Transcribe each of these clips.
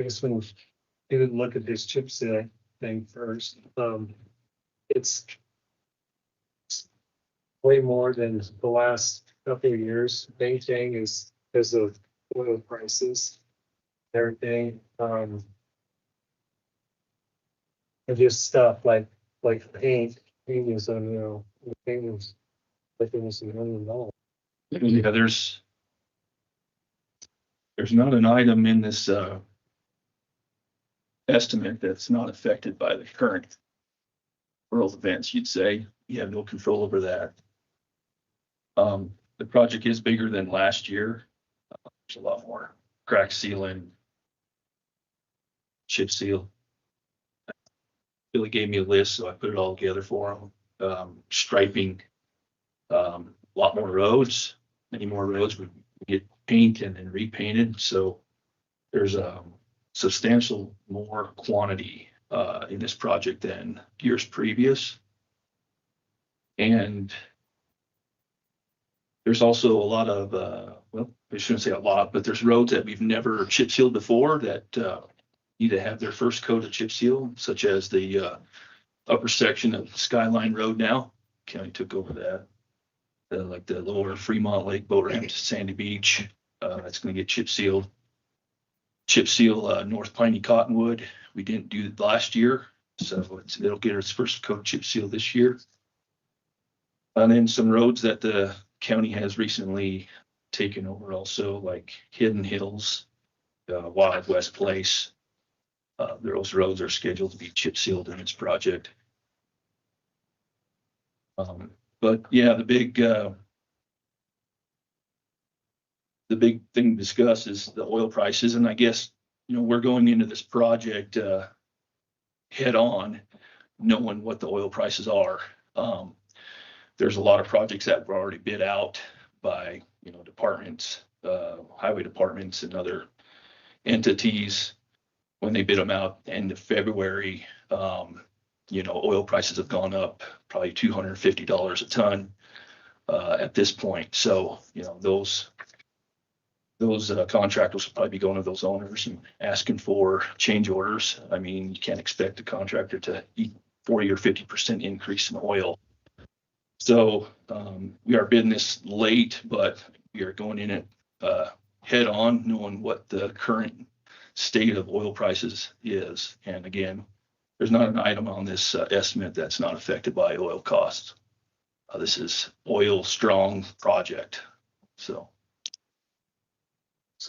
I guess when we didn't look at this chip seal thing first, it's way more than the last couple of years. Main thing is because of oil prices, everything, and just stuff like paint. Paint is, I don't know, paint was like it was $1 million. Yeah, there's not an item in this estimate that's not affected by the current world events. You'd say you have no control over that. The project is bigger than last year. There's a lot more crack sealing, chip seal. Billy gave me a list, so I put it all together for him. Striping, a lot more roads, many more roads would get painted and repainted. So there's a substantial more quantity in this project than years previous. And there's also a lot of, well, I shouldn't say a lot, but there's roads that we've never chip sealed before that need to have their first coat of chip seal, such as the upper section of Skyline Road now. County took over that. Like the lower Fremont Lake boat ramp to Sandy Beach, that's going to get chip sealed. Chip seal North Piney Cottonwood. We didn't do it last year, so it'll get its first coat of chip seal this year. And then some roads that the county has recently taken over also, like Hidden Hills, Wild West Place. Those roads are scheduled to be chip sealed in this project. But yeah, the big thing to discuss is the oil prices. And I guess, we're going into this project head on, knowing what the oil prices are. There's a lot of projects that were already bid out by, departments, highway departments and other entities. When they bid them out end of February, oil prices have gone up probably $250 a ton at this point. So, those contractors will probably be going to those owners and asking for change orders. I mean, you can't expect a contractor to eat 40 or 50% increase in oil. So we are bidding this late, but we are going in it head on, knowing what the current state of oil prices is. And again, there's not an item on this estimate that's not affected by oil costs. This is oil strong project. So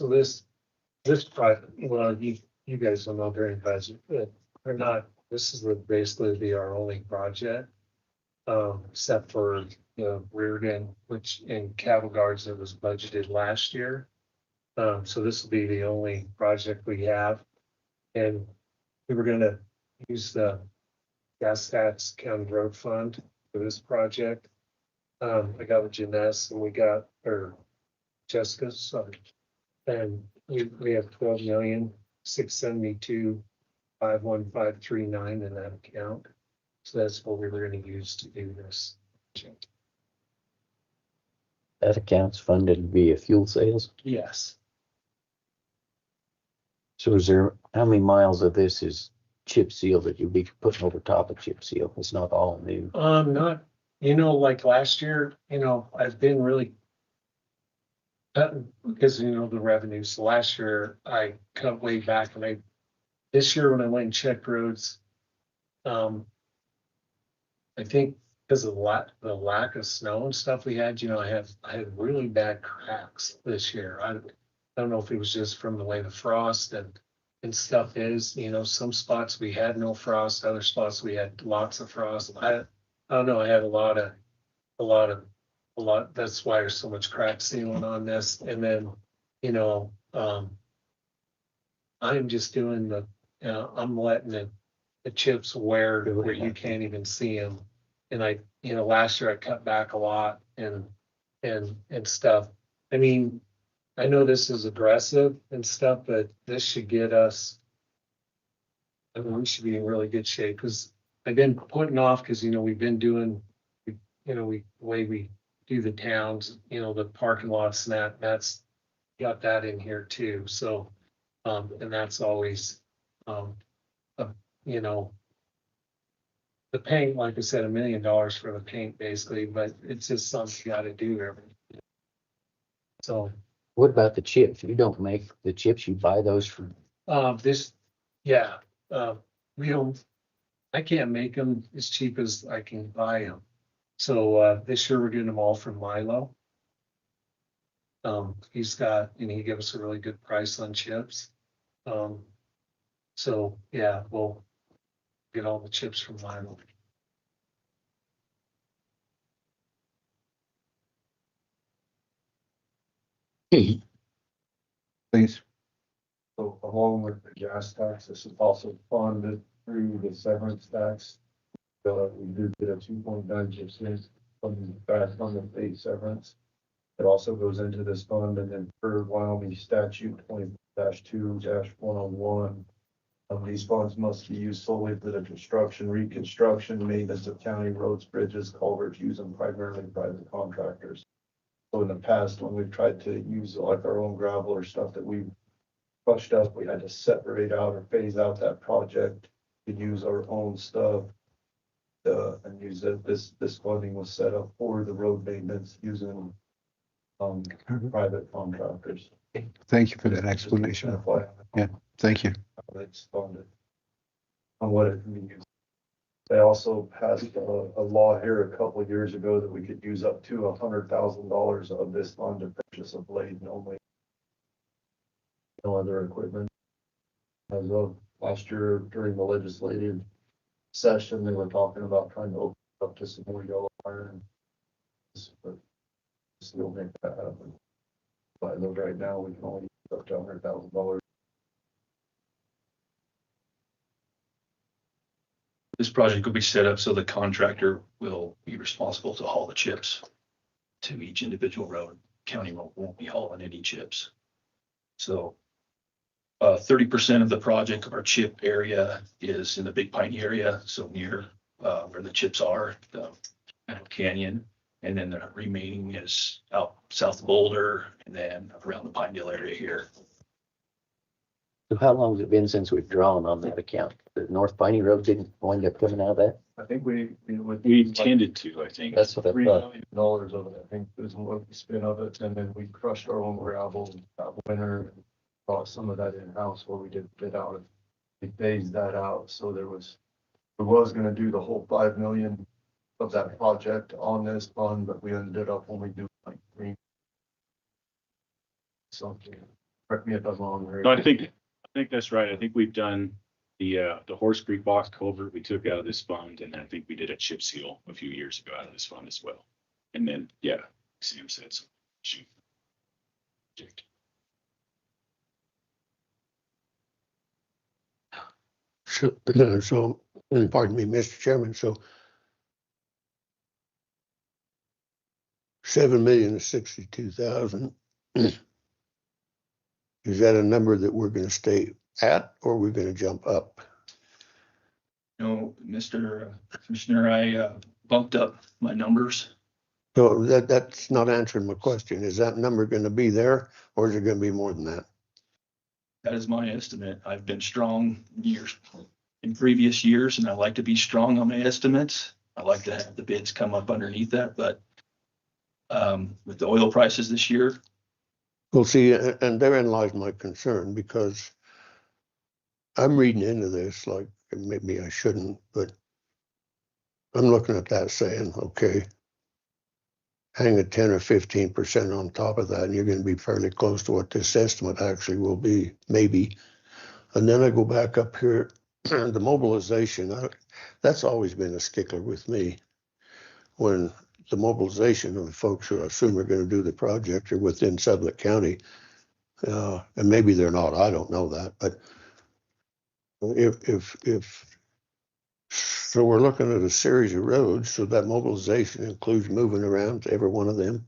this project, well, you guys don't know during budget, but we're not. This is basically be our only project, except for Reardon, which in cattle guards that was budgeted last year. So this will be the only project we have, and we were going to use the gas tax county road fund for this project. I got with Janess and Jessica, sorry, and we have 12,672,51539 in that account. So that's what we were going to use to do this project. That account's funded via fuel sales. Yes. So how many miles of this is chip seal that you'll be putting over top of chip seal? It's not all new. Not, like last year, I've been really cutting because, the revenues. Last year I cut way back, and this year when I went and checked roads, I think because of the lack of snow and stuff we had, I had really bad cracks this year. I don't know if it was just from the way the frost and stuff is. Some spots we had no frost, other spots we had lots of frost. I don't know. I had a lot. That's why there's so much crack sealing on this. And then, I'm just doing I'm letting the chips wear to where you can't even see them. And last year I cut back a lot and stuff. I mean, I know this is aggressive and stuff, but this should get us. I mean, we should be in really good shape because I've been putting off because we've been doing, the way we do the towns, the parking lots and that's got that in here too. So And that's always, a, you know, the paint, like I said, $1 million for the paint basically, but it's just something you gotta do every. So, What about the chips? You don't make the chips, you buy those from, this, yeah, we don't, I can't make them as cheap as I can buy them. So, this year we're getting them all from Milo. He's got, and he gave us a really good price on chips. So yeah, we'll get all the chips from Milo. Please. So along with the gas tax, this is also funded through the severance tax. We do get a 2.9% from the fast on the state severance. It also goes into this fund, and then per Wyoming statute 20-2-101. These funds must be used solely for the construction, reconstruction, maintenance of county roads, bridges, culverts, using primarily private contractors. So in the past, when we've tried to use like our own gravel or stuff that we crushed up, we had to separate out or phase out that project to use our own stuff. And use it. This funding was set up for the road maintenance using private contractors. Thank you for that explanation. Yeah, thank you. It's funded on what it can be used. They also passed a law here a couple of years ago that we could use up to $100,000 of this fund to purchase a blade and only no other equipment. As of last year during the legislative session, they were talking about trying to open up to some more yellow iron. But still make that happen. But as of right now, we can only use up to $100,000. This project will be set up so the contractor will be responsible to haul the chips to each individual road. County won't be hauling any chips. So 30% of the project of our chip area is in the Big Piney area, so near where the chips are, the canyon. And then the remaining is out south of Boulder and then around the Pinedale area here. so how long has it been since we've drawn on that account? The North Piney Road didn't wind up coming out of that? I think we Tended to, I think. That's what I $3 thought. million of it, I think, is what we spent of it, and then we crushed our own gravel that winter. Bought some of that in-house where we did bid out. We phased that out, so we was gonna do the whole 5 million of that project on this fund, but we ended up only doing like 3. Something, correct me if I'm wrong. No, I think that's right. I think we've done the Horse Creek box culvert we took out of this fund, and I think we did a chip seal a few years ago out of this fund as well. And then, yeah, Sam said so. Shoot. So, and pardon me, Mr. Chairman, so 7,062,000. Is that a number that we're gonna stay at, or we're gonna jump up? No, Mr. Commissioner, I bumped up my numbers. So that's not answering my question. Is that number gonna be there, or is it gonna be more than that? That is my estimate. I've been strong in previous years, and I like to be strong on my estimates. I like to have the bids come up underneath that, but with the oil prices this year. Well, see, and therein lies my concern, because I'm reading into this like maybe I shouldn't, but I'm looking at that saying, okay, hang a 10 or 15% on top of that, and you're going to be fairly close to what this estimate actually will be, maybe. And then I go back up here, the mobilization, that's always been a stickler with me. When the mobilization of the folks who I assume are going to do the project are within Sublette County, and maybe they're not, I don't know that, but if so we're looking at a series of roads, so that mobilization includes moving around to every one of them.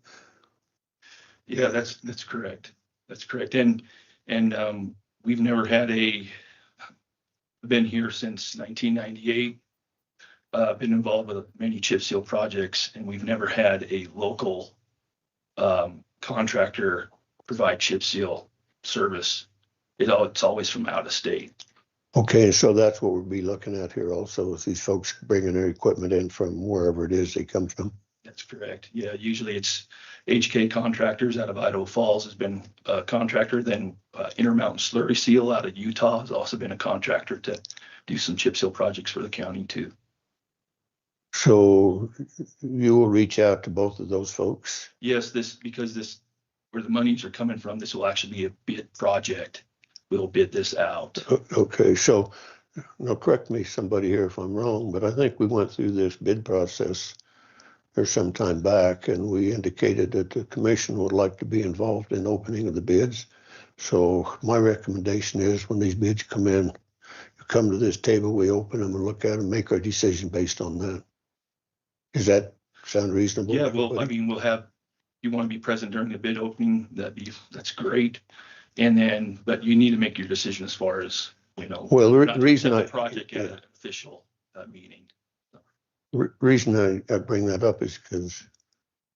Yeah, that's correct. That's correct. And we've never had been here since 1998. Been involved with many chip seal projects, and we've never had a local contractor provide chip seal service It's always from out of state. Okay, so that's what we'll be looking at here also, is these folks bringing their equipment in from wherever it is they come from. That's correct. Yeah, usually it's HK Contractors out of Idaho Falls has been a contractor. Then Intermountain Slurry Seal out of Utah has also been a contractor to do some chip seal projects for the county too. So you will reach out to both of those folks? Yes, where the monies are coming from, this will actually be a bid project. We'll bid this out. Okay, so now correct me, somebody here if I'm wrong, but I think we went through this bid process or some time back, and we indicated that the commission would like to be involved in opening of the bids. So my recommendation is when these bids come in, you come to this table, we open them and look at them, make our decision based on that. Does that sound reasonable? Yeah, well, I everybody? mean, you want to be present during the bid opening, that's great. And then, but you need to make your decision as far as, Well, the not to reason accept I, the project at an official meeting. reason I bring that up is because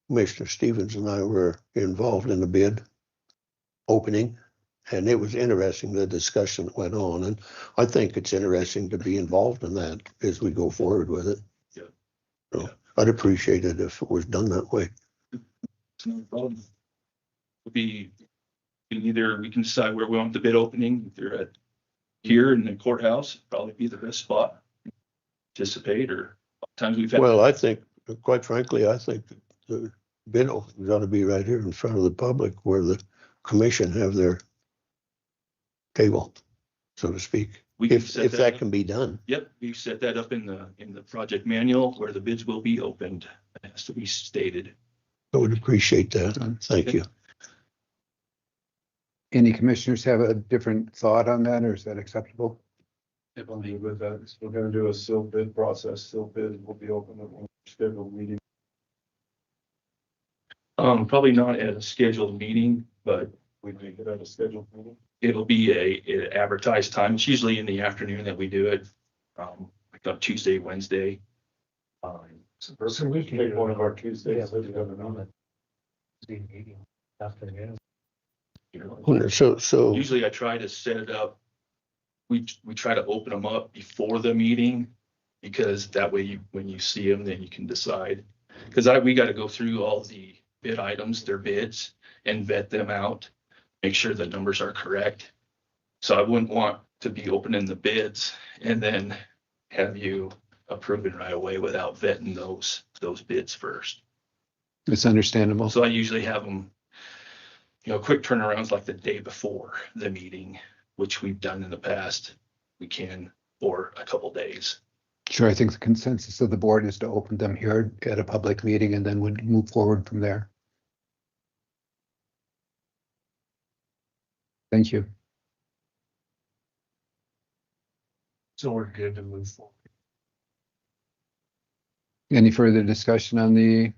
Commissioner Stevens and I were involved in the bid opening, and it was interesting, the discussion that went on, and I think it's interesting to be involved in that as we go forward with it. Yeah. So Yeah. I'd appreciate it if it was done that way. It's no problem. We can decide where we want the bid opening. If they're at here in the courthouse, probably be the best spot. Participate, or times we've had. Well, I think, quite frankly, I think the bid opening ought to be right here in front of the public where the commission have their table, so to speak, We can if set that up. can be done. Yep, we've set that up in the project manual where the bids will be opened. It has to be stated. I would appreciate that. Thank you. Any commissioners have a different thought on that, or is that acceptable? I'm good with that. We're gonna do a sealed bid process. Sealed bid will be open at one scheduled meeting. Probably not at a scheduled meeting, but We make it at a scheduled meeting. it'll be a advertised time. It's usually in the afternoon that we do it. Like on Tuesday, Wednesday. So we can make one of our Tuesdays. So we have a meeting. Meeting afternoon. So Usually I try to set it up. We try to open them up before the meeting, because that way when you see them, then you can decide. Because we got to go through all the bid items, their bids, and vet them out, make sure the numbers are correct. So I wouldn't want to be opening the bids and then have you approving right away without vetting those bids first. It's understandable. So I usually have them, quick turnarounds like the day before the meeting, which we've done in the past. We can, for a couple days. Sure, I think the consensus of the board is to open them here at a public meeting and then would move forward from there. Thank you. So we're good to move forward. Any further discussion on the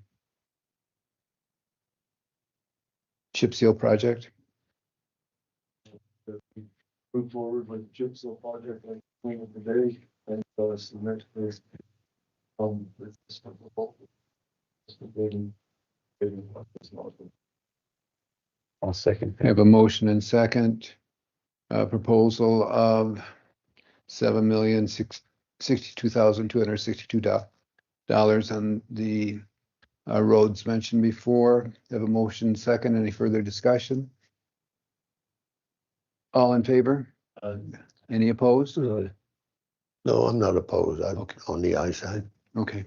chip seal project? Move forward with the chip seal project like we did today and submit this. With this proposal. I'll second I have a motion and second, proposal of $7,062,262 on the roads mentioned before. I have a motion second. Any further discussion? All in favor? Any opposed? no, I'm not opposed. I'm Okay. on the I side. Okay.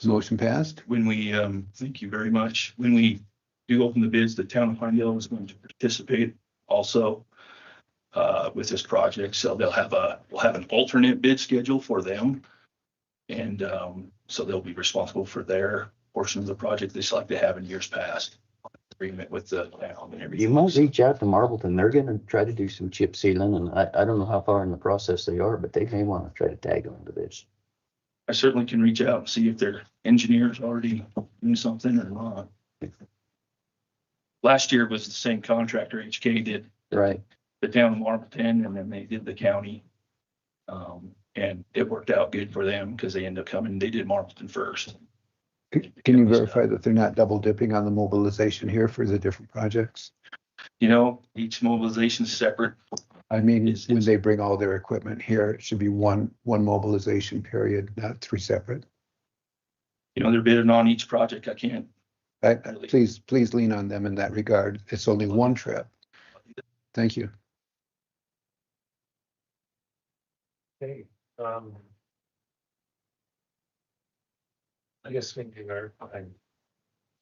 Motion passed. When we, thank you very much. When we do open the bids, the town of Pinedale is going to participate also with this project. So we'll have an alternate bid schedule for them. And so they'll be responsible for their portion of the project, just like they have in years past. Agreement with the town and everything. You might reach out to Marbleton. They're gonna try to do some chip sealing, and I don't know how far in the process they are, but they may want to try to tag on to this. I certainly can reach out and see if their engineers already doing something or not. Last year was the same contractor. HK did Right. the town of Marbleton, and then they did the county. And it worked out good for them because they ended up coming, they did Marbleton first. Can you verify that they're not double dipping on the mobilization here for the different projects? You know, each mobilization is separate. I mean, It's- when it's- they bring all their equipment here, it should be one mobilization period, not three separate. You know, they're bidding on each project. I can't. Please lean on them in that regard. It's only one trip. Thank you. Okay, I guess we can,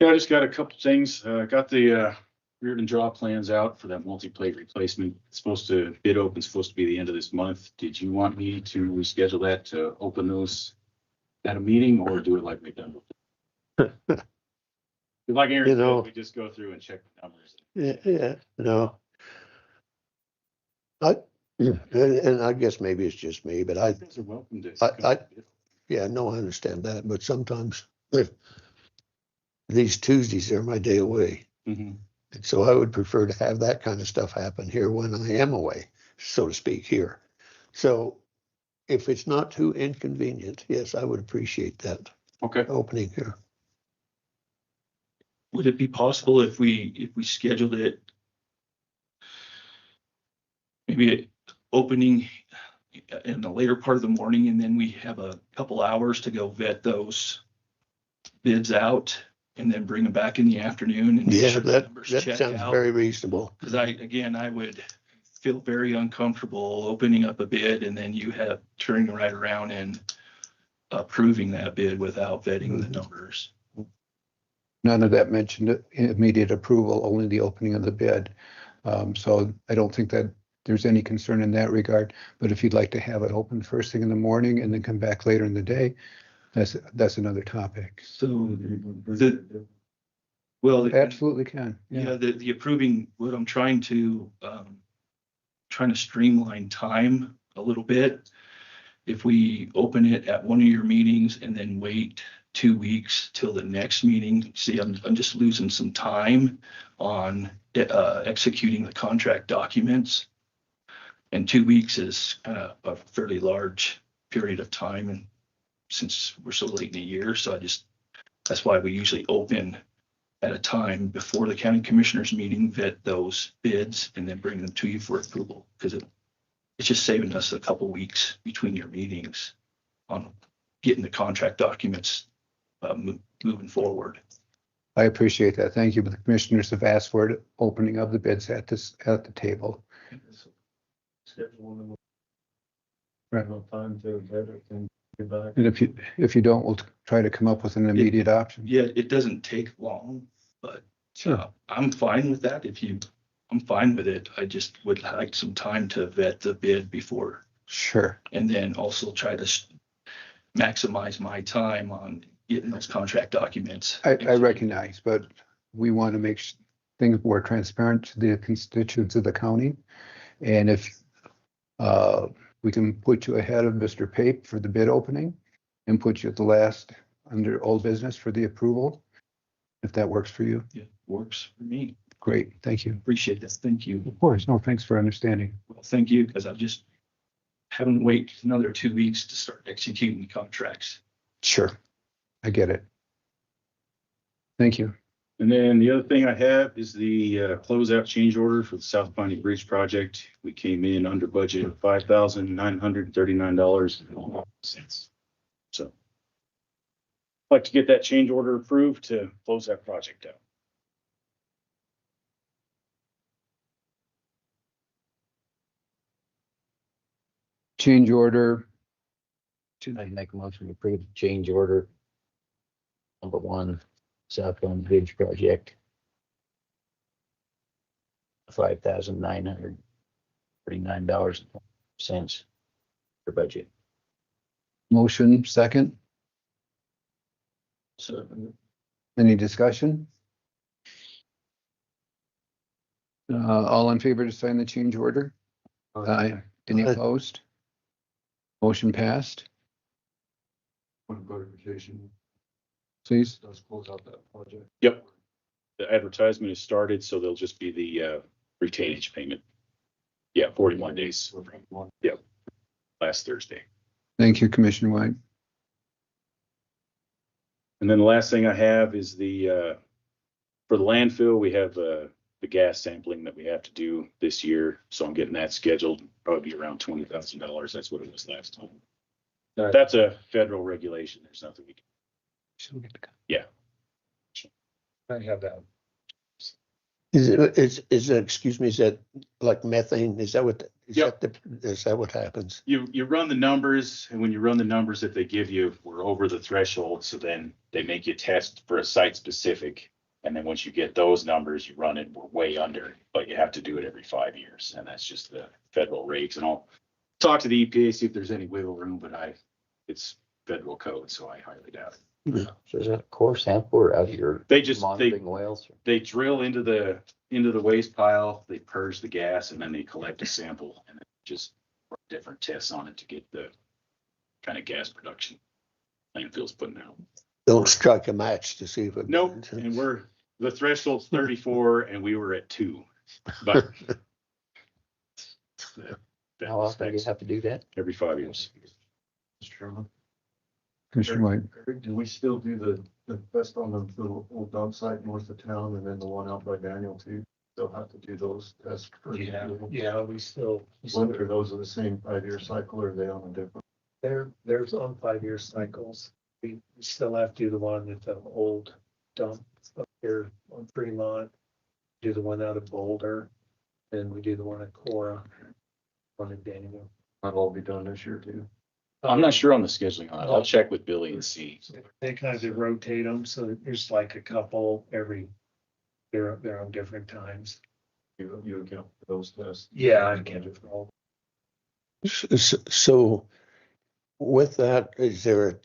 Yeah, I just got a couple things. Got the Reardon draw plans out for that multi-plate replacement. It's supposed to, bid open's supposed to be the end of this month. Did you want me to reschedule that to open those at a meeting or do it like we've done? Like Aaron You said, know. we just go through and check the numbers. Yeah, no. And I guess maybe it's just me, but You guys are welcome to. yeah, no, I understand that, but sometimes these Tuesdays are my day away. Mhm. And so I would prefer to have that kind of stuff happen here when I am away, so to speak, here. So if it's not too inconvenient, yes, I would appreciate that Okay. opening here. Would it be possible if we scheduled it? Maybe opening in the later part of the morning and then we have a couple hours to go vet those bids out and then bring them back in the afternoon and make Yeah, sure the numbers that check sounds out. very reasonable. Cause I would feel very uncomfortable opening up a bid and then you have turning right around and approving that bid without vetting the numbers. None of that mentioned immediate approval, only the opening of the bid. So I don't think that there's any concern in that regard. But if you'd like to have it open first thing in the morning and then come back later in the day, that's another topic. So well, Absolutely can. yeah, the approving, what I'm trying to streamline time a little bit. If we open it at one of your meetings and then wait 2 weeks till the next meeting, see, I'm just losing some time on executing the contract documents. And 2 weeks is kind of a fairly large period of time, and since we're so late in the year, so that's why we usually open at a time before the county commissioners meeting, vet those bids, and then bring them to you for approval, because it's just saving us a couple weeks between your meetings on getting the contract documents moving forward. I appreciate that. Thank you. But the commissioners have asked for it, opening of the bids at the table. Schedule them. Right, no time to vet it and get back. And if you don't, we'll try to come up with an immediate option. Yeah, it doesn't take long, but Sure. I'm fine with that. I'm fine with it. I just would like some time to vet the bid before, Sure. and then also try to maximize my time on getting those contract documents. I recognize, but we want to make things more transparent to the constituents of the county. And if we can put you ahead of Mr. Pape for the bid opening and put you at the last under old business for the approval, if that works for you. Yeah, works for me. Great, thank you. Appreciate that. Thank you. Of course, no, thanks for understanding. Well, thank you, because I'm just having to wait another 2 weeks to start executing the contracts. Sure, I get it. Thank you. And then the other thing I have is the closeout change order for the South Piney Bridge project. We came in under budget of $5,939.01. So I'd like to get that change order approved to close that project out. Change order. I make a motion to approve the change order. Number 1, Southbound Bridge Project. $5,939.00 for budget. Motion second. So Any discussion? All in favor to sign the change order? Aye. Any Aye. opposed? Motion passed, One clarification, please. does close out that project. Yep. The advertisement is started, so there'll just be the retainage payment. Yeah, 41 days. Yep. Last Thursday. Thank you, Commissioner White. And then the last thing I have is for the landfill, we have the gas sampling that we have to do this year. So I'm getting that scheduled, probably around $20,000. That's what it was last time. Right. That's a federal regulation. There's nothing we can. I have that. Is that, excuse me, is that like methane? Is that what, Yep. Is that what happens? You run the numbers, and when you run the numbers that they give you, we're over the threshold. So then they make you test for a site specific. And then once you get those numbers, you run it, we're way under, but you have to do it every 5 years. And that's just the federal regs. And I'll talk to the EPA, see if there's any wiggle room, but it's federal code, so I highly doubt it. So is that a core sample or out of your They just, monitoring wells? they drill into the waste pile, they purge the gas, and then they collect a sample and then just run different tests on it to get the kind of gas production landfill's putting out. Don't strike a match to see if it. Nope, burns. and the threshold's 34 and we were at 2. But How often do you have to do that? every 5 years. Mr. Chairman. Commissioner White. Eric, do we still do the test on the old dump site north of town and then the one out by Daniel too? Still have to do those tests? Yeah, we still, Whether those are the same 5-year cycle or are they on a different? there's on 5-year cycles. We still have to do the one at the old dump up here on Fremont, do the one out of Boulder, and we do the one at Cora, one at Daniel. That'll all be done this year too. I'm not sure on the scheduling on it. I'll check with Billy and see. They kind of rotate them, so there's like a couple they're on different times. You account for those tests? Yeah, I can't do it for all. So with that, is there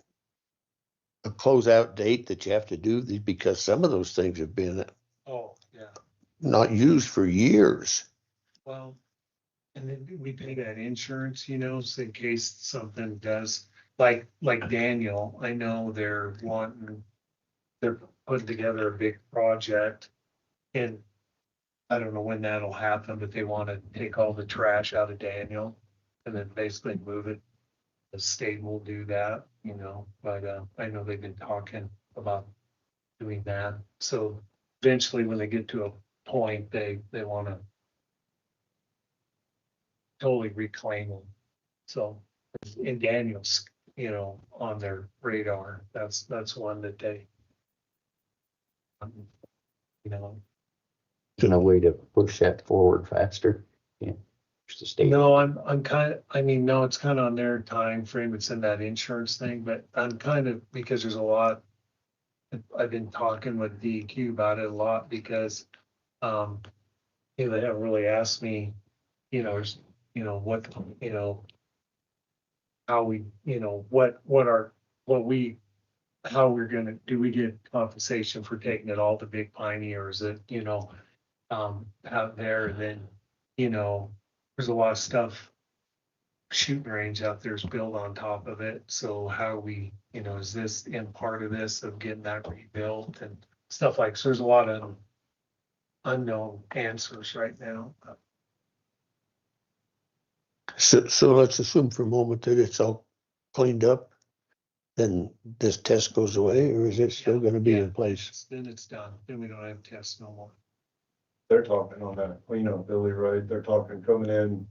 a closeout date that you have to do these? Because some of those things have been Oh, yeah. not used for years. Well, and then we pay that insurance, so in case something does, like Daniel, I know they're putting together a big project. And I don't know when that'll happen, but they want to take all the trash out of Daniel and then basically move it. The state will do that, but I know they've been talking about doing that. So eventually when they get to a point, they want to totally reclaim them. So in Daniel's, on their radar, that's one that they, There's no way to push that forward faster. Yeah. Just the state. No, I'm kind of, no, it's kind of on their time frame. It's in that insurance thing, but I'm kind of, because there's a lot, I've been talking with DEQ about it a lot because, they haven't really asked me, what, how we, how we're gonna, do we get compensation for taking it all to Big Piney, or is it, out there, and then, there's a lot of stuff, shooting range out there is built on top of it, so how we, is this in part of this of getting that rebuilt and stuff like, so there's a lot of unknown answers right now. So let's assume for a moment that it's all cleaned up, then this test goes away, or is it still going to be in place? Then it's done, then we don't have tests no more. They're talking on that cleanup, Billy, right? They're talking coming in,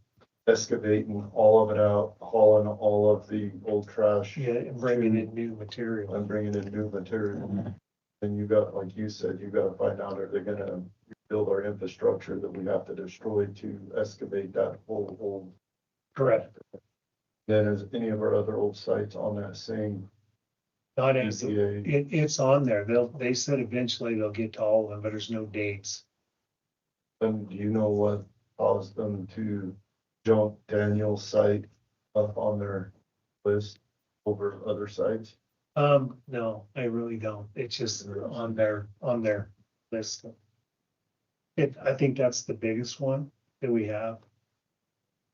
excavating all of it out, hauling all of the old trash. Yeah, and bringing in new material. And bringing in new material. And you got, like you said, you gotta find out, are they gonna build our infrastructure that we have to destroy to excavate that whole old? Correct. Then is any of our other old sites on that same Not as, EPA? it's on there. They said eventually they'll get to all of them, but there's no dates. And do you know what caused them to jump Daniel's site up on their list over other sites? No, I really don't. It's just on their list. I think that's the biggest one that we have.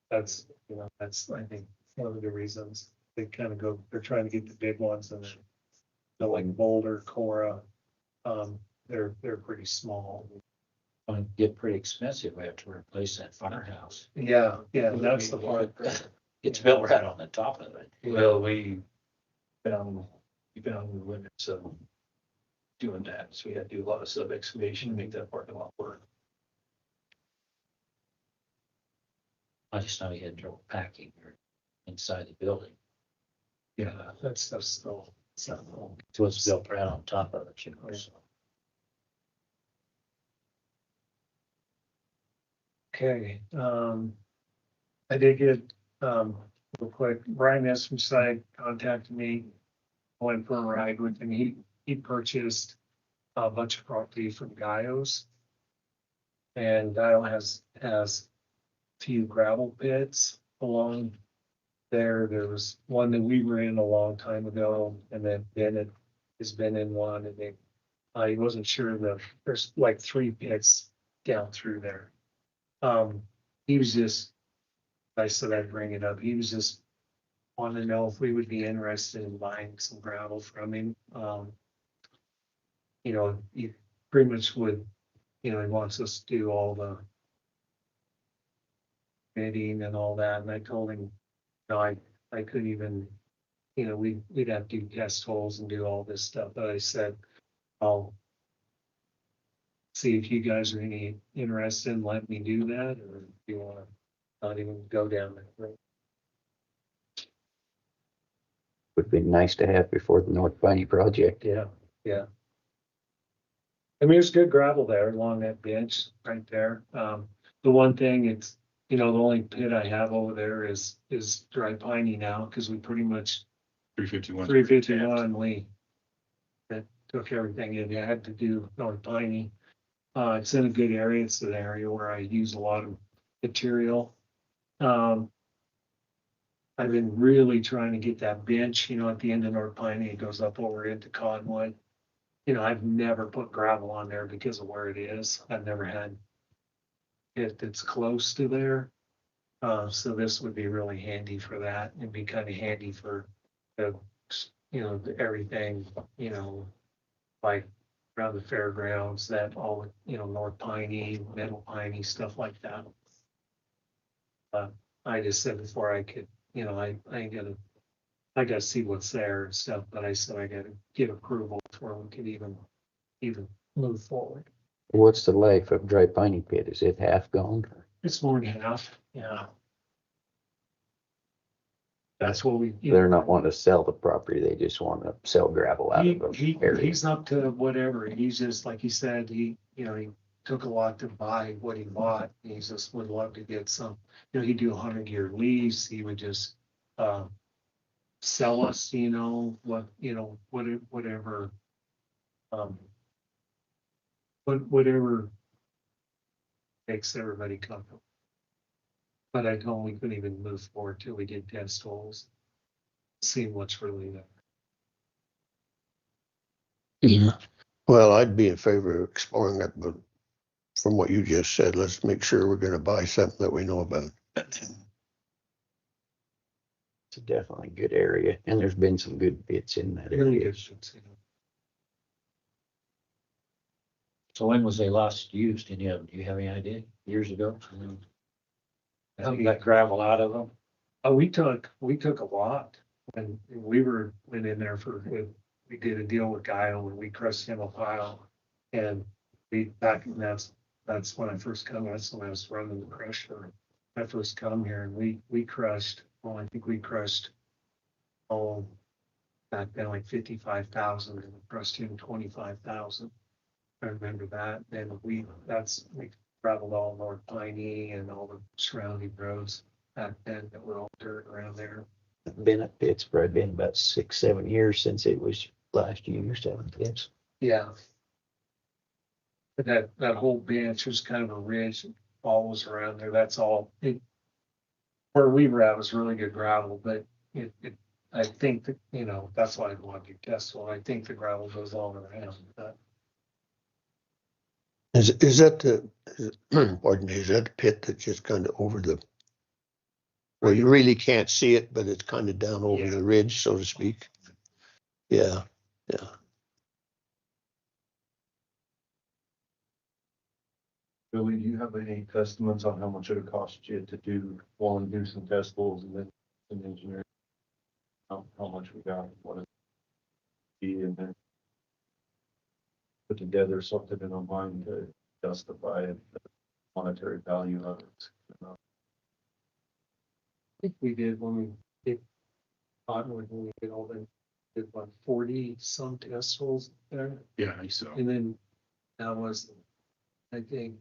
That's, I think one of the reasons they kind of go, they're trying to get the big ones, and then like Boulder, Cora, they're pretty small. It'll get pretty expensive. We have to replace that firehouse. Yeah, that's the part. It's built right on the top of it. Well, we found the limits of doing that, so we had to do a lot of sub excavation to make that parking lot work. I just know he had trouble packing or inside the building. Yeah, that stuff's still, so. It was built right on top of it, you know, so. Okay, I did get, real quick, Brian S. from side contacted me. Went for a ride with him. He purchased a bunch of property from Gaios. And Guile has a few gravel pits along there. There was one that we were in a long time ago, and then Bennett has been in one, and they, he wasn't sure there's like 3 pits down through there. He was just, I said I'd bring it up. He was just wanting to know if we would be interested in buying some gravel from him. You know, he pretty much would, you know, he wants us to do all the bidding and all that, and I told him, no, I couldn't even, you know, we'd have to do test holes and do all this stuff, but I said, I'll see if you guys are any interested in letting me do that, or if you wanna not even go down that road. Would be nice to have before the North Piney project. Yeah, yeah. I mean, there's good gravel there along that bench right there. The one thing, it's, you know, the only pit I have over there is dry piney now, because we pretty much 351. 351, we that took everything in. I had to do North Piney. It's in a good area. It's an area where I use a lot of material. I've been really trying to get that bench, you know, at the end of North Piney, it goes up over into Cottonwood. You know, I've never put gravel on there because of where it is. I've never had it that's close to there. So this would be really handy for that. It'd be kind of handy for the, you know, everything, you know, like around the fairgrounds, that all, you know, North Piney, Middle Piney, stuff like that. I just said before I could, you know, I gotta see what's there and stuff, but I said I gotta get approval before we could even move forward. What's the life of Dry Piney Pit? Is it half gone? It's more than half, yeah. That's what we. They're not wanting to sell the property, they just want to sell gravel out of the area. He's up to whatever. He's just, like he said, you know, he took a lot to buy what he bought. He just would love to get some, you know, he'd do a 100-year lease. He would just, sell us, you know, whatever, whatever makes everybody comfortable. But I told him we couldn't even move forward till we did test holes, see what's really there. Yeah. Well, I'd be in favor of exploring it, but from what you just said, let's make sure we're gonna buy something that we know about. It's definitely a good area, and there's been some good bits in that Really area. good shits, you know. So when was they last used? Do you have any idea? Years ago? I think- Got gravel out of them? We took a lot when we went in there we did a deal with Guile and we crushed him a pile. And that's when I first come, that's when I was running the crusher. I first come here and we crushed, well, I think we crushed, back then like 55,000 and we crushed him 25,000. I remember that. And we traveled all North Piney and all the surrounding roads back then that were all dirt around there. Been at Pitts, probably been about 6-7 years since it was last used, I would guess. Yeah. But that whole bench was kind of a ridge, and all was around there. That's all. Where we were at was really good gravel, but I think that, you know, that's why I want to do test hole. I think the gravel goes all around. But Is that pardon me, is that the pit that's just kind of over the, where you really can't see it, but it's kind of down over the ridge, so to speak? Yeah, yeah. Billy, do you have any estimates on how much it would cost you to do some test holes and then some engineering? How much we got, what it be, and then put together something in our mind to justify the monetary value of it. think we did when we did Cottonwood, when we did all the, did what, 40 some test holes there. Yeah, I think so. And then that was, I think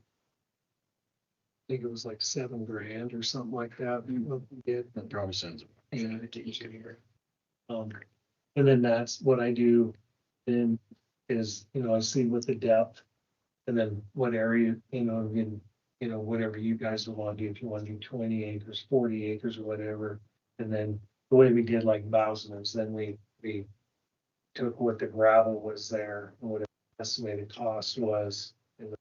it was like $7,000 or something like that. What we did. That probably sounds. Yeah, and then that's what I do then is, I see with the depth and then what area, whatever you guys would want to do, if you want to do 20 acres, 40 acres or whatever. And then the way we did like Bowsen is then we took what the gravel was there and what the estimated cost was. And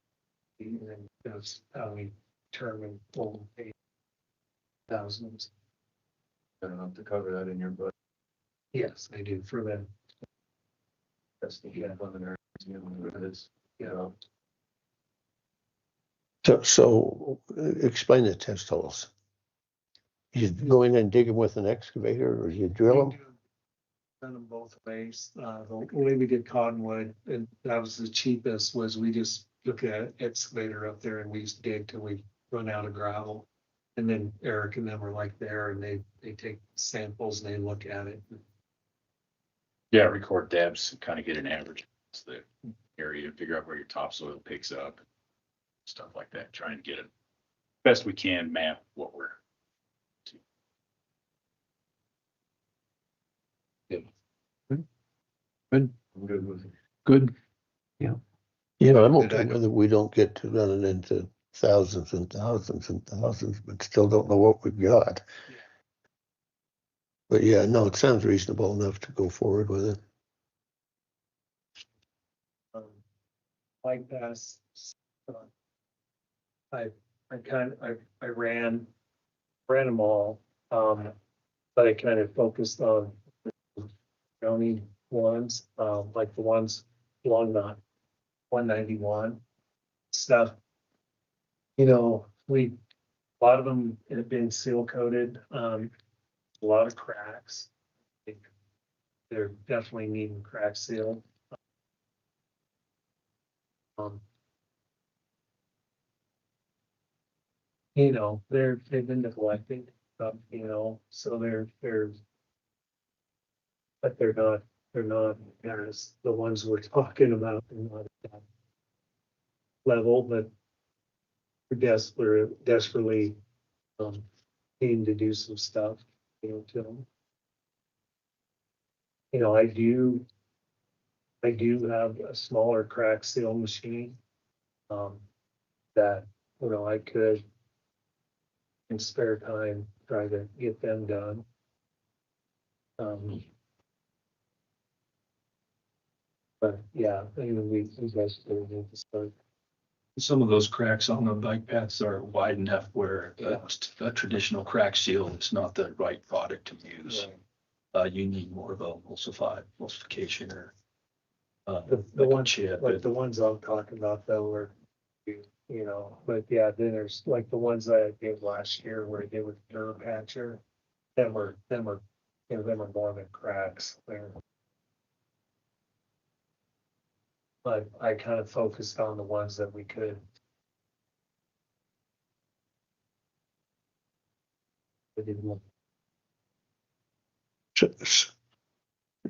then that's how we determined what we paid thousands. I don't have to cover that in your budget. Yes, I do for them. That's the preliminary, it is, So explain the test holes. You go in and dig them with an excavator or you drill them? Done them both ways. The way we did Cottonwood, and that was the cheapest, was we just took an excavator up there and we just dig till we run out of gravel. And then Eric and them are like there and they take samples and they look at it. Yeah, record depths and kind of get an average. It's the area, figure out where your topsoil picks up, stuff like that. Trying to get it best we can map what we're. Good, I'm good with it. good. I'm Did okay I- with it. We don't get to running into thousands and thousands and thousands, but still don't know what we've got. But yeah, no, it sounds reasonable enough to go forward with it. Like this, I ran them all, but I kind of focused on county ones, like the ones along the 191 stuff. A lot of them have been seal coated, a lot of cracks. I think they're definitely needing crack seal. They've been neglected, so but they're not as the ones we're talking about, they're not at that level, but we're desperately, needing to do some stuff, to them. I do have a smaller crack seal machine, that, I could in spare time try to get them done. But yeah, we basically need to start. Some of those cracks on the bike paths are wide enough where a traditional crack seal is not the right product to use. You need more of a emulsification or The like a ones, chip. like the ones I'm talking about though are, but yeah, then there's like the ones that I did last year where I did with Durapatcher. Them are more than cracks there. But I kind of focused on the ones that we could. I didn't want.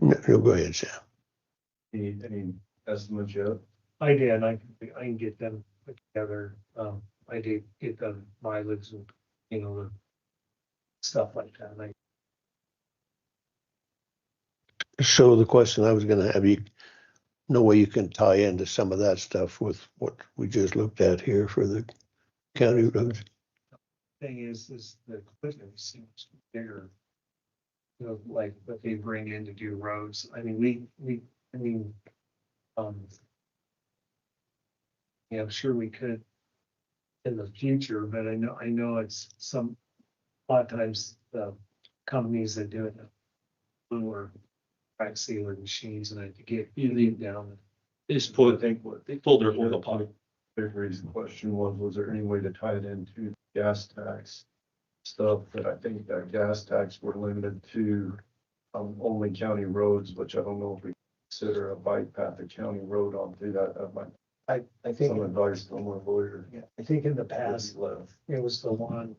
No, go ahead, Sam. Any estimates yet? I did, I can get them put together. I did get the mileage and, the stuff like that. So the question I was gonna have, no way you can tie into some of that stuff with what we just looked at here for the county roads? Thing is the equipment seems bigger. Like what they bring in to do roads. I mean, yeah, sure we could in the future, but I know it's a lot of times the companies that do it or crack sealer machines and I have to get you down. They just I think what they pull their oil pipe. Vickery's question was there any way to tie it into gas tax stuff? But I think that gas tax were limited to only county roads, which I don't know if we consider a bike path a county road onto that. That might I think some advice from a lawyer. yeah, I think in the past it was the one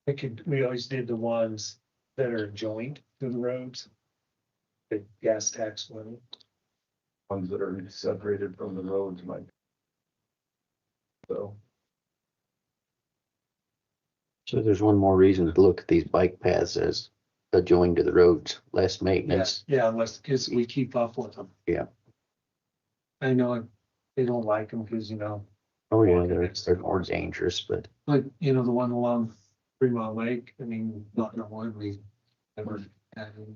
We always did the ones that are joined to the roads. The gas tax money. Ones that are separated from the roads might. So, So there's one more reason to look at these bike paths as adjoined to the roads, less maintenance. Yeah, unless, because we keep up with them. Yeah. I know they don't like them because, Oh, yeah, they're more dangerous, but but the one along 3 Mile Lake, I mean, not in wood, we never had any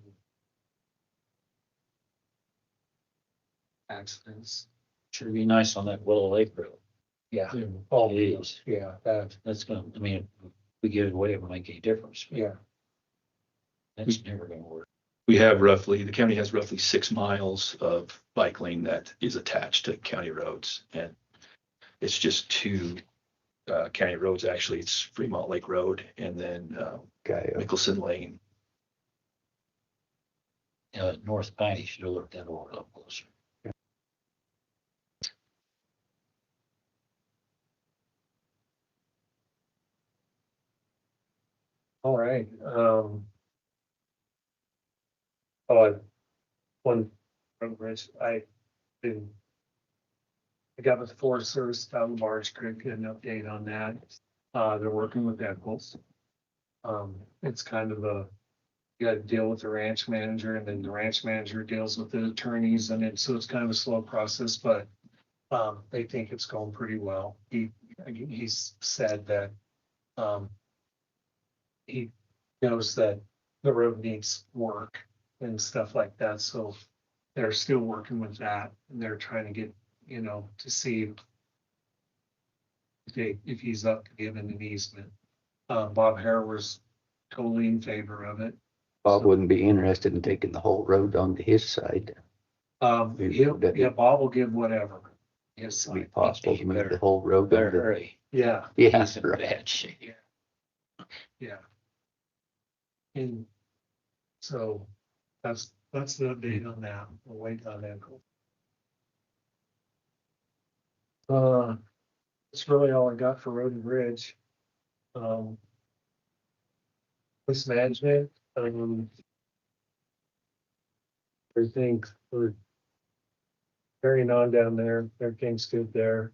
accidents. Sure be nice on that Willow Lake Road. Yeah. Oh, it is. Yeah, That's gonna, I mean, if we get it away, it will make any difference. yeah. That's never gonna work. We have the county has roughly 6 miles of bike lane that is attached to county roads. And it's just 2 county roads, actually. It's Fremont Lake Road and then guy, Mickelson Lane. North Piney should have looked that over up closer. All right, one, Rich, I got with the Forest Service down the Marsh Creek, get an update on that. They're working with Eccles. It's kind of you gotta deal with the ranch manager, and then the ranch manager deals with the attorneys, and so it's kind of a slow process, but they think it's going pretty well. He's said that, he knows that the road needs work and stuff like that, so they're still working with that, and they're trying to get, to see if he's up to giving an easement. Bob Hare was totally in favor of it. Bob wouldn't be interested in taking the whole road onto his side. Bob will give whatever. His It'd be side. possible to move the whole road. Better onto- hurry. Yeah, Yeah, He's in right. bad shape. yeah. And so that's the update on that. We'll wait on that. That's really all I got for Road and Bridge. Waste management, everything we're carrying on down there. Everything's good there.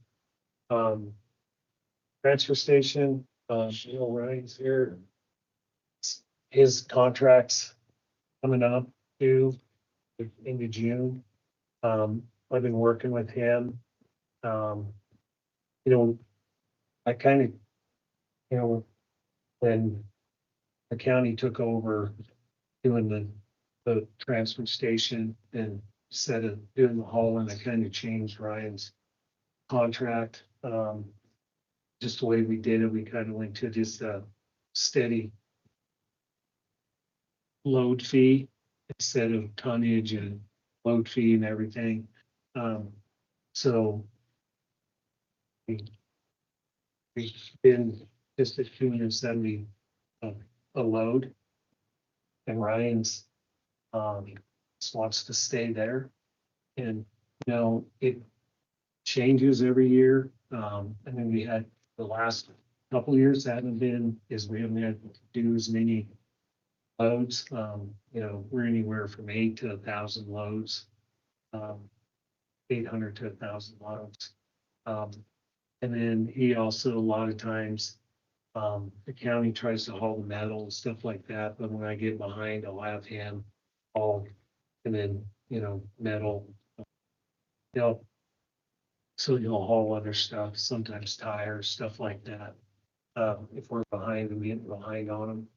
Transfer station, Ryan's here. His contract's coming up due into June. I've been working with him. I kind of, when the county took over doing the transfer station, and instead of doing the hauling, I kind of changed Ryan's contract. Just the way we did it, we kind of went to just a steady load fee instead of tonnage and load fee and everything. So we've been just at 270 a load, and Ryan's just wants to stay there. And it changes every year. And then we had the last couple of years haven't been, is we haven't had to do as many loads. We're anywhere from 8 to 1,000 loads, 800 to 1,000 loads. And then he also, a lot of times, the county tries to haul the metal and stuff like that, but when I get behind, I'll have him haul, and then, metal. So he'll haul other stuff, sometimes tires, stuff like that. If we're behind, we get behind on them.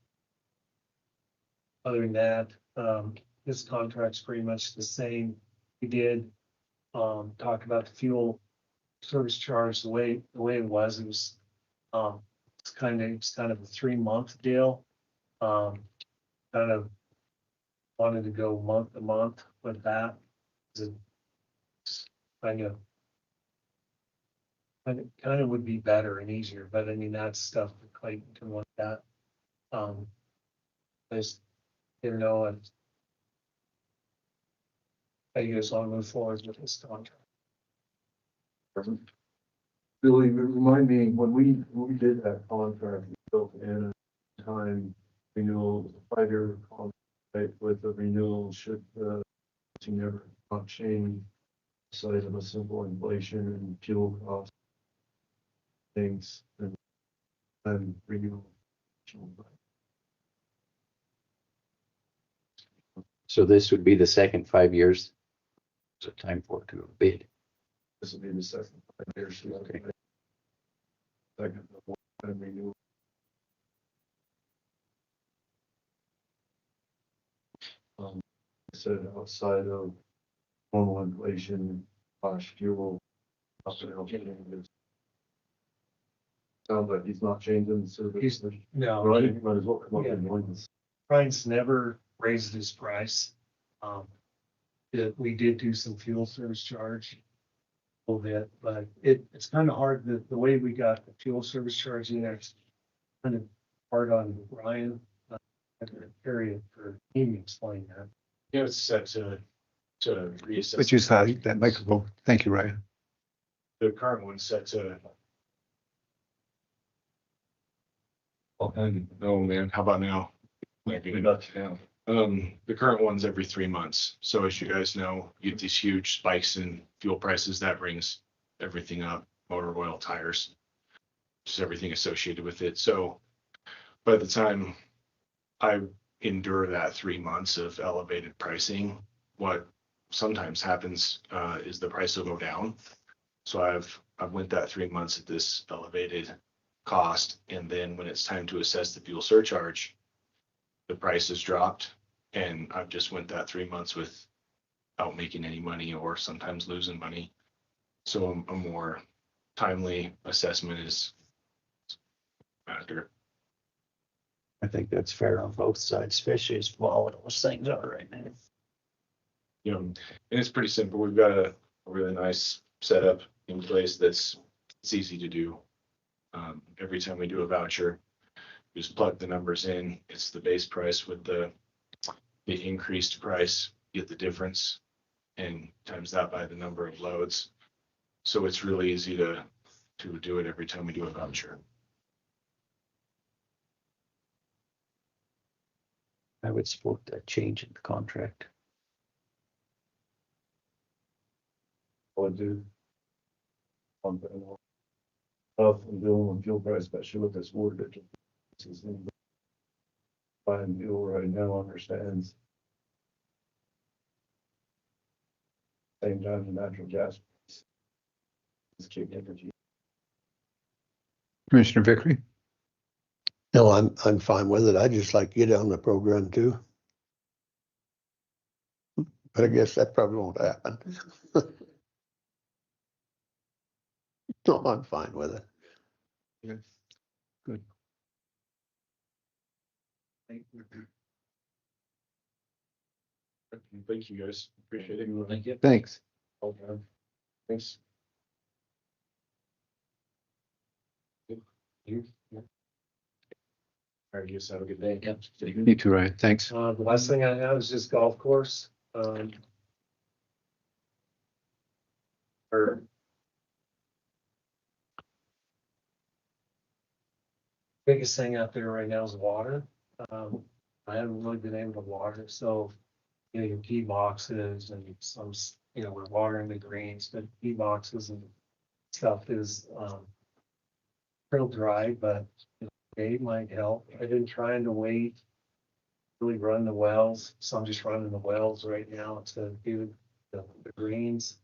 Other than that, this contract's pretty much the same. We did talk about the fuel service charge. The way it was, it's kind of a 3-month deal. Kind of wanted to go month to month with that. Kind of would be better and easier, but I mean, that's stuff that Clayton can look at. I just didn't know if how you guys want to move forward with this contract. Billy, remind me, when we did that contract, we built in a time renewal, 5-year contract with the renewal should, you never not change. Side of a simple inflation and fuel cost things and renewal. So this would be the second 5 years. So time for it to bid. This will be the second 5 years. Okay. Second and renewal. Said outside of normal inflation, fuel. Changes. Sounds like he's not changing the service. He's, no, Right, might as well come up Yeah. with one. Brian's never raised his price. We did do some fuel service charge a little bit, but it's kind of hard, the way we got the fuel service charge in there, it's kind of hard on Ryan. Period for him to explain that. Yeah, it's set to reassess. But use that microphone. Thank you, Ryan. The current one's set to. Oh, man, how about now? We got you now. The current one's every 3 months. So as you guys know, you get these huge spikes in fuel prices. That brings everything up, motor oil, tires, just everything associated with it. So by the time I endure that 3 months of elevated pricing, what sometimes happens is the price will go down. So I've went that 3 months at this elevated cost, and then when it's time to assess the fuel surcharge, the price has dropped, and I've just went that 3 months without making any money or sometimes losing money. So a more timely assessment is after. I think that's fair on both sides, especially as volatile as things are right now. You know, and it's pretty simple. We've got a really nice setup in place it's easy to do. Every time we do a voucher, we just plug the numbers in. It's the base price with the increased price, get the difference, and times that by the number of loads. So it's really easy to do it every time we do a voucher. I would support that change in the contract. Would do. Tough and dealing with fuel price, especially with this war. Buying fuel right now understands. Same time the natural gas. Is cheap energy. Commissioner Vickery? No, I'm fine with it. I just like to get on the program too. But I guess that probably won't happen. No, I'm fine with it. Good. Thank you, guys. Appreciate it. Thank you. Thanks. Okay. Thanks. You? All right, you guys have a good day. Yep. You too, Ryan. Thanks. The last thing I have is just golf course. Or biggest thing out there right now is water. I haven't really been able to water, so your key boxes and some, we're watering the greens, but key boxes and stuff is real dry, but they might help. I've been trying to really run the wells, so I'm just running the wells right now to do the greens.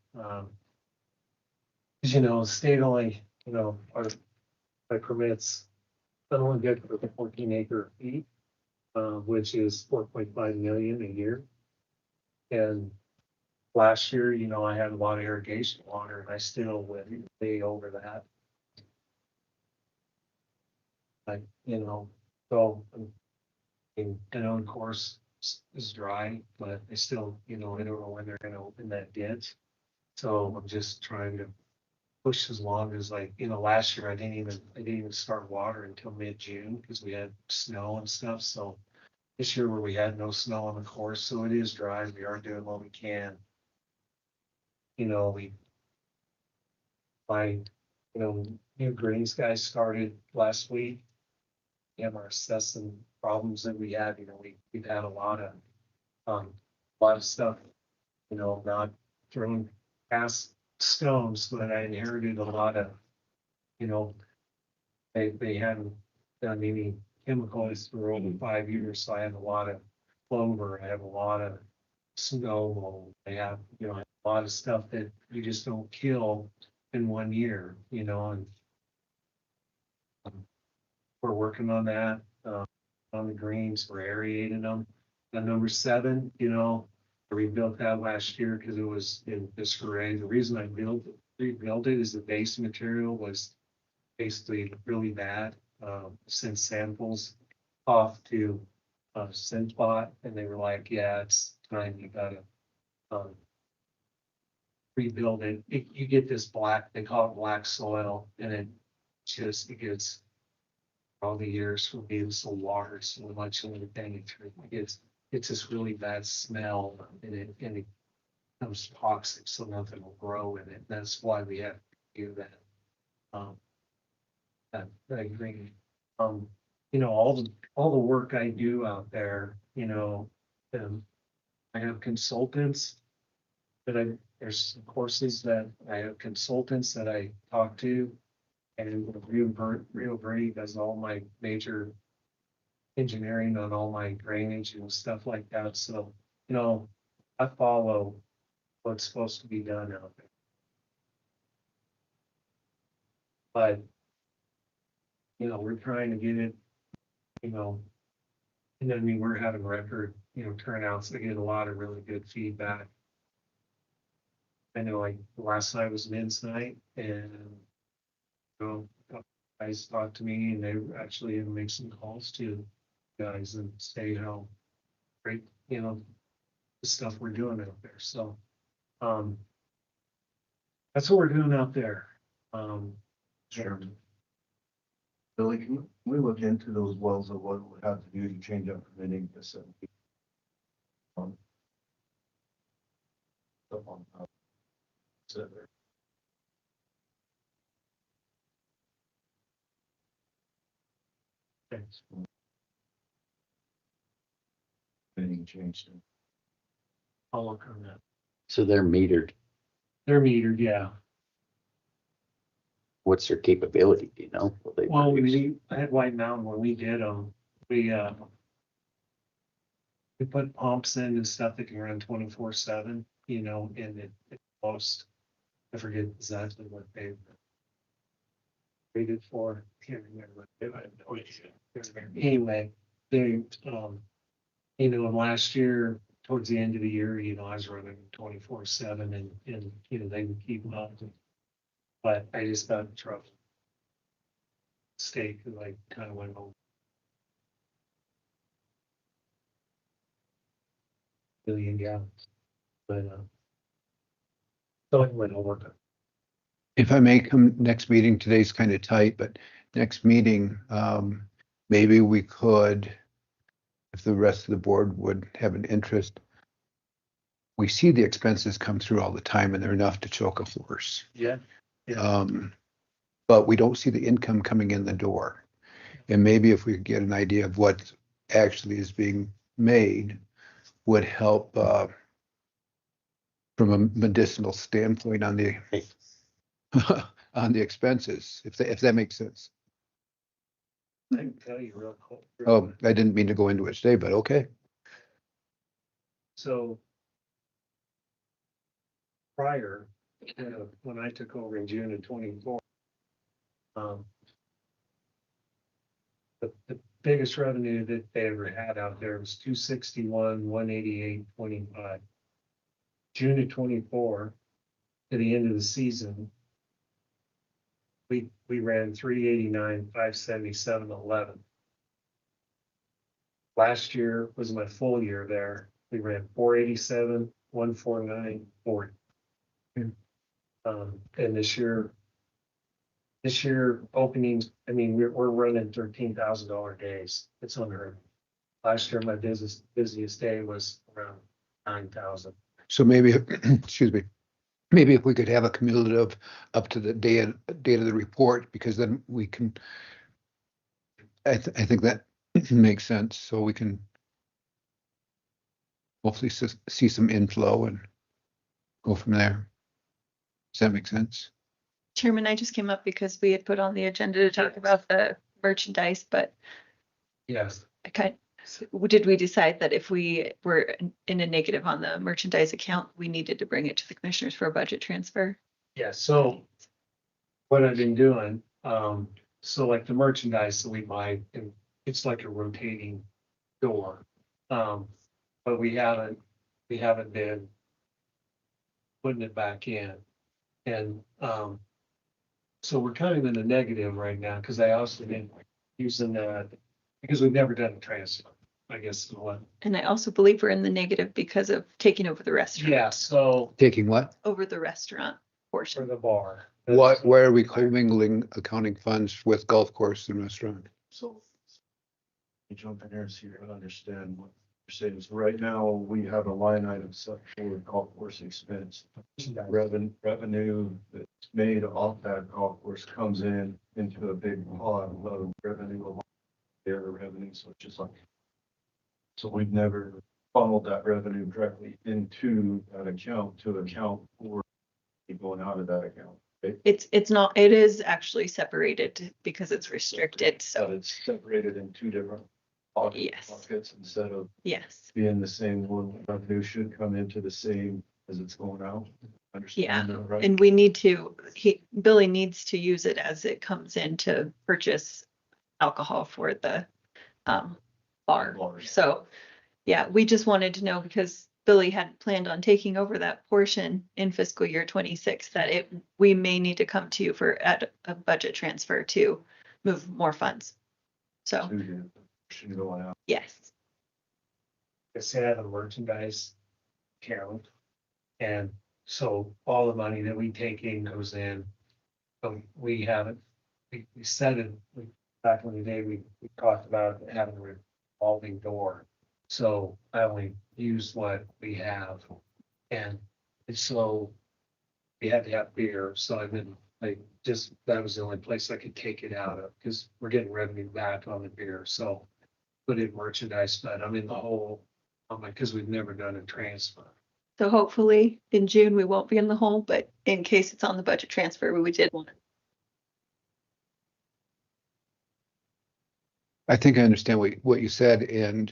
Cause state only, our permits, only good for 14 acre feet, which is 4.5 million a year. And last year, I had a lot of irrigation water and I still went way over that. So I know the course is dry, but I still, I don't know when they're gonna open that ditch. So I'm just trying to push as long as last year I didn't even start water until mid-June because we had snow and stuff. So this year where we had no snow on the course, so it is dry. We are doing what we can. We find, new greens guys started last week. and our assessing problems that we had, we've had a lot of stuff, not thrown past stones, but I inherited a lot of, you know, they hadn't done any chemicals for over 5 years, so I have a lot of clover, I have a lot of snow mold, I have, a lot of stuff that you just don't kill in 1 year, and we're working on that, on the greens, we're aerating them. And number 7, I rebuilt that last year because it was in disarray. The reason I rebuilt it is the base material was basically really bad. Sent samples off to Synthbot, and they were like, "Yeah, it's time you gotta rebuild it." You get this black, they call it black soil, and it gets all the years from being so water so much and everything. It's this really bad smell, and it becomes toxic, so nothing will grow in it. That's why we have to do that. I agree. All the work I do out there, I have consultants there's courses that I have consultants that I talk to, and Rio Verde does all my major engineering on all my drainage and stuff like that. So, I follow what's supposed to be done out there. But, we're trying to get it, and I mean, we're having record, turnouts. I get a lot of really good feedback. I know, like, last night was men's night, and, guys talked to me, and they actually make some calls to guys and say how great, the stuff we're doing out there. So, that's what we're doing out there. Sure. Billy, can we look into those wells of what we have to do to change up permitting this? Thanks. Anything changed? I'll look on that. So they're metered. They're metered, yeah. What's their capability, do you know? Will they Well, produce? I had White Mountain when we did them, we put pumps in and stuff that can run 24/7, and it most, I forget exactly what they rated for, can't remember. I have no idea. Anyway, they, and last year, towards the end of the year, I was running 24/7 and, they would keep up. But I just got in trouble. State, because I kind of went over. Billion gallons. But, so it went over. If I may come next meeting, today's kind of tight, but next meeting, maybe we could, if the rest of the board would have an interest. We see the expenses come through all the time and they're enough to choke a horse. Yeah. Yeah. But we don't see the income coming in the door. And maybe if we could get an idea of what actually is being made would help from a medicinal standpoint on the on the expenses, if that makes sense. I can tell you real quick. Oh, I didn't mean to go into it today, but okay. So prior, when I took over in June of 24, the biggest revenue that they ever had out there was 261, 188, 25. June of 24, to the end of the season, we ran 389, 577, 11. Last year was my full year there. We ran 487, 149, 40. And this year openings, I mean, we're running $13,000 days. It's unheard of. Last year, my busiest day was around 9,000. So maybe, excuse me, maybe if we could have a cumulative up to the date of the report, because then we can I think that makes sense. So we can hopefully see some inflow and go from there. Does that make sense? Chairman, I just came up because we had put on the agenda to talk about the merchandise, but Yes, did we decide that if we were in a negative on the merchandise account, we needed to bring it to the commissioners for a budget transfer? yeah, so what I've been doing, so like the merchandise that we buy, and it's like a rotating door. But we haven't been putting it back in. And, so we're kind of in the negative right now, because I also been using that, because we've never done a transfer, I guess, is what. And I also believe we're in the negative because of taking over the restaurant. Yeah, so Taking what? Over the restaurant for portion. the bar. Why are we commingling accounting funds with golf course and restaurant? So. You jump in here and see and understand what you're saying. So right now, we have a line item set for golf course expense. Revenue that's made off that golf course comes into a big pot of revenue, of their revenue, so it's just like. So we've never funneled that revenue directly into that account to account for going out of that account. Right? It's not, it is actually separated because it's restricted, But so it's separated in two different Yes. pockets instead of yes. being the same one. Revenue should come into the same as it's going out. Understand that, right? And we need to, Billy needs to use it as it comes in to purchase alcohol for the bar. Bars. So, yeah, we just wanted to know because Billy had planned on taking over that portion in fiscal year 26, that we may need to come to you for a budget transfer to move more funds. So, Should go out. yes. I said I have a merchandise account. And so all the money that we take in goes in. But we haven't, we said it, back in the day, we talked about having a revolving door. So I only use what we have. And so we had to have beer. So I've been like, that was the only place I could take it out of because we're getting revenue back on the beer. So put in merchandise, but I'm in the hole, because we've never done a transfer. So hopefully in June, we won't be in the hole, but in case it's on the budget transfer, we did want it. I think I understand what you said, and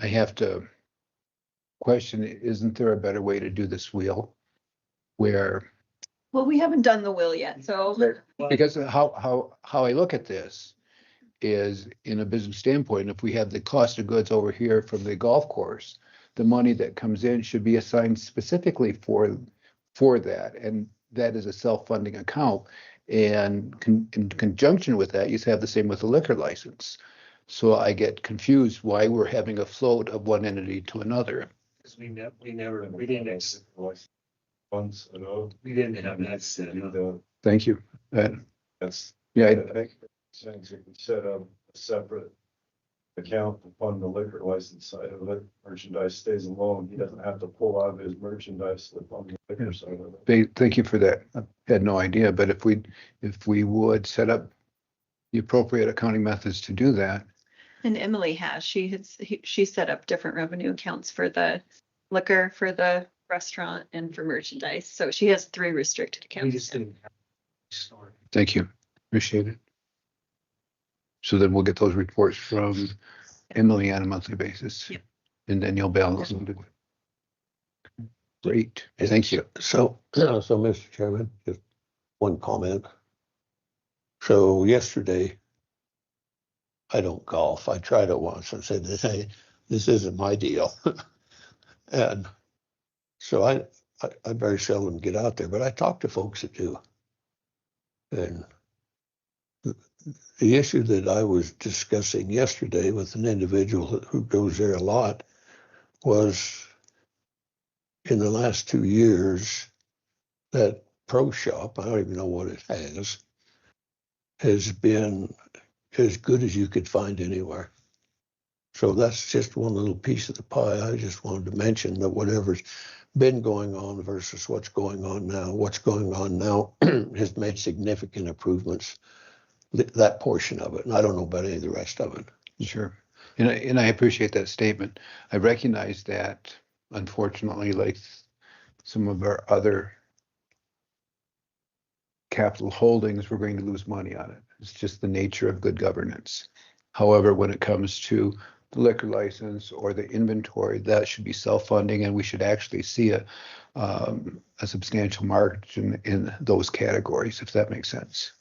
I have to question, isn't there a better way to do this wheel? Where, Well, we haven't done the will yet, so because how I look at this is in a business standpoint, if we have the cost of goods over here from the golf course, the money that comes in should be assigned specifically for that. And that is a self-funding account. And in conjunction with that, you have the same with the liquor license. So I get confused why we're having a float of one entity to another. Because we didn't Funds, you know. we didn't have that set up. Thank you. That's. Yeah, I think since if we set up a separate account to fund the liquor license side of it, merchandise stays alone. He doesn't have to pull out of his merchandise to fund the liquor side of it. thank you for that. I had no idea, but if we would set up the appropriate accounting methods to do that. And Emily has, she set up different revenue accounts for the liquor, for the restaurant and for merchandise. So she has 3 restricted We accounts. just didn't have a store. Thank you. Appreciate it. So then we'll get those reports from Emily on a monthly basis. Yep. And then you'll balance them. Great. Thank you. So, Mr. Chairman, just one comment. So yesterday, I don't golf. I tried it once and said, hey, this isn't my deal. And so I very seldom get out there, but I talk to folks that do. And the issue that I was discussing yesterday with an individual who goes there a lot was in the last 2 years, that pro shop, I don't even know what it has been as good as you could find anywhere. So that's just one little piece of the pie. I just wanted to mention that whatever's been going on versus what's going on now has made significant improvements that portion of it, and I don't know about any of the rest of it. Sure. And I appreciate that statement. I recognize that unfortunately, like some of our other capital holdings, we're going to lose money on it. It's just the nature of good governance. However, when it comes to the liquor license or the inventory, that should be self-funding, and we should actually see a substantial margin in those categories, if that makes sense,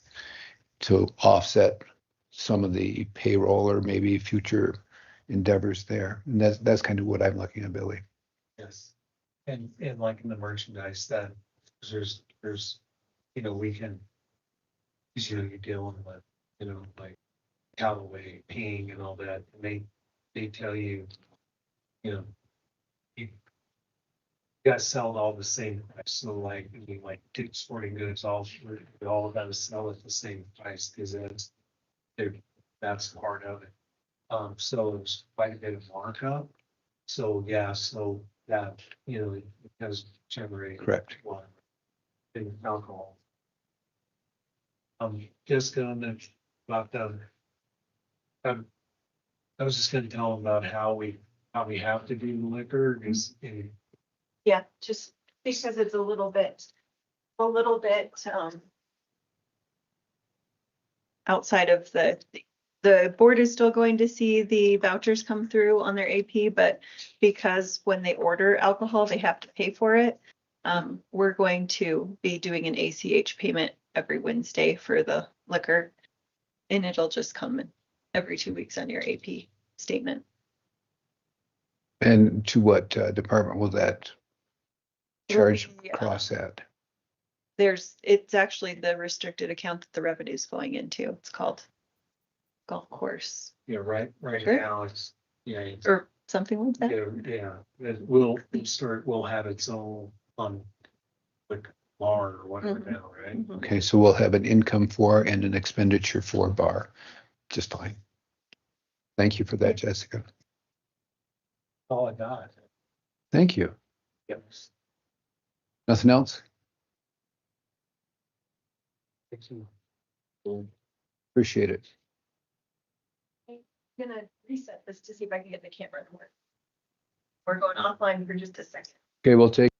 to offset some of the payroll or maybe future endeavors there. And that's kind of what I'm looking at, Billy. Yes. And like in the merchandise that there's, we can, because, you're dealing with, like Callaway, Ping and all that, and they tell you, you guys sell all the same price. So like, like Dick's Sporting Goods, we all got to sell at the same price because that's part of it. So it's quite a bit of markup. So yeah, so that, it does generate. Correct. One in alcohol. Just going about I was just gonna tell them about how we have to do the liquor is Yeah, just because it's a little bit, outside of the board is still going to see the vouchers come through on their AP, but because when they order alcohol, they have to pay for it. We're going to be doing an ACH payment every Wednesday for the liquor. And it'll just come in every 2 weeks on your AP statement. And to what department will that charge It'll be, cross at? It's actually the restricted account that the revenue is going into. It's called golf course right Sure. now it's or something like that. We'll have its own like bar or whatever Mhm. now, right? Mhm. Okay, so we'll have an income for and an expenditure for bar, just fine. Thank you for that, Jessica. All I got. Thank you. Yep. Nothing else? Thank you. Appreciate it. I'm gonna reset this to see if I can get the camera to work. We're going offline for just a second. Okay, we'll take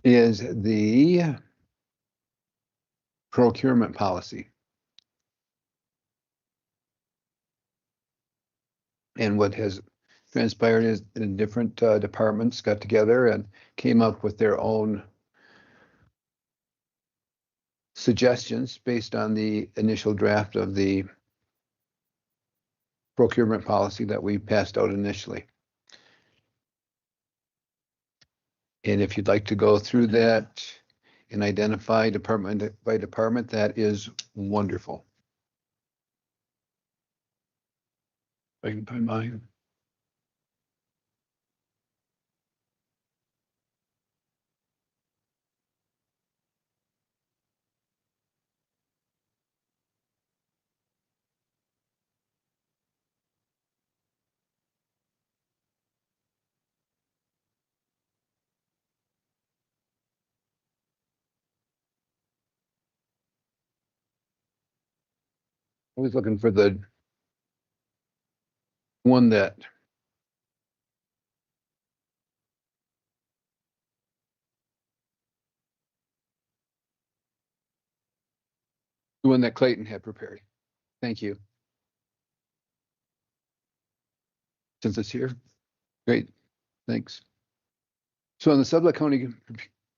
is the procurement policy. And what has transpired is the different departments got together and came up with their own suggestions based on the initial draft of the procurement policy that we passed out initially. And if you'd like to go through that and identify department by department, that is wonderful. If I can find mine. I was looking for the one that Clayton had prepared. Thank you. Since it's here. Great, thanks. So in the Sublette County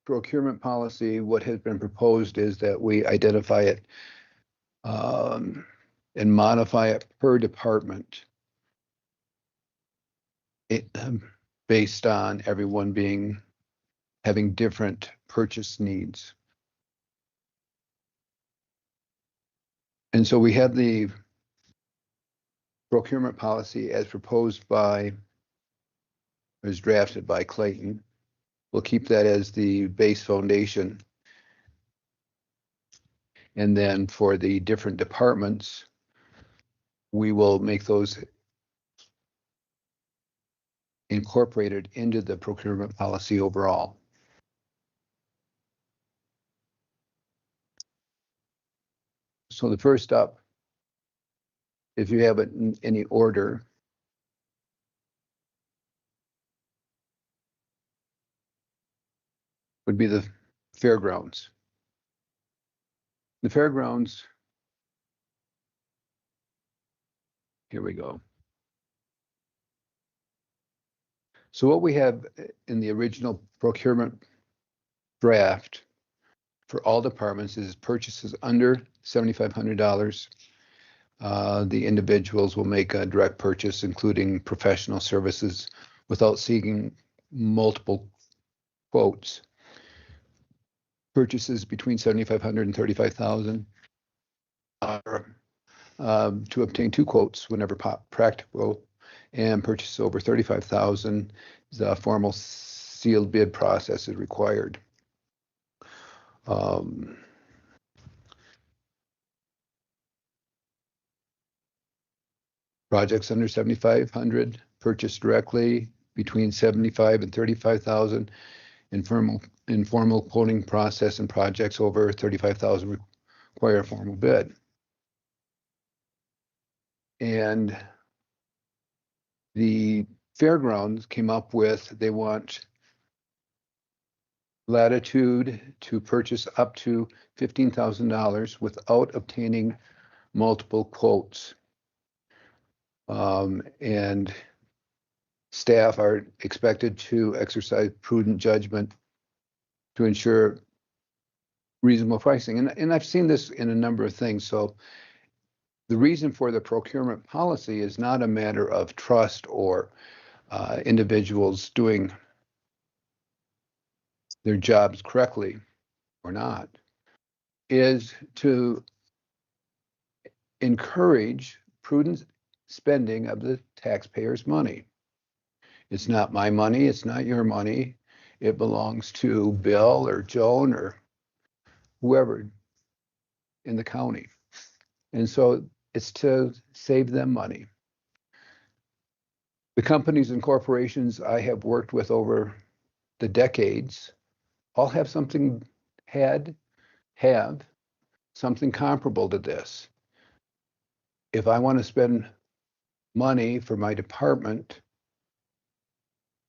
procurement policy, what has been proposed is that we identify it and modify it per department. Based on everyone having different purchase needs. And so we have the procurement policy as proposed as drafted by Clayton. We'll keep that as the base foundation. And then for the different departments, we will make those incorporated into the procurement policy overall. So the first up, if you have it in any order, would be the fairgrounds. The fairgrounds, here we go. So what we have in the original procurement draft for all departments is purchases under $7,500. The individuals will make a direct purchase, including professional services, without seeking multiple quotes. Purchases between $7,500 and $35,000 are to obtain 2 quotes whenever practical, and purchase over $35,000, the formal sealed bid process is required. Projects under 7,500 purchased directly, between 75 and 35,000. Informal quoting process, and projects over 35,000 require a formal bid. And the fairgrounds came up with, they want latitude to purchase up to $15,000 without obtaining multiple quotes. And staff are expected to exercise prudent judgment to ensure reasonable pricing. And I've seen this in a number of things. So the reason for the procurement policy is not a matter of trust or individuals doing their jobs correctly or not, is to encourage prudent spending of the taxpayers' money. It's not my money, it's not your money. It belongs to Bill or Joan or whoever in the county. And so it's to save them money. The companies and corporations I have worked with over the decades all have have something comparable to this. If I want to spend money for my department,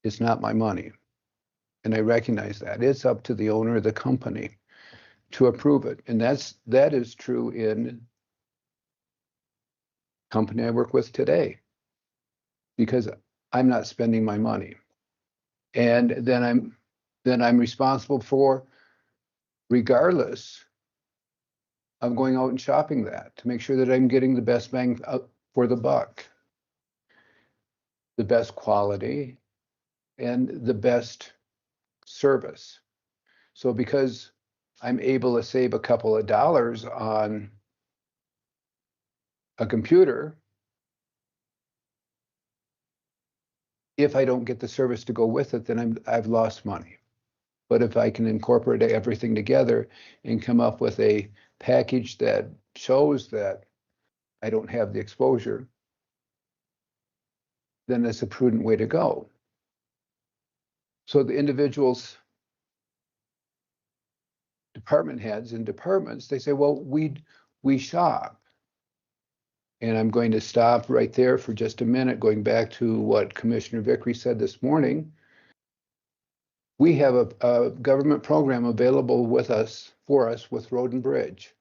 it's not my money. and I recognize that. It's up to the owner of the company to approve it. And that is true in company I work with today. Because I'm not spending my money. And then I'm responsible for, regardless, I'm going out and shopping that to make sure that I'm getting the best bang for the buck, the best quality, and the best service. So because I'm able to save a couple of dollars on a computer, if I don't get the service to go with it, then I've lost money. But if I can incorporate everything together and come up with a package that shows that I don't have the exposure, then that's a prudent way to go. So the individuals, department heads and departments, they say, well, we shop. And I'm going to stop right there for just a minute, going back to what Commissioner Vickery said this morning. We have a government program available for us with Road and Bridge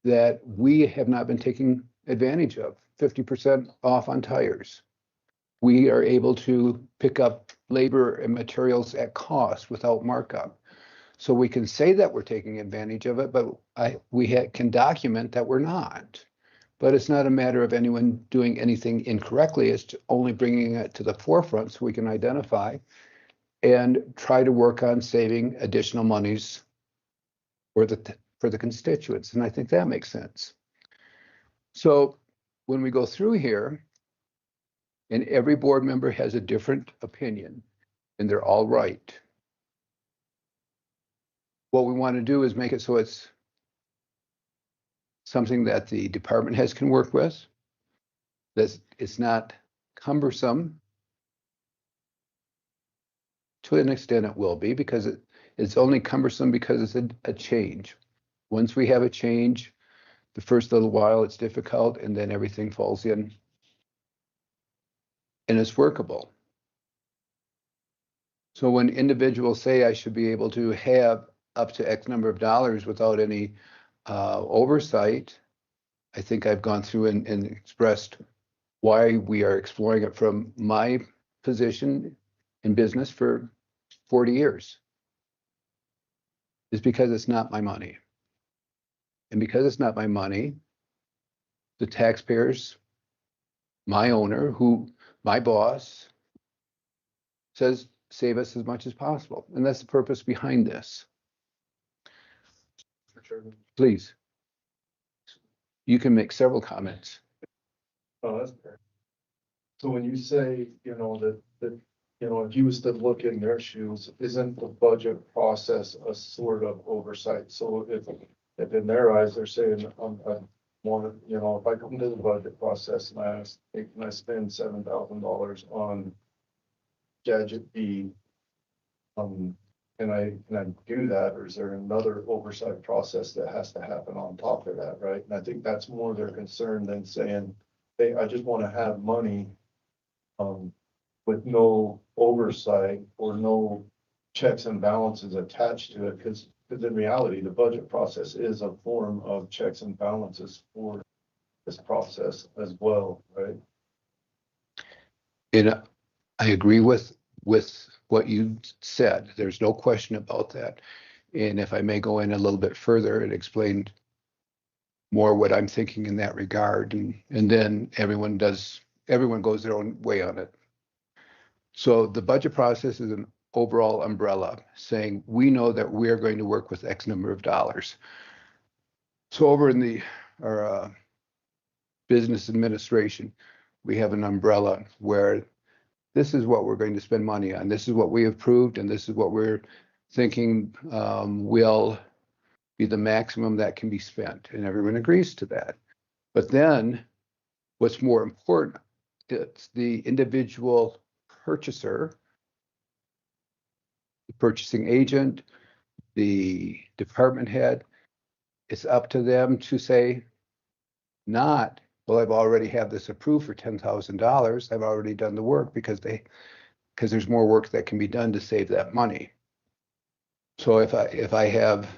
that we have not been taking advantage of, 50% off on tires. We are able to pick up labor and materials at cost without markup. So we can say that we're taking advantage of it, but we can document that we're not. But it's not a matter of anyone doing anything incorrectly. It's only bringing it to the forefront so we can identify and try to work on saving additional monies for the constituents. And I think that makes sense. So when we go through here, and every board member has a different opinion, and they're all right. What we want to do is make it so it's something that the department heads can work with, that it's not cumbersome. To an extent it will be, because it's only cumbersome because it's a change. Once we have a change, the first little while it's difficult, and then everything falls in and it's workable. So when individuals say I should be able to have up to X number of dollars without any oversight, I think I've gone through and expressed why we are exploring it from my position in business for 40 years. Is because it's not my money. And because it's not my money, the taxpayers, my owner, my boss, says save us as much as possible. And that's the purpose behind this. Please. You can make several comments. Oh, that's fair. So when you say, if you was to look in their shoes, isn't the budget process a sort of oversight? So if in their eyes, they're saying, I want to, if I come to the budget process and I ask, hey, can I spend $7,000 on gadget B? Can I do that, or is there another oversight process that has to happen on top of that, right? And I think that's more their concern than saying, hey, I just want to have money with no oversight or no checks and balances attached to it, because in reality, the budget process is a form of checks and balances for this process as well, right? And I agree with what you said. There's no question about that. And if I may go in a little bit further and explain more what I'm thinking in that regard, and then everyone goes their own way on it. So the budget process is an overall umbrella saying we know that we're going to work with X number of dollars. So over in our business administration, we have an umbrella where this is what we're going to spend money on. This is what we approved, and this is what we're thinking will be the maximum that can be spent. And everyone agrees to that. But then what's more important, it's the individual purchaser, the purchasing agent, the department head. It's up to them to say, not, well, I've already had this approved for $10,000. I've already done the work, because because there's more work that can be done to save that money. So if I have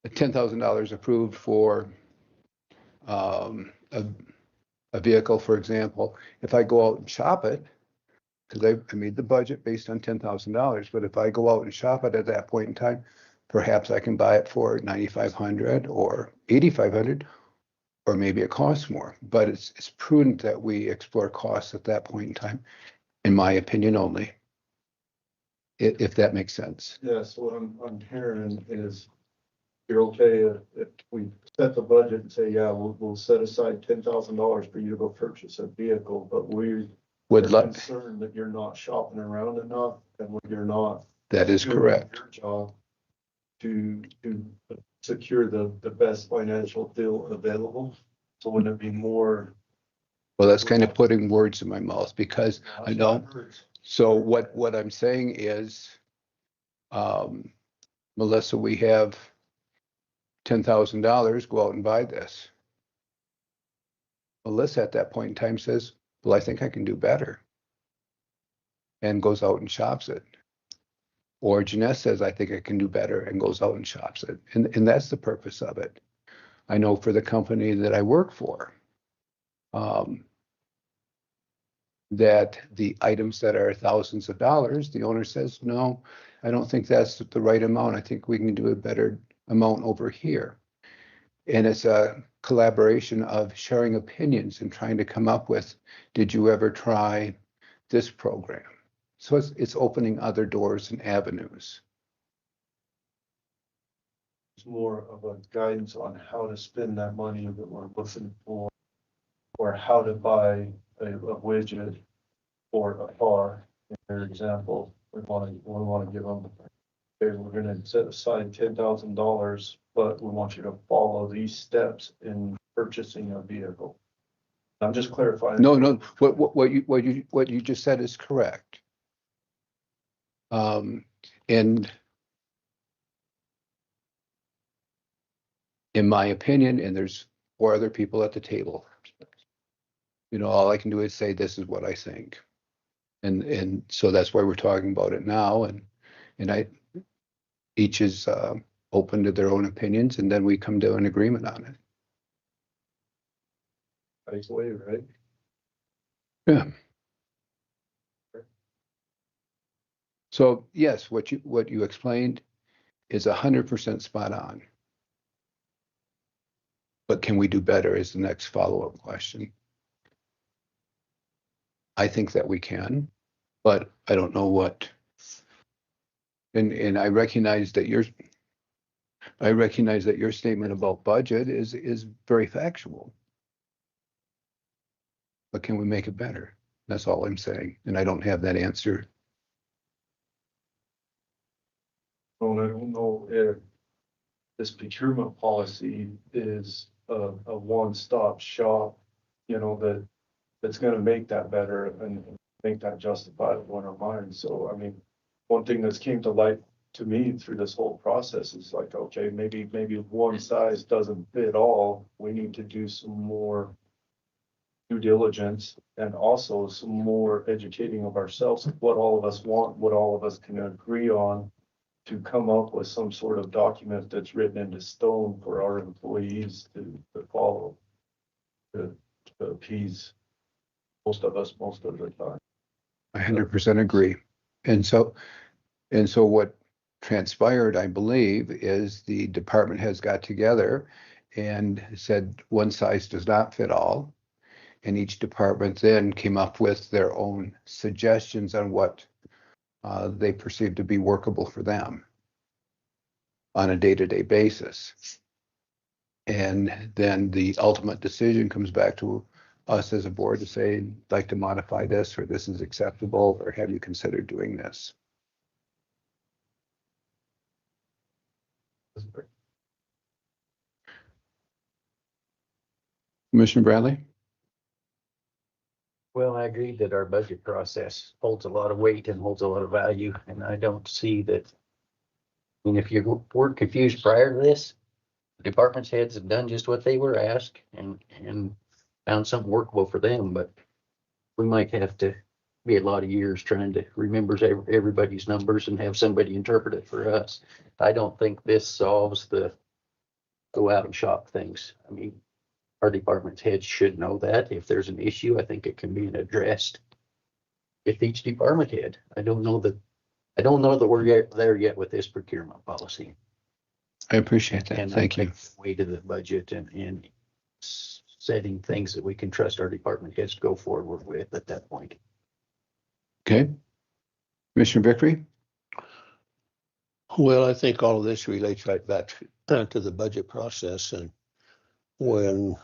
$10,000 approved for a vehicle, for example, if I go out and shop it, because I made the budget based on $10,000, but if I go out and shop it at that point in time, perhaps I can buy it for $9,500 or $8,500, or maybe it costs more. But it's prudent that we explore costs at that point in time, in my opinion only, if that makes sense. Yeah, so what I'm hearing is you're okay if we set the budget and say, yeah, we'll set aside $10,000 for you to go purchase a vehicle, but we Would are love, concerned that you're not shopping around enough and when you're not that is doing correct. your job to secure the best financial deal available. So wouldn't it be more? Well, that's kind of putting words in my mouth because I know. So what I'm saying is, Melissa, we have $10,000, go out and buy this. Melissa at that point in time says, well, I think I can do better. And goes out and shops it. Or Jeanette says, I think I can do better and goes out and shops it. And that's the purpose of it. I know for the company that I work for, that the items that are thousands of dollars, the owner says, no, I don't think that's the right amount. I think we can do a better amount over here. And it's a collaboration of sharing opinions and trying to come up with, did you ever try this program? So it's opening other doors and avenues. It's more of a guidance on how to spend that money that we're looking for, or how to buy a widget or a car. In their example, we want to give them, okay, we're going to set aside $10,000, but we want you to follow these steps in purchasing a vehicle. I'm just clarifying. No, what you just said is correct. And in my opinion, and there's 4 other people at the table, all I can do is say, this is what I think. And so that's why we're talking about it now. And each is open to their own opinions, and then we come to an agreement on it. Nice way, right? Yeah. So yes, what you explained is 100% spot on. But can we do better is the next follow-up question. I think that we can, but I don't know what. And I recognize that your statement about budget is very factual. But can we make it better? That's all I'm saying. And I don't have that answer. Well, I don't know if this procurement policy is a one-stop shop, that's going to make that better and make that justifiable in our minds. So, I mean, one thing that's came to light to me through this whole process is like, okay, maybe one size doesn't fit all. We need to do some more due diligence and also some more educating of ourselves of what all of us want, what all of us can agree on, to come up with some sort of document that's written into stone for our employees to follow, to appease most of us most of the time. I 100% agree. And so what transpired, I believe, is the department has got together and said one size does not fit all. And each department then came up with their own suggestions on what they perceive to be workable for them on a day-to-day basis. And then the ultimate decision comes back to us as a board to say, I'd like to modify this, or this is acceptable, or have you considered doing this? Commissioner Bradley? Well, I agree that our budget process holds a lot of weight and holds a lot of value, and I don't see that. I mean, if you were confused prior to this, the department's heads have done just what they were asked and found something workable for them, but we might have to be a lot of years trying to remember everybody's numbers and have somebody interpret it for us. I don't think this solves the go out and shop things. I mean, our department's heads should know that. If there's an issue, I think it can be addressed with each department head. I don't know that we're there yet with this procurement policy. I appreciate that. And Thank you. Way to the budget and setting things that we can trust our department heads to go forward with at that point. Okay. Commissioner Vickery? Well, I think all of this relates right back to the budget process, and when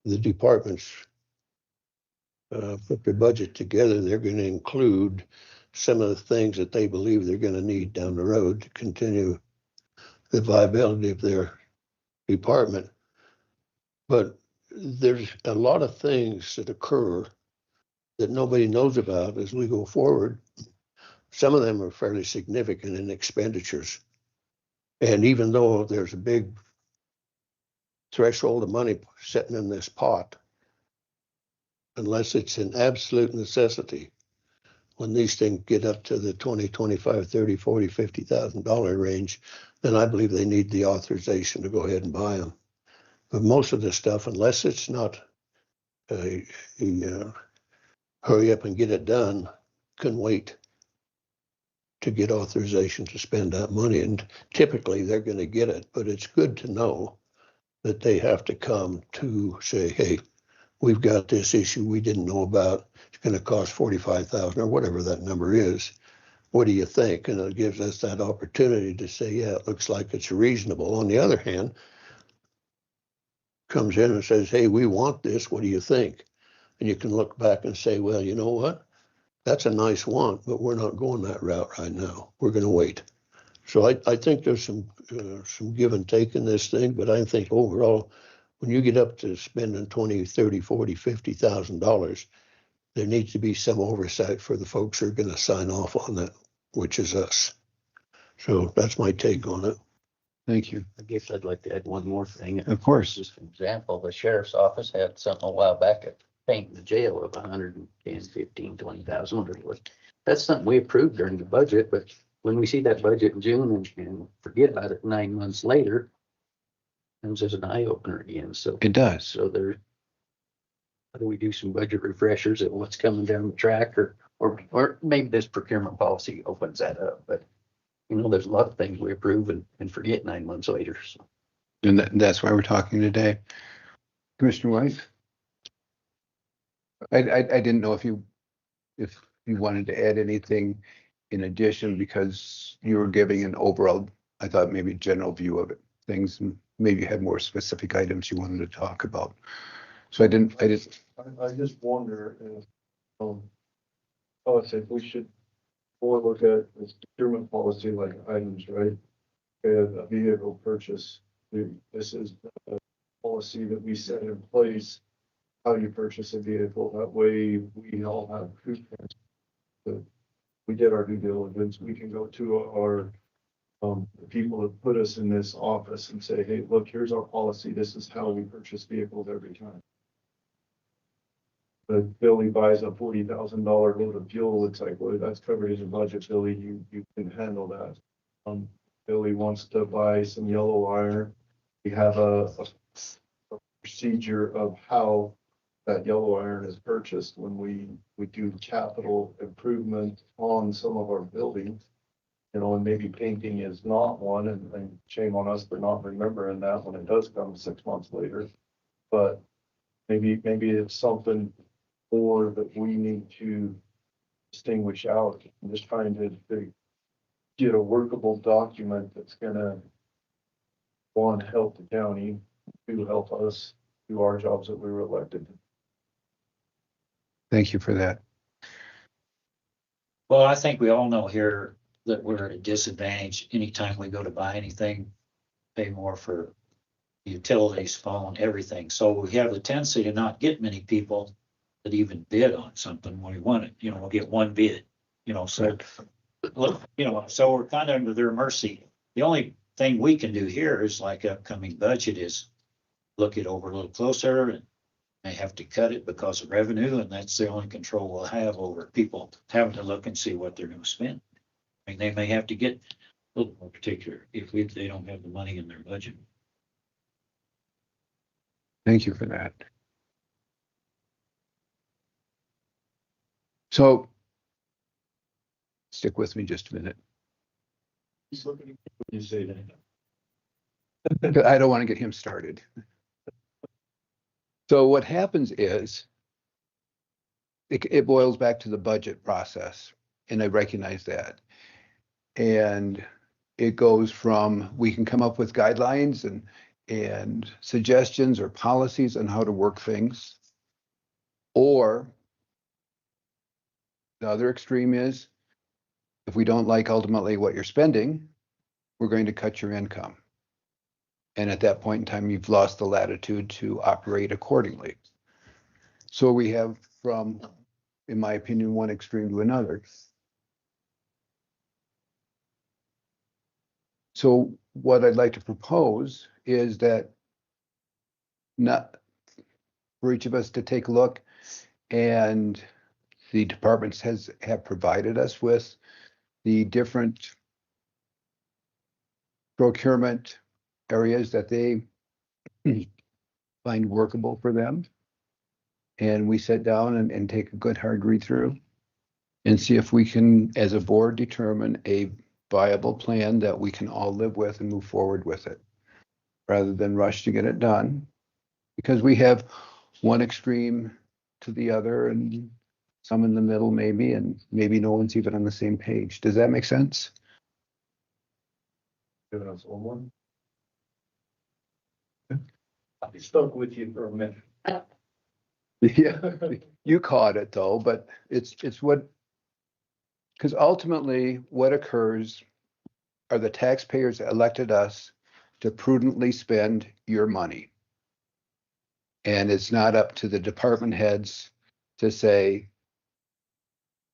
the departments put their budget together, they're going to include some of the things that they believe they're going to need down the road to continue the viability of their department. But there's a lot of things that occur that nobody knows about as we go forward. Some of them are fairly significant in expenditures. And even though there's a big threshold of money sitting in this pot, unless it's an absolute necessity, when these things get up to the 20, 25, 30, 40, $50,000 range, then I believe they need the authorization to go ahead and buy them. But most of the stuff, unless it's not a hurry up and get it done, can wait to get authorization to spend that money. And typically they're going to get it, but it's good to know that they have to come to say, hey, we've got this issue we didn't know about. It's going to cost $45,000 or whatever that number is. What do you think? And it gives us that opportunity to say, yeah, it looks like it's reasonable. On the other hand, comes in and says, hey, we want this. What do you think? And you can look back and say, well, you know what? That's a nice want, but we're not going that route right now. We're going to wait. So I think there's some give and take in this thing, but I think overall, when you get up to spending $20, $30, $40, $50,000, there needs to be some oversight for the folks who are going to sign off on that, which is us. So that's my take on it. Thank you. I guess I'd like to add one more thing. Of course. Just an example, the sheriff's office had something a while back at painting the jail of 110, 15, 20,000, whatever it was. That's something we approved during the budget, but when we see that budget in June and forget about it 9 months later, comes as an eye opener again. So It does. So there, how do we do some budget refreshers at what's coming down the track, or maybe this procurement policy opens that up, but you know, there's a lot of things we approve and forget 9 months later. So. And that's why we're talking today. Commissioner White? I didn't know if you wanted to add anything in addition, because you were giving an overall, I thought maybe general view of it, things, maybe you had more specific items you wanted to talk about. So I just wonder if, if we should more look at this procurement policy like items, right? A vehicle purchase. This is a policy that we set in place, how you purchase a vehicle. That way we all have proof that we did our due diligence. We can go to our the people that put us in this office and say, hey, look, here's our policy. This is how we purchase vehicles every time. But Billy buys a $40,000 load of fuel. It's like, well, that's covered in your budget, Billy. You can handle that. Billy wants to buy some yellow iron. We have a procedure of how that yellow iron is purchased when we do capital improvement on some of our buildings. You know, and maybe painting is not one, and shame on us for not remembering that when it does come 6 months later. But maybe it's something more that we need to distinguish out. I'm just trying to get a workable document that's gonna, one, help the county, two, help us do our jobs that we were elected. thank you for that. Well, I think we all know here that we're at a disadvantage anytime we go to buy anything, pay more for utilities, phone, everything. So we have a tendency to not get many people that even bid on something when we want it. You know, we'll get one bid, you know, so look, you know, so we're kind of under their mercy. The only thing we can do here is like upcoming budget is look it over a little closer and May have to cut it because of revenue, and that's the only control we'll have over people having to look and see what they're gonna spend. I mean, they may have to get a little more particular if they don't have the money in their budget. Thank you for that. So stick with me just a minute. You say that. I don't want to get him started. So what happens is it boils back to the budget process, and I recognize that. And it goes from, we can come up with guidelines and suggestions or policies on how to work things. Or the other extreme is, if we don't like ultimately what you're spending, we're going to cut your income. And at that point in time, you've lost the latitude to operate accordingly. So we have from, in my opinion, one extreme to another. So what I'd like to propose is that not for each of us to take a look, and the departments have provided us with the different procurement areas that they find workable for them. And we sit down and take a good hard read through and see if we can, as a board, determine a viable plan that we can all live with and move forward with it, rather than rush to get it done. Because we have one extreme to the other and some in the middle maybe, and maybe no one's even on the same page. Does that make sense? Giving us one. I'll be stuck with you for a minute. Yeah, you caught it though, but it's what, because ultimately what occurs are the taxpayers elected us to prudently spend your money. And it's not up to the department heads to say,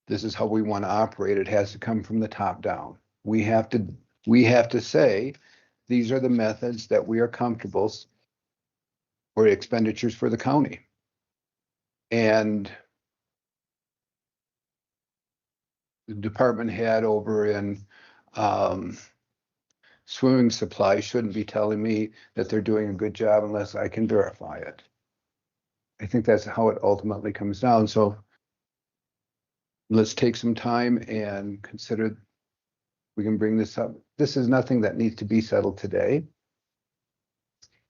this is how we want to operate. It has to come from the top down. We have to say, these are the methods that we are comfortable for expenditures for the county. And the department head over in swimming supply shouldn't be telling me that they're doing a good job unless I can verify it. I think that's how it ultimately comes down. So let's take some time and consider, we can bring this up. This is nothing that needs to be settled today.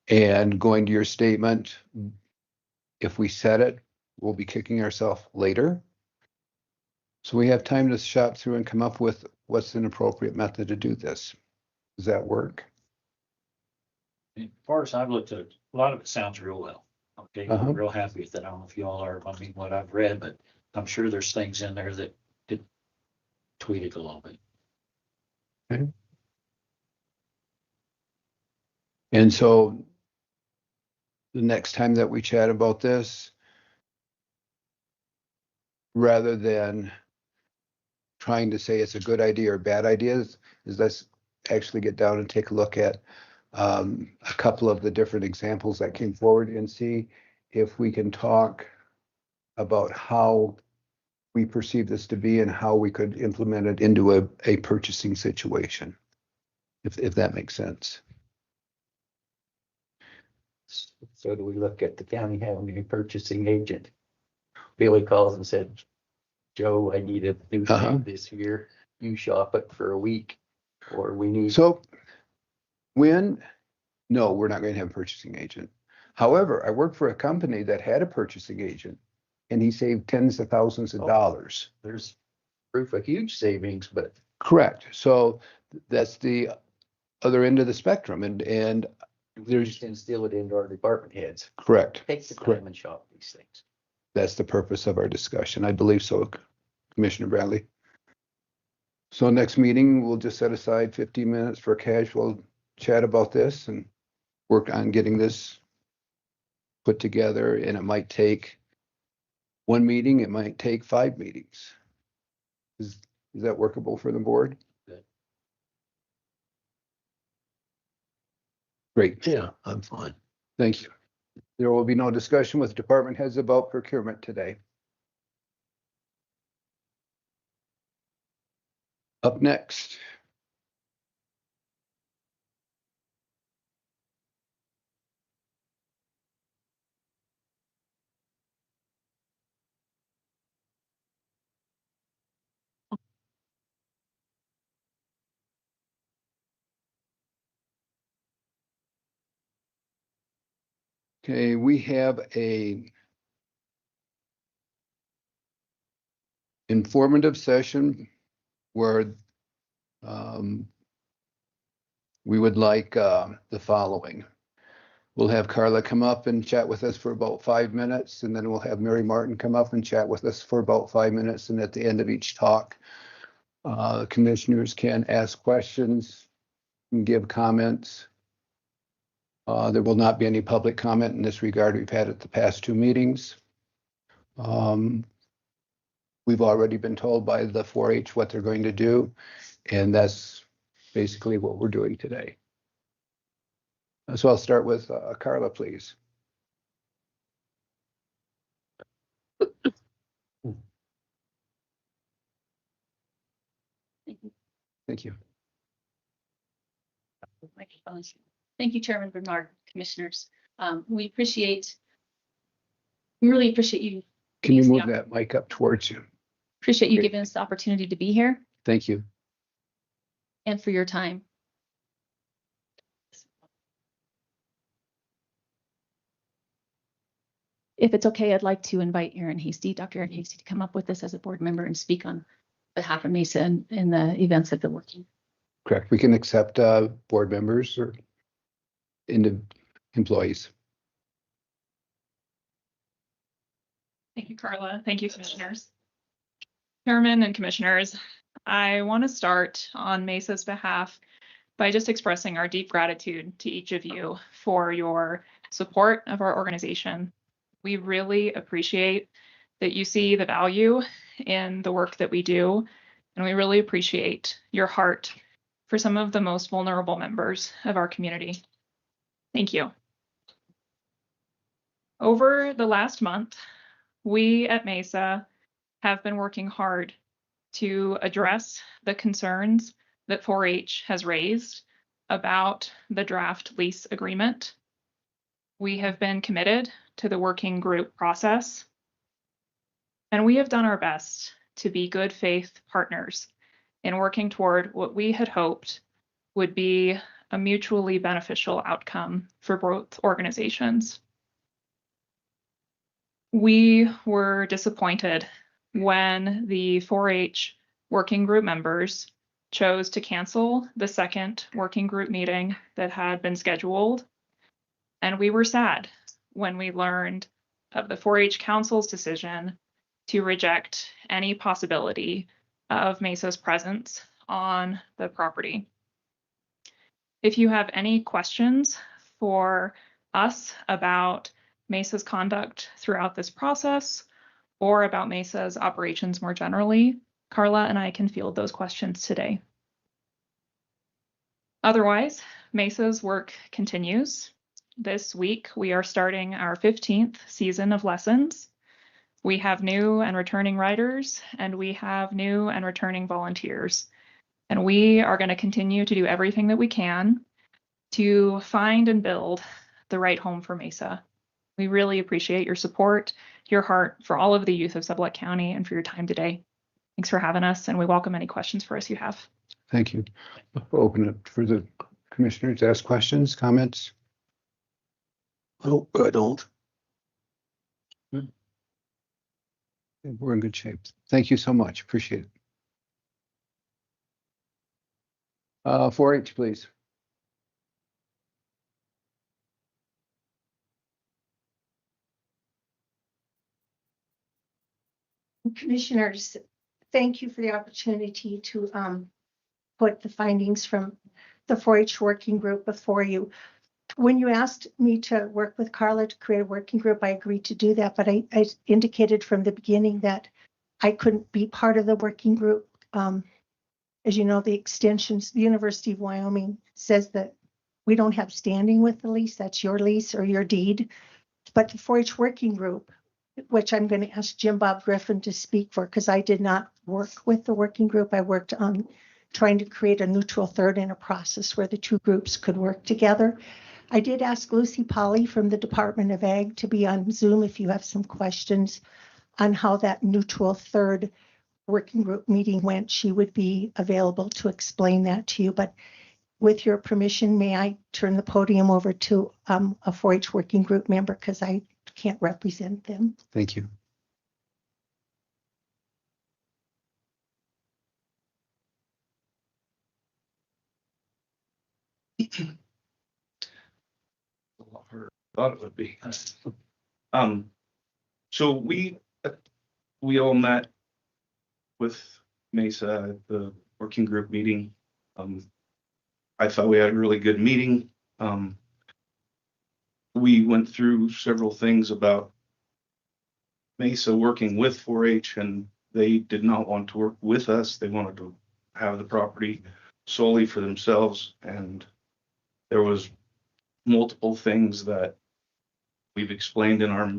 And going to your statement, if we set it, we'll be kicking ourselves later. So we have time to shop through and come up with what's an appropriate method to do this. Does that work? As far as I've looked at it, a lot of it sounds real well. Okay, Uh-huh. I'm real happy with it. I don't know if you all are, I mean, what I've read, but I'm sure there's things in there that could tweak it a little bit. Okay. And so the next time that we chat about this, rather than trying to say it's a good idea or bad ideas, is let's actually get down and take a look at a couple of the different examples that came forward and see if we can talk about how we perceive this to be and how we could implement it into a purchasing situation, if that makes sense. So do we look at the county having a purchasing agent? Billy calls and said, Joe, I need a new Uh-huh. thing this year. You shop it for a week, or we need. So no, we're not going to have a purchasing agent. However, I worked for a company that had a purchasing agent and he saved tens of thousands of dollars. There's proof of huge savings, but Correct. So that's the other end of the spectrum, and we there's just instill it into our department heads. correct. Take the Correct. time and shop these things. That's the purpose of our discussion. I believe so, Commissioner Bradley. So next meeting, we'll just set aside 15 minutes for a casual chat about this and work on getting this put together. And it might take one meeting, it might take 5 meetings. Is that workable for the board? Good. Great, Yeah, I'm fine. thank you. There will be no discussion with department heads about procurement today. Up next. Okay, we have a informative session where we would like the following. We'll have Carla come up and chat with us for about 5 minutes, and then we'll have Mary Martin come up and chat with us for about 5 minutes. And at the end of each talk, commissioners can ask questions and give comments. There will not be any public comment in this regard. We've had at the past 2 meetings. We've already been told by the 4-H what they're going to do, and that's basically what we're doing today. So I'll start with Carla, please. Thank you. Microphones. Thank you, Chairman Bernard, Commissioners. We really appreciate you. Can you move that mic up towards you? Appreciate you Great. giving us the opportunity to be here Thank you. and for your time. If it's okay, I'd like to invite Aaron Hasty, Dr. Aaron Hasty, to come up with us as a board member and speak on behalf of Mesa and the events of the working. Correct. We can accept board members or employees. Thank you, Carla. Thank you, Commissioners. Chairman and Commissioners, I want to start on Mesa's behalf by just expressing our deep gratitude to each of you for your support of our organization. We really appreciate that you see the value in the work that we do, and we really appreciate your heart for some of the most vulnerable members of our community. Thank you. Over the last month, we at Mesa have been working hard to address the concerns that 4-H has raised about the draft lease agreement. We have been committed to the working group process, and we have done our best to be good faith partners in working toward what we had hoped would be a mutually beneficial outcome for both organizations. We were disappointed when the 4-H working group members chose to cancel the second working group meeting that had been scheduled. And we were sad when we learned of the 4-H Council's decision to reject any possibility of Mesa's presence on the property. If you have any questions for us about Mesa's conduct throughout this process or about Mesa's operations more generally, Carla and I can field those questions today. Otherwise, Mesa's work continues. This week, we are starting our 15th season of lessons. We have new and returning writers, and we have new and returning volunteers. And we are going to continue to do everything that we can to find and build the right home for Mesa. We really appreciate your support, your heart for all of the youth of Sublette County, and for your time today. Thanks for having us, and we welcome any questions for us you have. Thank you. We'll open it for the commissioners to ask questions, comments. Oh, I don't. We're in good shape. Thank you so much. Appreciate it. 4-H, please. Commissioners, thank you for the opportunity to put the findings from the 4-H working group before you. When you asked me to work with Carla to create a working group, I agreed to do that, but I indicated from the beginning that I couldn't be part of the working group. As you know, the extensions, the University of Wyoming says that we don't have standing with the lease. That's your lease or your deed. But the 4-H working group, which I'm going to ask Jim Bob Griffin to speak for, because I did not work with the working group. I worked on trying to create a neutral third in a process where the two groups could work together. I did ask Lucy Polly from the Department of Ag to be on Zoom if you have some questions on how that neutral third working group meeting went. She would be available to explain that to you. But with your permission, may I turn the podium over to a 4-H working group member, because I can't represent them. Thank you. A lot harder than I thought it would be. So we all met with Mesa at the working group meeting. I thought we had a really good meeting. We went through several things about Mesa working with 4-H, and they did not want to work with us. They wanted to have the property solely for themselves, and there was multiple things that we've explained in our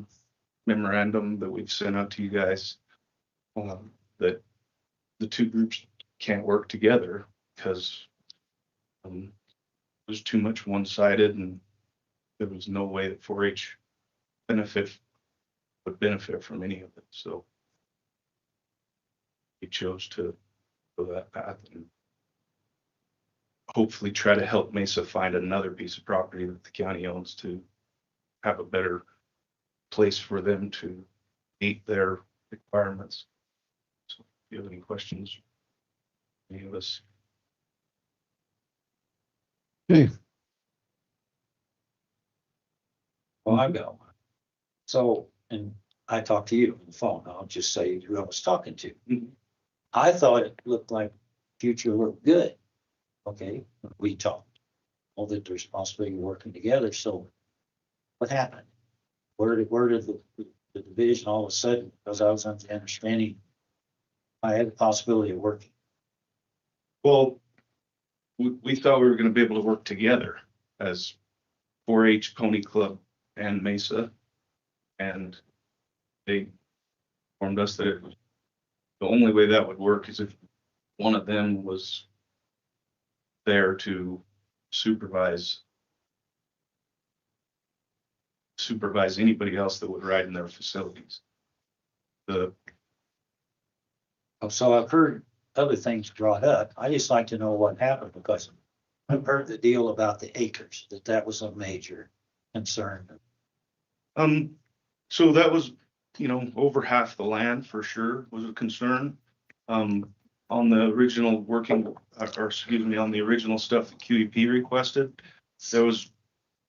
memorandum that we've sent out to you guys, that the two groups can't work together because it was too much one-sided, and there was no way that 4-H would benefit from any of it. So we chose to go that path and hopefully try to help Mesa find another piece of property that the county owns to have a better place for them to meet their requirements. So if you have any questions, any of us. Okay. Well, I've got one. So, and I talked to you on the phone. I'll just say who I was talking to. Mhm. I thought it looked like future looked good. Okay, we talked. All that there's possibility of working together. So what happened? Where did the division all of a sudden, because I was under the understanding I had the possibility of working. Well, we thought we were going to be able to work together as 4-H, Pony Club, and Mesa, and they informed us that the only way that would work is if one of them was there to supervise anybody else that would ride in their facilities. So I've heard other things brought up. I just like to know what happened, because I've heard the deal about the acres, that was a major concern. So that was, over half the land for sure was a concern. On the original on the original stuff that QEP requested, there was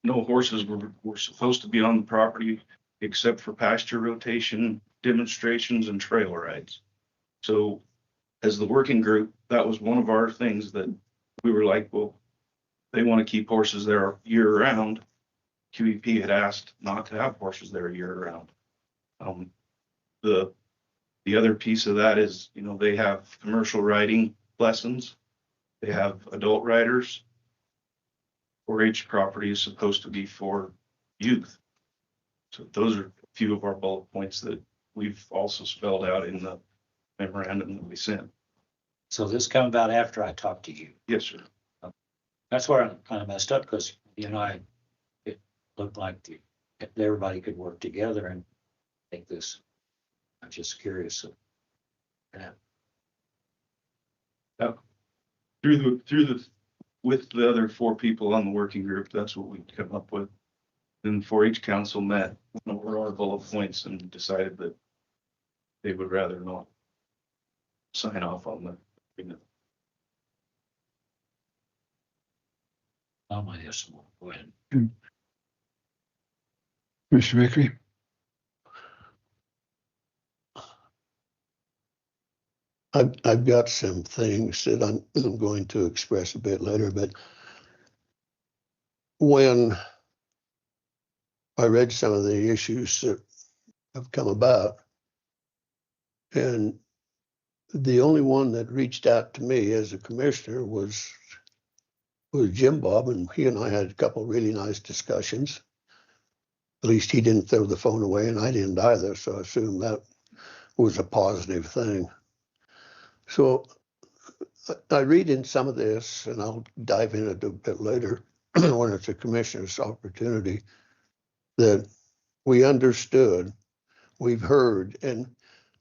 no horses were supposed to be on the property except for pasture rotation, demonstrations, and trail rides. So as the working group, that was one of our things that we were like, well, they want to keep horses there year round. QEP had asked not to have horses there year round. The other piece of that is, they have commercial riding lessons. They have adult riders. 4-H property is supposed to be for youth. So those are a few of our bullet points that we've also spelled out in the memorandum that we sent. So this came about after I talked to you. Yes, sir. That's where I'm kind of messed up, because it looked like everybody could work together and make this. I'm just curious. With the other 4 people on the working group, that's what we come up with. Then 4-H council met over our bullet points and decided that they would rather not sign off on the agreement. Oh my goodness, go ahead. Mr. Vickery? I've got some things that I'm going to express a bit later, but when I read some of the issues that have come about, and the only one that reached out to me as a commissioner was Jim Bob, and he and I had a couple of really nice discussions. At least he didn't throw the phone away and I didn't either, so I assume that was a positive thing. So I read in some of this, and I'll dive in it a bit later when it's a commissioner's opportunity, that we understood, we've heard, and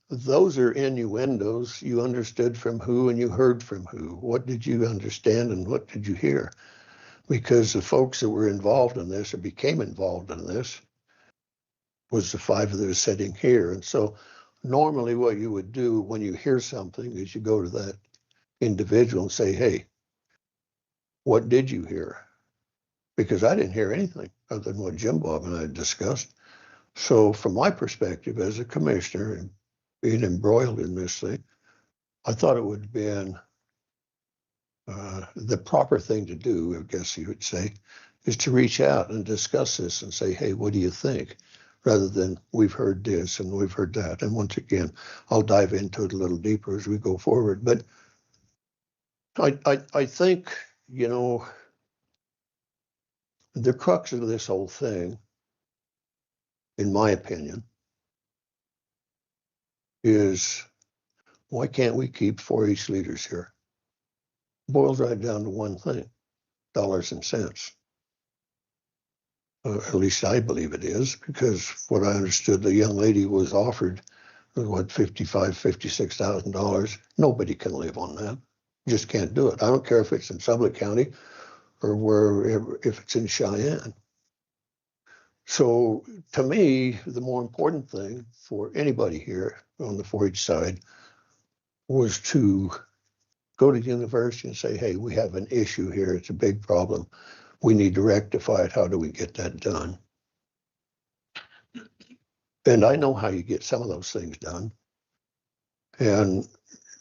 those are innuendos. You understood from who and you heard from who. What did you understand and what did you hear? Because the folks that were involved in this or became involved in this was the five that are sitting here. And so normally what you would do when you hear something is you go to that individual and say, hey, what did you hear? Because I didn't hear anything other than what Jim Bob and I had discussed. So from my perspective as a commissioner and being embroiled in this thing, I thought it would have been the proper thing to do, I guess you would say, is to reach out and discuss this and say, hey, what do you think? Rather than we've heard this and we've heard that. And once again, I'll dive into it a little deeper as we go forward. But I think, you know, the crux of this whole thing, in my opinion, is why can't we keep 4-H leaders here? Boils right down to one thing, dollars and cents. At least I believe it is, because what I understood, the young lady was offered, what, $56,000. Nobody can live on that. Just can't do it. I don't care if it's in Sublette County or wherever, if it's in Cheyenne. So to me, the more important thing for anybody here on the 4-H side was to go to the university and say, hey, we have an issue here. It's a big problem. We need to rectify it. How do we get that done? And I know how you get some of those things done. And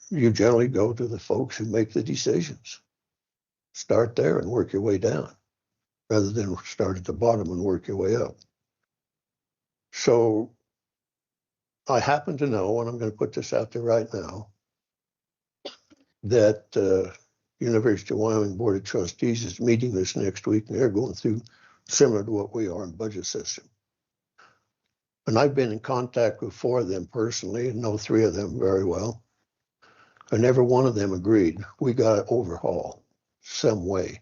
you generally go to the folks who make the decisions. Start there and work your way down, rather than start at the bottom and work your way up. So I happen to know, and I'm going to put this out there right now, that University of Wyoming Board of Trustees is meeting this next week, and they're going through similar to what we are in budget system. And I've been in contact with 4 of them personally and know 3 of them very well. And every one of them agreed we got to overhaul some way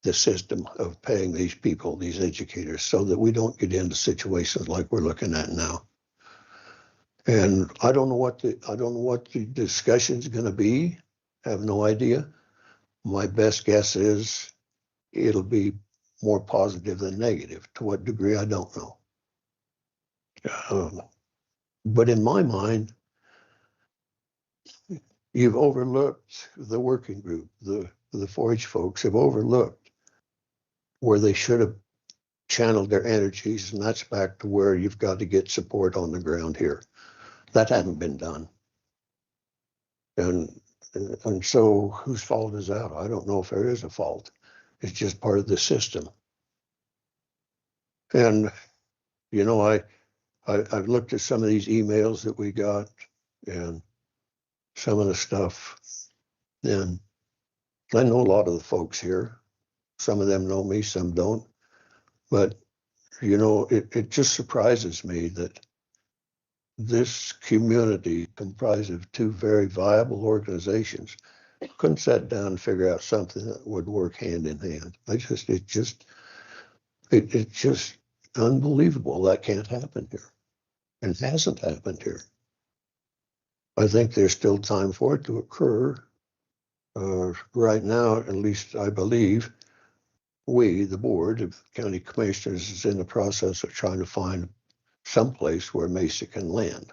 the system of paying these people, these educators, so that we don't get into situations like we're looking at now. And I don't know what the discussion is going to be. I have no idea. My best guess is it'll be more positive than negative. To what degree, I don't know. But in my mind, you've overlooked the working group. The 4-H folks have overlooked where they should have channeled their energies, and that's back to where you've got to get support on the ground here. That hadn't been done. And so whose fault is that? I don't know if there is a fault. It's just part of the system. And, you know, I've looked at some of these emails that we got and some of the stuff, and I know a lot of the folks here. Some of them know me, some don't. But, you know, it just surprises me that this community comprised of 2 very viable organizations couldn't sit down and figure out something that would work hand in hand. It's just unbelievable that can't happen here, and hasn't happened here. I think there's still time for it to occur. Right now, at least I believe, we, the Board of County Commissioners, is in the process of trying to find some place where Mesa can land.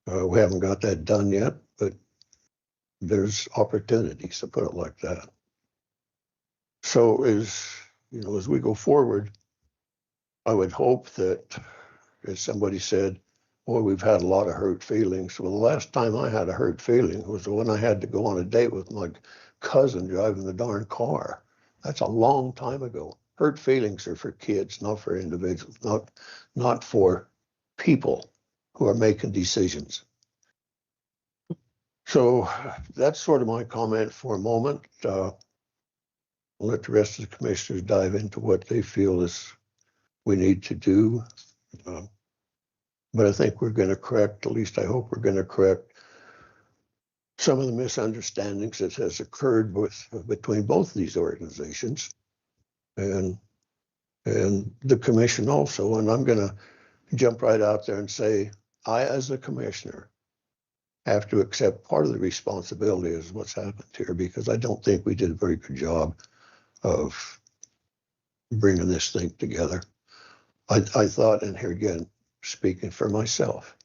We haven't got that done yet, but there's opportunities, to put it like that. So as we go forward, I would hope that, as somebody said, boy, we've had a lot of hurt feelings. Well, the last time I had a hurt feeling was when I had to go on a date with my cousin driving the darn car. That's a long time ago. Hurt feelings are for kids, not for individuals, not for people who are making decisions. So that's sort of my comment for a moment. I'll let the rest of the commissioners dive into what they feel is we need to do. But I think we're going to correct, at least I hope we're going to correct some of the misunderstandings that has occurred between both of these organizations and the commission also. And I'm going to jump right out there and say, I, as a commissioner, have to accept part of the responsibility of what's happened here, because I don't think we did a very good job of bringing this thing together. I thought, and here again, speaking for myself,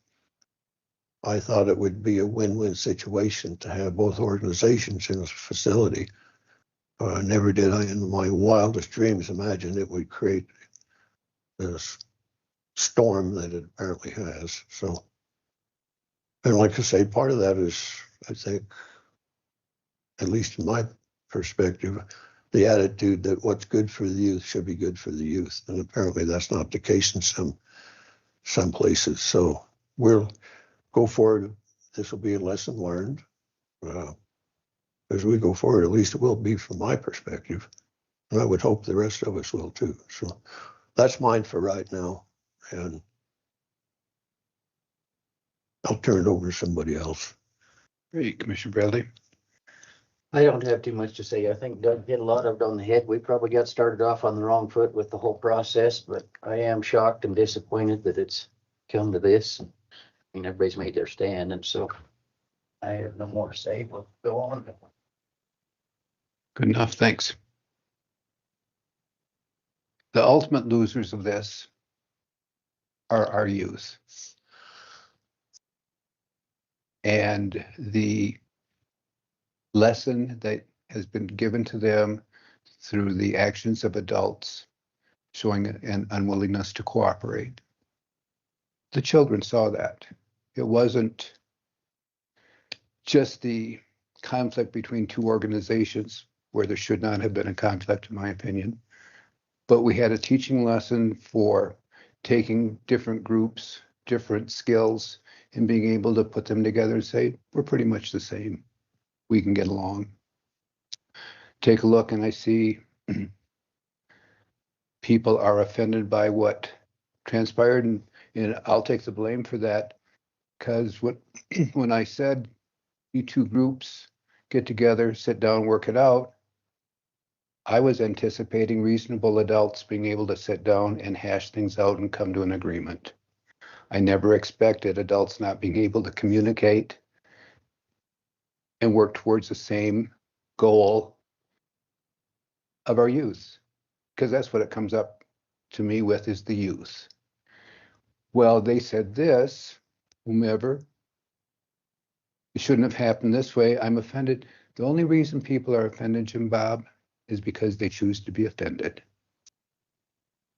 I thought it would be a win-win situation to have both organizations in a facility. Never did I in my wildest dreams imagine it would create this storm that it apparently has. So, and like I say, part of that is, I think, at least in my perspective, the attitude that what's good for the youth should be good for the youth. And apparently that's not the case in some places. So we'll go forward. This will be a lesson learned. As we go forward, at least it will be from my perspective. And I would hope the rest of us will too. So that's mine for right now. And I'll turn it over to somebody else. Great, Commissioner Bradley. I don't have too much to say. I think Doug hit a lot of it on the head. We probably got started off on the wrong foot with the whole process, but I am shocked and disappointed that it's come to this. I mean, everybody's made their stand, and so I have no more to say. We'll go on. Good enough, thanks. The ultimate losers of this are our youth. And the lesson that has been given to them through the actions of adults showing an unwillingness to cooperate. The children saw that. It wasn't just the conflict between two organizations where there should not have been a conflict, in my opinion, but we had a teaching lesson for taking different groups, different skills, and being able to put them together and say, we're pretty much the same. We can get along. Take a look and I see people are offended by what transpired, and I'll take the blame for that, because when I said you two groups get together, sit down, work it out, I was anticipating reasonable adults being able to sit down and hash things out and come to an agreement. I never expected adults not being able to communicate and work towards the same goal of our youth, because that's what it comes up to me with, is the youth. Well, they said this, whomever, it shouldn't have happened this way. I'm offended. The only reason people are offended, Jim Bob, is because they choose to be offended.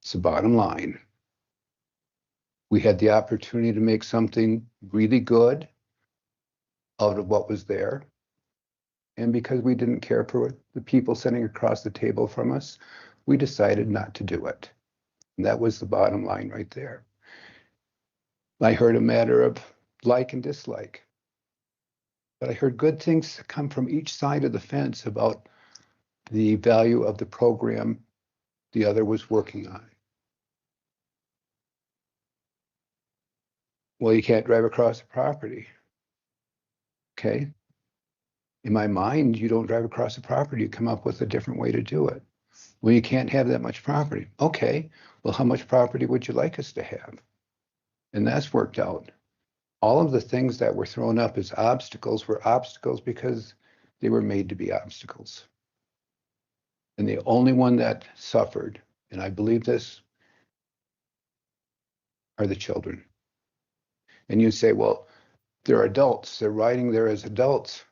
It's the bottom line. We had the opportunity to make something really good out of what was there. And because we didn't care for the people sitting across the table from us, we decided not to do it. And that was the bottom line right there. I heard a matter of like and dislike. But I heard good things come from each side of the fence about the value of the program the other was working on. Well, you can't drive across the property. Okay. In my mind, you don't drive across the property, you come up with a different way to do it. Well, you can't have that much property. Okay. Well, how much property would you like us to have? And that's worked out. All of the things that were thrown up as obstacles were obstacles because they were made to be obstacles. And the only one that suffered, and I believe this, are the children. And you say, well, they're adults. They're riding there as adults.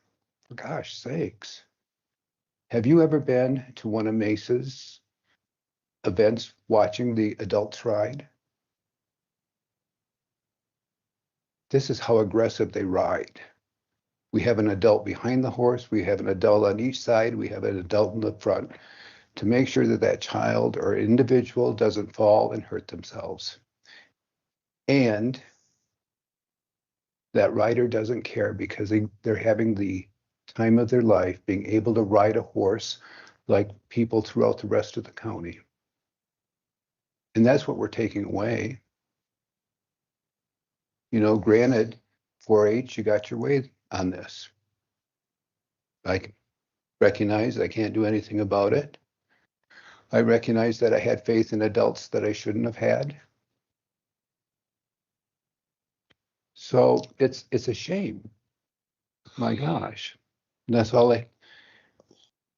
For gosh sakes. Have you ever been to one of Mesa's events watching the adults ride? This is how aggressive they ride. We have an adult behind the horse. We have an adult on each side. We have an adult in the front to make sure that that child or individual doesn't fall and hurt themselves. And that rider doesn't care because they're having the time of their life being able to ride a horse like people throughout the rest of the county. And that's what we're taking away. You know, granted, 4-H, you got your way on this. I recognize I can't do anything about it. I recognize that I had faith in adults that I shouldn't have had. So it's a shame. My gosh. That's all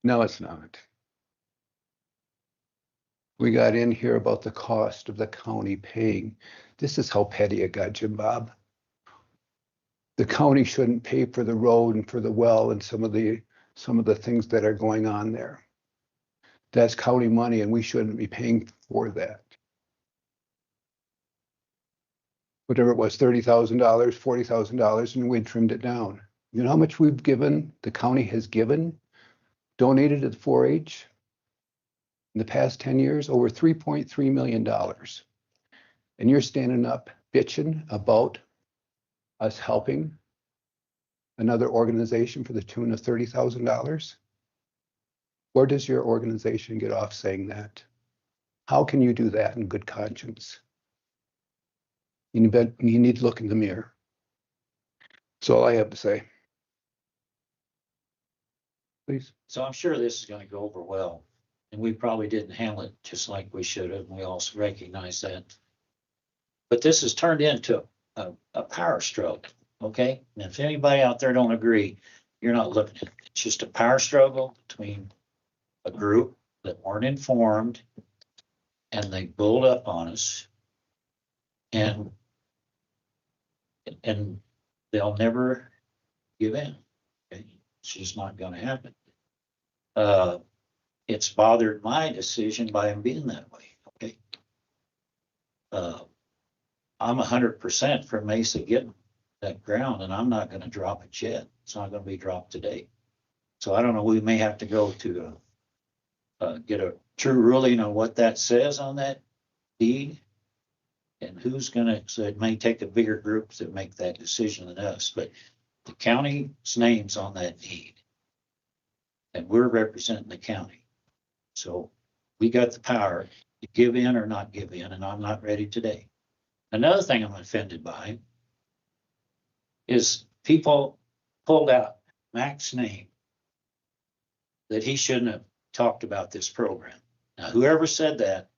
no, it's not. We got in here about the cost of the county paying. This is how petty it got, Jim Bob. The county shouldn't pay for the road and for the well and some of the things that are going on there. That's county money and we shouldn't be paying for that. Whatever it was, $30,000, $40,000, and we trimmed it down. You know how much we've given, the county has given, donated to the 4-H in the past 10 years? Over $3.3 million. And you're standing up bitching about us helping another organization for the tune of $30,000? Where does your organization get off saying that? How can you do that in good conscience? You need to look in the mirror. That's all I have to say. Please. So I'm sure this is gonna go over well, and we probably didn't handle it just like we should have, and we also recognize that. But this has turned into a power stroke, okay? And if anybody out there don't agree, you're not looking at it. It's just a power struggle between a group that weren't informed, and they build up on us, and they'll never give in. Okay? It's just not gonna happen. It's bothered my decision by him being that way, okay? I'm 100% for Mesa getting that ground, and I'm not gonna drop it yet. It's not gonna be dropped today. So I don't know, we may have to go to get a true ruling on what that says on that deed. And who's gonna, so it may take a bigger group to make that decision than us, but the county's name's on that deed. And we're representing the county. So we got the power to give in or not give in, and I'm not ready today. Another thing I'm offended by is people pulled out Mac's name that he shouldn't have talked about this program. Now, whoever said that,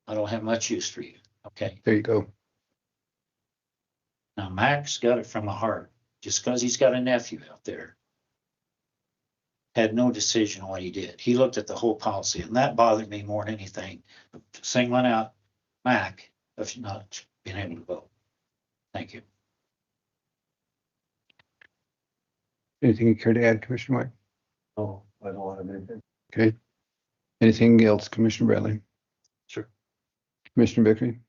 I don't have much use for you, okay? There you go. Now, Mac's got it from the heart, just because he's got a nephew out there. Had no decision on what he did. He looked at the whole policy, and that bothered me more than anything. Singling out Mac of not being able to vote. Thank you. Anything you care to add, Commissioner White? No, I don't have anything. Okay. Anything else, Commissioner Bradley? Sure. Commissioner Vickery?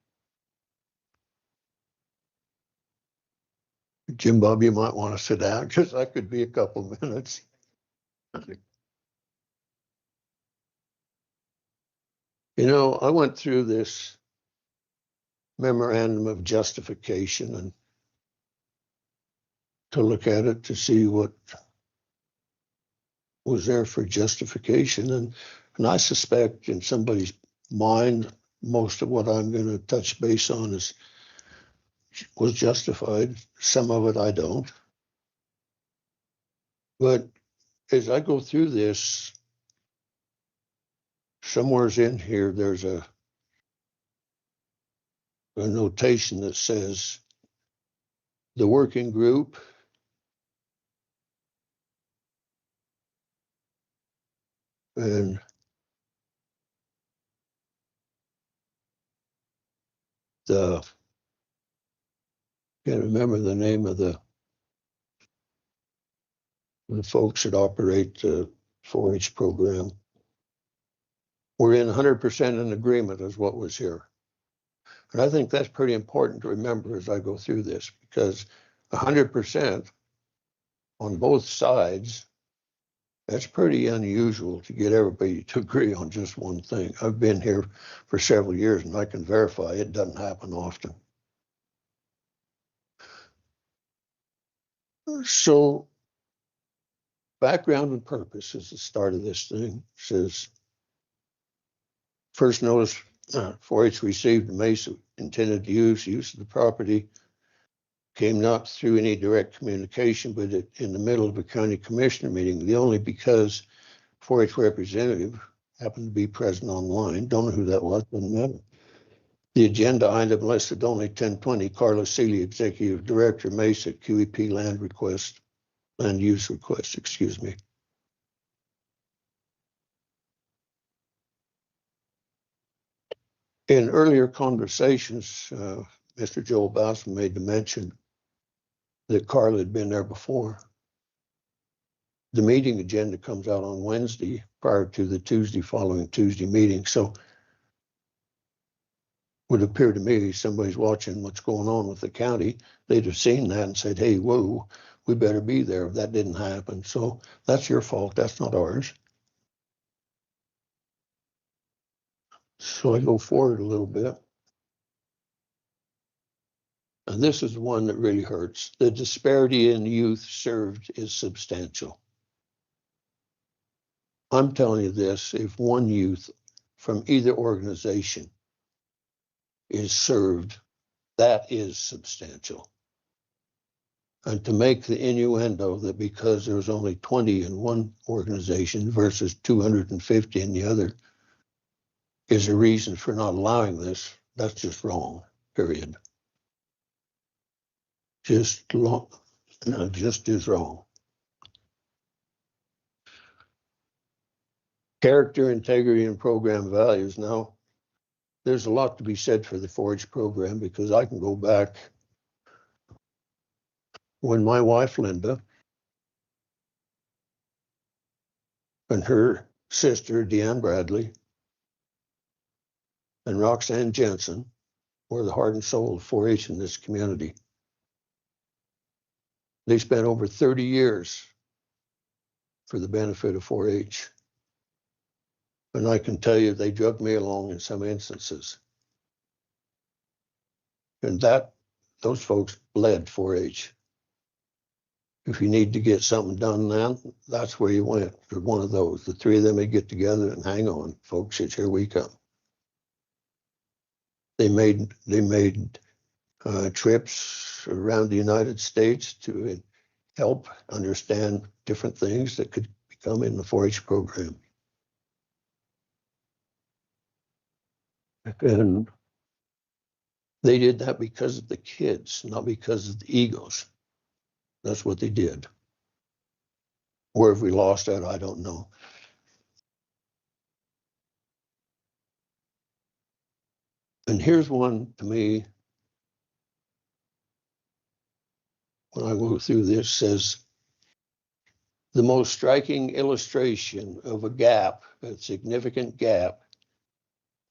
Jim Bob, you might want to sit down because that could be a couple minutes. You know, I went through this memorandum of justification and to look at it to see what was there for justification. And I suspect in somebody's mind, most of what I'm going to touch base on was justified. Some of it I don't. But as I go through this, somewhere's in here, there's a notation that says the working group and can't remember the name of the folks that operate the 4-H program. We're in 100% in agreement is what was here. And I think that's pretty important to remember as I go through this, because 100% on both sides, that's pretty unusual to get everybody to agree on just one thing. I've been here for several years and I can verify it doesn't happen often. So background and purpose is the start of this thing. It says, first notice 4-H received the Mesa intended use of the property came not through any direct communication, but in the middle of a county commissioner meeting, the only because 4-H representative happened to be present online. Don't know who that was, doesn't matter. The agenda item listed only 1020, Carlos Seeley, Executive Director, Mesa QEP land use request, excuse me. In earlier conversations, Mr. Joel Bassman made the mention that Carl had been there before. The meeting agenda comes out on Wednesday prior to the Tuesday following Tuesday meeting. So would appear to me somebody's watching what's going on with the county. They'd have seen that and said, hey, whoa, we better be there. That didn't happen. So that's your fault. That's not ours. So I go forward a little bit. And this is the one that really hurts. The disparity in youth served is substantial. I'm telling you this, if one youth from either organization is served, that is substantial. And to make the innuendo that because there's only 20 in one organization versus 250 in the other is a reason for not allowing this, that's just wrong, period. Just is wrong. Character, integrity, and program values. Now, there's a lot to be said for the 4-H program because I can go back when my wife, Linda, and her sister, Deanne Bradley, and Roxanne Jensen were the heart and soul of 4-H in this community. They spent over 30 years for the benefit of 4-H. And I can tell you they drug me along in some instances. And those folks bled 4-H. If you need to get something done now, that's where you went for one of those. The three of them would get together and hang on, folks, it's here we come. They made trips around the United States to help understand different things that could become in the 4-H program. And they did that because of the kids, not because of the egos. That's what they did. Where have we lost that? I don't know. And here's one to me, when I go through this, says, the most striking illustration of a gap, a significant gap,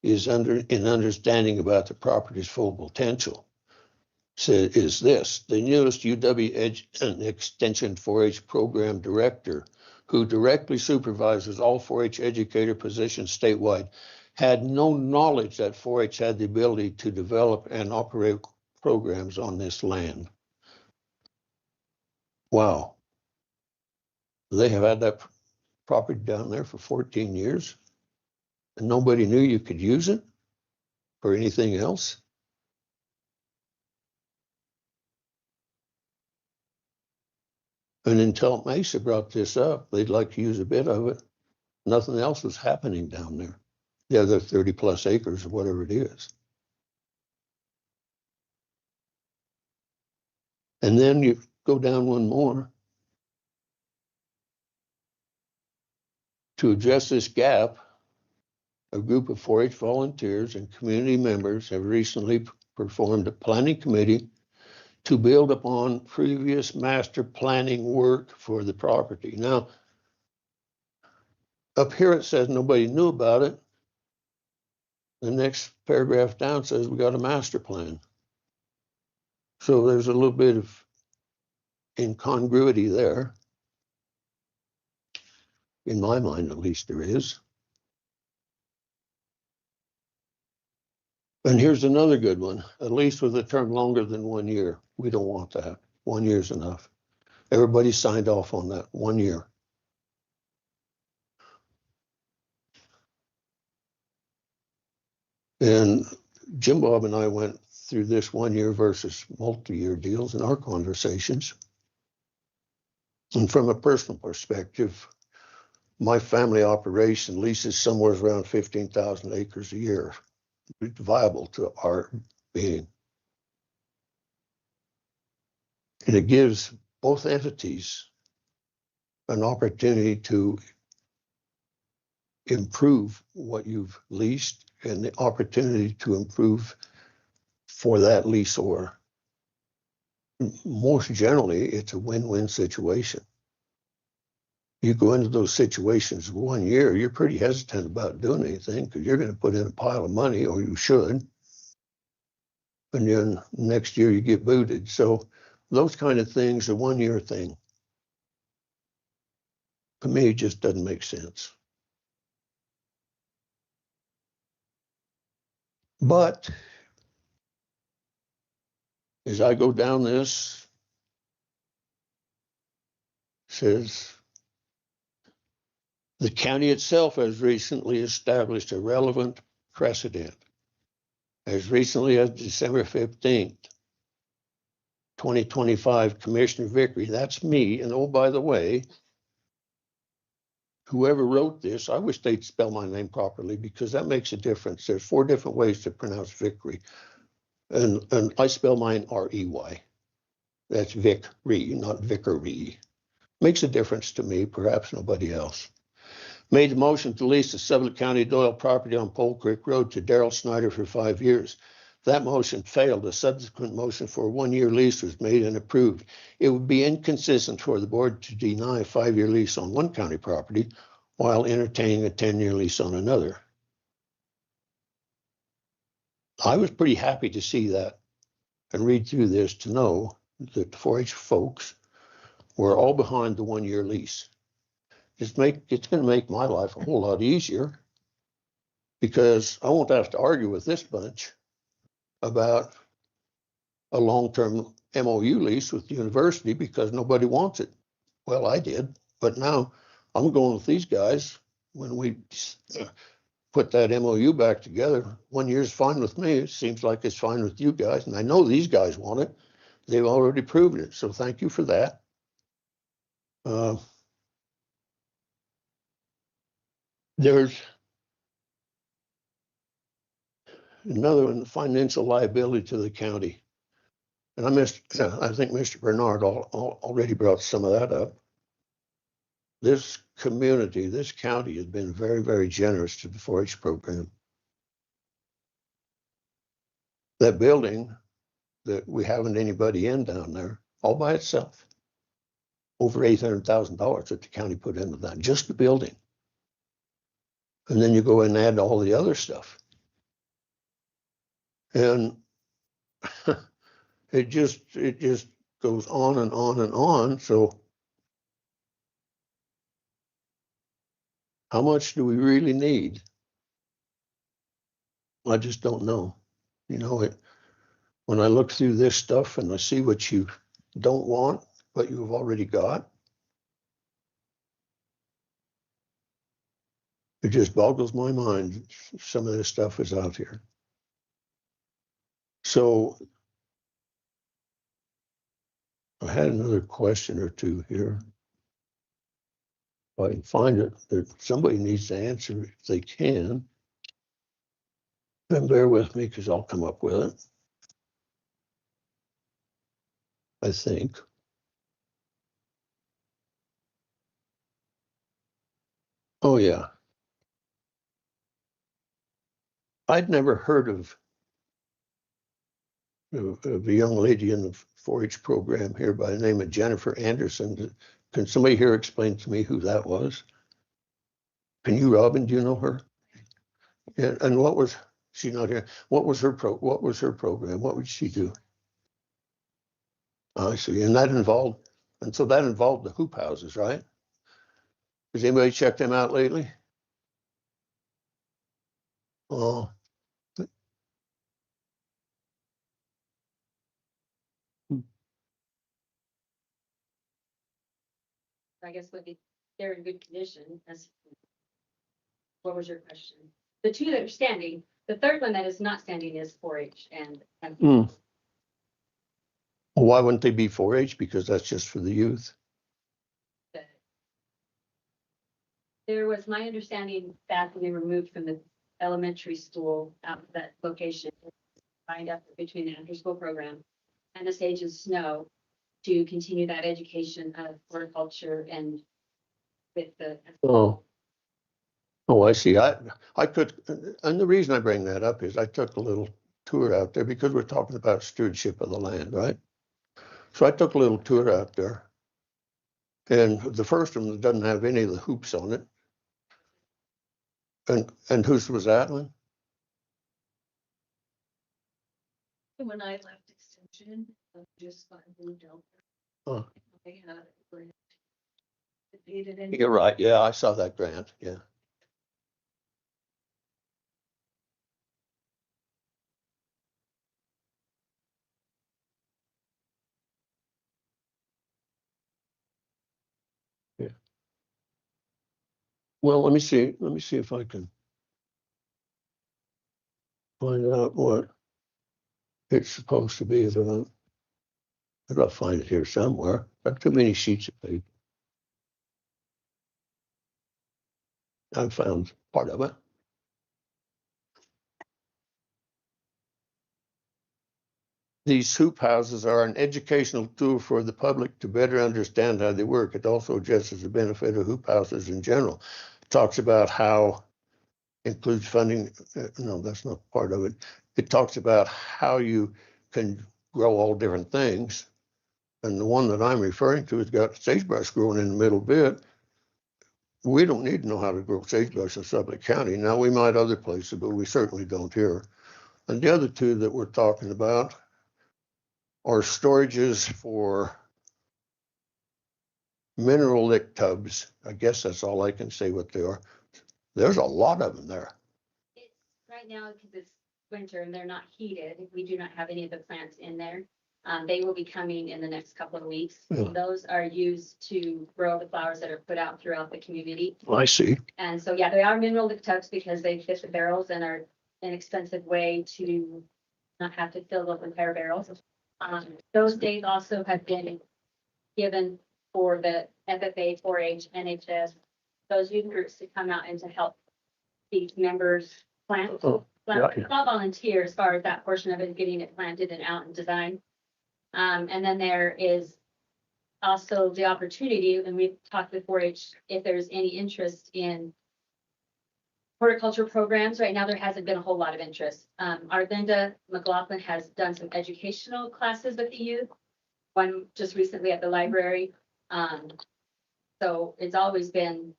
is in understanding about the property's full potential. So is this, the newest UW Extension 4-H program director, who directly supervises all 4-H educator positions statewide, had no knowledge that 4-H had the ability to develop and operate programs on this land. Wow. They have had that property down there for 14 years, and nobody knew you could use it for anything else. And until Mesa brought this up, they'd like to use a bit of it. Nothing else was happening down there. The other 30 plus acres or whatever it is. And then you go down one more. To address this gap, a group of 4-H volunteers and community members have recently performed a planning committee to build upon previous master planning work for the property. Now, up here it says nobody knew about it. The next paragraph down says we got a master plan. So there's a little bit of incongruity there. In my mind, at least there is. And here's another good one, at least with a term longer than 1 year. We don't want that. 1 year's enough. Everybody signed off on that 1 year. And Jim Bob and I went through this 1 year versus multi-year deals in our conversations. And from a personal perspective, my family operation leases somewhere around 15,000 acres a year. It's viable to our being. And it gives both entities an opportunity to improve what you've leased and the opportunity to improve for that leaseor. Most generally, it's a win-win situation. You go into those situations 1 year, you're pretty hesitant about doing anything because you're going to put in a pile of money, or you should. And then next year you get booted. So those kind of things, a 1 year thing, to me, it just doesn't make sense. But as I go down this, it says the county itself has recently established a relevant precedent. As recently as December 15th, 2025, Commissioner Vickery, that's me. And oh, by the way, whoever wrote this, I wish they'd spell my name properly because that makes a difference. There's 4 different ways to pronounce Vickery. And I spell mine R-E-Y. That's Vickery, not Vickery. Makes a difference to me, perhaps nobody else. Made the motion to lease the Sublette County Doyle property on Pole Creek Road to Darrell Snyder for 5 years. That motion failed. A subsequent motion for a 1 year lease was made and approved. It would be inconsistent for the board to deny a 5 year lease on one county property while entertaining a 10-year lease on another. I was pretty happy to see that and read through this to know that the 4-H folks were all behind the 1 year lease. It's going to make my life a whole lot easier because I won't have to argue with this bunch about a long-term MOU lease with the university because nobody wants it. Well, I did, but now I'm going with these guys. When we put that MOU back together, 1 year's fine with me. It seems like it's fine with you guys, and I know these guys want it. They've already proved it, so thank you for that. There's another one, financial liability to the county. And I think Mr. Bernard already brought some of that up. This community, this county has been very, very generous to the 4-H program. That building that we haven't anybody in down there, all by itself, over $800,000 that the county put into that, just the building. And then you go and add all the other stuff. And it just goes on and on and on. So how much do we really need? I just don't know. You know, when I look through this stuff and I see what you don't want, what you've already got, it just boggles my mind. Some of this stuff is out here. So I had another question or two here. If I can find it, that somebody needs to answer if they can. And bear with me because I'll come up with it. I think. Oh, yeah. I'd never heard of a young lady in the 4-H program here by the name of Jennifer Anderson. Can somebody here explain to me who that was? Can you, Robin? Do you know her? Yeah, and what was she not here? What was her program? What would she do? I see. And so that involved the hoop houses, right? Has anybody checked them out lately? Oh, I guess they're in good condition. What was your question? The two that are standing, The third one that is not standing is 4-H and Hmm. Why wouldn't they be 4-H? Because that's just for the youth. there was my understanding that when they were moved from the elementary school out to that location, lined up between the after-school program and the Sage and Snow to continue that education of horticulture and with the. Oh. Oh, I see. I could, and the reason I bring that up is I took a little tour out there because we're talking about stewardship of the land, right? So I took a little tour out there. And the first one doesn't have any of the hoops on it. And whose was that one? When I left extension, just got moved over. Oh. I had a grant. It paid it in. You're right. Yeah, I saw that grant. Yeah. Yeah. Well, let me see. Let me see if I can find out what it's supposed to be about. I gotta find it here somewhere. I've too many sheets of paper. I found part of it. These hoop houses are an educational tool for the public to better understand how they work. It also addresses the benefit of hoop houses in general. It talks about how includes funding. No, that's not part of it. It talks about how you can grow all different things. And the one that I'm referring to has got sagebrush growing in the middle bit. We don't need to know how to grow sagebrush in Sublette County. Now, we might other places, but we certainly don't here. And the other two that we're talking about are storages for mineralic tubs. I guess that's all I can say what they are. There's a lot of them there. It's right now because it's winter and they're not heated. We do not have any of the plants in there. They will be coming in the next couple of weeks. Yeah. Those are used to grow the flowers that are put out throughout the community. I see. And so, yeah, they are mineral tubs because they fit the barrels and are an expensive way to not have to fill those entire barrels. Those days also have been given for the FFA, 4-H, NHS, those youth groups to come out and to help these members plant. Oh, yeah. It's not volunteer as far as that portion of it, getting it planted and out and designed. And then there is also the opportunity, and we've talked with 4-H, if there's any interest in horticulture programs. Right now, there hasn't been a whole lot of interest. Our Linda McLaughlin has done some educational classes with the youth, one just recently at the library. So it's always been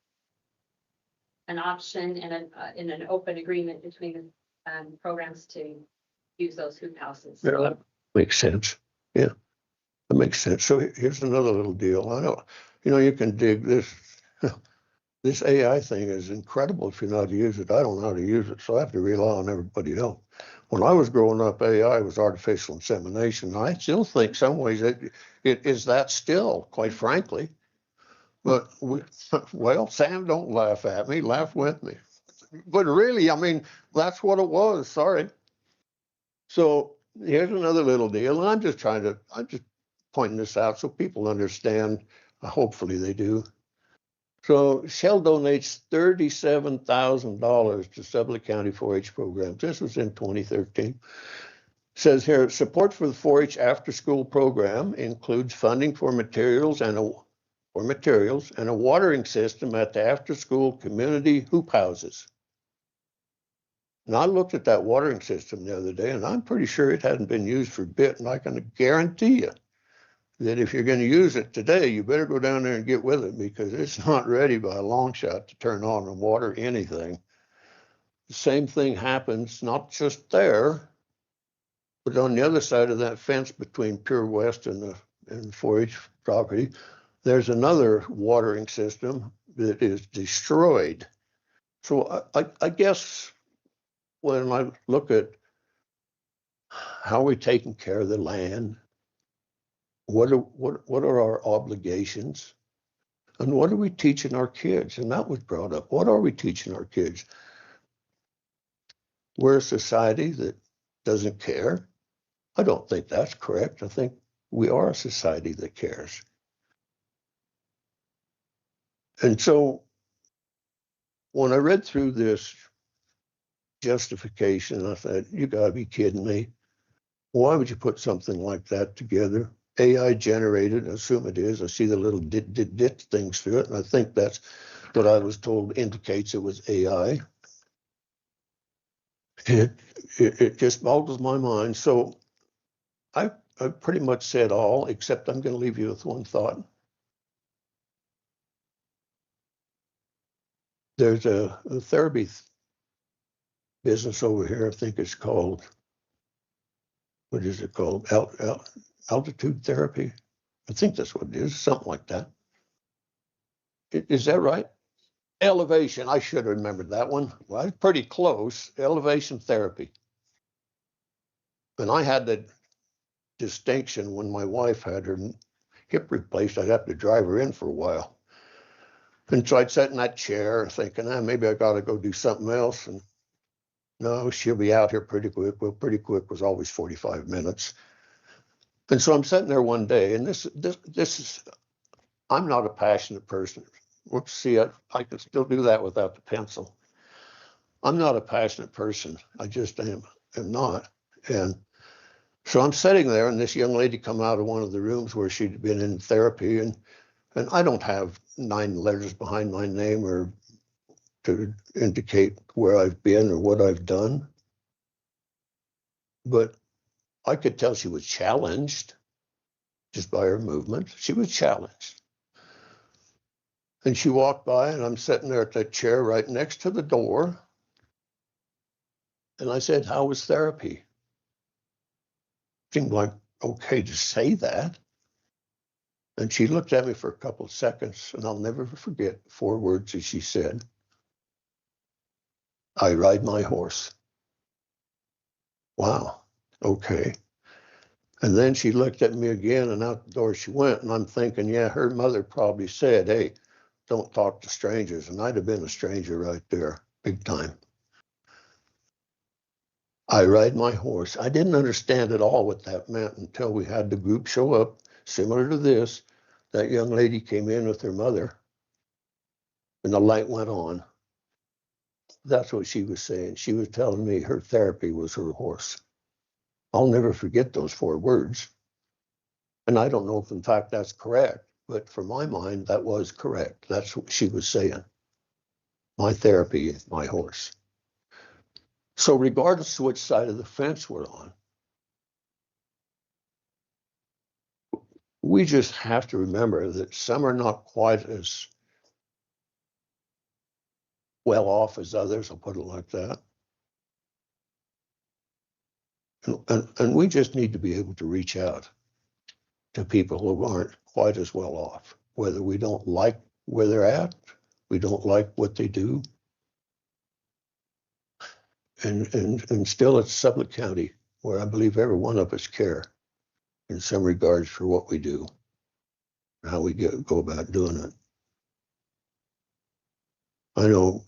an option and in an open agreement between programs to use those hoop houses. Yeah, that makes sense. Yeah, that makes sense. So here's another little deal. I know, you can dig this. This AI thing is incredible if you know how to use it. I don't know how to use it, so I have to rely on everybody else. When I was growing up, AI was artificial insemination. I still think some ways it is that still, quite frankly. But well, Sam, don't laugh at me. Laugh with me. But really, I mean, that's what it was. Sorry. So here's another little deal, and I'm just pointing this out so people understand. Hopefully they do. So Shell donates $37,000 to Sublette County 4-H programs. This was in 2013. Says here, support for the 4-H after-school program includes funding for materials and a watering system at the after-school community hoop houses. Now, I looked at that watering system the other day, and I'm pretty sure it hadn't been used for a bit, and I can guarantee you that if you're going to use it today, you better go down there and get with it because it's not ready by a long shot to turn on and water anything. The same thing happens, not just there, but on the other side of that fence between Pure West and the 4-H property, there's another watering system that is destroyed. So I guess when I look at how we're taking care of the land, what are our obligations? And what are we teaching our kids? And that was brought up. What are we teaching our kids? we're a society that doesn't care. I don't think that's correct. I think we are a society that cares. And so when I read through this justification, I thought, you gotta be kidding me. Why would you put something like that together? AI generated, I assume it is. I see the little dit things through it, and I think that's what I was told indicates it was AI. It just boggles my mind. So I pretty much said all, except I'm going to leave you with one thought. There's a therapy business over here. I think it's called, what is it called? Altitude therapy. I think that's what it is, something like that. Is that right? Elevation. I should have remembered that one. Well, pretty close. Elevation therapy. And I had the distinction when my wife had her hip replaced, I'd have to drive her in for a while. And so I'd sit in that chair thinking, maybe I got to go do something else. And no, she'll be out here pretty quick. Well, pretty quick was always 45 minutes. And so I'm sitting there one day, and this is, I'm not a passionate person. Whoops, see, I can still do that without the pencil. I'm not a passionate person. I just am not. And so I'm sitting there, and this young lady come out of one of the rooms where she'd been in therapy, and I don't have 9 letters behind my name or to indicate where I've been or what I've done. But I could tell she was challenged just by her movement. She was challenged. And she walked by, and I'm sitting there at that chair right next to the door. And I said, how was therapy? Seemed like okay to say that. And she looked at me for a couple of seconds, and I'll never forget 4 words that she said. I ride my horse. Wow, okay. And then she looked at me again, and out the door she went. And I'm thinking, yeah, her mother probably said, hey, don't talk to strangers. And I'd have been a stranger right there, big time. I ride my horse. I didn't understand at all what that meant until we had the group show up, similar to this. That young lady came in with her mother, and the light went on. That's what she was saying. She was telling me her therapy was her horse. I'll never forget those 4 words. And I don't know if, in fact, that's correct, but for my mind, that was correct. That's what she was saying. My therapy is my horse. So regardless of which side of the fence we're on, we just have to remember that some are not quite as well off as others, I'll put it like that. And we just need to be able to reach out to people who aren't quite as well off, whether we don't like where they're at, we don't like what they do. And still it's Sublette County, where I believe every one of us care in some regards for what we do, how we go about doing it. I know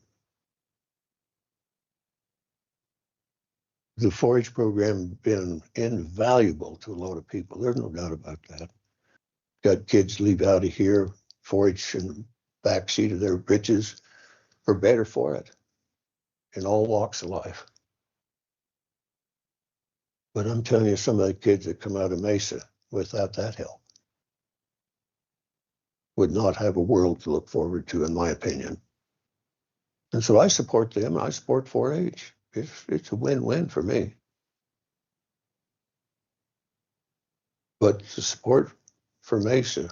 the 4-H program has been invaluable to a lot of people. There's no doubt about that. Got kids leave out of here, 4-H in the backseat of their britches, or better for it, in all walks of life. But I'm telling you, some of the kids that come out of Mesa without that help would not have a world to look forward to, in my opinion. And so I support them. I support 4-H. It's a win-win for me. But the support for Mesa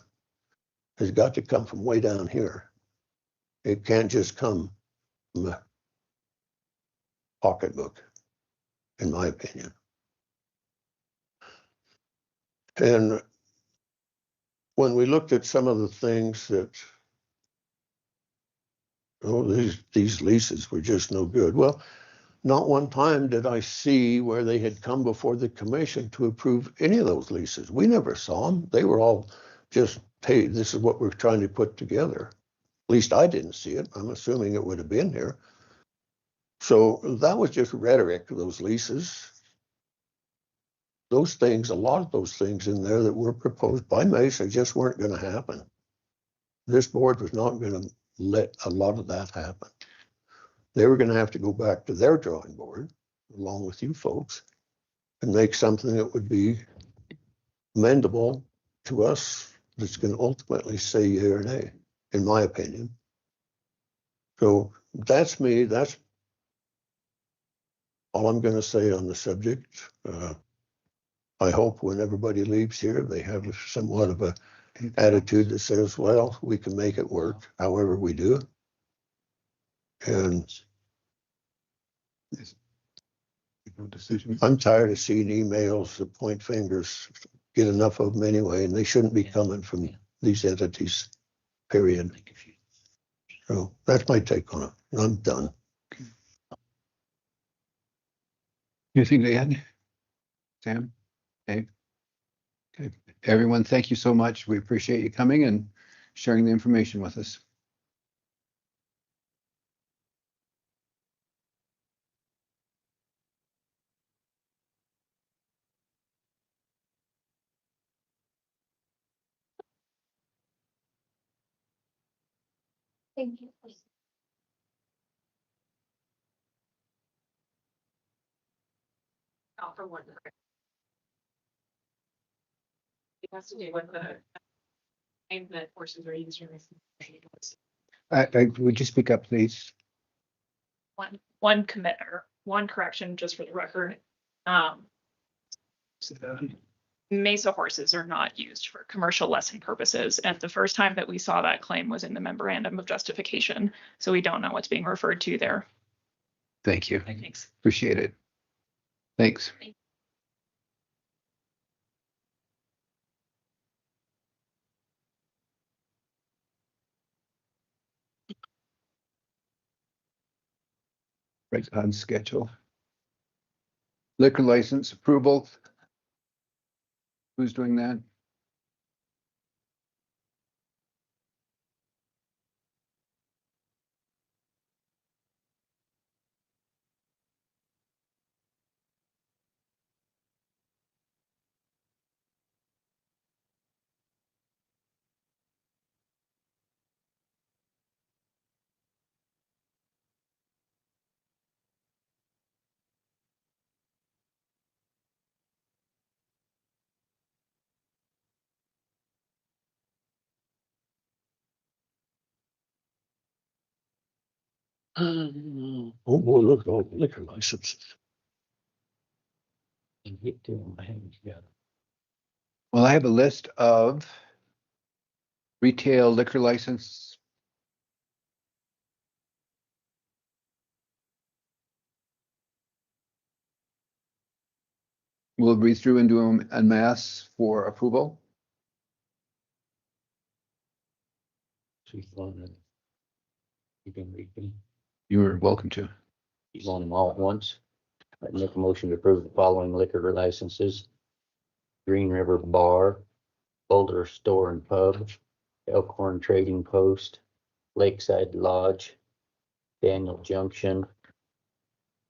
has got to come from way down here. It can't just come from a pocketbook, in my opinion. And when we looked at some of the things that, these leases were just no good. Well, not one time did I see where they had come before the commission to approve any of those leases. We never saw them. They were all just, hey, this is what we're trying to put together. At least I didn't see it. I'm assuming it would have been here. So that was just rhetoric, those leases. Those things, a lot of those things in there that were proposed by Mesa just weren't going to happen. This board was not going to let a lot of that happen. They were going to have to go back to their drawing board, along with you folks, and make something that would be amendable to us that's going to ultimately say yea or nay, in my opinion. So that's me. That's all I'm going to say on the subject. I hope when everybody leaves here, they have somewhat of a attitude that says, well, we can make it work however we do. And No decision. I'm tired of seeing emails that point fingers, get enough of them anyway, and they shouldn't be coming from these entities, period. So that's my take on it. I'm done. Anything to add? Sam? Dave? Okay. Everyone, thank you so much. We appreciate you coming and sharing the information with us. Thank you. For one. It has to do with the time that horses are used. Would you speak up, please? One commit or one correction, just for the record. Mesa horses are not used for commercial lesson purposes. And the first time that we saw that claim was in the memorandum of justification. So we don't know what's being referred to there. Thank you. Thanks. Appreciate it. Thanks. Right on schedule. Liquor license approval. Who's doing that? Oh, boy, look at all the liquor licenses. And get to them, I haven't got it. Well, I have a list of retail liquor license. We'll read through and do them en masse for approval. She's on it. You can read them. You're welcome to. He's on them all at once. I make a motion to approve the following liquor licenses. Green River Bar, Boulder Store and Pub, Elkhorn Trading Post, Lakeside Lodge, Daniel Junction,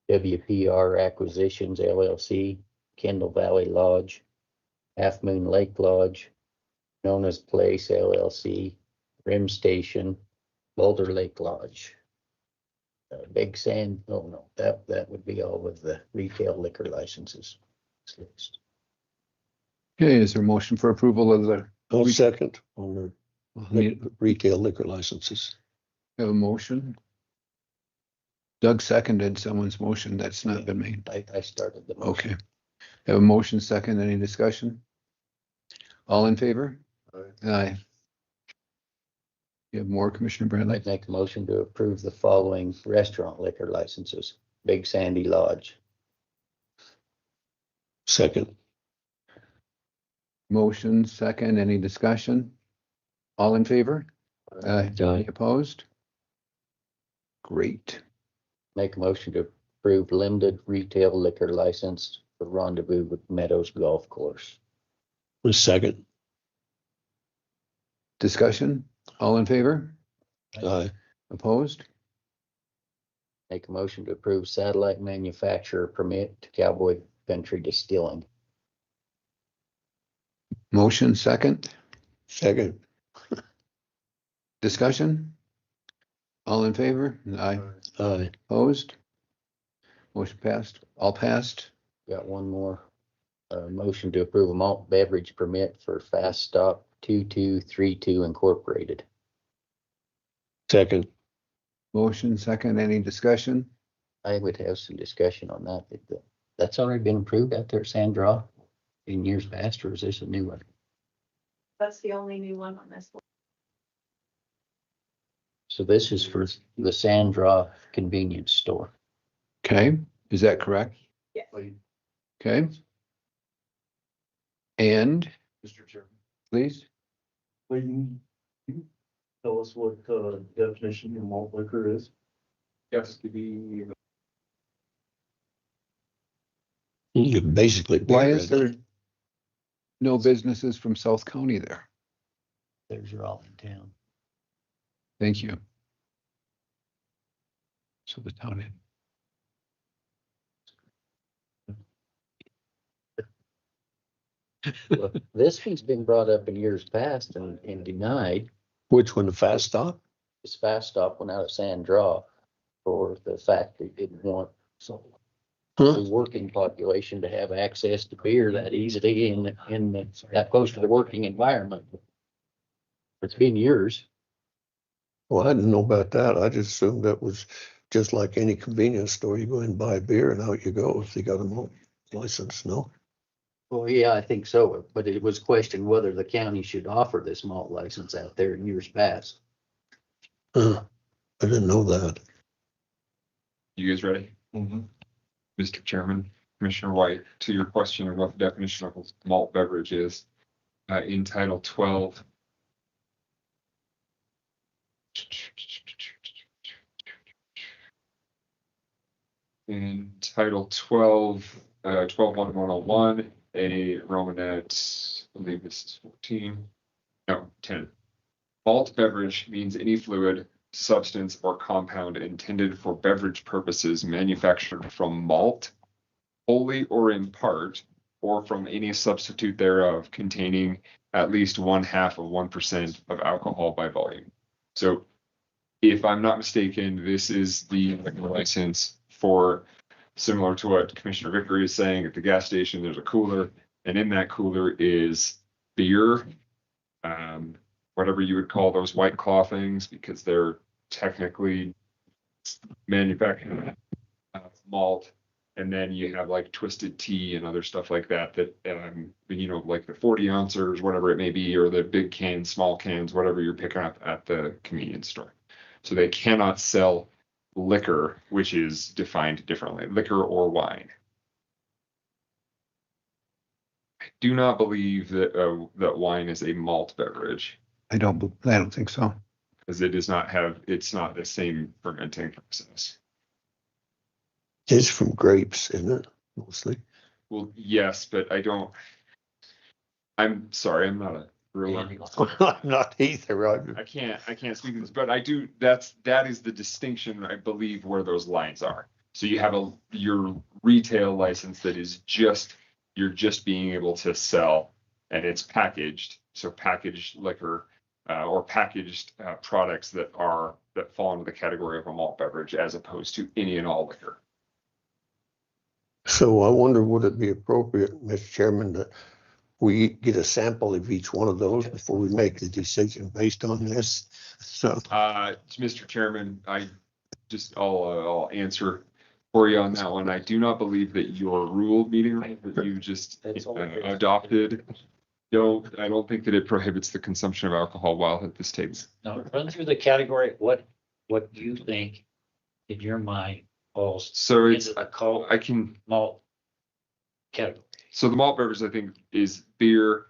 WPR Acquisitions LLC, Kendall Valley Lodge, Half Moon Lake Lodge, Nona's Place LLC, Rim Station, Boulder Lake Lodge. Big Sand, no, that would be all with the retail liquor licenses. Okay, is there a motion for approval of the? I'll second on We the retail liquor licenses. have a motion. Doug seconded someone's motion that's not been made. I started the motion. Okay. Have a motion second. Any discussion? All in favor? Aye. You have more, Commissioner Bradley? I'd make a motion to approve the following restaurant liquor licenses. Big Sandy Lodge. Second. Motion second. Any discussion? All in favor? Aye. Any opposed? Great. Make a motion to approve limited retail liquor license for Rendezvous with Meadows Golf Course. The second. Discussion? All in favor? Aye. Opposed? Make a motion to approve satellite manufacturer permit to Cowboy Country Distilling. Motion second, Second. discussion? All in favor? Aye. Opposed? Motion passed, all passed. Got one more. Motion to approve a malt beverage permit for Fast Stop 2232 Incorporated. Second. Motion second, any discussion? I would have some discussion on that. That's already been approved out there at Sandra in years past, or is this a new one? That's the only new one on this one. So this is for the Sandra convenience store. Okay, is that correct? Yes. Okay. And Mr. Chairman, please, Clayton, can you tell us what definition of malt liquor is? Yes, to be. You basically. why beer, is there no businesses from South County there? Theirs are all in town. Thank you. So the town in. Well, this one's been brought up in years past and denied. Which one, the Fast Stop? This Fast Stop went out of Sandra for the fact they didn't want the working population to have access to beer that easily that close to the working environment. It's been years. Well, I didn't know about that. I just assumed that was just like any convenience store. You go in and buy beer and out you go if they got a malt license, no? Well, yeah, I think so, but it was questioned whether the county should offer this malt license out there in years past. I didn't know that. You guys ready? Mr. Chairman, Commissioner White, to your question of what the definition of malt beverage is, in Title 12. In Title 12, 12.1.101, a Romanet, I believe this is 14, no, 10. Malt beverage means any fluid, substance, or compound intended for beverage purposes manufactured from malt, wholly or in part, or from any substitute thereof containing at least 1/2% of alcohol by volume. So if I'm not mistaken, this is the license for, similar to what Commissioner Vickery is saying, at the gas station, there's a cooler, and in that cooler is beer, whatever you would call those White Claw things, because they're technically manufactured malt. And then you have like twisted tea and other stuff like that, like the 40 ounces, whatever it may be, or the big cans, small cans, whatever you're picking up at the convenience store. So they cannot sell liquor, which is defined differently, liquor or wine. I do not believe that that wine is a malt beverage. I don't think so. Because it's not the same fermenting process. It's from grapes, isn't it? Mostly. Well, yes, but I'm sorry, I'm not a brewer. I'm not either. I can't speak to this, but I do, that is the distinction, I believe, where those lines are. So you have your retail license that is you're just being able to sell, and it's packaged. So packaged liquor, or packaged products that fall into the category of a malt beverage, as opposed to any and all liquor. So I wonder, would it be appropriate, Mr. Chairman, that we get a sample of each one of those before we make the decision based on this? So, Mr. Chairman, I'll answer for you on that one. I do not believe that your rule meeting that you just adopted, I don't think that it prohibits the consumption of alcohol while at this table. Now, run through the category, what you think in your mind falls So into the malt category. So the malt beverage, I think, is beer.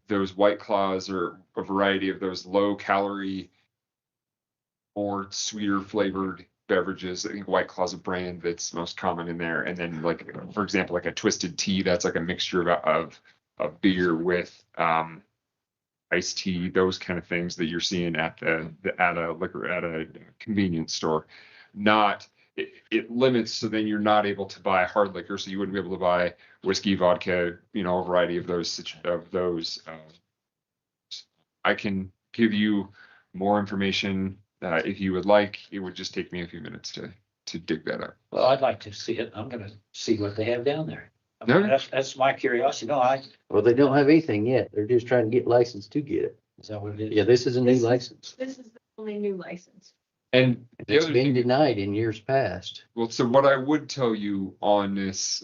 Those White Claws are a variety of those low calorie, more sweeter flavored beverages. I think White Claw's a brand that's most common in there. And then, like, for example, like a twisted tea, that's like a mixture of beer with iced tea, those kind of things that you're seeing at a convenience store. Not it limits, so then you're not able to buy hard liquor, so you wouldn't be able to buy whiskey, vodka, a variety of those. I can give you more information if you would like. It would just take me a few minutes to dig that up. Well, I'd like to see it. I'm gonna see what they have down there. I mean, Okay. that's my curiosity. No, Well, they don't have anything yet. They're just trying to get licensed to get it. is that what it is? Yeah, this is a new license. This is the only new license. And the It's other been thing, denied in years past. well, so what I would tell you on this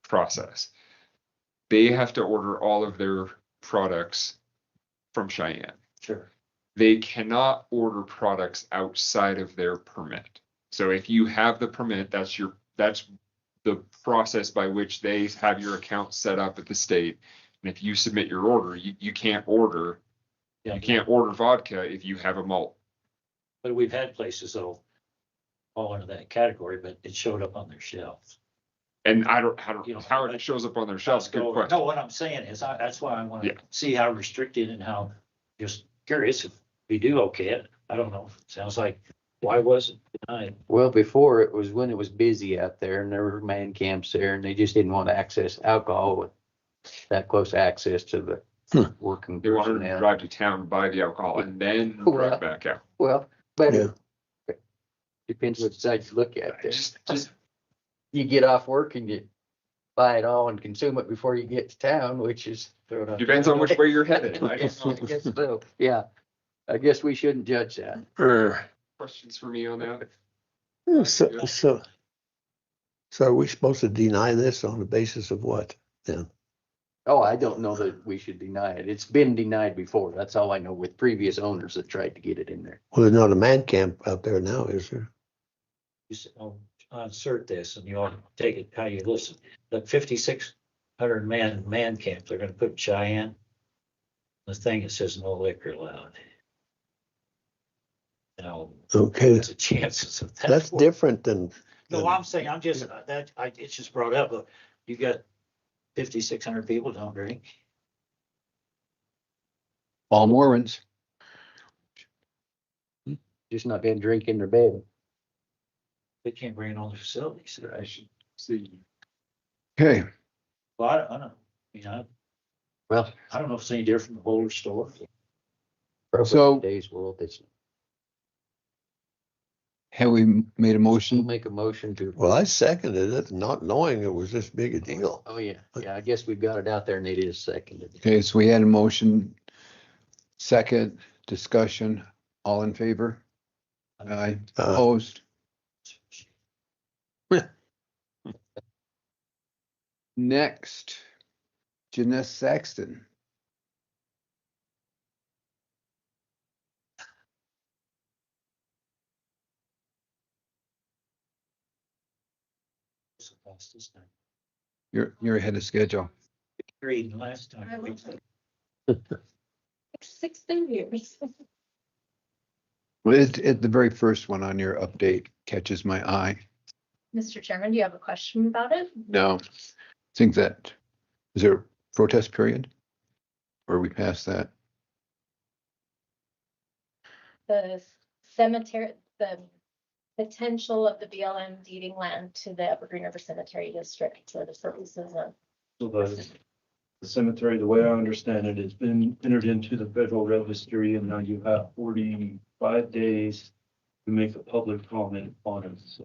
process, they have to order all of their products from Cheyenne. Sure. They cannot order products outside of their permit. So if you have the permit, that's the process by which they have your account set up at the state. And if you submit your order, you can't order. Yeah. You can't order vodka if you have a malt. But we've had places that'll fall into that category, but it showed up on their shelves. And I don't You know, how it shows up on their shelves. Good question. No, what I'm saying is, that's why I want to Yeah. see how restricted and how, just curious if we do okay it. I don't know. Sounds like, why was it denied? Well, before it was when it was busy out there and there were man camps there and they just didn't want to access alcohol with that close access to the working They wanted to personnel. drive to town, buy the alcohol, and then Well, drive back out. Well, but Yeah. it depends which side you look at. there. Just You get off work and you buy it all and consume it before you get to town, which is. depends on which way you're headed. I guess so. Yeah, I guess we shouldn't judge that. Questions for me on that? So are we supposed to deny this on the basis of what then? Oh, I don't know that we should deny it. It's been denied before. That's all I know with previous owners that tried to get it in there. Well, there's not a man camp out there now, is there? You said, I'll insert this and you all take it how you listen. The 5,600 man camp, they're gonna put in Cheyenne. The thing that says no liquor allowed. Now, Okay, what's the chances of that? that's different than. No, I'm saying, it's just brought up, but you got 5,600 people don't drink. All Mormons. Just not been drinking in their bed. They can't bring it on the facilities. I should see. Okay, Well, I don't know. Well, I don't know if it's any different from the Boulder store. probably So- in today's world, it's, have we made a we'll motion? make a motion to. Well, I seconded it, not knowing it was this big a deal. Oh, yeah. Yeah, I guess we've got it out there and it is seconded. Okay, so we had a motion, second discussion, all in favor? Aye, opposed? Next, Janessa Saxton. You're ahead of schedule. Agreed last time. 16 years. Well, the very first one on your update catches my eye. Mr. Chairman, do you have a question about it? No, I think that, is there a protest period? Or are we past that? The cemetery, the potential of the BLM deeding land to the Evergreen River Cemetery District for the purposes of. So the cemetery, the way I understand it, it's been entered into the federal registry and now you have 45 days to make a public comment on it. So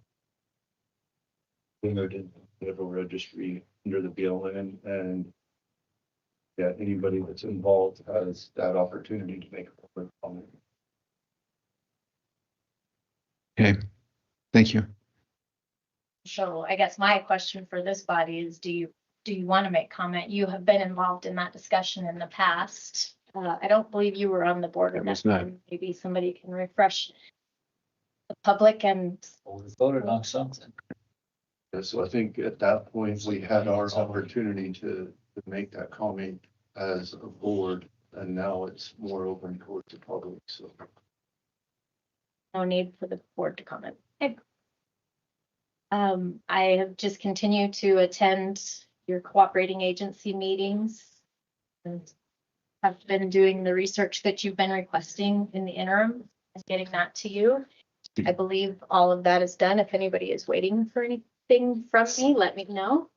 entered in the federal registry under the BLM and yeah, anybody that's involved has that opportunity to make a public comment. Okay, thank you. So I guess my question for this body is, do you want to make comment? You have been involved in that discussion in the past. I don't believe you were on the board I at was that not. time. Maybe somebody can refresh the public and. We voted on something. Yeah, so I think at that point, we had our opportunity to make that comment as a board, and now it's more open towards the public, so. No need for the board to comment. Okay. I have just continued to attend your cooperating agency meetings and have been doing the research that you've been requesting in the interim and getting that to you. I believe all of that is done. If anybody is waiting for anything from me, let me know.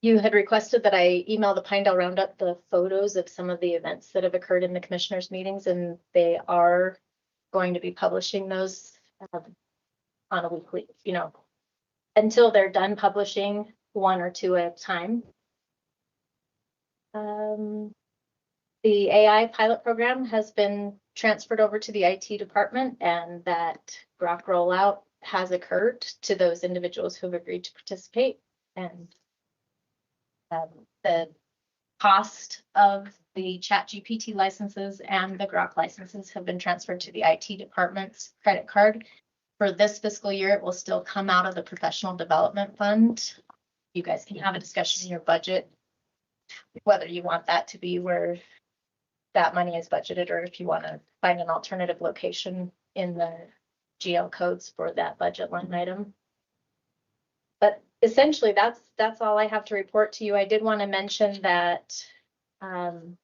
You had requested that I email the Pinedale Roundup the photos of some of the events that have occurred in the commissioners' meetings, and they are going to be publishing those on a weekly, until they're done publishing 1 or 2 at a time. The AI pilot program has been transferred over to the IT department, and that Grok rollout has occurred to those individuals who have agreed to participate. And the cost of the ChatGPT licenses and the Grok licenses have been transferred to the IT department's credit card. For this fiscal year, it will still come out of the professional development fund. You guys can have a discussion in your budget, whether you want that to be where that money is budgeted, or if you want to find an alternative location in the GL codes for that budget line item. But essentially, that's all I have to report to you. I did want to mention that on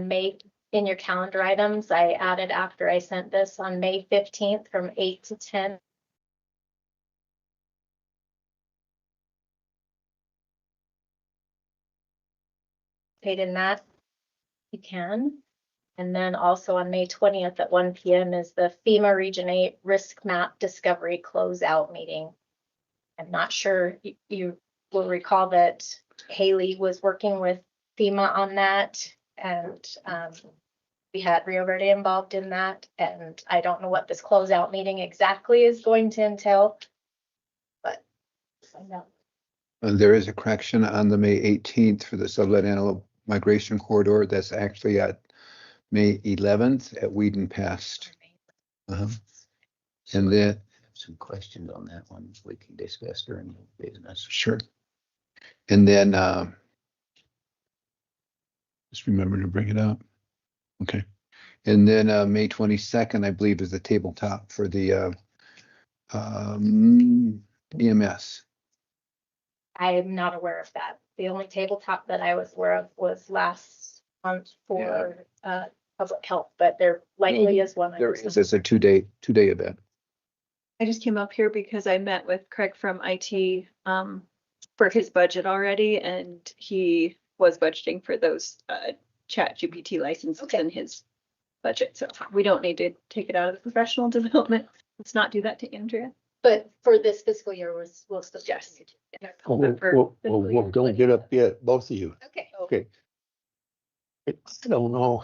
May, in your calendar items, I added after I sent this on May 15th from 8 to 10. Paid in that, you can. And then also on May 20th at 1 p.m. is the FEMA Region 8 Risk Map Discovery Closeout Meeting. I'm not sure you will recall that Haley was working with FEMA on that, and we had Rio Verde involved in that. And I don't know what this closeout meeting exactly is going to entail, but I know. And there is a correction on the May 18th for the Sublette Antelope Migration Corridor. That's actually at May 11th at Whedon Pass. And then Some questions on that one we can discuss during the business. sure. And then just remember to bring it up. Okay. And then May 22nd, I believe, is the tabletop for the EMS. I am not aware of that. The only tabletop that I was aware of was last month for public health, but there likely is one. There is. It's a two-day event. I just came up here because I met with Craig from IT for his budget already, and he was budgeting for those ChatGPT licenses in his budget. So we don't need to take it out of the professional development. Let's not do that to Andrea. But for this fiscal year, we'll still. Yes. Well, don't get up yet, both of you. Okay. Okay. I don't know.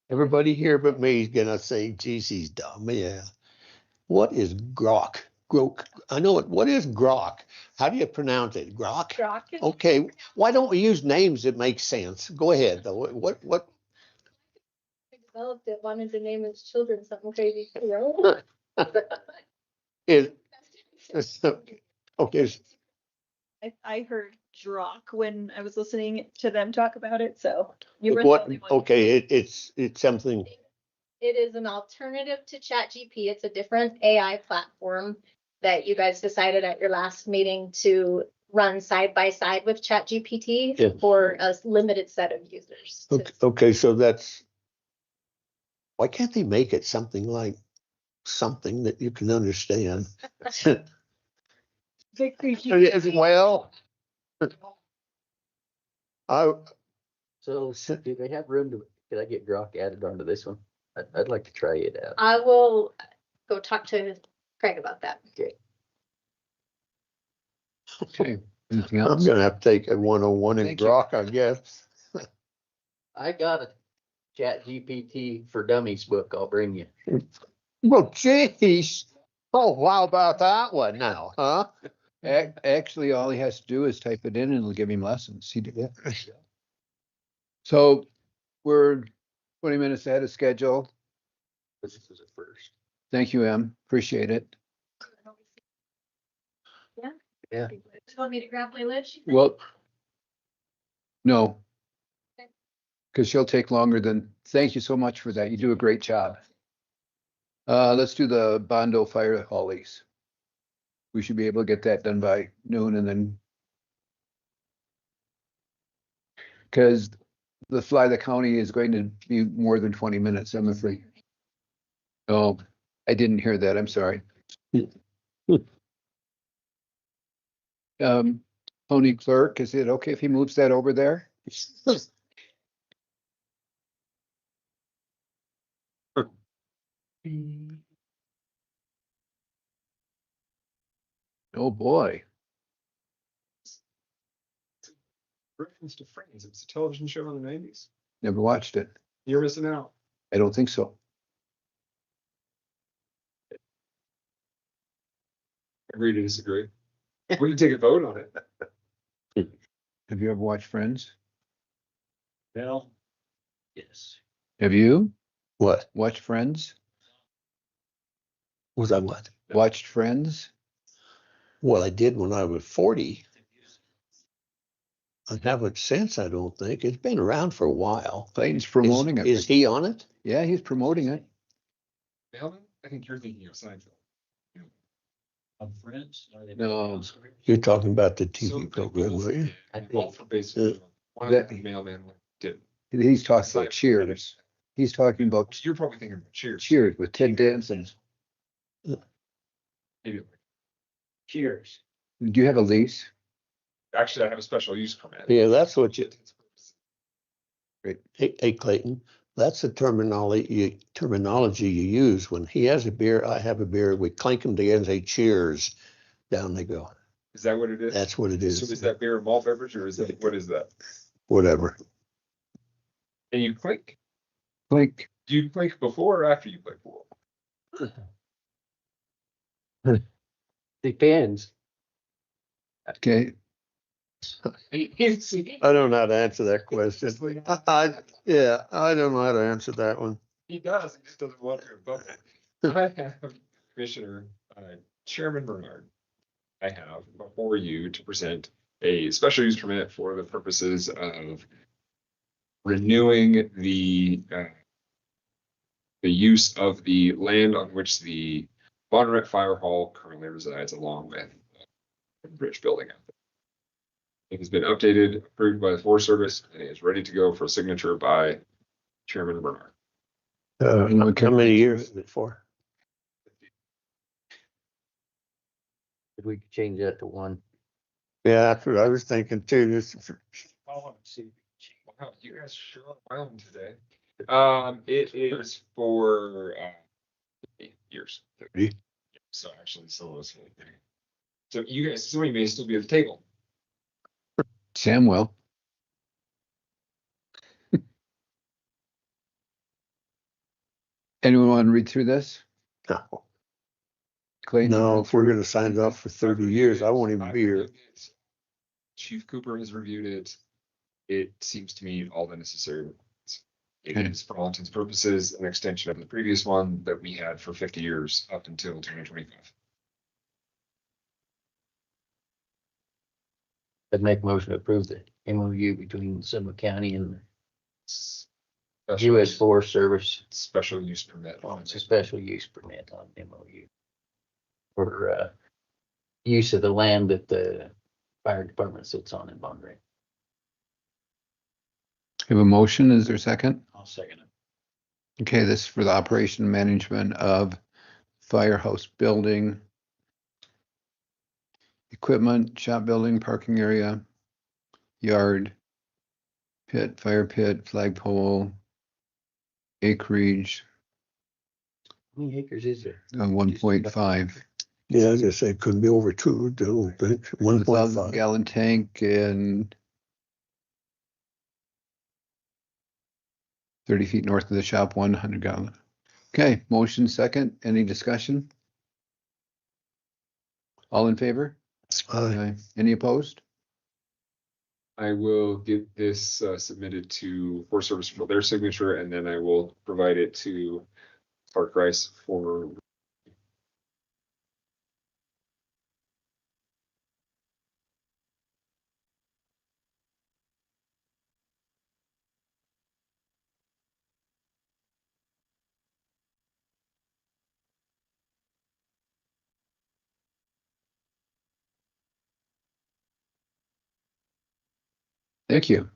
Everybody here but me is gonna say, geez, he's dumb. Yeah. What is grok? Grok. I know it. What is grok? How do you pronounce it? Grok? Grok. Okay. Why don't we use names that make sense? Go ahead though. What? I developed it, wanted to name his children something crazy. Is okay. I heard Drock when I was listening to them talk about it. So you were the What? only one. Okay. It's something. It is an alternative to ChatGPT. It's a different AI platform that you guys decided at your last meeting to run side by side with ChatGPT for a limited set of users. Okay, so that's, why can't they make it something like something that you can understand? Well, So do they have room to, could I get Grok added onto this one? I'd like to try it out. I will go talk to Craig about that. Okay. Okay. Anything I'm else? gonna have to take a 101 in Thank you. Grok, I guess. I got a ChatGPT for Dummies book. I'll bring you. Well, geez. Oh, how about that one now, huh? Actually, all he has to do is type it in and it'll give him lessons. He did that. So we're 20 minutes ahead of schedule. This is a first. Thank you, Em. Appreciate it. Yeah. You want me to grab my list? Well, no. Because she'll take longer than, thank you so much for that. You do a great job. Let's do the Bondo Fire Hall lease. We should be able to get that done by noon and then. Because the fly the county is going to be more than 20 minutes, I'm afraid. Oh, I didn't hear that. I'm sorry. Tony Clerk, is it okay if he moves that over there? Oh, boy. Reference to Friends. It was a television show in the 90s. Never watched it. You're missing out. I don't think so. Agree to disagree. We can take a vote on it. Have you ever watched Friends? Well, yes. Have you What? watched Friends? Was I what? Watched Friends? Well, I did when I was 40. I haven't since, I don't think. It's been around for a while. Clayton's promoting it. Is he on it? Yeah, he's promoting it. Melvin, I think you're thinking of Seinfeld. Of Friends? Are they- No. You're talking about the So TV program, were you? I All think for basically one that- of the mailman did. He's talking about Cheers. He's talking about You're probably thinking of Cheers. Cheers with Ted Danson. Maybe. Cheers. Do you have a lease? Actually, I have a special use permit. Yeah, that's what you, Great. hey Clayton, that's the terminology you use. When he has a beer, I have a beer, we clink them together and say cheers. Down they go. Is that what it is? That's what it is. So is that beer a malt beverage or is that, what is that? Whatever. And you clink? Clink. Do you clink before or after you clink? depends. Okay. I don't know how to answer that question. Yeah, I don't know how to answer that one. He does, he just doesn't want to. But I have Commissioner, Chairman Bernard, I have before you to present a special use permit for the purposes of renewing the use of the land on which the Bonnet Fire Hall currently resides, along with the bridge building out there. It has been updated, approved by the Forest Service, and is ready to go for signature by Chairman Bernard. How many years is it for? If we could change that to one. Yeah, that's what I was thinking too. Wow, you guys sure are wild today. It is for 8 years. 30. So actually, so you guys, some of you may still be at the table. Samuel. Anyone want to read through this? No. Clayton? No, if we're gonna sign it off for 30 years, I won't even be here. Chief Cooper has reviewed it. It seems to meet all the necessary requirements. It Okay. is, for all intents and purposes, an extension of the previous one that we had for 50 years up until 2025. I'd make a motion to approve the MOU between Summit County and Special- US Forest Service. Special use permit. It's a special use permit on MOU. For use of the land that the fire department sits on in Bondray. Have a motion. Is there a second? I'll second it. Okay, this is for the operation and management of firehouse building, equipment, shop building, parking area, yard, pit, fire pit, flagpole, acreage, How many acres is there? 1.5. Yeah, I was gonna say it couldn't be over 2, I don't think. 1.5. Gallon tank and 30 feet north of the shop, 100 gallon. Okay, motion second. Any discussion? All in favor? Aye. Any opposed? I will get this submitted to Forest Service for their signature, and then I will provide it to Clark Rice for. Thank you.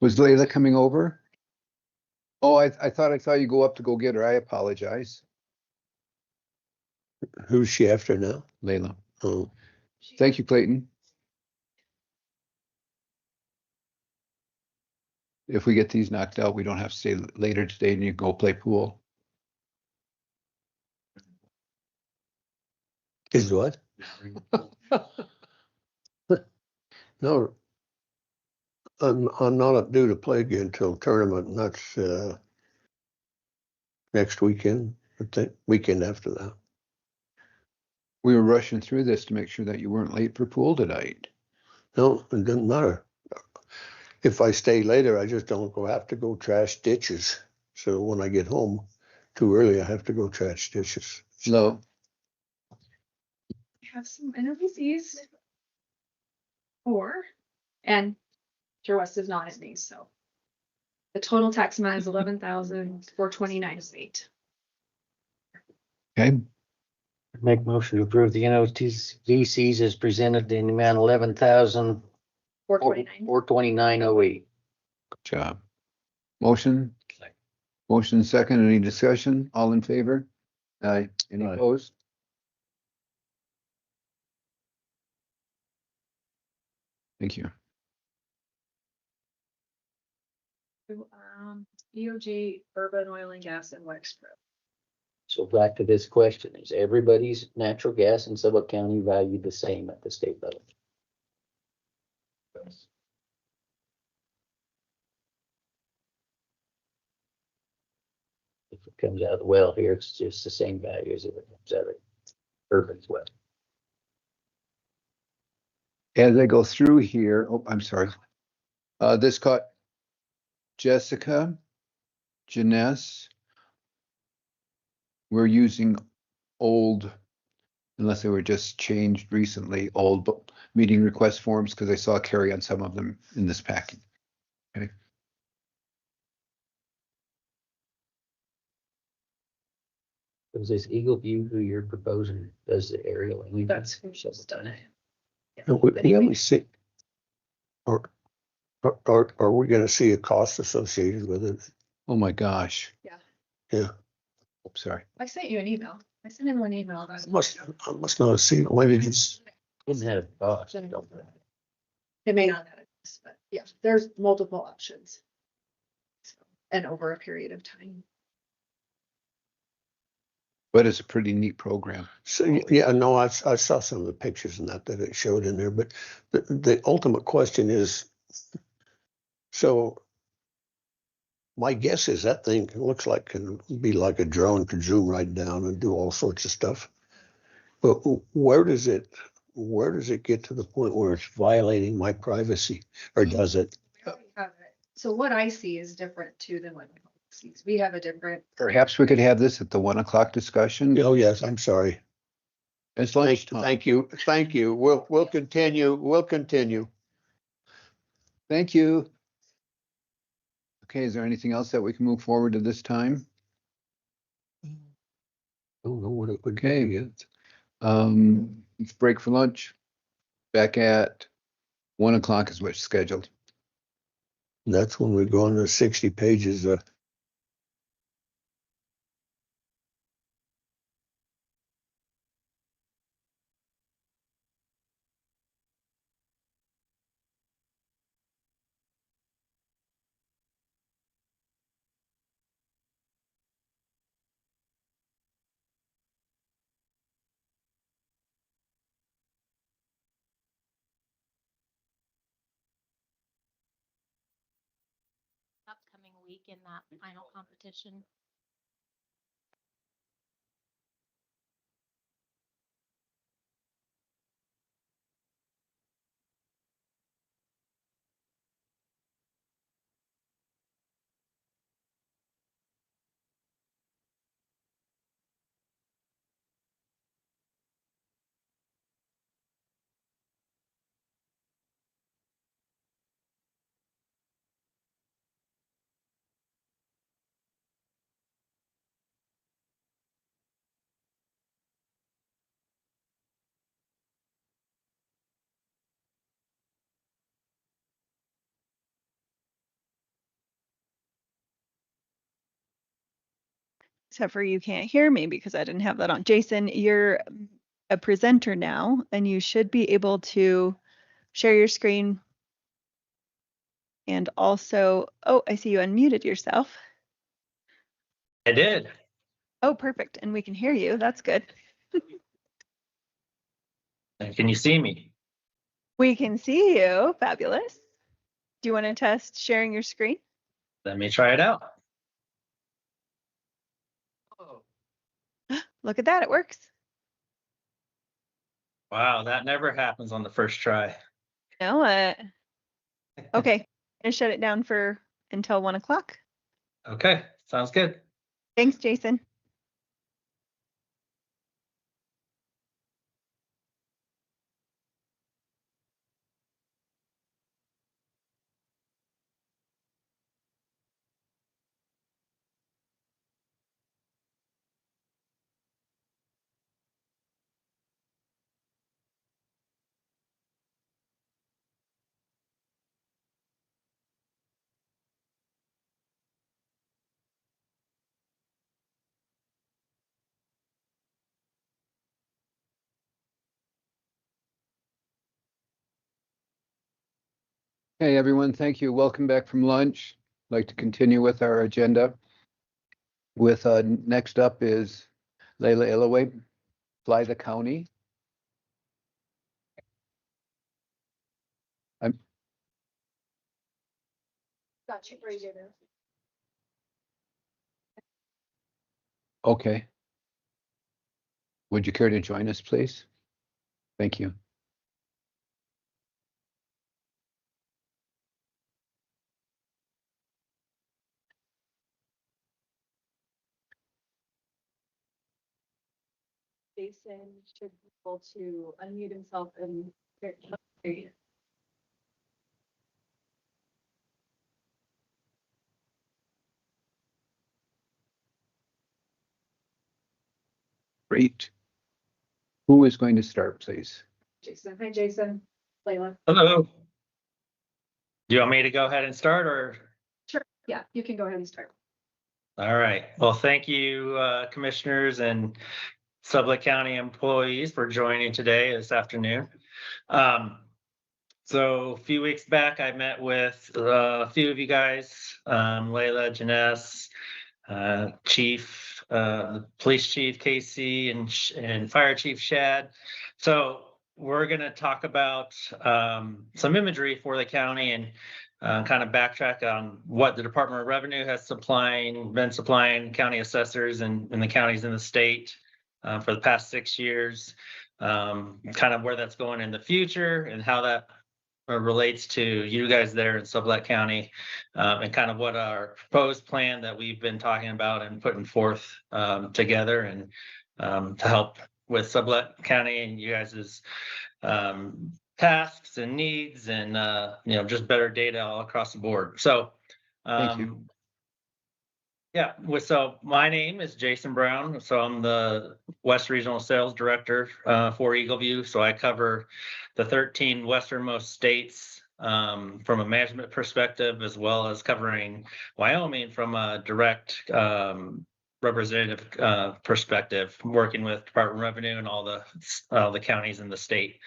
Was Layla coming over? Oh, I thought I saw you go up to go get her. I apologize, Who's she after now? Layla. Oh, Thank you, Clayton. If we get these knocked out, we don't have to stay later today and you can go play pool. is what? No, I'm not due to play again till tournament, and that's next weekend. I think weekend after that. We were rushing through this to make sure that you weren't late for pool tonight. No, it doesn't matter. If I stay later, I just don't have to go trash ditches. So when I get home too early, I have to go trash ditches. No, We have some NRPCs. And Pure West is not in these, so. The total tax amount is 11,429.08. okay, Make motion to approve the NOTCs as presented in the amount 11,000 429. 429.08. good job. Motion? Motion second, any discussion? All in favor? Aye. Any Aye. opposed? Thank you. EOG, Urban Oil and Gas and Wexpro. So back to this question, is everybody's natural gas in Sublette County valued the same at the state level? If it comes out of the well here, it's just the same value as if it comes out of Urban's well. As I go through here, oh, I'm sorry. This caught Jessica, Janess. We're using old, unless they were just changed recently, old meeting request forms, because I saw Carrie on some of them in this packet. Okay. Is this Eagle View who you're proposing does the aerial? That's who she's done it. We only see, or are we going to see a cost associated with it? Oh my gosh. Yeah. Yeah. Oh, sorry. I sent you an email. I sent him an email. I must not have seen it. Maybe it's Didn't have cost, don't they? It may not have it, but yeah, there's multiple options. And over a period of time. But it's a pretty neat program. so. Yeah, no, I saw some of the pictures and that it showed in there, but the ultimate question is, so my guess is that thing looks like can be like a drone, could zoom right down and do all sorts of stuff. But where does it get to the point where it's violating my privacy, or does it? We already have it. So what I see is different too than what the public sees. We have a different. Perhaps we could have this at the 1 o'clock discussion. Oh, yes, I'm sorry. It's lunchtime. Thank you. We'll continue. Thank you. Okay, is there anything else that we can move forward at this time? Don't know what it would be Okay. yet. Let's break for lunch. Back at 1 o'clock is what's scheduled. That's when we go on the 60 pages of Upcoming week in that final competition. except for you can't hear me because I didn't have that on. Jason, you're a presenter now, and you should be able to share your screen. And also, oh, I see you unmuted yourself. I did. Oh, perfect. And we can hear you. That's good. Can you see me? We can see you. Fabulous. Do you want to test sharing your screen? Let me try it out. Look at that. It works. Wow, that never happens on the first try. No, okay. I'm gonna shut it down for until 1 o'clock. Okay, sounds good. Thanks, Jason. Hey, everyone. Thank you. Welcome back from lunch. I'd like to continue with our agenda. With next up is Layla Illaway, Fly the County. I'm Got you, Bridget. okay. Would you care to join us, please? Thank you. Jason should be able to unmute himself and hear you. Great. Who is going to start, please? Jason. Hi, Jason. Layla. Hello. Do you want me to go ahead and start or? Sure. Yeah, you can go ahead and start. All right. Well, thank you, commissioners and Sublette County employees for joining today, this afternoon. So a few weeks back, I met with a few of you guys, Layla, Janess, Chief, Police Chief Casey, and Fire Chief Shad. So we're going to talk about some imagery for the county and kind of backtrack on what the Department of Revenue has been supplying county assessors and the counties in the state for the past 6 years, kind of where that's going in the future and how that relates to you guys there in Sublette County, and kind of what our proposed plan that we've been talking about and putting forth together, and to help with Sublette County and you guys' tasks and needs, and just better data all across the board. So Thank you. yeah, so my name is Jason Brown. So I'm the West Regional Sales Director for Eagleview. So I cover the 13 westernmost states from a management perspective, as well as covering Wyoming from a direct representative perspective, working with Department of Revenue and all the counties in the state.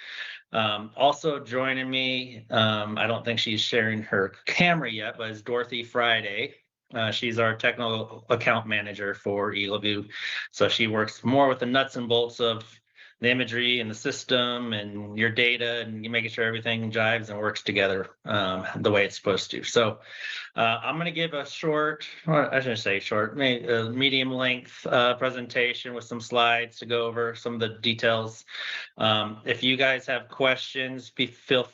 Also joining me, I don't think she's sharing her camera yet, but is Dorothy Friday. She's our technical account manager for Eagleview. So she works more with the nuts and bolts of the imagery and the system and your data, and making sure everything jives and works together the way it's supposed to. So I'm going to give a short, or I shouldn't say short, medium length presentation with some slides to go over some of the details. If you guys have questions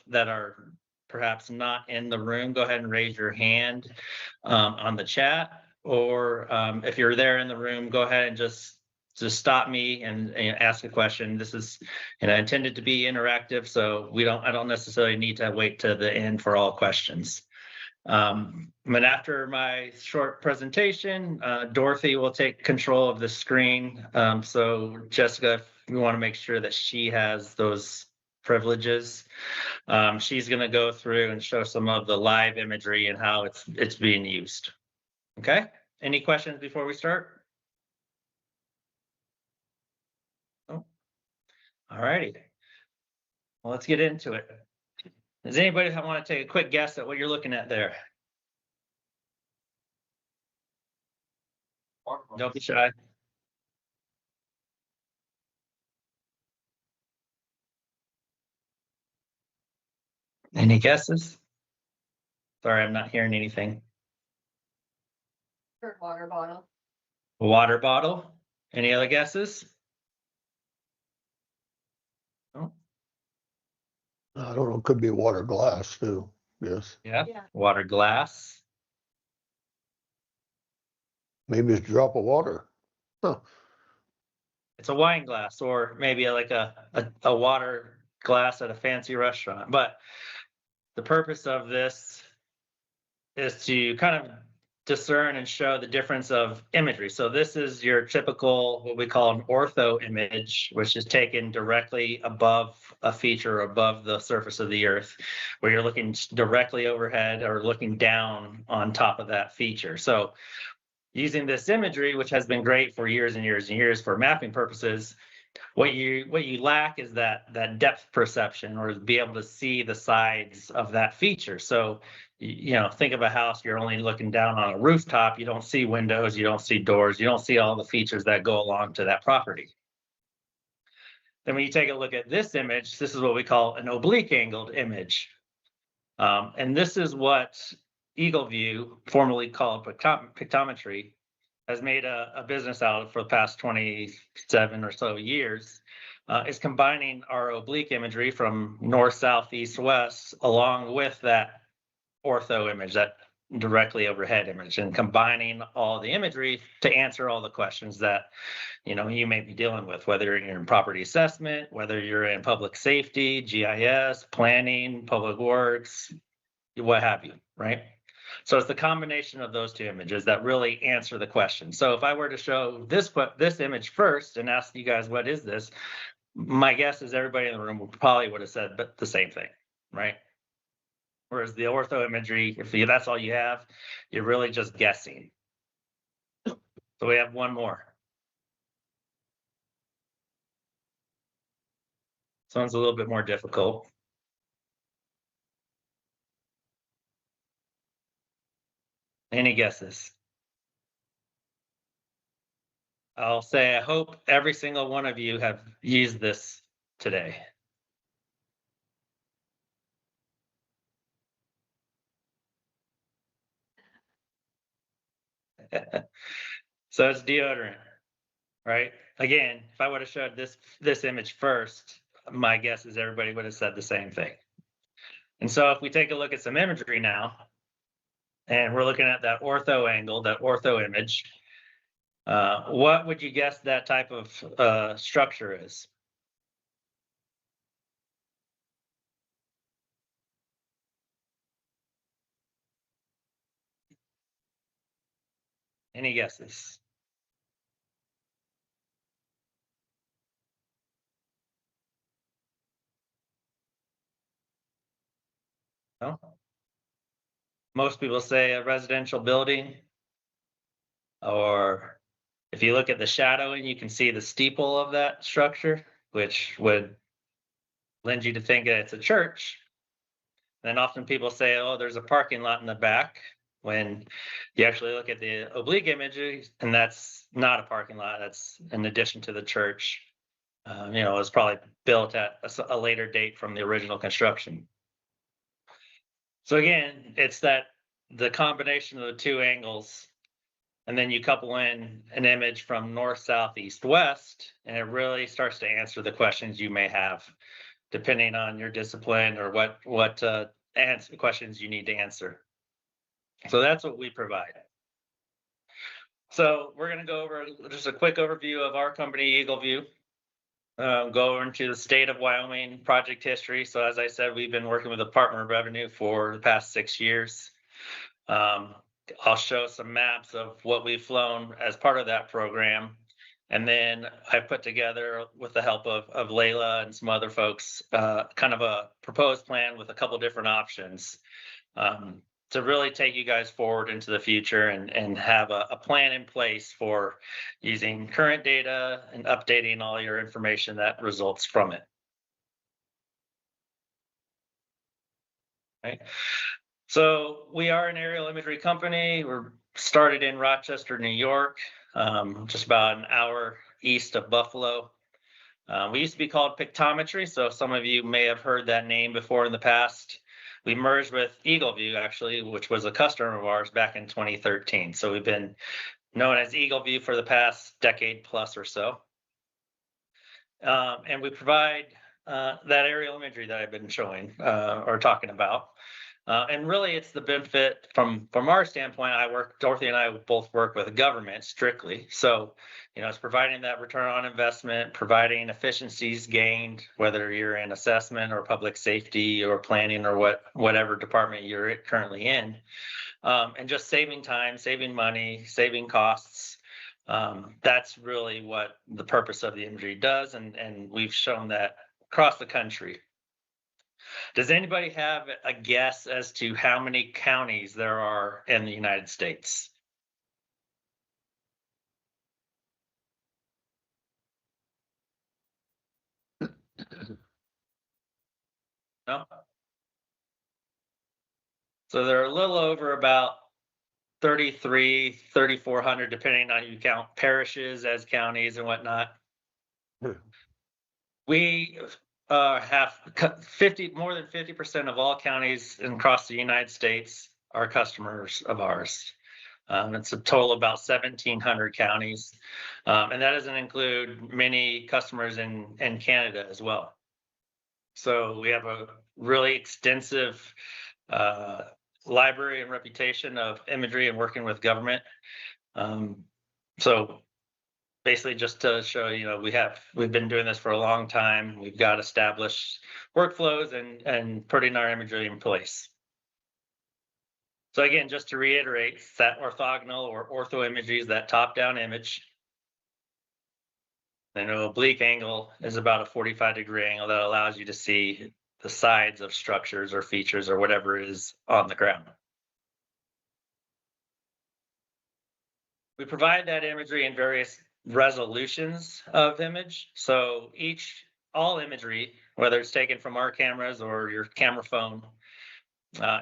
that are perhaps not in the room, go ahead and raise your hand on the chat, or if you're there in the room, go ahead and just stop me and ask a question. This is intended to be interactive, so I don't necessarily need to wait to the end for all questions. But after my short presentation, Dorothy will take control of the screen. So Jessica, we want to make sure that she has those privileges. She's going to go through and show some of the live imagery and how it's being used. Okay. Any questions before we start? All righty. Well, let's get into it. Does anybody want to take a quick guess at what you're looking at there? Don't be shy. Any guesses? Sorry, I'm not hearing anything. Water bottle. Water bottle. Any other guesses? Oh, I don't know, could be water glass too, yes. yeah. Yeah. Water glass. Maybe it's a drop of water. Huh. It's a wine glass, or maybe like a water glass at a fancy restaurant. But the purpose of this is to kind of discern and show the difference of imagery. So this is your typical, what we call an ortho image, which is taken directly above a feature, above the surface of the earth, where you're looking directly overhead or looking down on top of that feature. So using this imagery, which has been great for years and years and years for mapping purposes, what you lack is that depth perception, or be able to see the sides of that feature. So, think of a house, you're only looking down on a rooftop, you don't see windows, you don't see doors, you don't see all the features that go along to that property. Then when you take a look at this image, this is what we call an oblique angled image. And this is what Eagle View, formerly called pictometry, has made a business out of for the past 27 or so years, is combining our oblique imagery from north, south, east, west, along with that ortho image, that directly overhead image, and combining all the imagery to answer all the questions that you may be dealing with, whether you're in property assessment, whether you're in public safety, GIS, planning, public works, what have you, right? So it's the combination of those two images that really answer the question. So if I were to show this image first and ask you guys, what is this? My guess is everybody in the room probably would have said but the same thing, right? Whereas the ortho imagery, if that's all you have, you're really just guessing. So we have one more. This one's a little bit more difficult. Any guesses? I'll say I hope every single one of you have used this today. So it's deodorant, right? Again, if I would have showed this image first, my guess is everybody would have said the same thing. And so if we take a look at some imagery now, and we're looking at that ortho angle, that ortho image, what would you guess that type of structure is? Any guesses? No? Most people say a residential building, or if you look at the shadowing, you can see the steeple of that structure, which would lend you to think that it's a church. Then often people say, oh, there's a parking lot in the back, when you actually look at the oblique images, and that's not a parking lot, that's in addition to the church. It was probably built at a later date from the original construction. So again, it's the combination of the two angles, and then you couple in an image from north, south, east, west, and it really starts to answer the questions you may have, depending on your discipline or what questions you need to answer. So that's what we provide. So we're going to go over just a quick overview of our company, Eagle View. Go into the state of Wyoming project history. So as I said, we've been working with the Department of Revenue for the past 6 years. I'll show some maps of what we've flown as part of that program. And then I put together, with the help of Layla and some other folks, kind of a proposed plan with a couple different options. to really take you guys forward into the future and have a plan in place for using current data and updating all your information that results from it. Right. So we are an aerial imagery company. We're started in Rochester, New York, just about an hour east of Buffalo. We used to be called Pictometry, so some of you may have heard that name before in the past. We merged with EagleView, actually, which was a customer of ours back in 2013. So we've been known as EagleView for the past decade plus or so. And we provide that aerial imagery that I've been showing or talking about. And really, it's the benefit from our standpoint. Dorothy and I both work with the government strictly. So, it's providing that return on investment, providing efficiencies gained, whether you're in assessment or public safety or planning or whatever department you're currently in, and just saving time, saving money, saving costs. That's really what the purpose of the imagery does, and we've shown that across the country. Does anybody have a guess as to how many counties there are in the United States? No? So there are a little over about 3,400, depending on you count parishes as counties and whatnot. We have more than 50% of all counties across the United States are customers of ours. It's a total of about 1,700 counties. And that doesn't include many customers in Canada as well. So we have a really extensive library and reputation of imagery and working with government. So basically just to show, we've been doing this for a long time. We've got established workflows and putting our imagery in place. So again, just to reiterate, that orthogonal or ortho imagery is that top-down image. And an oblique angle is about a 45-degree angle that allows you to see the sides of structures or features or whatever is on the ground. We provide that imagery in various resolutions of image. So all imagery, whether it's taken from our cameras or your camera phone,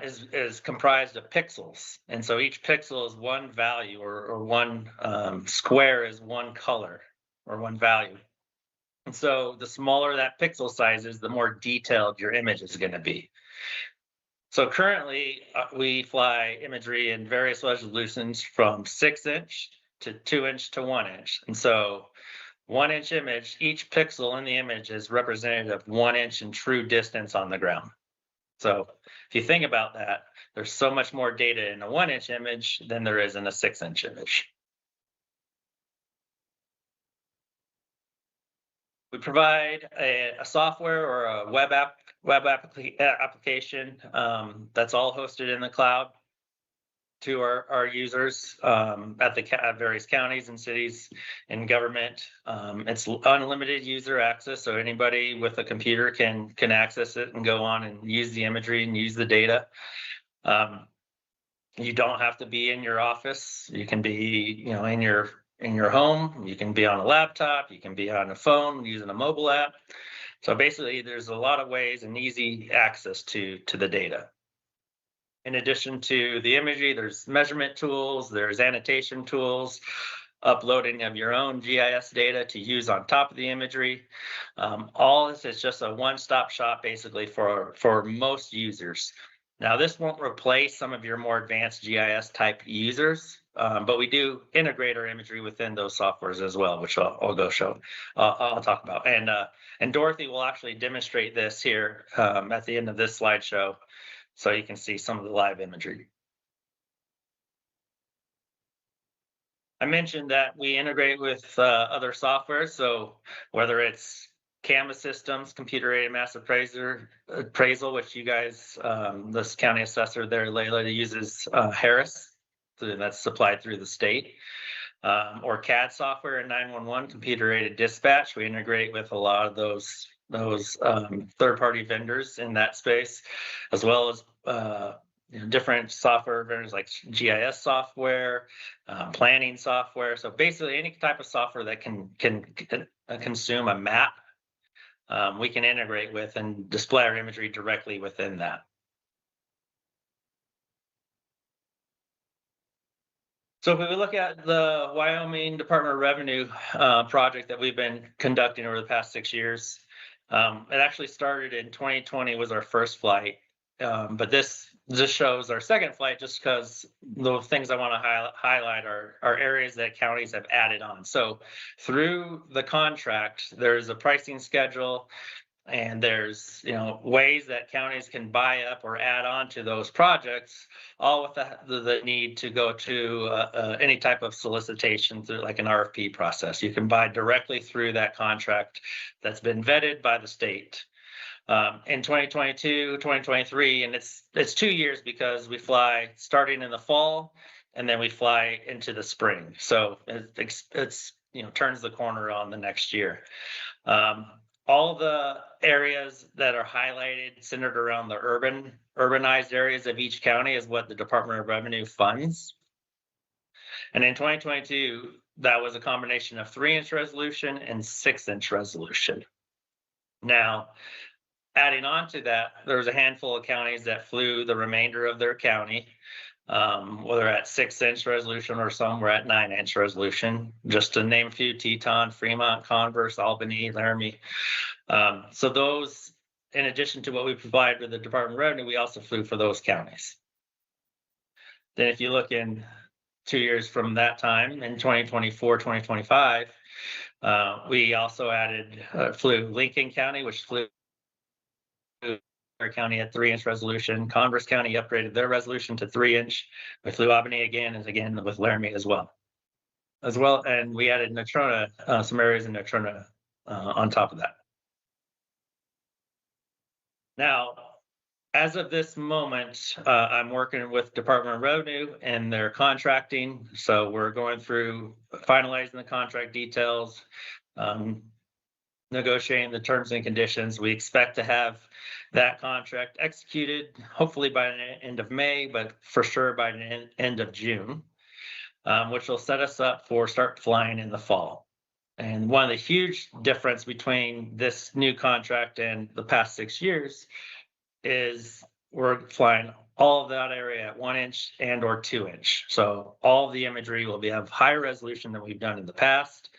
is comprised of pixels. And so each pixel is one value or one square is one color or one value. And so the smaller that pixel size is, the more detailed your image is going to be. So currently we fly imagery in various resolutions from 6-inch to 2-inch to 1-inch. And so 1-inch image, each pixel in the image is representative of 1 inch in true distance on the ground. So if you think about that, there's so much more data in a 1-inch image than there is in a 6-inch image. We provide a software or a web application that's all hosted in the cloud to our users at various counties and cities and government. It's unlimited user access, so anybody with a computer can access it and go on and use the imagery and use the data. You don't have to be in your office. You can be, in your home. You can be on a laptop. You can be on a phone using a mobile app. So basically, there's a lot of ways and easy access to the data. In addition to the imagery, there's measurement tools, there's annotation tools, uploading of your own GIS data to use on top of the imagery. All this is just a one-stop shop basically for most users. Now, this won't replace some of your more advanced GIS type users, but we do integrate our imagery within those softwares as well, which I'll talk about. And Dorothy will actually demonstrate this here at the end of this slideshow, so you can see some of the live imagery. I mentioned that we integrate with other software, so whether it's CAMA systems, computer-aided mass appraisal, which you guys, this county assessor there, Layla, uses Harris, so that's supplied through the state, or CAD software in 911, computer-aided dispatch. We integrate with a lot of those third-party vendors in that space, as well as different software vendors like GIS software, planning software. So basically any type of software that can consume a map, we can integrate with and display our imagery directly within that. So if we look at the Wyoming Department of Revenue project that we've been conducting over the past 6 years, it actually started in 2020 was our first flight. But this shows our second flight just because the things I want to highlight are areas that counties have added on. So through the contract, there's a pricing schedule, and there's ways that counties can buy up or add on to those projects, all with the need to go to any type of solicitation through like an RFP process. You can buy directly through that contract that's been vetted by the state. In 2022, 2023, and it's 2 years because we fly starting in the fall and then we fly into the spring. So it's turns the corner on the next year. All the areas that are highlighted centered around the urbanized areas of each county is what the Department of Revenue funds. And in 2022, that was a combination of 3-inch resolution and 6-inch resolution. Now, adding on to that, there was a handful of counties that flew the remainder of their county, whether at 6-inch resolution or some were at 9-inch resolution. Just to name a few: Teton, Fremont, Converse, Albany, Laramie. So those, in addition to what we provide with the Department of Revenue, we also flew for those counties. Then if you look in 2 years from that time, in 2024, 2025, we also flew Lincoln County, which flew our county at 3-inch resolution. Converse County upgraded their resolution to 3-inch. We flew Albany again, and again with Laramie as well. And we added Natrona, some areas in Natrona on top of that. Now, as of this moment, I'm working with Department of Revenue and their contracting. So we're going through finalizing the contract details, negotiating the terms and conditions. We expect to have that contract executed, hopefully by the end of May, but for sure by the end of June, which will set us up for start flying in the fall. And one of the huge difference between this new contract and the past 6 years is we're flying all of that area at 1-inch and or 2-inch. So all of the imagery will have higher resolution than we've done in the past.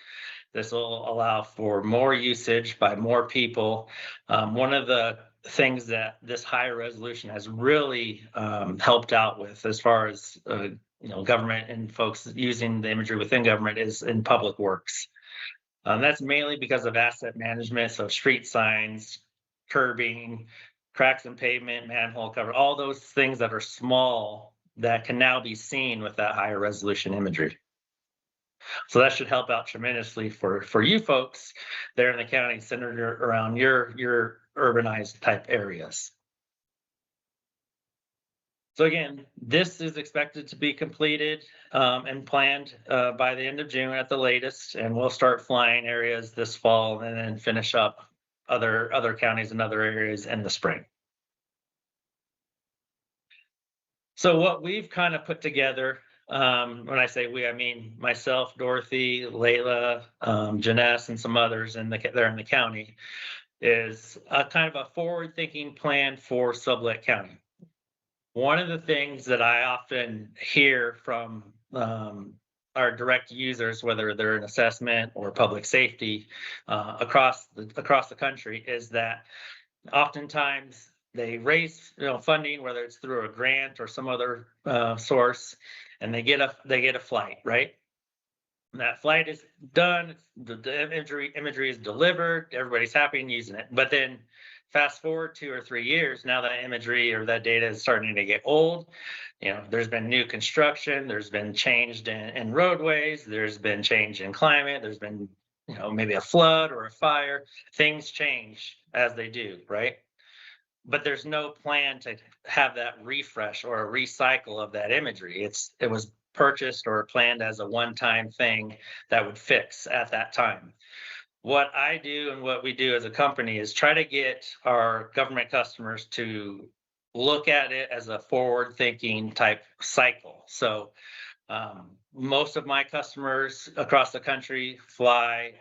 This will allow for more usage by more people. One of the things that this higher resolution has really helped out with, as far as government and folks using the imagery within government, is in public works. That's mainly because of asset management, so street signs, curbing, cracks in pavement, manhole cover, all those things that are small that can now be seen with that higher resolution imagery. So that should help out tremendously for you folks there in the county centered around your urbanized type areas. So again, this is expected to be completed and planned by the end of June at the latest, and we'll start flying areas this fall and then finish up other counties and other areas in the spring. So what we've kind of put together, when I say we, I mean myself, Dorothy, Layla, Janess, and some others there in the county, is a kind of a forward-thinking plan for Sublette County. One of the things that I often hear from our direct users, whether they're in assessment or public safety across the country, is that oftentimes they raise funding, whether it's through a grant or some other source, and they get a flight, right? And that flight is done, the imagery is delivered, everybody's happy and using it. But then fast forward 2 or 3 years, now that imagery or that data is starting to get old. There's been new construction, there's been change in roadways, there's been change in climate, there's been maybe a flood or a fire. Things change as they do, right? But there's no plan to have that refresh or a recycle of that imagery. It was purchased or planned as a one-time thing that would fix at that time. What I do and what we do as a company is try to get our government customers to look at it as a forward thinking type cycle. So most of my customers across the country fly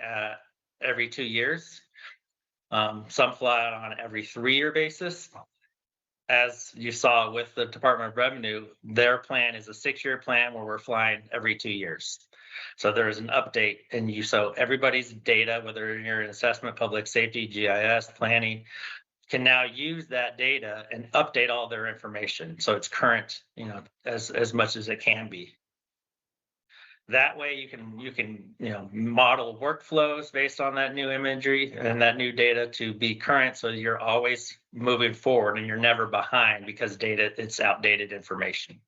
every 2 years. Some fly on every 3-year basis. As you saw with the Department of Revenue, their plan is a 6-year plan where we're flying every 2 years. So there is an update, and so everybody's data, whether you're in assessment, public safety, GIS, planning, can now use that data and update all their information. So it's current, as much as it can be. That way you can model workflows based on that new imagery and that new data to be current, so you're always moving forward and you're never behind because it's outdated information.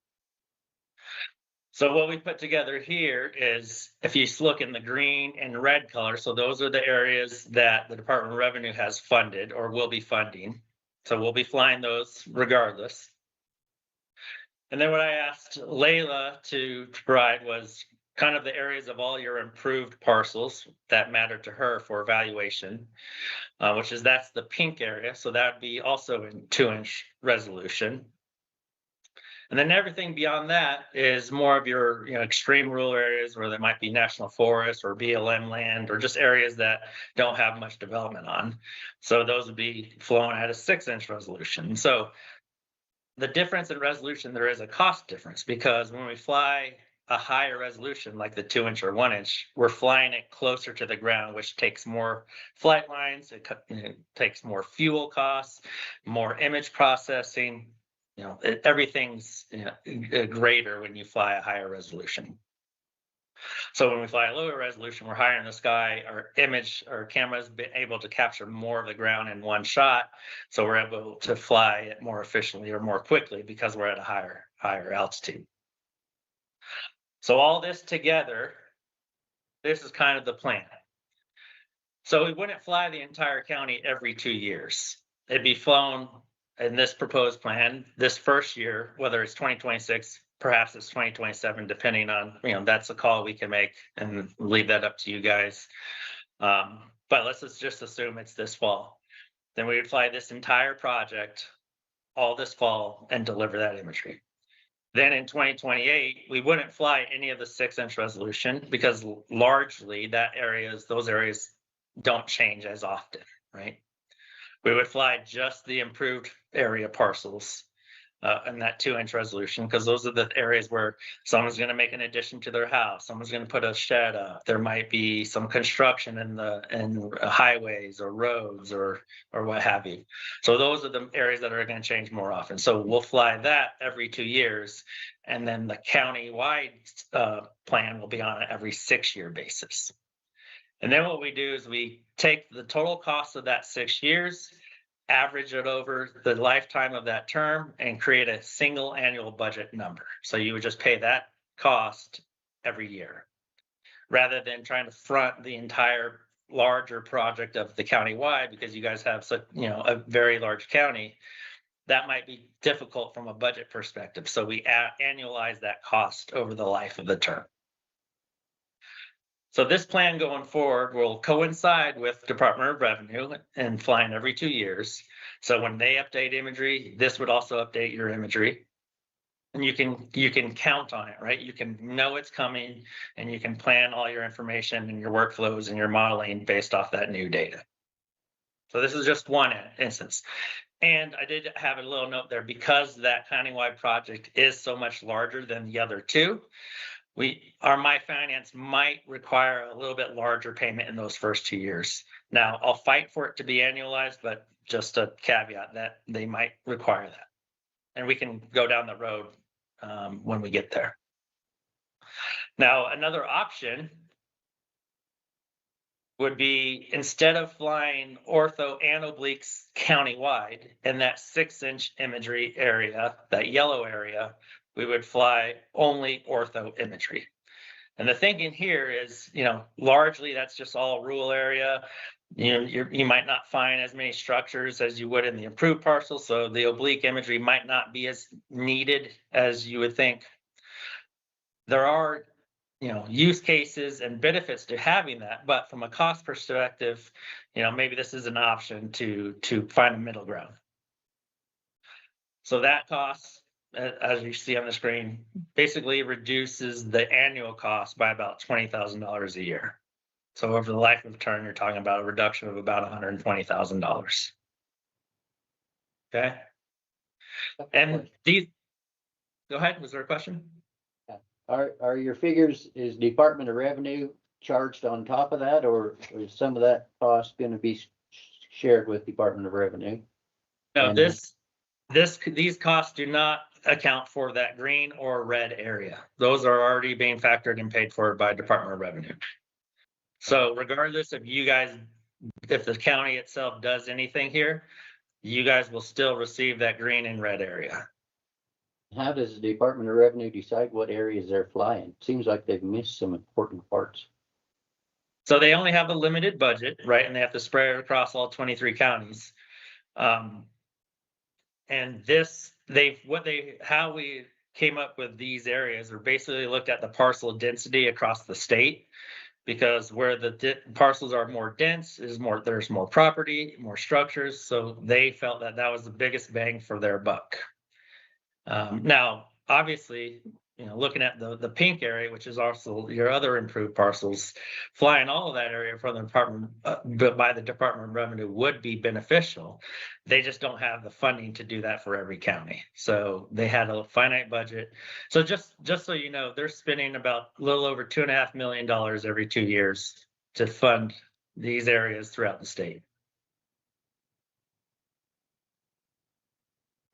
So what we put together here is, if you look in the green and red color, so those are the areas that the Department of Revenue has funded or will be funding. So we'll be flying those regardless. And then what I asked Layla to provide was kind of the areas of all your improved parcels that matter to her for evaluation, that's the pink area. So that would be also in 2-inch resolution. And then everything beyond that is more of your extreme rural areas where there might be national forest or BLM land or just areas that don't have much development on. So those would be flown at a 6-inch resolution. So the difference in resolution, there is a cost difference, because when we fly a higher resolution like the 2-inch or 1-inch, we're flying it closer to the ground, which takes more flight lines, it takes more fuel costs, more image processing. Everything's greater when you fly a higher resolution. So when we fly a lower resolution, we're higher in the sky, our camera's been able to capture more of the ground in one shot. So we're able to fly it more efficiently or more quickly because we're at a higher altitude. So all this together, this is kind of the plan. So we wouldn't fly the entire county every 2 years. It'd be flown in this proposed plan this first year, whether it's 2026, perhaps it's 2027, depending on, that's a call we can make and leave that up to you guys. But let's just assume it's this fall. Then we would fly this entire project all this fall and deliver that imagery. Then in 2028, we wouldn't fly any of the 6-inch resolution because largely those areas don't change as often, right? We would fly just the improved area parcels and that 2-inch resolution, because those are the areas where someone's going to make an addition to their house, someone's going to put a shed up, there might be some construction in highways or roads or what have you. So those are the areas that are going to change more often. So we'll fly that every 2 years, and then the county-wide plan will be on an every 6-year basis. And then what we do is we take the total cost of that 6 years, average it over the lifetime of that term, and create a single annual budget number. So you would just pay that cost every year, rather than trying to front the entire larger project of the county-wide, because you guys have such, a very large county. That might be difficult from a budget perspective. So we annualize that cost over the life of the term. So this plan going forward will coincide with Department of Revenue and flying every 2 years. So when they update imagery, this would also update your imagery. And you can count on it, right? You can know it's coming, and you can plan all your information and your workflows and your modeling based off that new data. So this is just one instance. And I did have a little note there, because that countywide project is so much larger than the other two. Our My Finance might require a little bit larger payment in those first 2 years. Now, I'll fight for it to be annualized, but just a caveat that they might require that. And we can go down the road when we get there. Now, another option would be, instead of flying ortho and obliques countywide in that 6-inch imagery area, that yellow area, we would fly only ortho imagery. And the thinking here is, largely that's just all rural area. You might not find as many structures as you would in the improved parcel. So the oblique imagery might not be as needed as you would think. There are, use cases and benefits to having that, but from a cost perspective, maybe this is an option to find a middle ground. So that cost, as you see on the screen, basically reduces the annual cost by about $20,000 a year. So over the life of the term, you're talking about a reduction of about $120,000. Okay. And these, go ahead, was there a question? Are your figures, is Department of Revenue charged on top of that, or is some of that cost gonna be shared with Department of Revenue? No, And- these costs do not account for that green or red area. Those are already being factored and paid for by Department of Revenue. So regardless of you guys, if the county itself does anything here, you guys will still receive that green and red area. How does the Department of Revenue decide what areas they're flying? Seems like they've missed some important parts. So they only have a limited budget, right? And they have to spread it across all 23 counties. And how we came up with these areas are basically looked at the parcel density across the state, because where the parcels are more dense there's more property, more structures. So they felt that that was the biggest bang for their buck. Now, obviously, looking at the pink area, which is also your other improved parcels, flying all of that area from the department, but by the Department of Revenue would be beneficial. They just don't have the funding to do that for every county. So they had a finite budget. So just so you know, they're spending about a little over $2.5 million every 2 years to fund these areas throughout the state.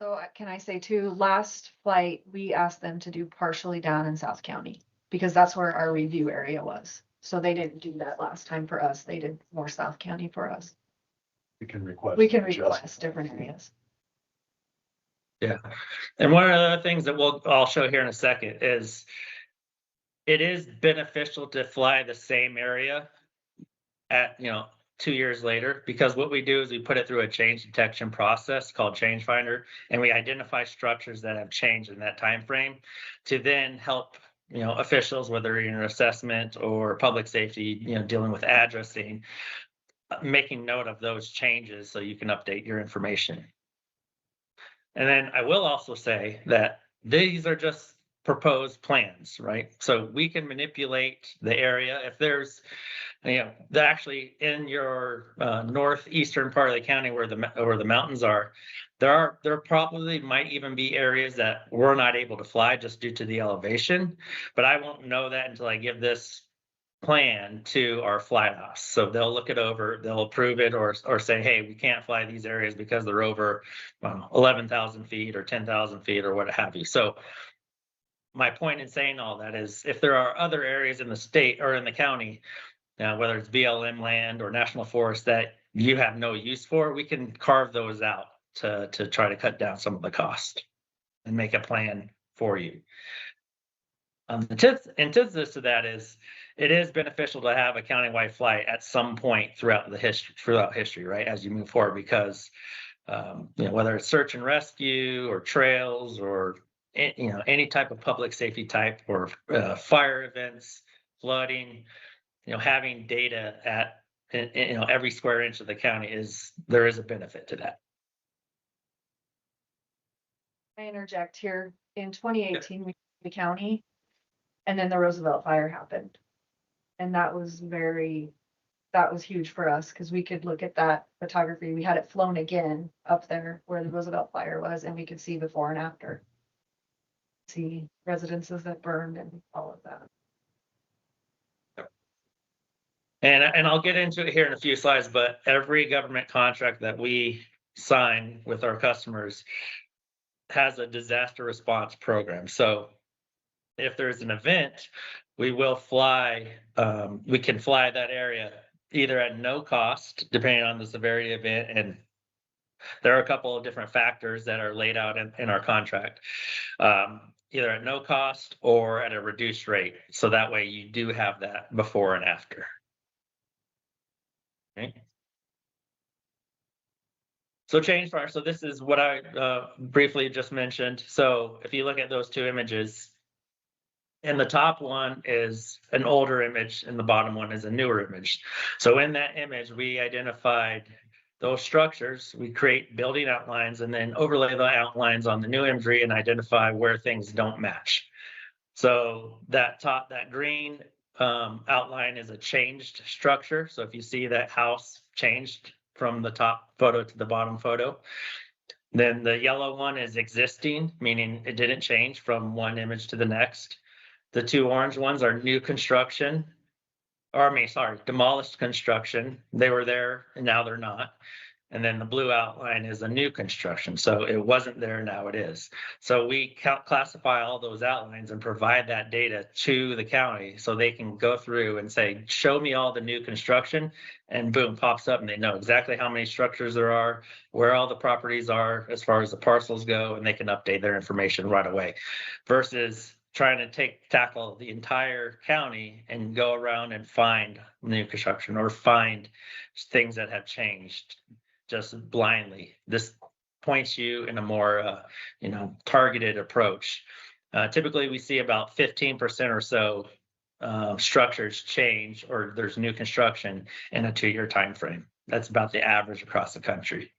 So can I say too, last flight, we asked them to do partially down in South County because that's where our review area was. So they didn't do that last time for us. They did more South County for us. We can request. We can request different areas. Yeah. And one of the other things that I'll show here in a second is it is beneficial to fly the same area at, 2 years later, because what we do is we put it through a change detection process called Change Finder, and we identify structures that have changed in that time frame to then help officials, whether you're in assessment or public safety, dealing with addressing, making note of those changes so you can update your information. And then I will also say that these are just proposed plans, right? So we can manipulate the area. If there's, actually in your northeastern part of the county where the mountains are, there probably might even be areas that we're not able to fly just due to the elevation, but I won't know that until I give this plan to our flight house. So they'll look it over, they'll approve it, or say, hey, we can't fly these areas because they're over 11,000 feet or 10,000 feet or what have you. So my point in saying all that is if there are other areas in the state or in the county, whether it's BLM land or national forest that you have no use for, we can carve those out to try to cut down some of the cost and make a plan for you. The antithesis to that is it is beneficial to have a countywide flight at some point throughout history, right? As you move forward, because whether it's search and rescue or trails or any type of public safety type or fire events, flooding, having data at every square inch of the county there is a benefit to that. I interject here. In 2018, we the county, and then the Roosevelt fire happened, and that was huge for us because we could look at that photography. We had it flown again up there where the Roosevelt fire was, and we could see before and after. See residences that burned and all of that. And I'll get into it here in a few slides, but every government contract that we sign with our customers has a disaster response program. So if there's an event, we can fly that area either at no cost, depending on the severity of the event. And there are a couple of different factors that are laid out in our contract, either at no cost or at a reduced rate. So that way you do have that before and after. Okay. So change fire. So this is what I briefly just mentioned. So if you look at those two images, and the top one is an older image and the bottom one is a newer image. So in that image, we identified those structures, we create building outlines and then overlay the outlines on the new imagery and identify where things don't match. So that green outline is a changed structure. So if you see that house changed from the top photo to the bottom photo, then the yellow one is existing, meaning it didn't change from one image to the next. The two orange ones are new construction, demolished construction. They were there and now they're not. And then the blue outline is a new construction. So it wasn't there, now it is. So we classify all those outlines and provide that data to the county so they can go through and say, show me all the new construction, and boom, pops up and they know exactly how many structures there are, where all the properties are as far as the parcels go, and they can update their information right away versus trying to tackle the entire county and go around and find new construction or find things that have changed just blindly. This points you in a more, targeted approach. Typically, we see about 15% or so structures change or there's new construction in a 2-year time frame. That's about the average across the country.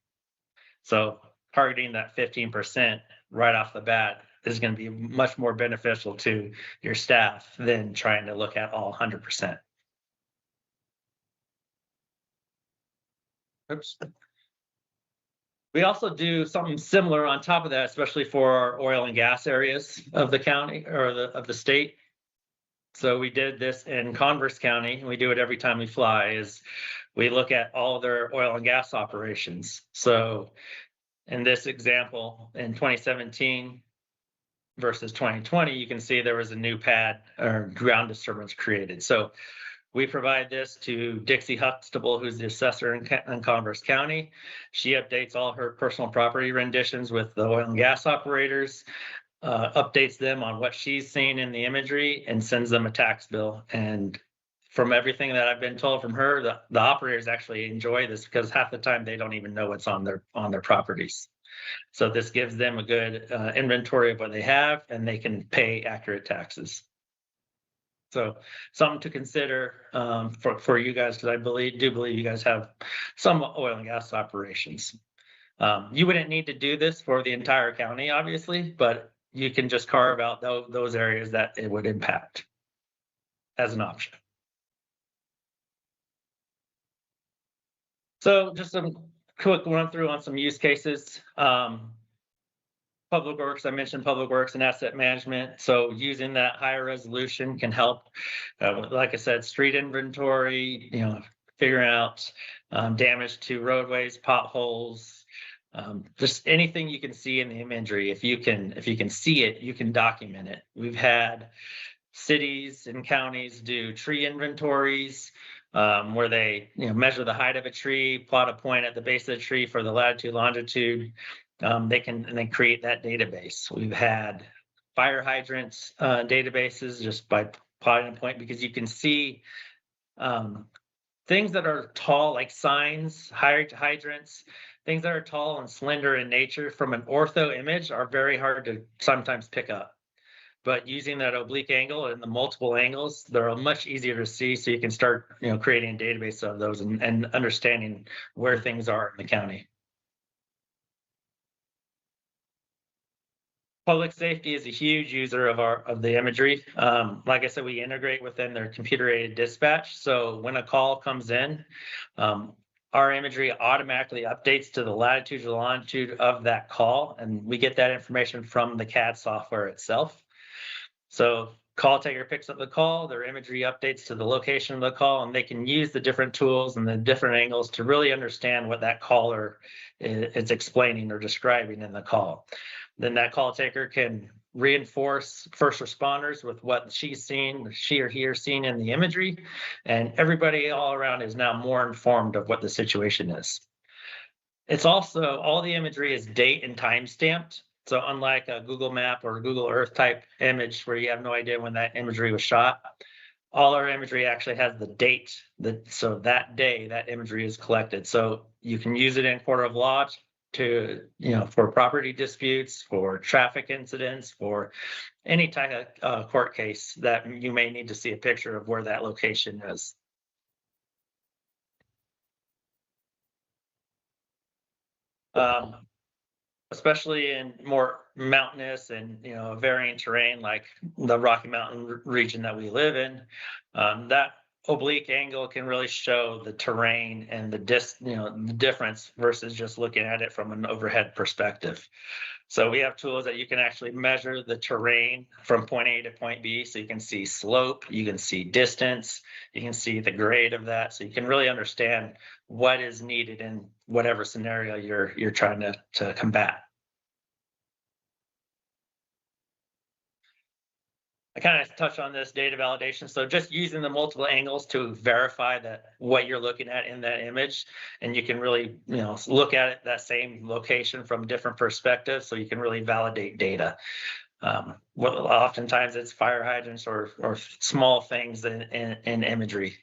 So targeting that 15% right off the bat is going to be much more beneficial to your staff than trying to look at all 100%. Oops. We also do something similar on top of that, especially for our oil and gas areas of the county or of the state. So we did this in Converse County, and we do it every time we fly, is we look at all of their oil and gas operations. So in this example, in 2017 versus 2020, you can see there was a new pad or ground disturbance created. So we provide this to Dixie Huxtable, who's the assessor in Converse County. She updates all her personal property renditions with the oil and gas operators, updates them on what she's seen in the imagery, and sends them a tax bill. And from everything that I've been told from her, the operators actually enjoy this because half the time they don't even know what's on their properties. So this gives them a good inventory of what they have, and they can pay accurate taxes. So something to consider for you guys, because I do believe you guys have some oil and gas operations. You wouldn't need to do this for the entire county, obviously, but you can just carve out those areas that it would impact as an option. So just some quick run through on some use cases. Public Works, I mentioned Public Works and asset management. So using that higher resolution can help, like I said, street inventory, figuring out damage to roadways, potholes, just anything you can see in the imagery. If you can see it, you can document it. We've had cities and counties do tree inventories where they measure the height of a tree, plot a point at the base of the tree for the latitude, longitude. They can create that database. We've had fire hydrants databases just by plotting a point, because you can see things that are tall, like signs, hydrants, things that are tall and slender in nature from an ortho image are very hard to sometimes pick up. But using that oblique angle and the multiple angles, they're much easier to see. So you can start creating a database of those and understanding where things are in the county. Public safety is a huge user of the imagery. Like I said, we integrate within their computer-aided dispatch. So when a call comes in, our imagery automatically updates to the latitude and longitude of that call, and we get that information from the CAD software itself. So call taker picks up the call, their imagery updates to the location of the call, and they can use the different tools and the different angles to really understand what that caller is explaining or describing in the call. Then that call taker can reinforce first responders with what she or he are seeing in the imagery, and everybody all around is now more informed of what the situation is. It's also, all the imagery is date and time stamped. So unlike a Google Map or Google Earth type image where you have no idea when that imagery was shot, all our imagery actually has the date. So that day that imagery is collected. So you can use it in court of law to, for property disputes, for traffic incidents, for any type of court case that you may need to see a picture of where that location is. Especially in more mountainous and, varying terrain like the Rocky Mountain region that we live in. That oblique angle can really show the terrain and the difference versus just looking at it from an overhead perspective. So we have tools that you can actually measure the terrain from point A to point B. So you can see slope, you can see distance, you can see the grade of that. So you can really understand what is needed in whatever scenario you're trying to combat. I kind of touched on this data validation. So just using the multiple angles to verify that what you're looking at in that image, and you can really, look at it, that same location from different perspectives. So you can really validate data. Oftentimes it's fire hydrants or small things in imagery.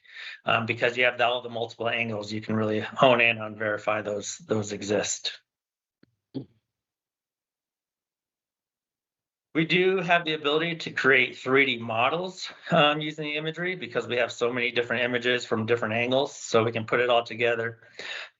Because you have all the multiple angles, you can really hone in on verify those exist. We do have the ability to create 3D models using the imagery because we have so many different images from different angles. So we can put it all together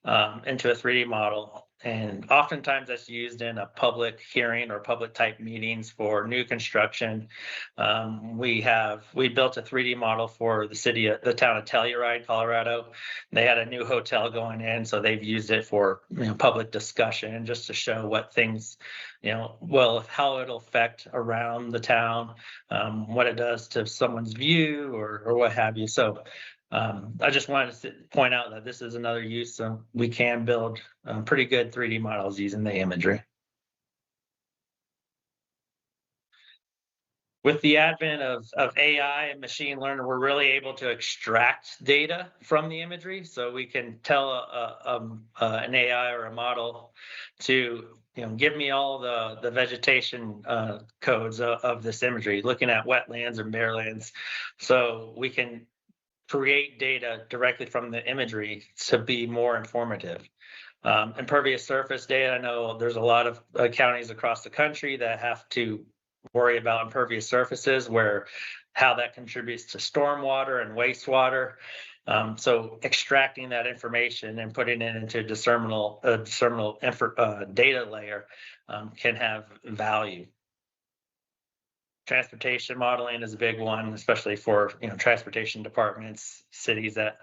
into a 3D model. And oftentimes that's used in a public hearing or public type meetings for new construction. We built a 3D model for the town of Telluride, Colorado. They had a new hotel going in, so they've used it for public discussion just to show what things, how it'll affect around the town, what it does to someone's view or what have you. So I just wanted to point out that this is another use. We can build pretty good 3D models using the imagery. With the advent of AI and machine learning, we're really able to extract data from the imagery. So we can tell an AI or a model to give me all the vegetation codes of this imagery, looking at wetlands or merelands. So we can create data directly from the imagery to be more informative. Impervious surface data, I know there's a lot of counties across the country that have to worry about impervious surfaces, how that contributes to stormwater and wastewater. So extracting that information and putting it into a discernible data layer can have value. Transportation modeling is a big one, especially for transportation departments, cities that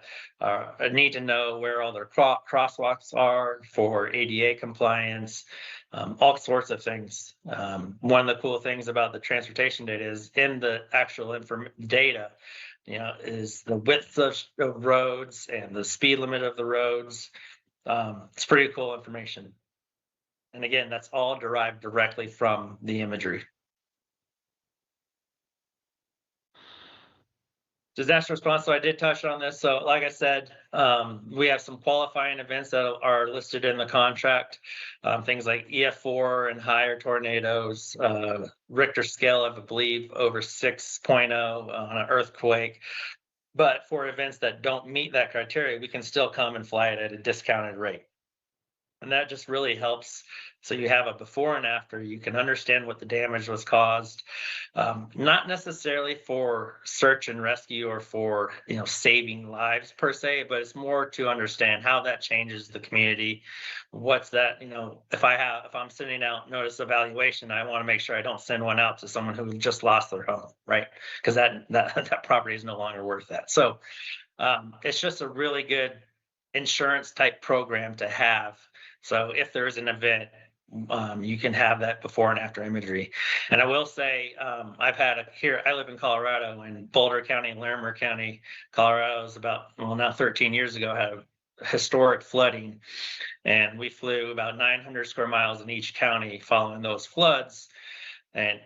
need to know where all their crosswalks are for ADA compliance, all sorts of things. One of the cool things about the transportation data is in the actual data, is the width of roads and the speed limit of the roads. It's pretty cool information. And again, that's all derived directly from the imagery. Disaster response, so I did touch on this. So like I said, we have some qualifying events that are listed in the contract. Things like EF4 and higher tornadoes, Richter scale, I believe, over 6.0 on an earthquake. But for events that don't meet that criteria, we can still come and fly it at a discounted rate. And that just really helps. So you have a before and after, you can understand what the damage was caused, not necessarily for search and rescue or for, saving lives per se, but it's more to understand how that changes the community. What's that, if I'm sending out notice of evaluation, I want to make sure I don't send one out to someone who just lost their home, right? Because that property is no longer worth that. So it's just a really good insurance type program to have. So if there's an event, you can have that before and after imagery. And I will say, I live in Colorado, in Boulder County and Larimer County. Colorado is now 13 years ago, had historic flooding. And we flew about 900 square miles in each county following those floods. And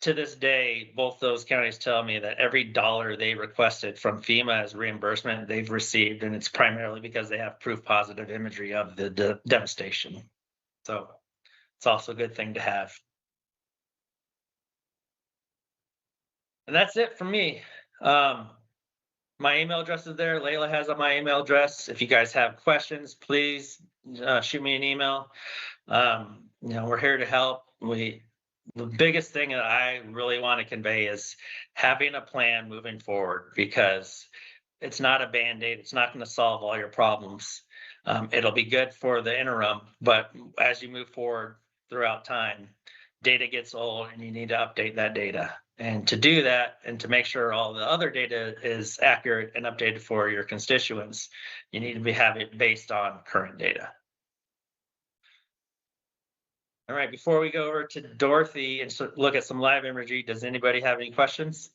to this day, both those counties tell me that every dollar they requested from FEMA as reimbursement, they've received, and it's primarily because they have proof positive imagery of the devastation. So it's also a good thing to have. And that's it for me. My email address is there. Layla has my email address. If you guys have questions, please shoot me an email. We're here to help. The biggest thing that I really want to convey is having a plan moving forward, because it's not a Band-Aid. It's not going to solve all your problems. It'll be good for the interim, but as you move forward throughout time, data gets old and you need to update that data. And to do that and to make sure all the other data is accurate and updated for your constituents, you need to have it based on current data. All right, before we go over to Dorothy and look at some live imagery, does anybody have any questions?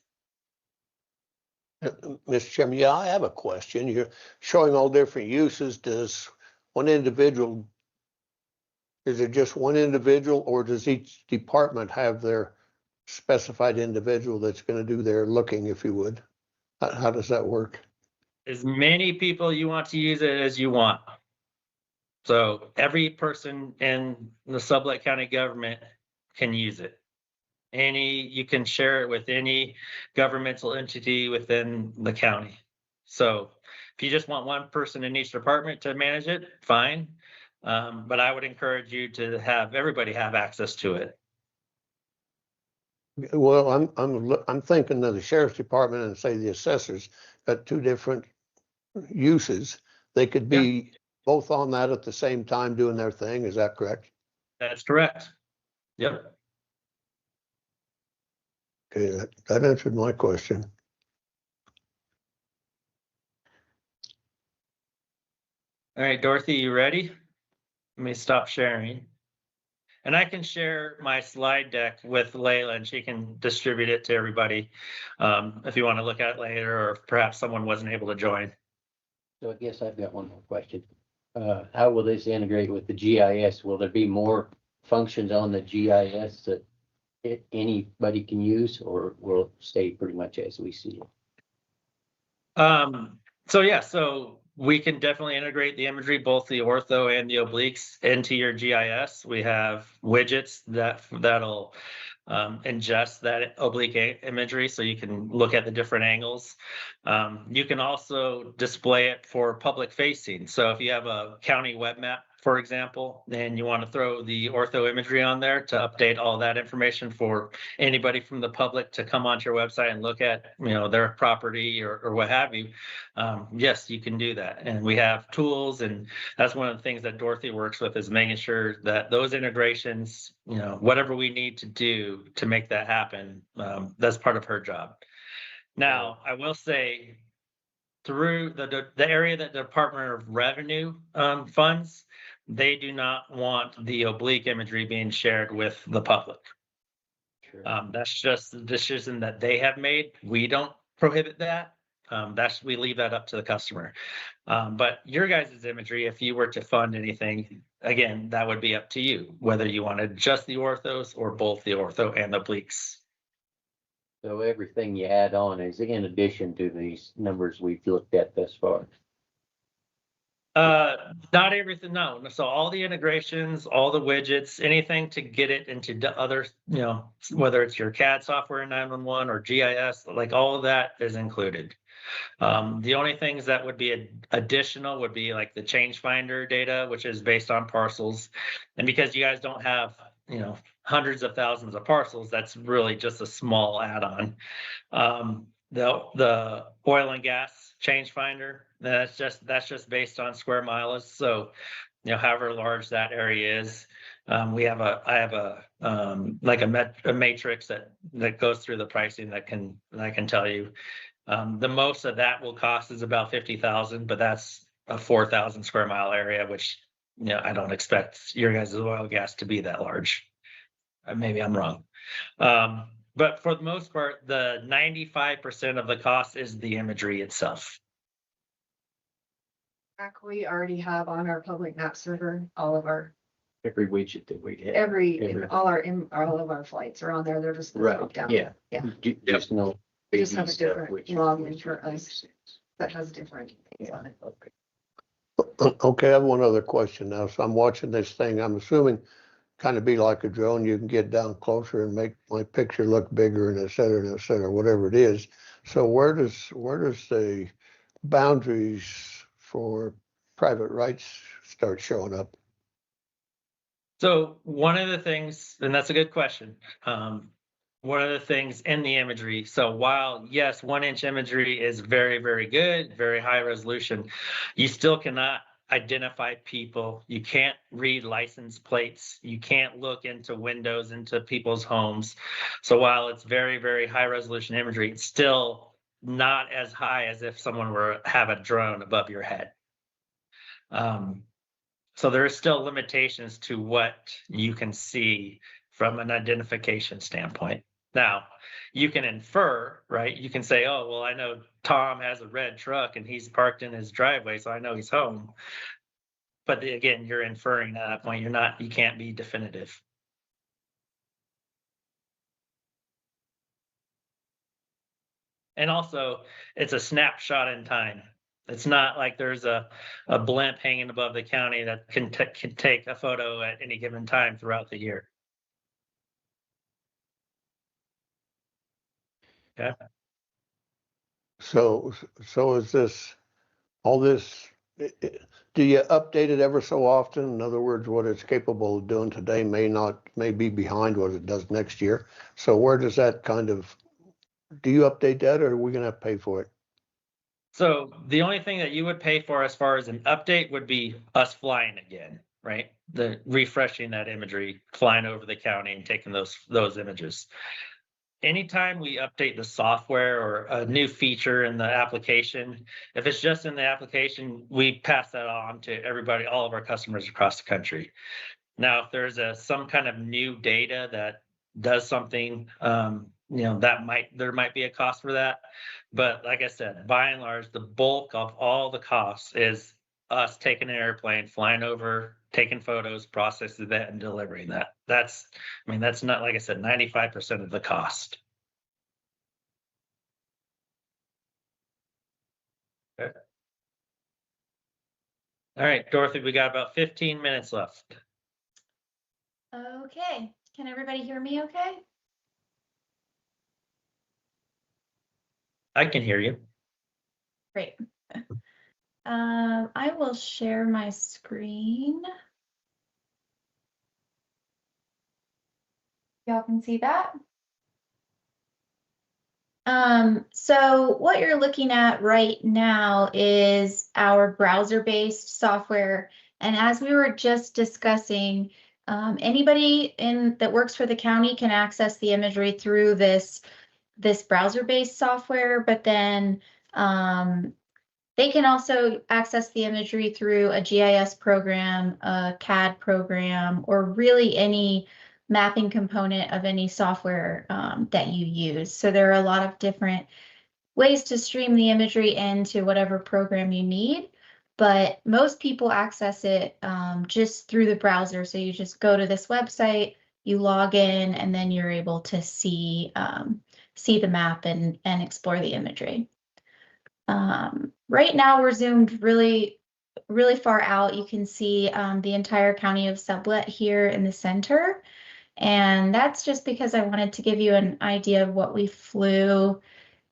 Mr. Chairman, yeah, I have a question. You're showing all different uses. Does one individual, is it just one individual, or does each department have their specified individual that's going to do their looking, if you would? How does that work? As many people you want to use it as you want. So every person in the Sublette County government can use it. You can share it with any governmental entity within the county. So if you just want one person in each department to manage it, fine. But I would encourage you to have everybody have access to it. Well, I'm thinking of the sheriff's department and say the assessors got two different uses. They could be both on that at the same time doing their thing. Is that correct? That's correct. Yep. Okay, that answered my question. All right, Dorothy, you ready? Let me stop sharing. And I can share my slide deck with Layla and she can distribute it to everybody if you want to look at it later, or if perhaps someone wasn't able to join. So I guess I've got one more question. How will this integrate with the GIS? Will there be more functions on the GIS that anybody can use, or will it stay pretty much as we see it? So we can definitely integrate the imagery, both the ortho and the obliques, into your GIS. We have widgets that'll ingest that oblique imagery so you can look at the different angles. You can also display it for public facing. So if you have a county web map, for example, and you want to throw the ortho imagery on there to update all that information for anybody from the public to come onto your website and look at, their property or what have you. Yes, you can do that. And we have tools, and that's one of the things that Dorothy works with, is making sure that those integrations, whatever we need to do to make that happen, that's part of her job. Now, I will say, through the area that the Department of Revenue funds, they do not want the oblique imagery being shared with the public. Sure. That's just the decision that they have made. We don't prohibit that. We leave that up to the customer. But your guys' imagery, if you were to fund anything, again, that would be up to you, whether you wanted just the orthos or both the ortho and the obliques. So everything you add on is in addition to these numbers we've looked at thus far? Not everything, no. So all the integrations, all the widgets, anything to get it into the other, whether it's your CAD software in 911 or GIS, like all of that is included. The only things that would be additional would be like the change finder data, which is based on parcels. And because you guys don't have, hundreds of thousands of parcels, that's really just a small add-on. The oil and gas change finder, that's just based on square miles. So, however large that area is, I have a matrix that goes through the pricing that I can tell you. The most of that will cost is about 50,000, but that's a 4,000 square mile area, which, I don't expect your guys' oil and gas to be that large. Maybe I'm wrong. But for the most part, the 95% of the cost is the imagery itself. We already have on our public map server, all of our, Every widget that we have. all of our flights are on there. They're just Right, dropped down. yeah. Yeah. Just no. We just have a baby stuff, different which login for us that has different things on it. Okay. Okay, I have one other question now. So I'm watching this thing. I'm assuming kind of be like a drone. You can get down closer and make my picture look bigger, and et cetera, whatever it is. So where does the boundaries for private rights start showing up? So one of the things, and that's a good question. One of the things in the imagery. So while yes, 1-inch imagery is very, very good, very high resolution, you still cannot identify people. You can't read license plates. You can't look into windows into people's homes. So while it's very, very high resolution imagery, it's still not as high as if someone were have a drone above your head. So there are still limitations to what you can see from an identification standpoint. Now, you can infer, right? You can say, oh, well, I know Tom has a red truck and he's parked in his driveway, so I know he's home. But again, you're inferring at that point. You can't be definitive. And also, it's a snapshot in time. It's not like there's a blimp hanging above the county that can take a photo at any given time throughout the year. Okay. So is this, all this, do you update it ever so often? In other words, what it's capable of doing today may be behind what it does next year. So where does that kind of, do you update that, or are we gonna have to pay for it? So the only thing that you would pay for as far as an update would be us flying again, right? The refreshing that imagery, flying over the county and taking those images. Anytime we update the software or a new feature in the application, if it's just in the application, we pass that on to everybody, all of our customers across the country. Now, if there's some kind of new data that does something, there might be a cost for that. But like I said, by and large, the bulk of all the costs is us taking an airplane, flying over, taking photos, processing that, and delivering that. That's not, like I said, 95% of the cost. Okay. All right, Dorothy, we got about 15 minutes left. Okay, can everybody hear me okay? I can hear you. Great. I will share my screen. Y'all can see that? So what you're looking at right now is our browser-based software. And as we were just discussing, anybody that works for the county can access the imagery through this browser-based software, but then they can also access the imagery through a GIS program, a CAD program, or really any mapping component of any software that you use. So there are a lot of different ways to stream the imagery into whatever program you need, but most people access it just through the browser. So you just go to this website, you log in, and then you're able to see the map and explore the imagery. Right now we're zoomed really, really far out. You can see the entire county of Sublette here in the center. And that's just because I wanted to give you an idea of what we flew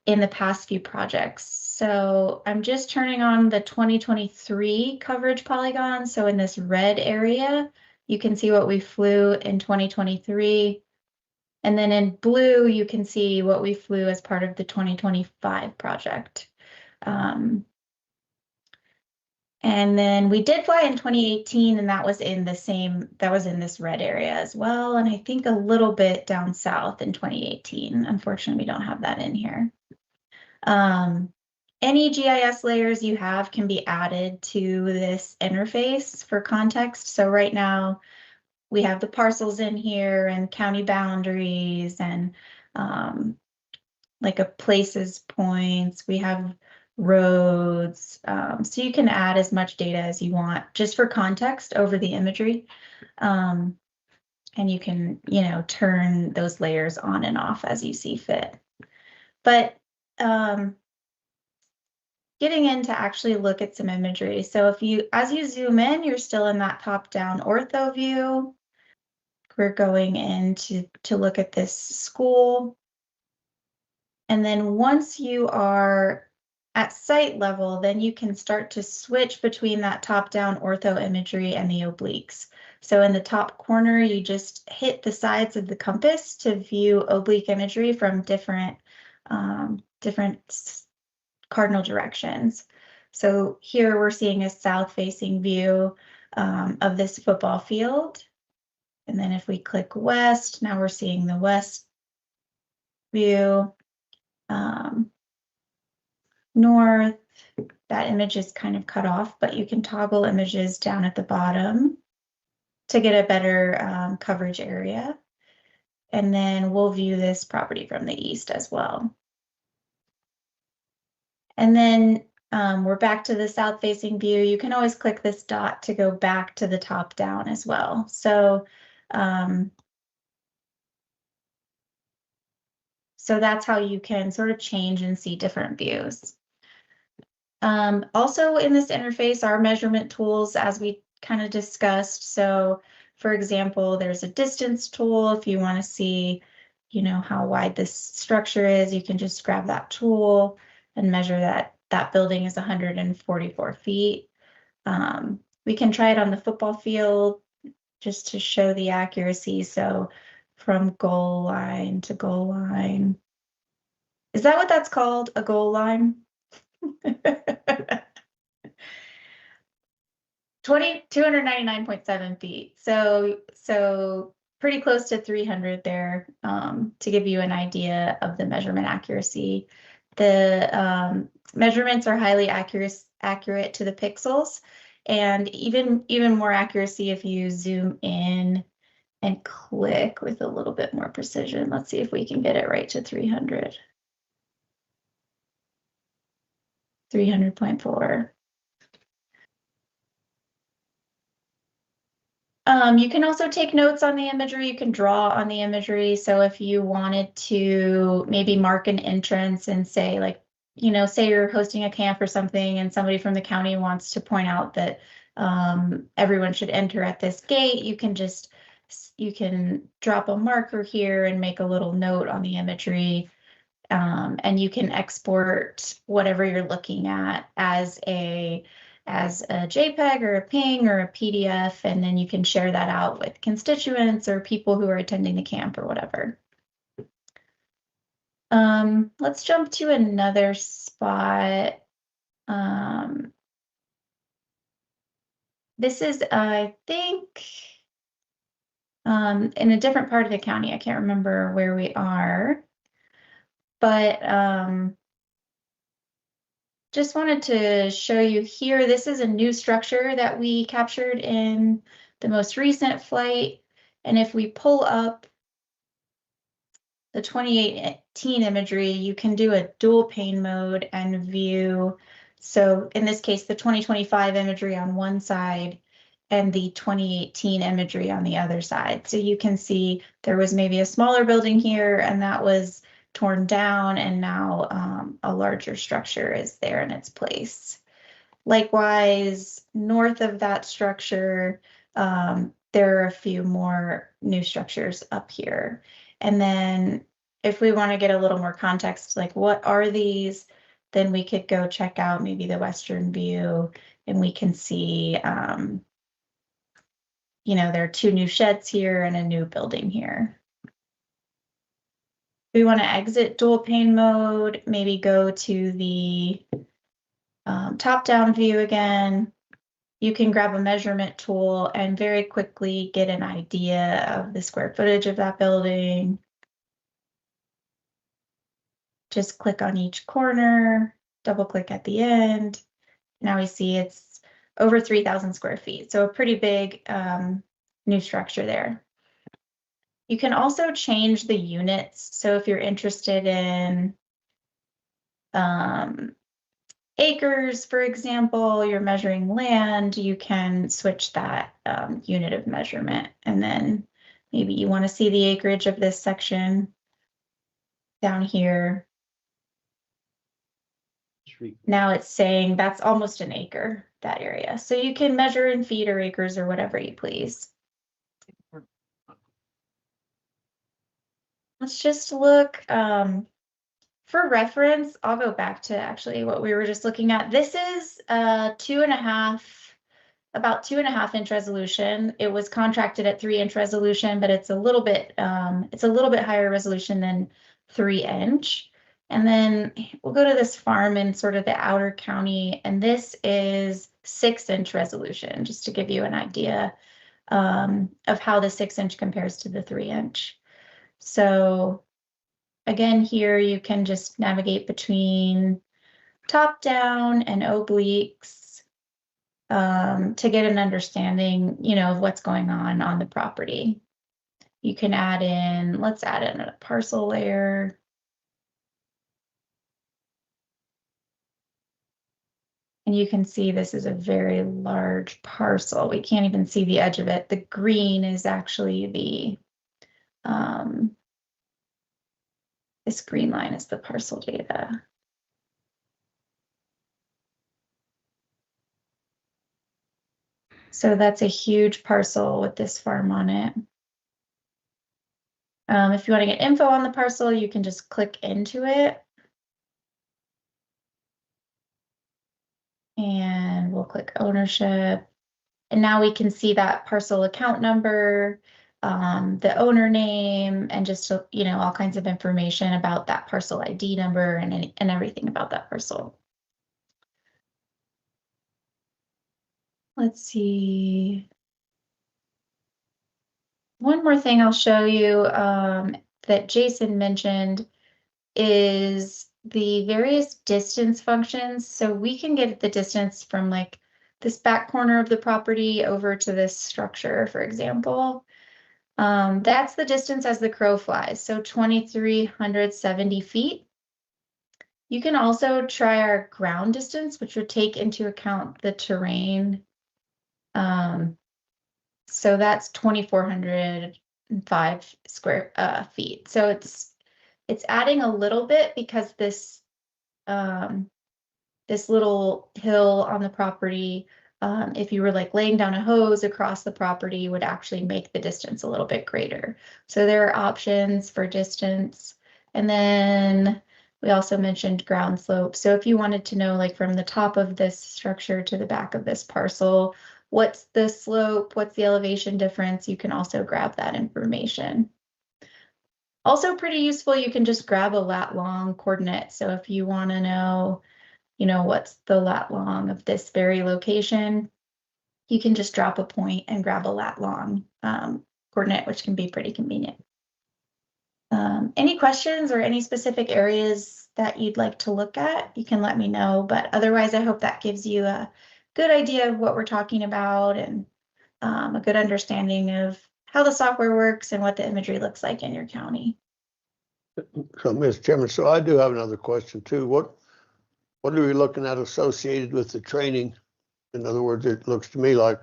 in the past few projects. So I'm just turning on the 2023 coverage polygon. So in this red area, you can see what we flew in 2023. And then in blue, you can see what we flew as part of the 2025 project. And then we did fly in 2018, and that was in this red area as well. And I think a little bit down south in 2018. Unfortunately, we don't have that in here. Any GIS layers you have can be added to this interface for context. So right now we have the parcels in here and county boundaries and like a places points. We have roads. So you can add as much data as you want just for context over the imagery. And you can, turn those layers on and off as you see fit. But getting in to actually look at some imagery. So as you zoom in, you're still in that top-down ortho view. We're going in to look at this school. And then once you are at site level, then you can start to switch between that top-down ortho imagery and the obliques. So in the top corner, you just hit the sides of the compass to view oblique imagery from different cardinal directions. So here we're seeing a south-facing view of this football field. And then if we click west, now we're seeing the west view. North, that image is kind of cut off, but you can toggle images down at the bottom to get a better coverage area. And then we'll view this property from the east as well. And then we're back to the south facing view. You can always click this dot to go back to the top down as well. So that's how you can sort of change and see different views. Also in this interface are measurement tools, as we kind of discussed. So for example, there's a distance tool. If you want to see, you know, how wide this structure is, you can just grab that tool and measure that building is 144 feet. We can try it on the football field just to show the accuracy. So from goal line to goal line. Is that what that's called? A goal line? 299.7 feet. So pretty close to 300 there, to give you an idea of the measurement accuracy. The measurements are highly accurate to the pixels, and even more accuracy if you zoom in and click with a little bit more precision. Let's see if we can get it right to 300. 300.4. You can also take notes on the imagery. You can draw on the imagery. So if you wanted to maybe mark an entrance and say, like, you know, say you're hosting a camp or something and somebody from the county wants to point out that everyone should enter at this gate, you can drop a marker here and make a little note on the imagery. And you can export whatever you're looking at as a JPEG or a PNG or a PDF, and then you can share that out with constituents or people who are attending the camp or whatever. Let's jump to another spot. This is, I think, in a different part of the county. I can't remember where we are, but just wanted to show you here. This is a new structure that we captured in the most recent flight. And if we pull up the 2018 imagery, you can do a dual pane mode and view. So in this case, the 2025 imagery on one side and the 2018 imagery on the other side. So you can see there was maybe a smaller building here and that was torn down, and now a larger structure is there in its place. Likewise, north of that structure, there are a few more new structures up here. And then if we want to get a little more context, like what are these, then we could go check out maybe the western view, and we can see, you know, there are 2 new sheds here and a new building here. We want to exit dual pane mode, maybe go to the top-down view again. You can grab a measurement tool and very quickly get an idea of the square footage of that building. Just click on each corner, double click at the end. Now we see it's over 3,000 square feet. So a pretty big new structure there. You can also change the units. So if you're interested in acres, for example, you're measuring land, you can switch that unit of measurement. And then maybe you want to see the acreage of this section down here. Now it's saying that's almost an acre, that area. So you can measure in feet or acres or whatever you please. Let's just look, for reference, I'll go back to actually what we were just looking at. This is about 2.5 inch resolution. It was contracted at 3 inch resolution, but it's a little bit higher resolution than 3 inch. And then we'll go to this farm in sort of the outer county, and this is 6-inch resolution, just to give you an idea of how the 6-inch compares to the 3-inch. So again, here you can just navigate between top down and obliques to get an understanding, you know, of what's going on the property. You can add in, let's add in a parcel layer. And you can see this is a very large parcel. We can't even see the edge of it. The green is actually the, this green line is the parcel data. So that's a huge parcel with this farm on it. If you want to get info on the parcel, you can just click into it. And we'll click ownership. And now we can see that parcel account number, the owner name, and just, you know, all kinds of information about that parcel ID number and everything about that parcel. Let's see. One more thing I'll show you that Jason mentioned is the various distance functions. So we can get the distance from like this back corner of the property over to this structure, for example. That's the distance as the crow flies, so 2,370 feet. You can also try our ground distance, which would take into account the terrain. So that's 2,405 square feet. So it's adding a little bit because this this little hill on the property, if you were like laying down a hose across the property, would actually make the distance a little bit greater. So there are options for distance. And then we also mentioned ground slope. So if you wanted to know, like from the top of this structure to the back of this parcel, what's the slope, what's the elevation difference, you can also grab that information. Also pretty useful, you can just grab a lat long coordinate. So if you want to know, you know, what's the lat long of this very location, you can just drop a point and grab a lat long coordinate, which can be pretty convenient. Any questions or any specific areas that you'd like to look at, you can let me know. But otherwise, I hope that gives you a good idea of what we're talking about and a good understanding of how the software works and what the imagery looks like in your county. So, Mr. Chairman, so I do have another question too. What are we looking at associated with the training? In other words, it looks to me like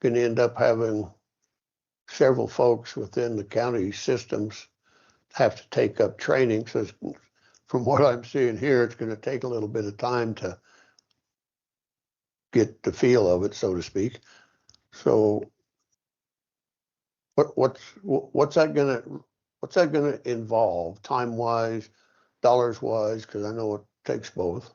going to end up having several folks within the county systems have to take up training. So from what I'm seeing here, it's going to take a little bit of time to get the feel of it, so to speak. So what's that gonna involve, time-wise, dollars-wise? Because I know it takes both.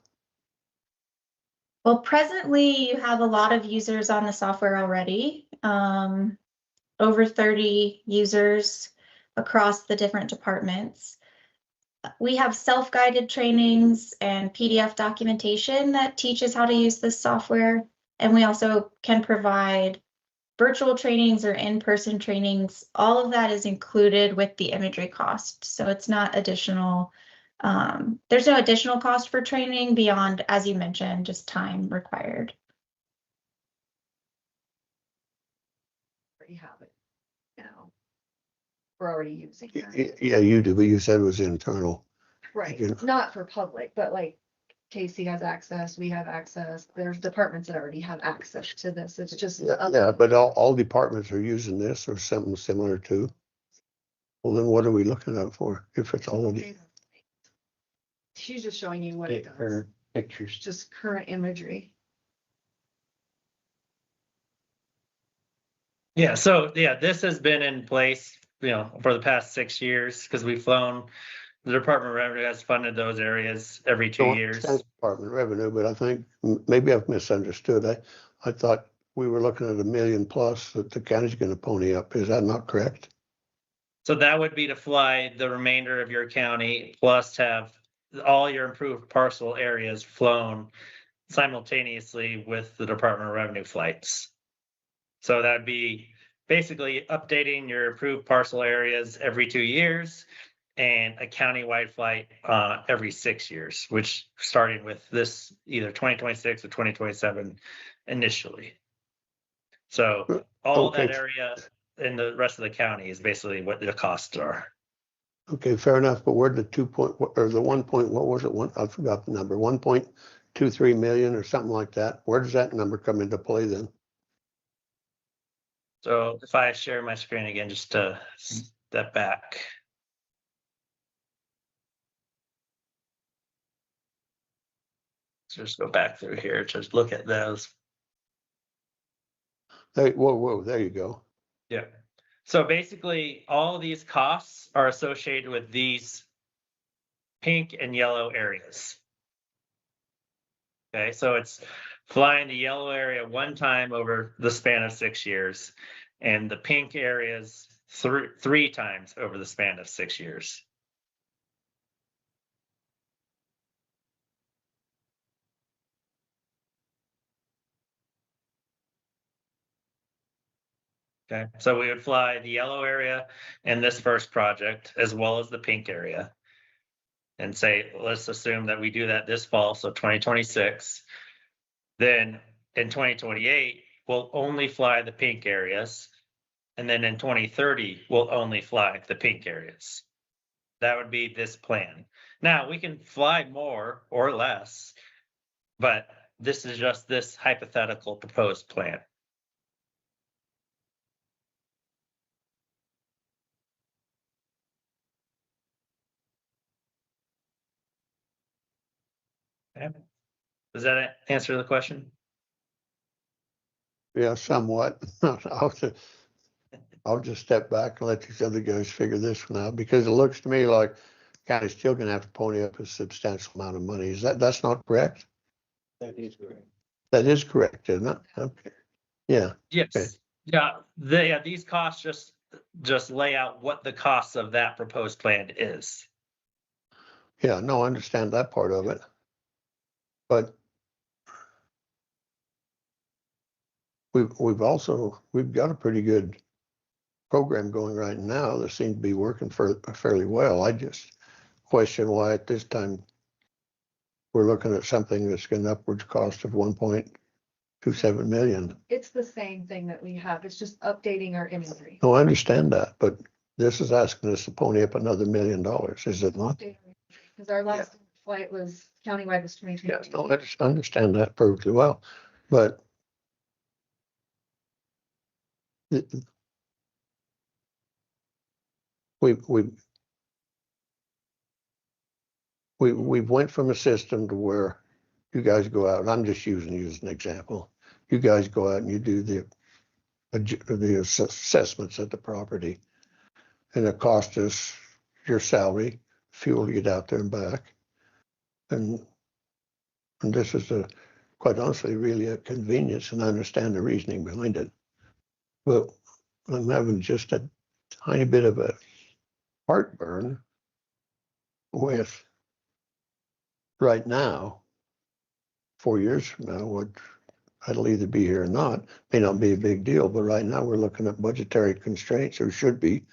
Well, presently you have a lot of users on the software already, over 30 users across the different departments. We have self-guided trainings and PDF documentation that teaches how to use this software. And we also can provide virtual trainings or in-person trainings. All of that is included with the imagery cost. So it's not additional. There's no additional cost for training beyond, as you mentioned, just time required. already have it now. We're already using it. Yeah, you do, but you said it was internal. Right, You know. not for public, but like Casey has access, we have access, there's departments that already have access to this, it's just. Yeah, but all departments are using this or something similar to. Well, then what are we looking at for if it's all of it? She's just showing you what it does, Her pictures. just current imagery. Yeah, so yeah, this has been in place, you know, for the past 6 years because we've flown. The Department of Revenue has funded those areas every 2 years. Department of Revenue, but I think maybe I've misunderstood. I thought we were looking at $1 million plus that the county's going to pony up. Is that not correct? So that would be to fly the remainder of your county plus have all your improved parcel areas flown simultaneously with the Department of Revenue flights. So that'd be basically updating your approved parcel areas every 2 years and a countywide flight every 6 years, which starting with this either 2026 or 2027 initially. So all that Okay. area in the rest of the county is basically what the costs are. Okay, fair enough, but where'd the 2 point, or the 1 point, what was it? I forgot the number, 1.23 million or something like that. Where does that number come into play then? So if I share my screen again, just to step back. So just go back through here, just look at those. Hey, whoa, there you go. Yeah. So basically, all of these costs are associated with these pink and yellow areas. Okay, so it's flying the yellow area one time over the span of 6 years, and the pink areas three times over the span of 6 years. Okay, so we would fly the yellow area in this first project as well as the pink area. And say, let's assume that we do that this fall, so 2026. Then in 2028, we'll only fly the pink areas. And then in 2030, we'll only fly the pink areas. That would be this plan. Now, we can fly more or less, but this is just this hypothetical proposed plan. Okay. Does that answer the question? Yeah, somewhat. I'll just step back and let these other guys figure this one out, because it looks to me like county's still gonna have to pony up a substantial amount of money. That's not correct? That is correct. That is correct, isn't it? Okay. Yeah. Yes. Okay. Yeah, these costs just lay out what the cost of that proposed plan is. Yeah, no, I understand that part of it. But we've got a pretty good program going right now that seems to be working fairly well. I just question why at this time we're looking at something that's got an upwards cost of 1.27 million. It's the same thing that we have. It's just updating our imagery. No, I understand that, but this is asking us to pony up another $1 million, is it not? Because our last flight was countywide was 2022. Yeah, no, I understand that perfectly well, but we went from a system to where you guys go out, and I'm just using you as an example. You guys go out and you do the assessments of the property, and it costs us your salary, fuel to get out there and back. And this is quite honestly, really a convenience, and I understand the reasoning behind it. But I'm having just a tiny bit of a heartburn with right now, 4 years from now, what I'll either be here or not, may not be a big deal, but right now we're looking at budgetary constraints, or should be.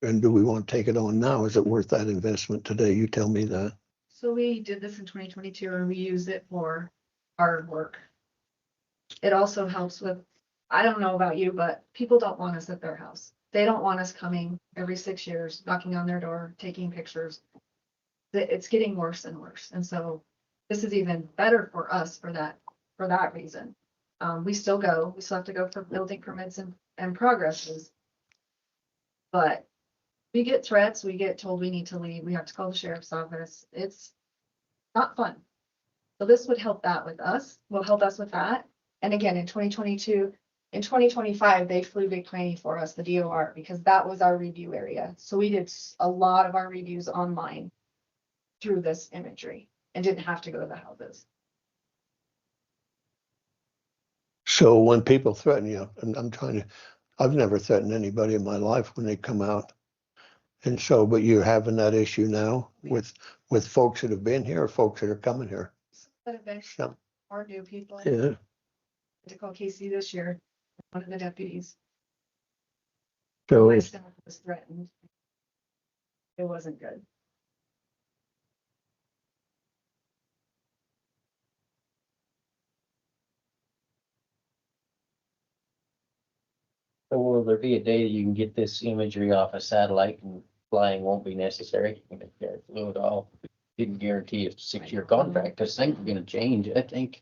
And do we want to take it on now? Is it worth that investment today? You tell me that. So we did this in 2022 and we use it for our work. It also helps with, I don't know about you, but people don't want us at their house. They don't want us coming every 6 years, knocking on their door, taking pictures. It's getting worse and worse. And so this is even better for us for that reason. We still have to go for building permits and progresses. But we get threats, we get told we need to leave, we have to call the sheriff's office. It's not fun. So this would help that with us, will help us with that. And again, in 2022, in 2025, they flew Big Piney for us, the DOR, because that was our review area. So we did a lot of our reviews online through this imagery and didn't have to go to the houses. So when people threaten you, and I've never threatened anybody in my life when they come out And so, but you're having that issue now with folks that have been here or folks that are coming here? That have been Some, more new people. yeah. To call Casey this year, one of the deputies. So, My staff was threatened. It wasn't good. So will there be a day that you can get this imagery off a satellite and flying won't be necessary? If they're flew at all, didn't guarantee a 6-year contract, because things are gonna change, I think.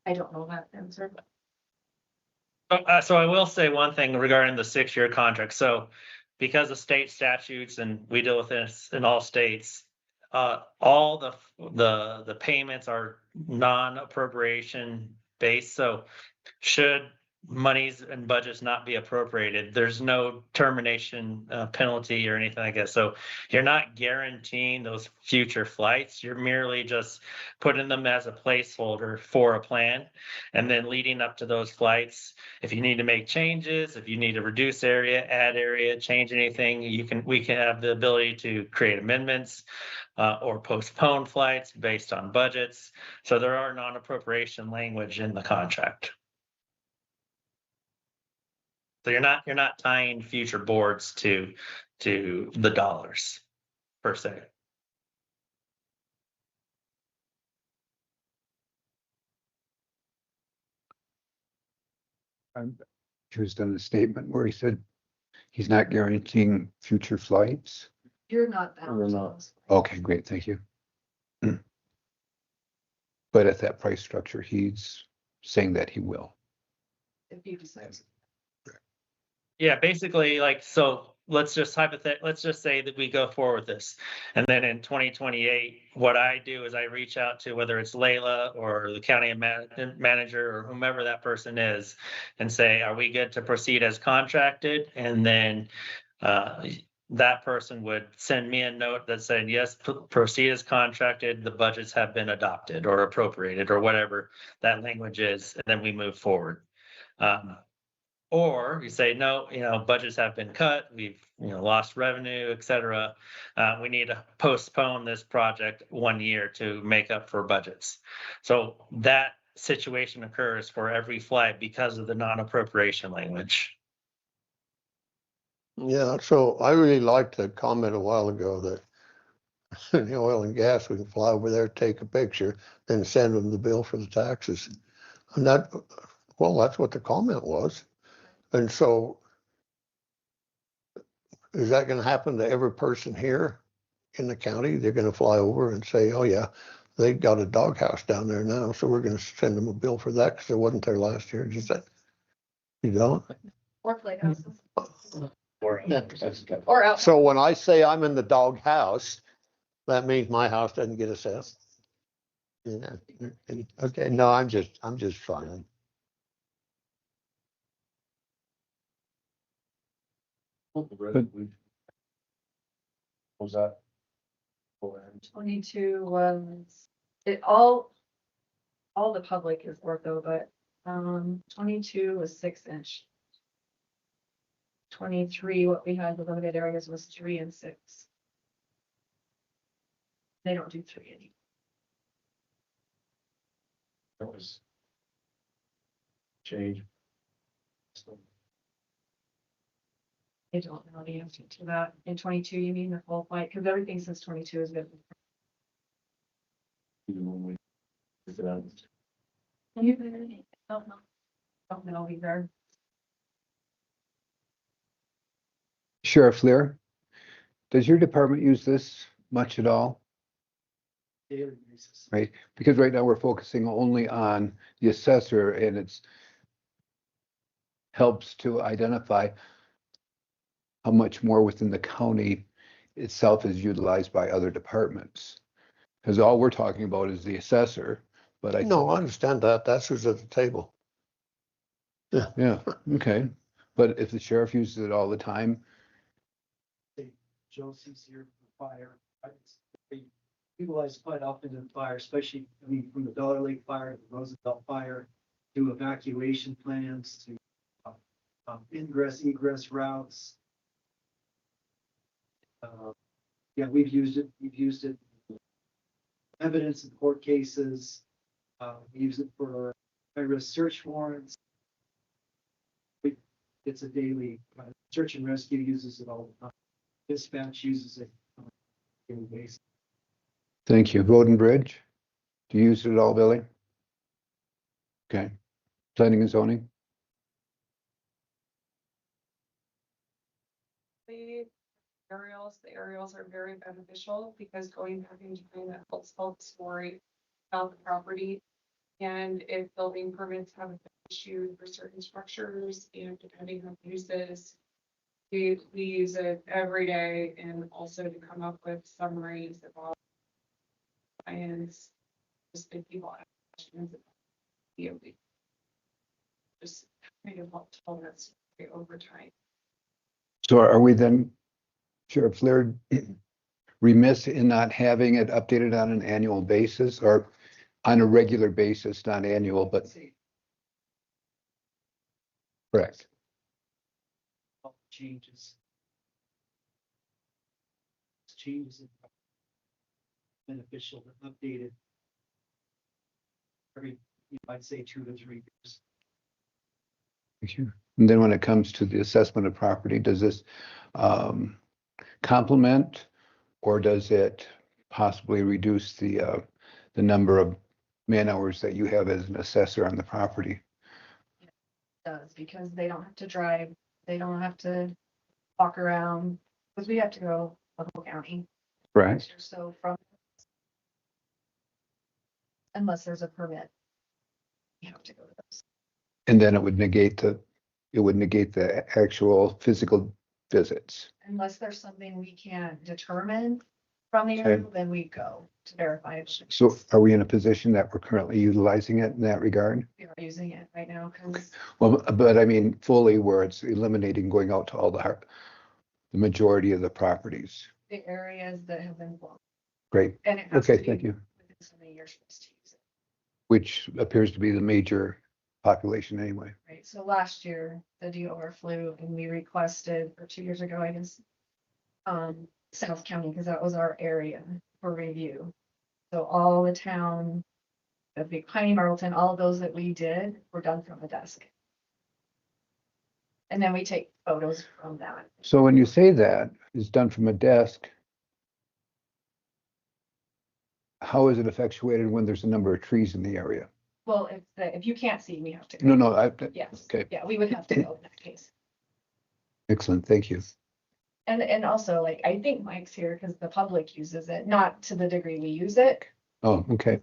I don't know that answer, but So I will say one thing regarding the 6-year contract. So because of state statutes and we deal with this in all states, all the payments are non-appropriation based. So should monies and budgets not be appropriated, there's no termination penalty or anything like that. So you're not guaranteeing those future flights. You're merely just putting them as a placeholder for a plan. And then leading up to those flights, if you need to make changes, if you need to reduce area, add area, change anything, we can have the ability to create amendments or postpone flights based on budgets. So there are non-appropriation language in the contract. So you're not tying future boards to the dollars per se. He was done a statement where he said he's not guaranteeing future flights. you're not bound. We're to not. those. Okay, great, thank you. But at that price structure, he's saying that he will. If he decides. Yeah, basically, like, so let's just say that we go forward with this. And then in 2028, what I do is I reach out to whether it's Layla or the county manager or whomever that person is and say, are we good to proceed as contracted? And then that person would send me a note that said, yes, proceed as contracted. The budgets have been adopted or appropriated or whatever that language is. And then we move forward. Or you say, no, budgets have been cut, we've, lost revenue, et cetera. We need to postpone this project 1 year to make up for budgets. So that situation occurs for every flight because of the non-appropriation language. Yeah, so I really liked the comment a while ago that in the oil and gas, we can fly over there, take a picture, then send them the bill for the taxes. And that's what the comment was. And so is that going to happen to every person here in the county? They're going to fly over and say, oh yeah, they've got a doghouse down there now, so we're going to send them a bill for that because it wasn't there last year. Just that, you don't? Or playhouses. Yeah. Or out. So when I say I'm in the doghouse, that means my house doesn't get assessed. Yeah. Okay. No, I'm just fine. Was that? 22 was, all the public is ortho, but 22 was 6-inch. 23, what we had, the limited areas was 3 and 6. They don't do 3 anymore. That was change. I don't know the answer to that. In 22, you mean the full flight? Because everything since 22 is good. Even Don't know. Don't know either. Sheriff Lear, does your department use this much at all? Daily basis. Right, because right now we're focusing only on the assessor and it's helps to identify how much more within the county itself is utilized by other departments. Because all we're talking about is the assessor, but I understand that. That's who's at the table. Yeah, okay. But if the sheriff uses it all the time, Josie's here for fire. They utilize quite often in fire, especially, from the Dollar Lake fire, the Roosevelt fire, do evacuation plans, to ingress, egress routes. Yeah, we've used it. We've used it. Evidence in court cases. We use it for high-risk search warrants. It's a daily, search and rescue uses it all the time. Dispatch uses it on a daily basis. Thank you. Road and Bridge? Do you use it at all, Billy? Okay. Planning and zoning? The aerials are very beneficial because going back in time, that helps help story about the property. And if building permits have been issued for certain structures and depending on uses, we use it every day and also to come up with summaries of all plans. Just if people have questions about the just kind of help tell that story over time. So are we then, Sheriff Flair, remiss in not having it updated on an annual basis or on a regular basis, not annual, but correct? Changes. Changes in beneficial and updated every, I'd say 2 to 3 years. Thank you. And then when it comes to the assessment of property, does this complement or does it possibly reduce the number of man hours that you have as an assessor on the property? Does, because they don't have to drive, they don't have to walk around, because we have to go the whole county. Right. So from, unless there's a permit, you have to go to those. And then it would negate the actual physical visits. Unless there's something we can't determine from the area, then we go to verify it. So are we in a position that we're currently utilizing it in that regard? We are using it right now because Well, but I mean, fully where it's eliminating going out to all the majority of the properties. the areas that have been blocked. Great. And it has Okay, to be thank you. within so many years for us to use it. Which appears to be the major population anyway. Right, so last year, the DOR flew and we requested, or 2 years ago, I guess, South County, because that was our area for review. So all the town, the Big Piney, Marlton, all of those that we did were done from the desk. And then we take photos from that. So when you say that is done from a desk, how is it effectuated when there's a number of trees in the area? Well, if you can't see, we have to. No, no, Yes, okay, yeah, we would have to go in that case. excellent, thank you. And also, like, I think Mike's here because the public uses it, not to the degree we use it. Oh, okay.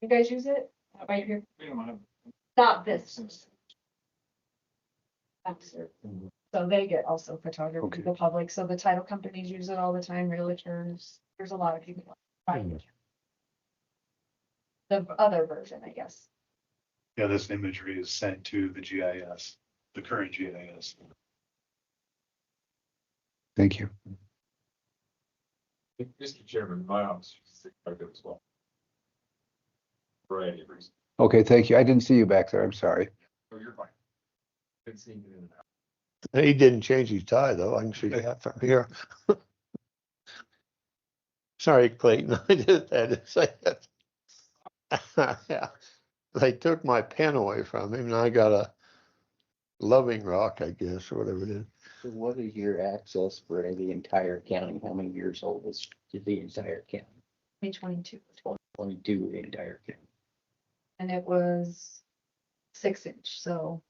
You guys use it? Right here? We don't have. Not this. So they get also photography, Okay. the public, so the title companies use it all the time, realtors, there's a lot of people. buying it. The other version, I guess. Yeah, this imagery is sent to the GIS, the current GIS. Thank you. Mr. Chairman, my office uses it quite a bit as well. For any reason. Okay, thank you. I didn't see you back there. I'm sorry. Oh, you're fine. Been seeing it in and out. He didn't change his tie though. I can see that from here. Sorry, Clayton, I did that to say that. Yeah, they took my pen away from him and I got a loving rock, I guess, or whatever it is. So what is your access for the entire county? How many years old is the entire county? 2022. 22, the entire county. And it was 6-inch, so.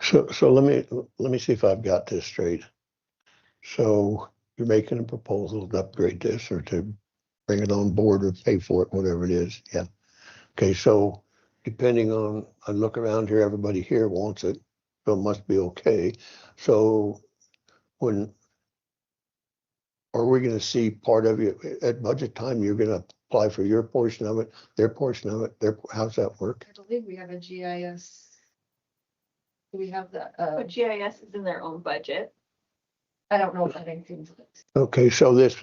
So let me see if I've got this straight. So you're making a proposal to upgrade this or to bring it on board or pay for it, whatever it is. Yeah. Okay, so depending on, I look around here, everybody here wants it, so it must be okay. So when are we gonna see part of it at budget time? You're gonna apply for your portion of it, their portion of it, how's that work? I believe we have a GIS. Do we have the, But GIS is in their own budget. I don't know if that includes it. Okay, so is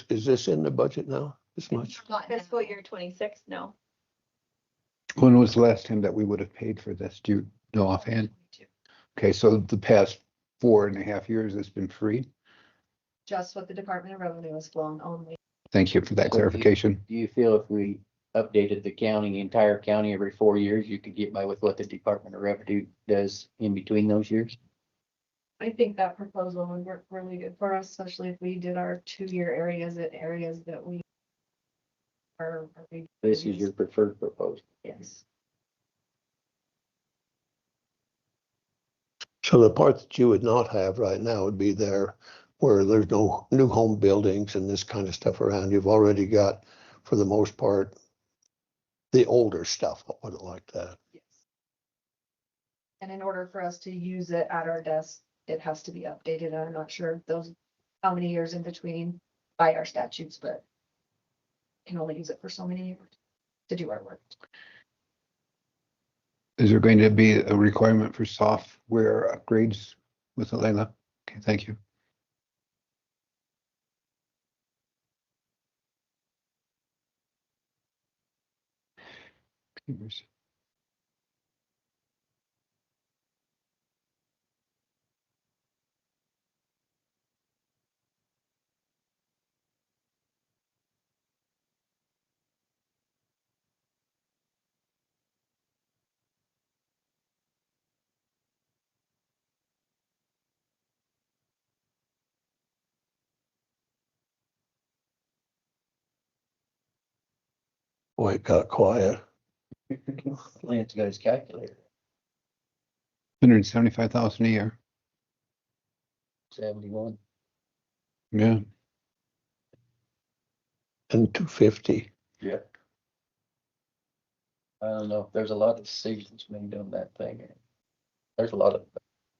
this in the budget now, this much? Fiscal year 26, no. When was the last time that we would have paid for this? Do you know offhand? Okay, so the past 4.5 years, it's been free. Just what the Department of Revenue has flown only. Thank you for that So clarification. Do you feel if we updated the county, the entire county every 4 years, you could get by with what the Department of Revenue does in between those years? I think that proposal would work really good for us, especially if we did our 2-year areas at areas that we are. This is your preferred proposal. Yes. So the part that you would not have right now would be there where there's no new home buildings and this kind of stuff around. You've already got, for the most part, the older stuff, I'll put it like that. Yes. And in order for us to use it at our desk, it has to be updated. I'm not sure how many years in between by our statutes, but can only use it for so many years to do our work. Is there going to be a requirement for software upgrades with Elena? Okay, thank you. Boy, it got quiet. Lance got his calculator. 175,000 a year. 71. Yeah. And 250. Yeah. I don't know. There's a lot of decisions made on that thing. There's a lot of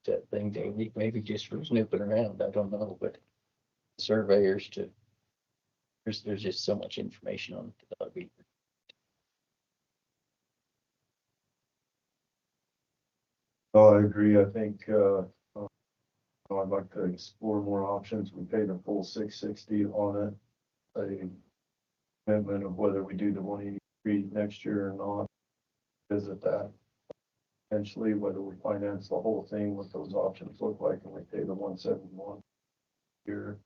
that thing, Davey, maybe just for snooping around. I don't know, but surveyors there's just so much information on it that ought to be. Oh, I agree. I think, I'd like to explore more options. We paid a full $660 on it. A commitment of whether we do the 183 next year or not. Visit that. Potentially, whether we finance the whole thing, what those options look like, and we pay the 171 here.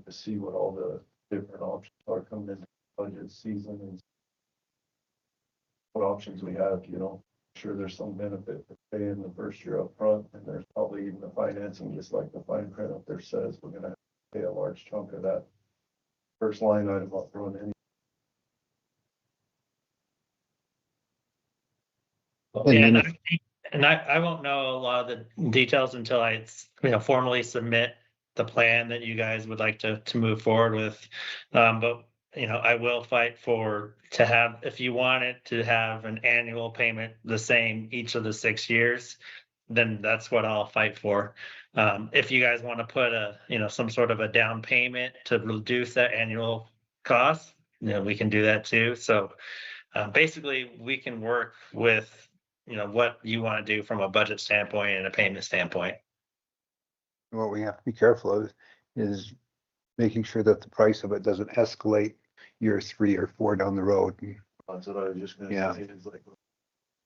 To see what all the different options are coming into budget season and what options we have, sure there's some benefit to paying the first year up front, and there's probably even the financing, just like the fine print up there says, we're gonna have to pay a large chunk of that first line item up front. And I won't know a lot of the details until I, formally submit the plan that you guys would like to move forward with. But I will fight to have, if you want it to have an annual payment the same each of the 6 years, then that's what I'll fight for. If you guys want to put some sort of a down payment to reduce that annual cost, we can do that too. So basically we can work with what you want to do from a budget standpoint and a payment standpoint. What we have to be careful of is making sure that the price of it doesn't escalate year 3 or 4 down the road. That's what I was just gonna say. It's like,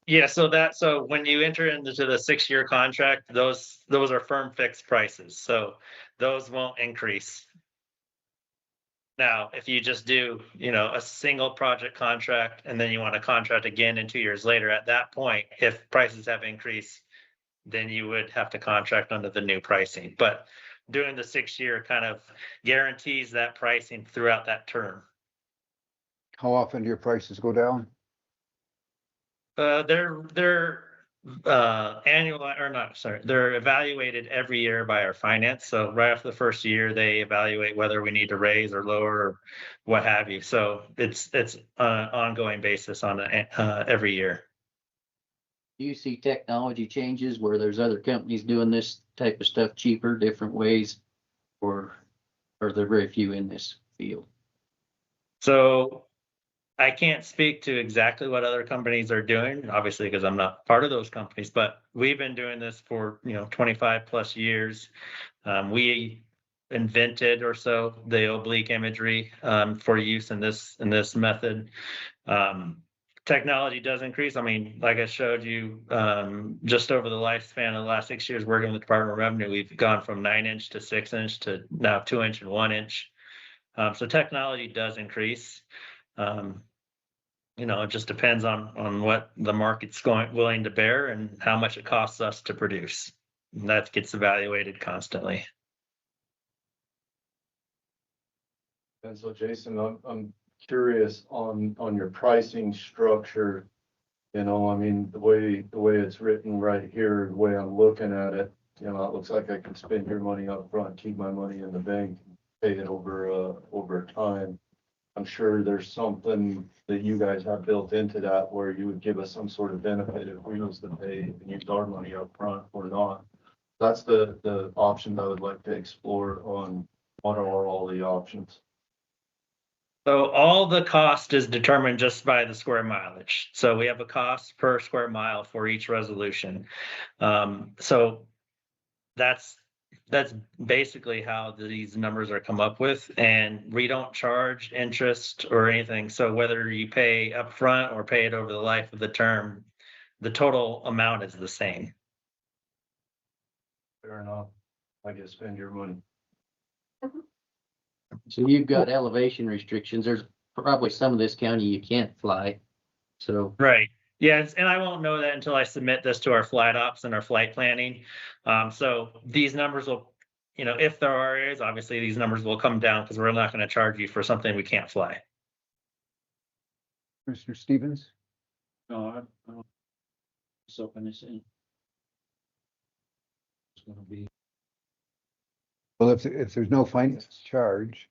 Yeah, so when you enter into the 6-year contract, those are firm fixed prices, so those won't increase. Now, if you just do, a single project contract and then you want to contract again in 2 years later, at that point, if prices have increased, then you would have to contract under the new pricing. But doing the 6-year kind of guarantees that pricing throughout that term. How often do your prices go down? They're annual or not, sorry, they're evaluated every year by our finance. So right after the first year, they evaluate whether we need to raise or lower or what have you. So it's on an ongoing basis on every year. Do you see technology changes where there's other companies doing this type of stuff cheaper, different ways, or are there very few in this field? So I can't speak to exactly what other companies are doing, obviously, because I'm not part of those companies, but we've been doing this for, 25 plus years. We invented or so the oblique imagery for use in this method. Technology does increase. I mean, like I showed you, just over the lifespan of the last 6 years working with the Department of Revenue, we've gone from 9-inch to 6-inch to now 2-inch and 1-inch. So technology does increase. It just depends on what the market's willing to bear and how much it costs us to produce. And that gets evaluated constantly. And so Jason, I'm curious on your pricing structure. I mean, the way it's written right here, the way I'm looking at it, it looks like I can spend your money up front, keep my money in the bank, pay it over time. I'm sure there's something that you guys have built into that where you would give us some sort of benefit if we was to pay and use our money up front or not. That's the option I would like to explore on what are all the options. So all the cost is determined just by the square mileage. So we have a cost per square mile for each resolution. So that's basically how these numbers are come up with, and we don't charge interest or anything. So whether you pay upfront or pay it over the life of the term, the total amount is the same. Fair enough. I guess spend your money. So you've got elevation restrictions. There's probably some of this county you can't fly. So. Right. Yeah, and I won't know that until I submit this to our flight ops and our flight planning. So these numbers will, if there are areas, obviously these numbers will come down because we're not going to charge you for something we can't fly. Mr. Stevens? No, I don't. So open this in. It's gonna be. Well, if there's no finance charge,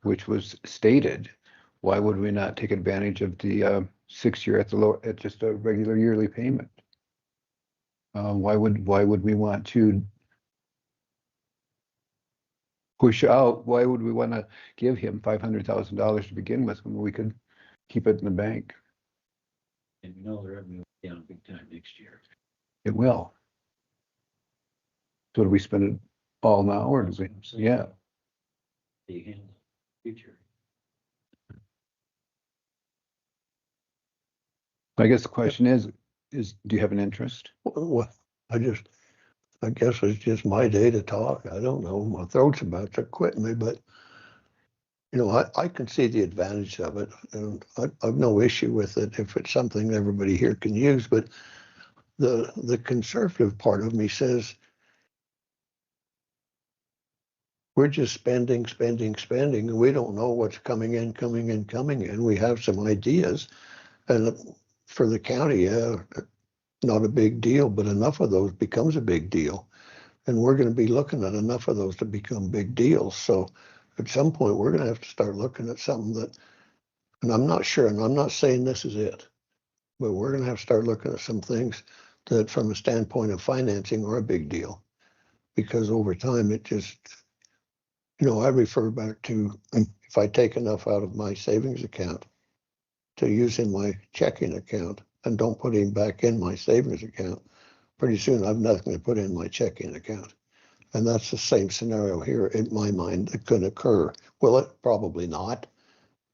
which was stated, why would we not take advantage of the 6-year at just a regular yearly payment? Why would we want to push out? Why would we want to give him $500,000 to begin with when we could keep it in the bank? And the revenue will be down big time next year. It will. So do we spend it all now, or do we? Yeah. You handle the future. I guess the question is do you have an interest? Well, I guess it's just my day to talk. I don't know. My throat's about to quit me, but I can see the advantage of it, and I've no issue with it if it's something everybody here can use. But the conservative part of me says we're just spending, and we don't know what's coming in. We have some ideas, and for the county, not a big deal, but enough of those becomes a big deal. And we're going to be looking at enough of those to become big deals. So at some point, we're going to have to start looking at something that, and I'm not sure, and I'm not saying this is it, but we're going to have to start looking at some things that from a standpoint of financing are a big deal. Because over time, it just, I refer back to if I take enough out of my savings account to use in my checking account and don't put it back in my savings account, pretty soon I've nothing to put in my checking account. And that's the same scenario here in my mind that could occur. Will it? Probably not.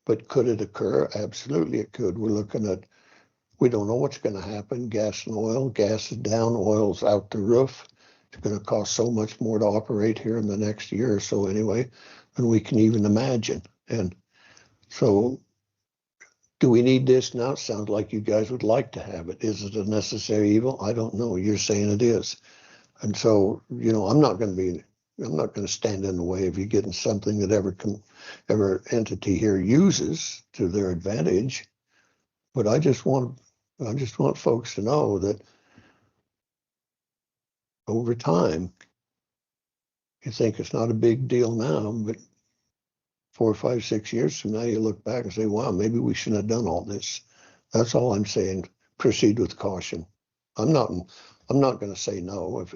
But could it occur? Absolutely it could. We don't know what's going to happen. Gas and oil. Gas is down, oil's out the roof. It's going to cost so much more to operate here in the next year or so anyway than we can even imagine. And so do we need this now? It sounds like you guys would like to have it. Is it a necessary evil? I don't know. You're saying it is. And so, I'm not going to stand in the way of you getting something that every entity here uses to their advantage. But I just want folks to know that over time, you think it's not a big deal now, but 4, 5, 6 years from now, you look back and say, wow, maybe we shouldn't have done all this. That's all I'm saying. Proceed with caution. I'm not going to say no. If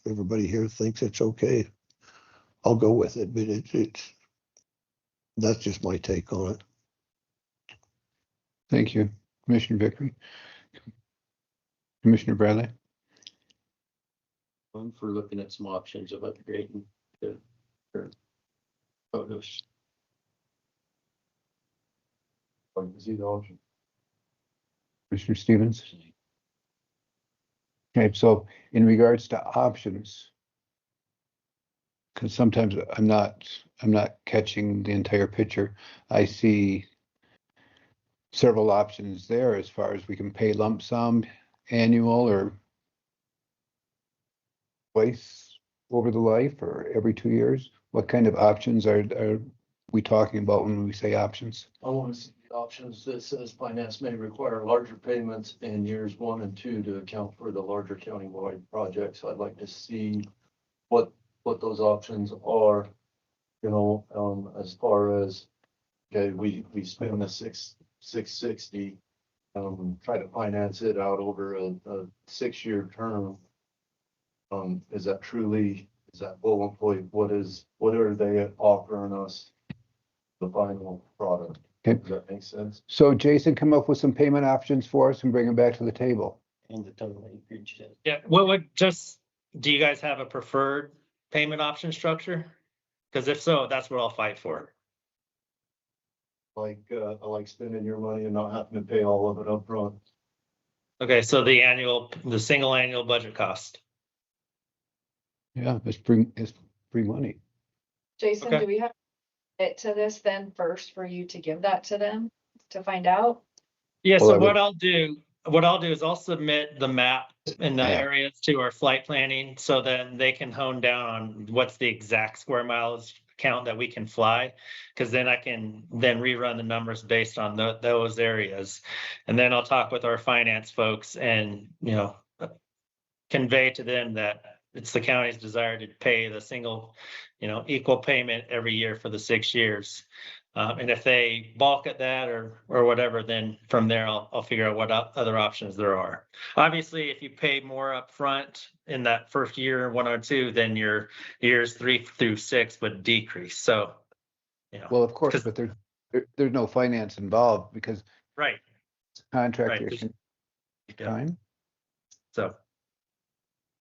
everybody here thinks it's okay, I'll go with it. But that's just my take on it. Thank you, Commissioner Vickery. Commissioner Bradley. For looking at some options of upgrading the current photos. Like to see the option. Commissioner Stevens? Okay, so in regards to options, because sometimes I'm not catching the entire picture. I see several options there as far as we can pay lump sum, annual, or twice over the life, or every 2 years. What kind of options are we talking about when we say options? I want to see the options that says finance may require larger payments in years 1 and 2 to account for the larger countywide projects. I'd like to see what those options are, as far as, okay, we spend the 660, try to finance it out over a 6-year term. Is that full employee? What are they offering us the final product? Okay. Does that make sense? So Jason, come up with some payment options for us and bring them back to the table. And the total acreage. Yeah, do you guys have a preferred payment option structure? Because if so, that's what I'll fight for. I like spending your money and not having to pay all of it up front. Okay, so the single annual budget cost. Yeah, it's free money. Jason, Okay. do we have it to this then first for you to give that to them to find out? Yeah, Well, so I would- what I'll do is I'll submit the map and the Yeah. areas to our flight planning, so then they can hone down on what's the exact square miles count that we can fly. Cause then I can then rerun the numbers based on those areas. And then I'll talk with our finance folks and, convey to them that it's the county's desire to pay the single, equal payment every year for the 6 years. And if they balk at that or whatever, then from there, I'll figure out what other options there are. Obviously, if you pay more upfront in that first year, 1 or 2, then your years 3 through 6 would decrease. So, Well, of course, but there's no finance involved because right. contractor Right. time. So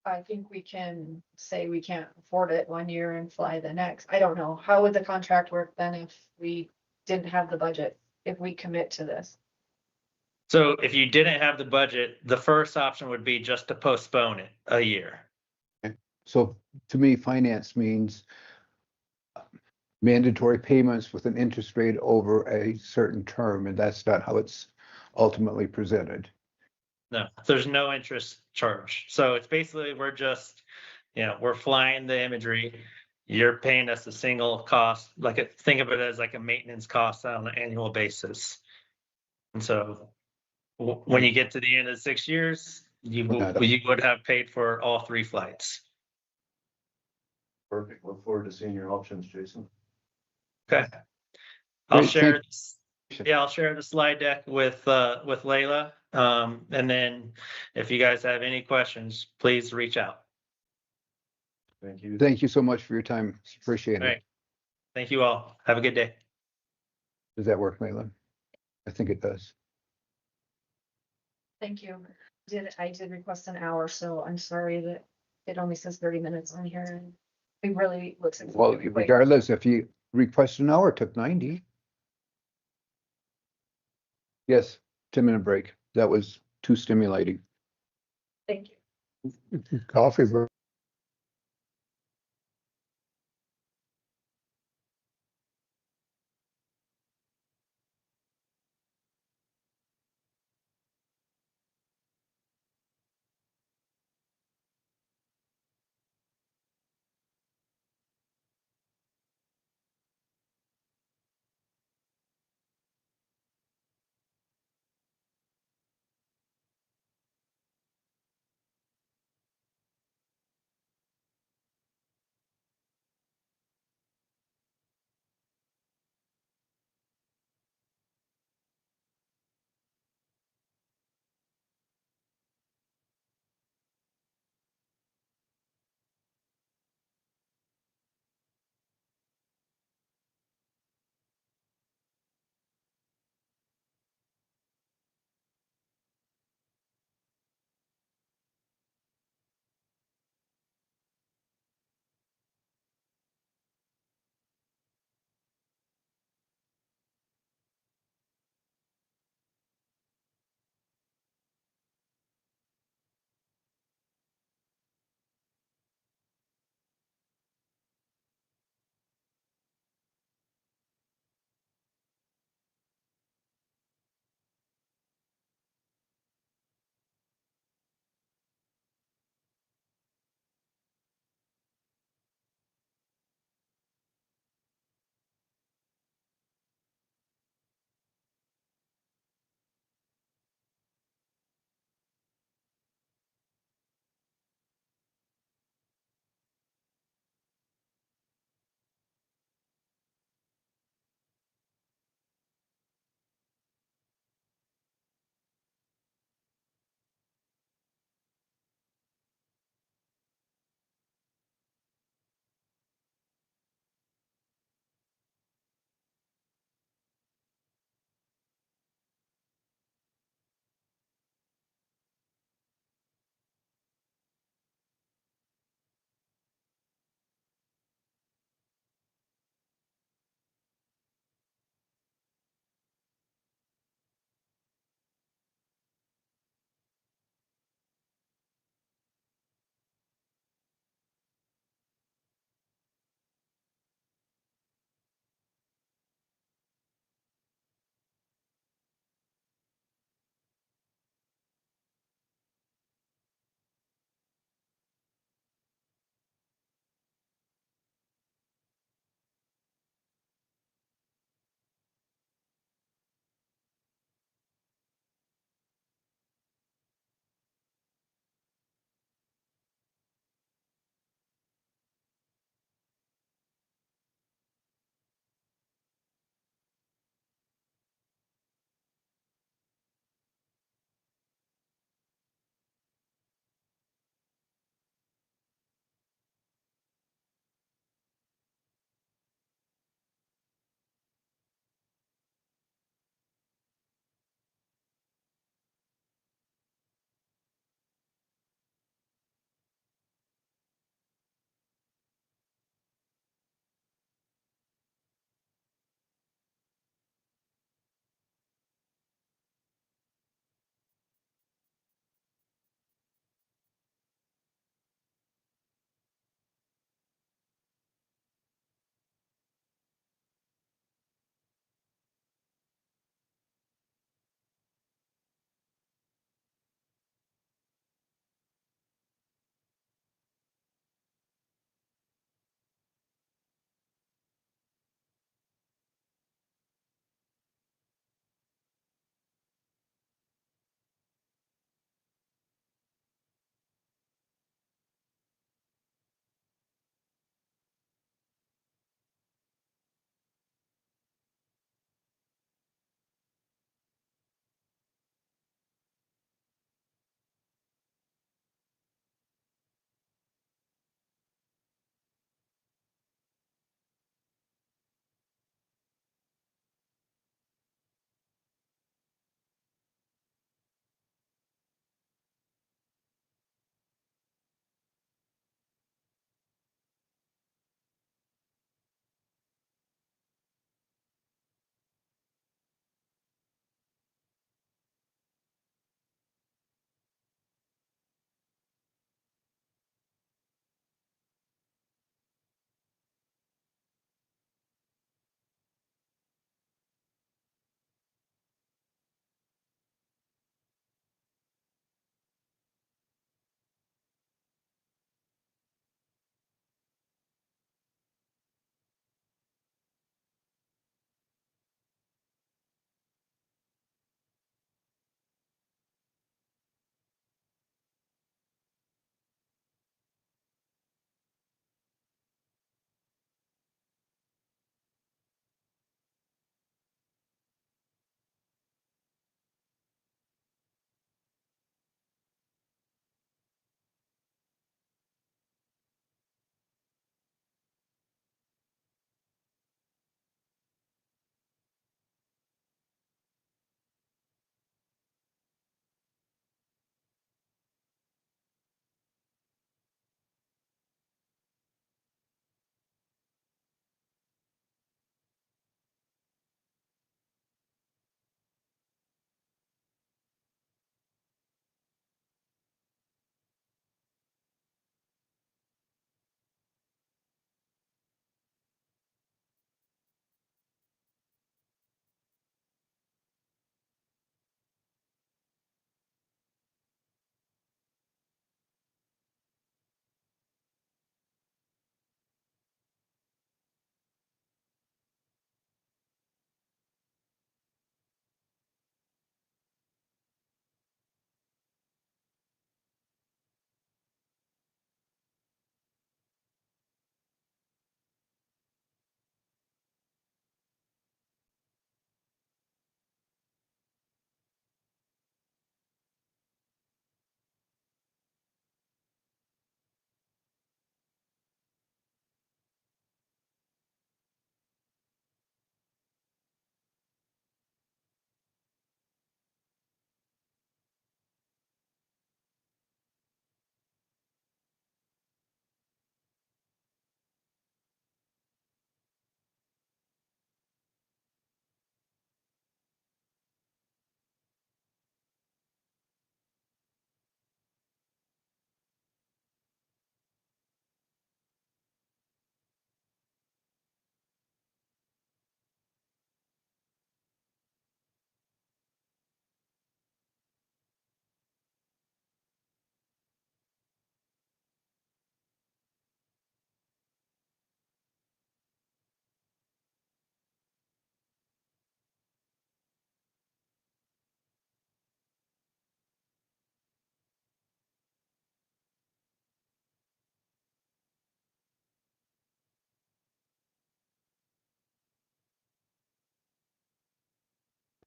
I think we can say we can't afford it 1 year and fly the next. I don't know. How would the contract work then if we didn't have the budget, if we commit to this? So if you didn't have the budget, the first option would be just to postpone it a year. So to me, finance means mandatory payments with an interest rate over a certain term, and that's not how it's ultimately presented. No, there's no interest charge. So it's basically, we're just, we're flying the imagery. You're paying us a single cost, think of it as like a maintenance cost on an annual basis. And so when you get to the end of the 6 years, you would have paid for all 3 flights. Perfect. Look forward to seeing your options, Jason. Okay. I'll Great, share thank this. Yeah, I'll share the slide deck with Layla. And then if you guys have any questions, please reach out. Thank you. Thank you so much for your time. Appreciate All it. right. Thank you all. Have a good day. Does that work, Leila? I think it does. Thank you. I did request an hour, so I'm sorry that it only says 30 minutes on here. And it really looks. Well, regardless, if you request an hour, it took 90. Yes, 10-minute break. That was too stimulating. Thank you. Coffee break.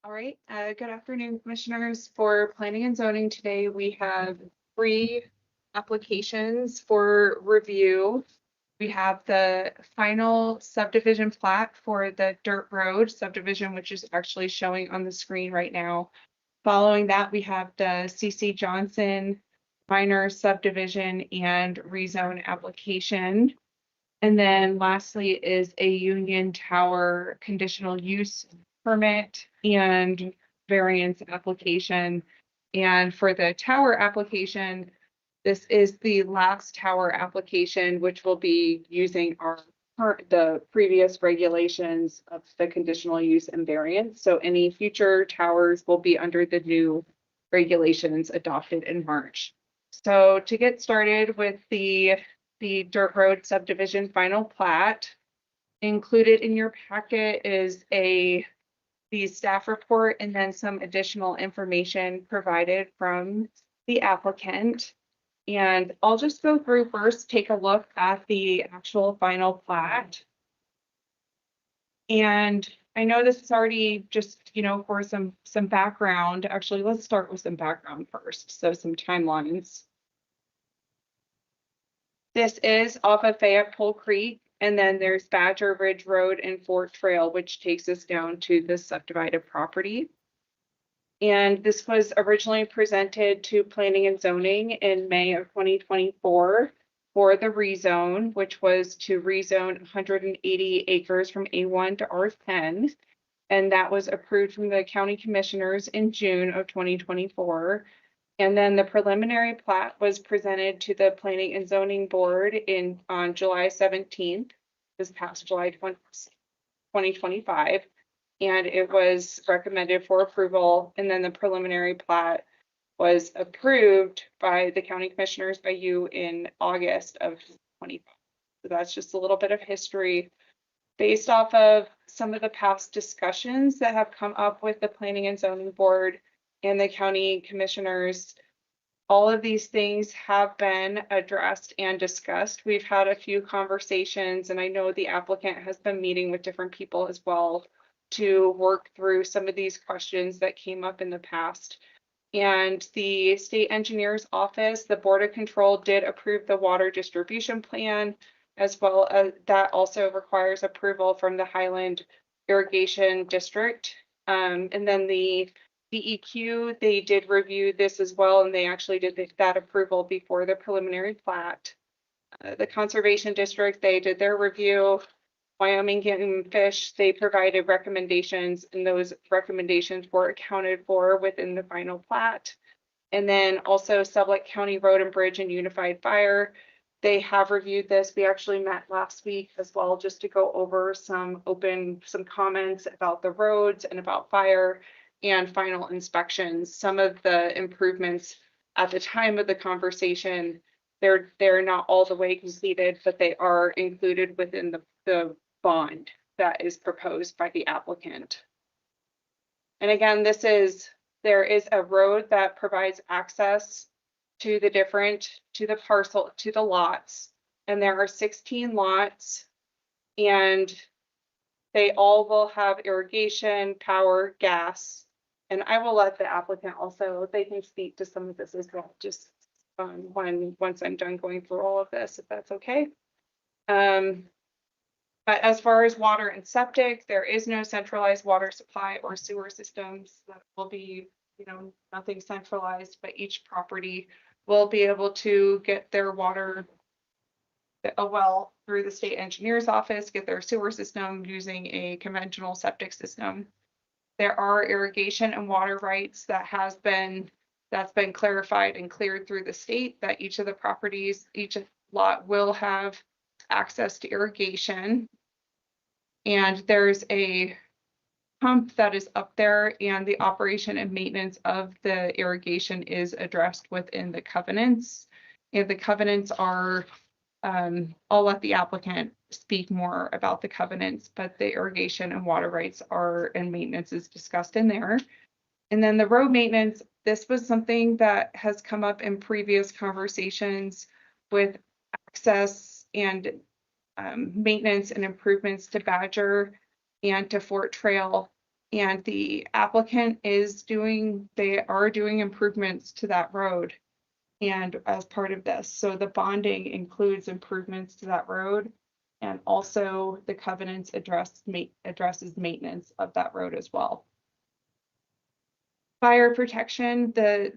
All right, good afternoon, commissioners. For planning and zoning today, we have 3 applications for review. We have the final subdivision plat for the Dirt Road subdivision, which is actually showing on the screen right now. Following that, we have the CC Johnson minor subdivision and rezone application. And then lastly is a Union Tower conditional use permit and variance application. And for the tower application, this is the last tower application, which will be using the previous regulations of the conditional use and variance. So any future towers will be under the new regulations adopted in March. So to get started with the Dirt Road subdivision final plat, included in your packet is the staff report and then some additional information provided from the applicant. And I'll just go through first, take a look at the actual final plat. And I know this is already just, for some background. Actually, let's start with some background first. So some timelines. This is off of Fayetteville Creek, and then there's Badger Ridge Road and Fort Trail, which takes us down to the subdivided property. And this was originally presented to Planning and Zoning in May of 2024 for the rezone, which was to rezone 180 acres from A1 to R10. And that was approved from the county commissioners in June of 2024. And then the preliminary plat was presented to the Planning and Zoning Board on July 17th, this past July 2025. And it was recommended for approval. And then the preliminary plat was approved by the county commissioners, by you, in August of 2025. So that's just a little bit of history based off of some of the past discussions that have come up with the Planning and Zoning Board and the county commissioners. All of these things have been addressed and discussed. We've had a few conversations, and I know the applicant has been meeting with different people as well to work through some of these questions that came up in the past. And the state engineer's office, the Board of Control, did approve the water distribution plan, as well as that also requires approval from the Highland Irrigation District. And then the DEQ, they did review this as well, and they actually did that approval before the preliminary plat. The Conservation District, they did their review. Wyoming Game and Fish, they provided recommendations, and those recommendations were accounted for within the final plat. And then also Sublette County Road and Bridge and Unified Fire, they have reviewed this. We actually met last week as well, just to go over some comments about the roads and about fire and final inspections. Some of the improvements at the time of the conversation, they're not all the way completed, but they are included within the bond that is proposed by the applicant. And again, there is a road that provides access to the parcel, to the lots, and there are 16 lots, and they all will have irrigation, power, gas, and I will let the applicant also, they can speak to some of this as well, just once I'm done going through all of this, if that's okay. But as far as water and septic, there is no centralized water supply or sewer systems. That will be, nothing centralized, but each property will be able to get their water, well, through the state engineer's office, get their sewer system using a conventional septic system. There are irrigation and water rights that's been clarified and cleared through the state, that each of the properties, each lot will have access to irrigation. And there's a pump that is up there, and the operation and maintenance of the irrigation is addressed within the covenants. And the covenants are, I'll let the applicant speak more about the covenants, but the irrigation and water rights and maintenance is discussed in there. And then the road maintenance, this was something that has come up in previous conversations with access and maintenance and improvements to Badger and to Fort Trail. And the applicant they are doing improvements to that road. And as part of this, so the bonding includes improvements to that road. And also the covenants addresses maintenance of that road as well. Fire protection, the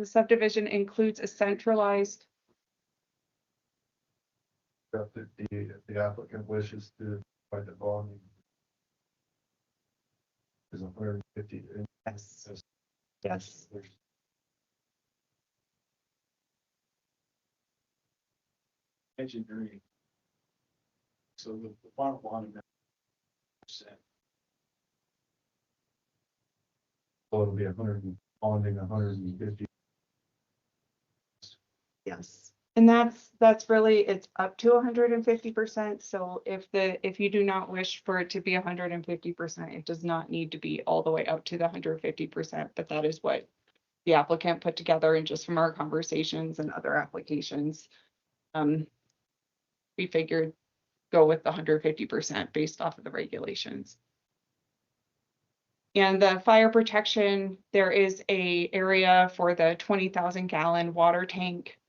subdivision includes a centralized. If the applicant wishes to provide the bonding. Is 150. Yes. Yes. Engineering. So the bottom line. So it'll be 100 bonding 150. Yes. And that's really, it's up to 150%. So if you do not wish for it to be 150%, it does not need to be all the way up to the 150%, but that is what the applicant put together. And just from our conversations and other applications, we figured go with the 150% based off of the regulations. And the fire protection, there is a area for the 20,000 gallon water tank.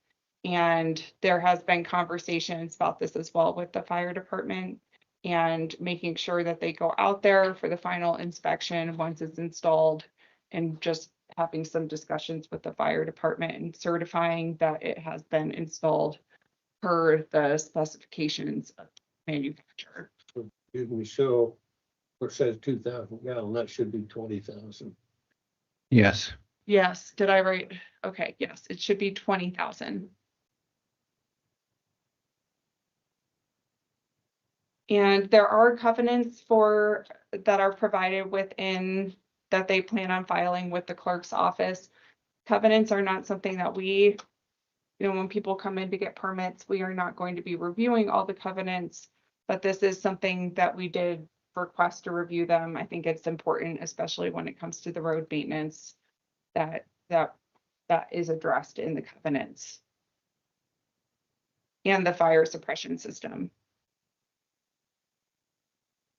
And there has been conversations about this as well with the fire department and making sure that they go out there for the final inspection once it's installed, and just having some discussions with the fire department and certifying that it has been installed per the specifications of manufacturer. Excuse me, so it says 2,000 gallon, that should be 20,000. Yes. Yes, did I write? Okay, yes, it should be 20,000. And there are covenants that are provided within that they plan on filing with the clerk's office. Covenants are not something that when people come in to get permits, we are not going to be reviewing all the covenants, but this is something that we did request to review them. I think it's important, especially when it comes to the road maintenance, that is addressed in the covenants. And the fire suppression system.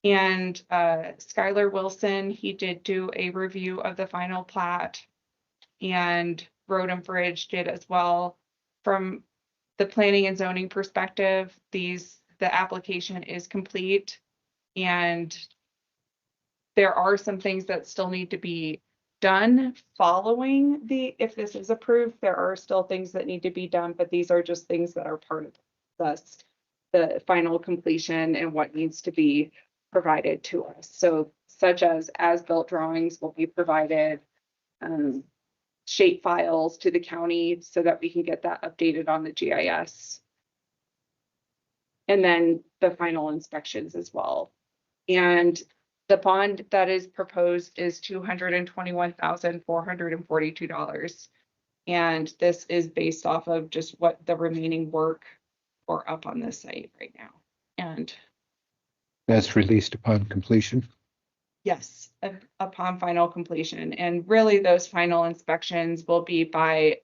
And Skylar Wilson, he did do a review of the final plat, and Road and Bridge did as well. From the planning and zoning perspective, the application is complete, and there are some things that still need to be done following if this is approved. There are still things that need to be done, but these are just things that are part of the final completion and what needs to be provided to us. So such as-built drawings will be provided, shape files to the county so that we can get that updated on the GIS. And then the final inspections as well. And the bond that is proposed is $221,442. And this is based off of just what the remaining work or up on this site right now. And That's released upon completion. yes, upon final completion. And really those final inspections will be by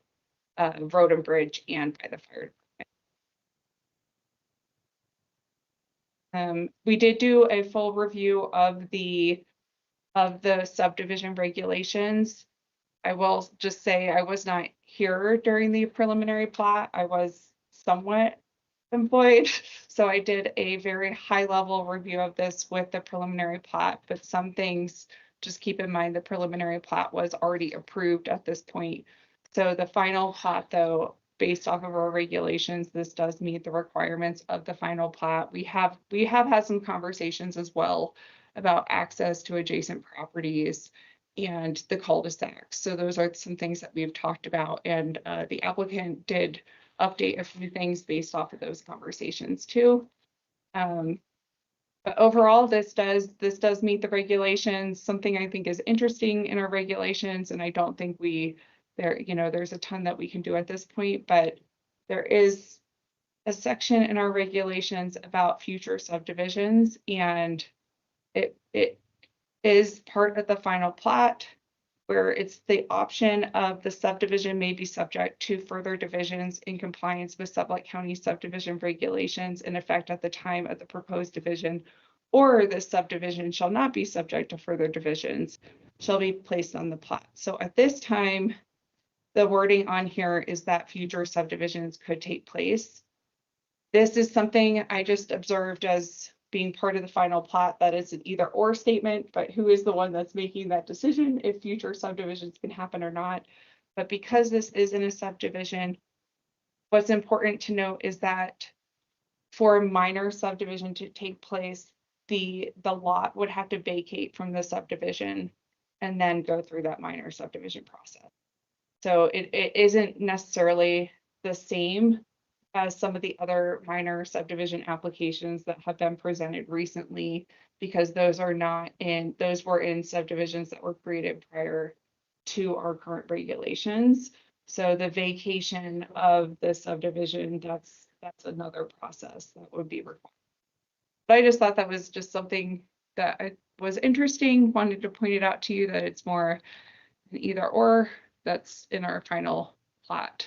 Road and Bridge and by the fire department. We did do a full review of the subdivision regulations. I will just say I was not here during the preliminary plat. I was somewhat employed. So I did a very high level review of this with the preliminary plat, but some things, just keep in mind the preliminary plat was already approved at this point. So the final plat, though, based off of our regulations, this does meet the requirements of the final plat. We have had some conversations as well about access to adjacent properties and the cul-de-sac. So those are some things that we've talked about, and the applicant did update a few things based off of those conversations too. But overall, this does meet the regulations. Something I think is interesting in our regulations, and I don't think there's a ton that we can do at this point, but there is a section in our regulations about future subdivisions, and it is part of the final plat, where it's the option of the subdivision may be subject to further divisions in compliance with Sublette County subdivision regulations in effect at the time of the proposed division, or the subdivision shall not be subject to further divisions, shall be placed on the plat. So at this time, the wording on here is that future subdivisions could take place. This is something I just observed as being part of the final plat, that it's an either or statement, but who is the one that's making that decision if future subdivisions can happen or not? But because this isn't a subdivision, what's important to note is that for a minor subdivision to take place, the lot would have to vacate from the subdivision and then go through that minor subdivision process. So it isn't necessarily the same as some of the other minor subdivision applications that have been presented recently, because those were in subdivisions that were created prior to our current regulations. So the vacation of the subdivision, that's another process that would be required. But I just thought that was just something that was interesting. Wanted to point it out to you that it's more an either or that's in our final plat.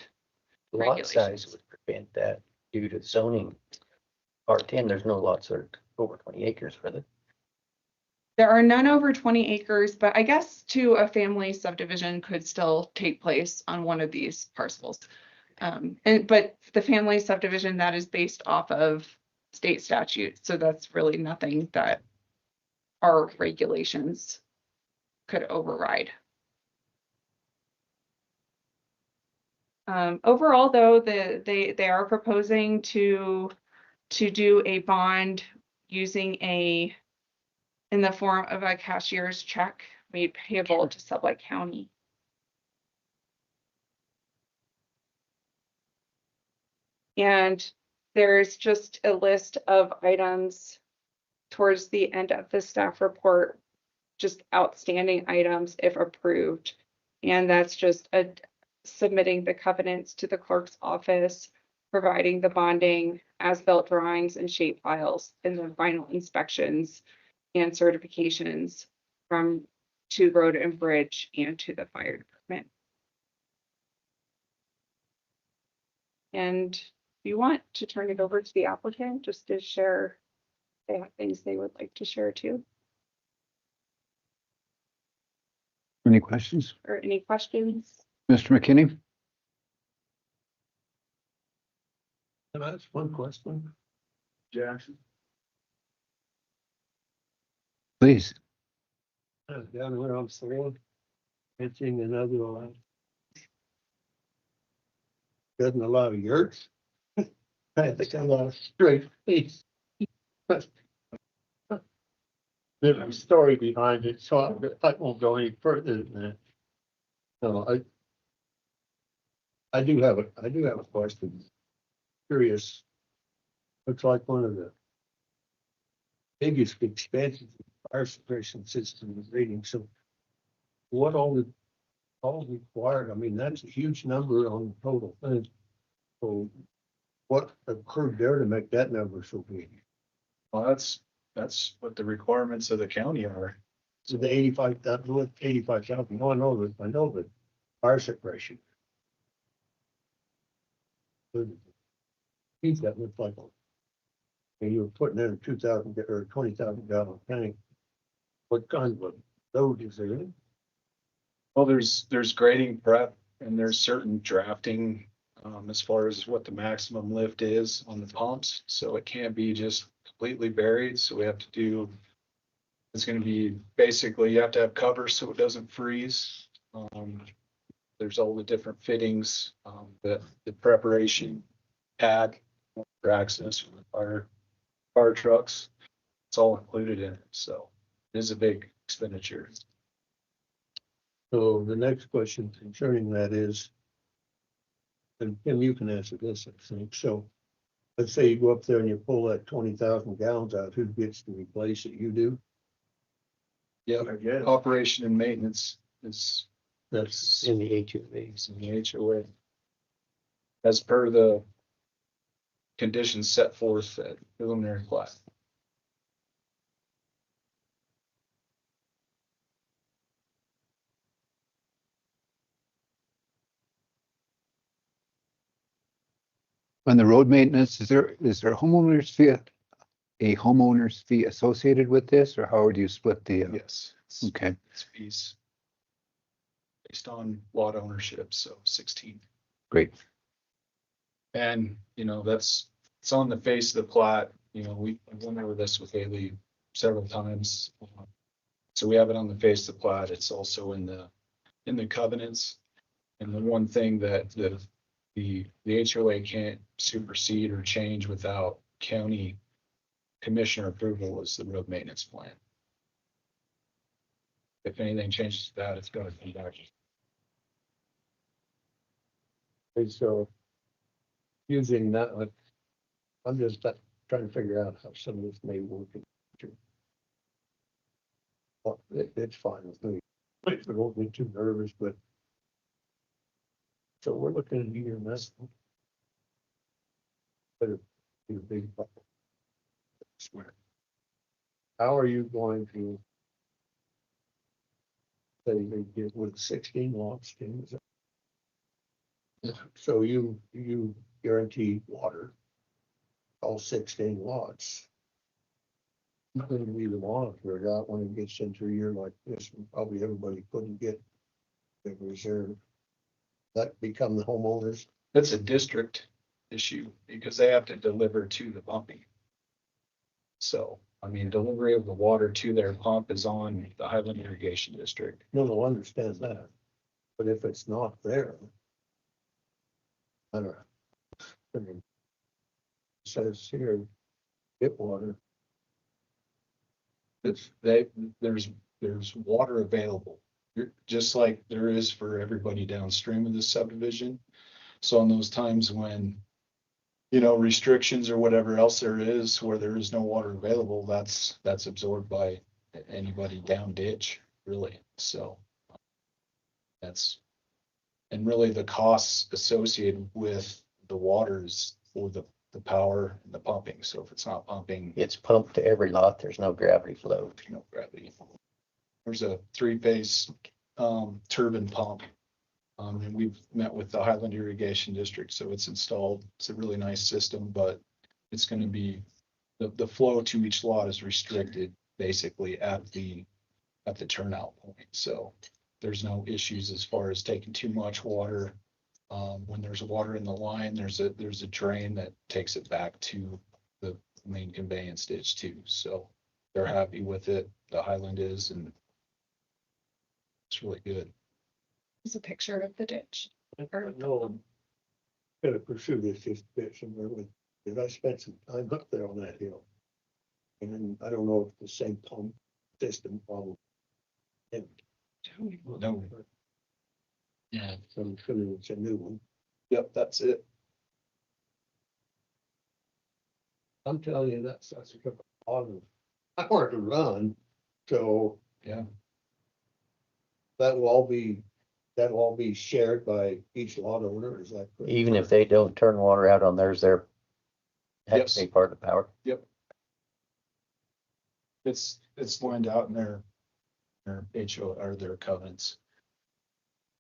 Lot size would prevent that due to zoning. R10, there's no lots that are over 20 acres for the. There are none over 20 acres, but I guess a family subdivision could still take place on one of these parcels. But the family subdivision, that is based off of state statute. So that's really nothing that our regulations could override. Overall, though, they are proposing to do a bond using in the form of a cashier's check made payable to Sublette County. And there's just a list of items towards the end of the staff report, just outstanding items if approved. And that's just submitting the covenants to the clerk's office, providing the bonding, as-built drawings and shape files, and the final inspections and certifications to Road and Bridge and to the fire department. And if you want to turn it over to the applicant just to share, they have things they would like to share too. Any questions? Or any questions? Mr. McKinney? Can I ask one question? Jackson? Please. Down where I'm saying, pitching another line. Doesn't allow yurts. I think I got a straight face. There's a story behind it, so I won't go any further than that. No, I do have a question. Curious. Looks like one of the biggest expansions of the fire suppression system is reading. So what all required? I mean, that's a huge number on the total thing. So what occurred there to make that number so big? Well, that's what the requirements of the county are. So the 85,000, no, I know that fire suppression. He's got looks like and you were putting in a 2,000 or 20,000 gallon tank. What kind of load is there in? Well, there's grading prep and there's certain drafting as far as what the maximum lift is on the pumps. So it can't be just completely buried. So we have to do, it's going to be basically you have to have cover so it doesn't freeze. There's all the different fittings, the preparation pad for access for the fire trucks. It's all included in it. So it is a big expenditure. So the next question concerning that is, and Kim, you can answer this, I think. So let's say you go up there and you pull that 20,000 gallons out, who gets to replace it? You do? Yeah, operation and maintenance That's in the HOA. in the HOA. As per the conditions set forth at preliminary plat. On the road maintenance, is there a homeowner's fee a homeowner's fee associated with this, or how do you split the? Yes. Okay, It's fees based on lot ownership, so 16. great. And, it's on the face of the plat, we went over this with Haley several times. So we have it on the face of the plat. It's also in the covenants. And the one thing that the HOA can't supersede or change without county commissioner approval is the road maintenance plan. If anything changes to that, it's gonna come back. And so using that, I'm just trying to figure out how some of this may work. In the future. Well, it's fine with me. I don't get too nervous, but so we're looking at your mess. Better be a big problem. I swear. How are you going to say they get with 16 lots? So you guarantee water, all 16 lots. You're going to be the monitor it out when it gets into a year like this, and probably everybody couldn't get the reserve. That become the homeowners. That's a district issue because they have to deliver to the pumping. So, delivery of the water to their pump is on the Highland Irrigation District. No, I understand that. But if it's not there, I don't know. I mean, it says here, get water. There's water available, just like there is for everybody downstream of the subdivision. So on those times when, restrictions or whatever else there is where there is no water available, that's absorbed by anybody down ditch, really. So and really the costs associated with the waters for the power and the pumping. So if it's not pumping, It's pumped to every lot. There's no gravity flow. no gravity. There's a 3-phase turbine pump. And we've met with the Highland Irrigation District, so it's installed. It's a really nice system, but it's going to be the flow to each lot is restricted basically at the turnout point. So there's no issues as far as taking too much water. When there's water in the line, there's a drain that takes it back to the main conveyance ditch too. So they're happy with it. The Highland is, and it's really good. Is a picture of the ditch. I know I'm gonna pursue this just a bit somewhere with, because I spent some time up there on that hill. And then I don't know if the same pump system problem. No. Yeah. So I'm sure it's a new one. Yep, that's it. I'm telling you, that's a lot of, hard to run, so. Yeah. That will all be shared by each lot owner, is that correct? Even if they don't turn water out on theirs, they're have to Yes. be part of the power. Yep. It's lined out in their HO or their covenants.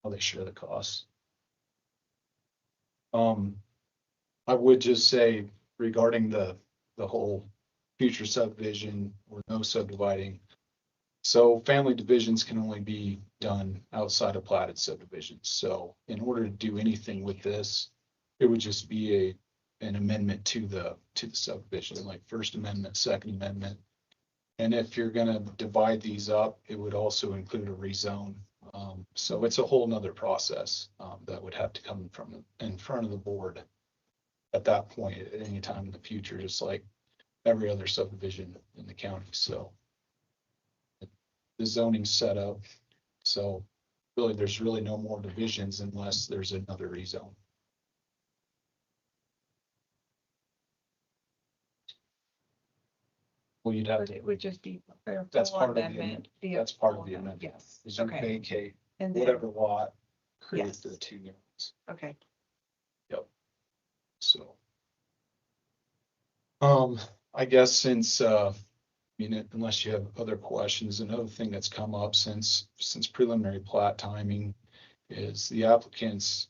How they share the costs. I would just say regarding the whole future subdivision or no subdividing. So family divisions can only be done outside of platted subdivisions. So in order to do anything with this, it would just be an amendment to the subdivision, like First Amendment, Second Amendment. And if you're gonna divide these up, it would also include a rezone. So it's a whole nother process that would have to come from in front of the board at that point at any time in the future, just like every other subdivision in the county. So the zoning set up. So really, there's really no more divisions unless there's another rezone. Well, you'd have But to, it would just be. that's full part of the amendment, amendment. the That's part full of the amendment. Yes, Is you okay. vacate And then- whatever lot creates Yes. the 2 units. Okay. Yep. So. I guess since, unless you have other questions, another thing that's come up since preliminary plat timing is the applicants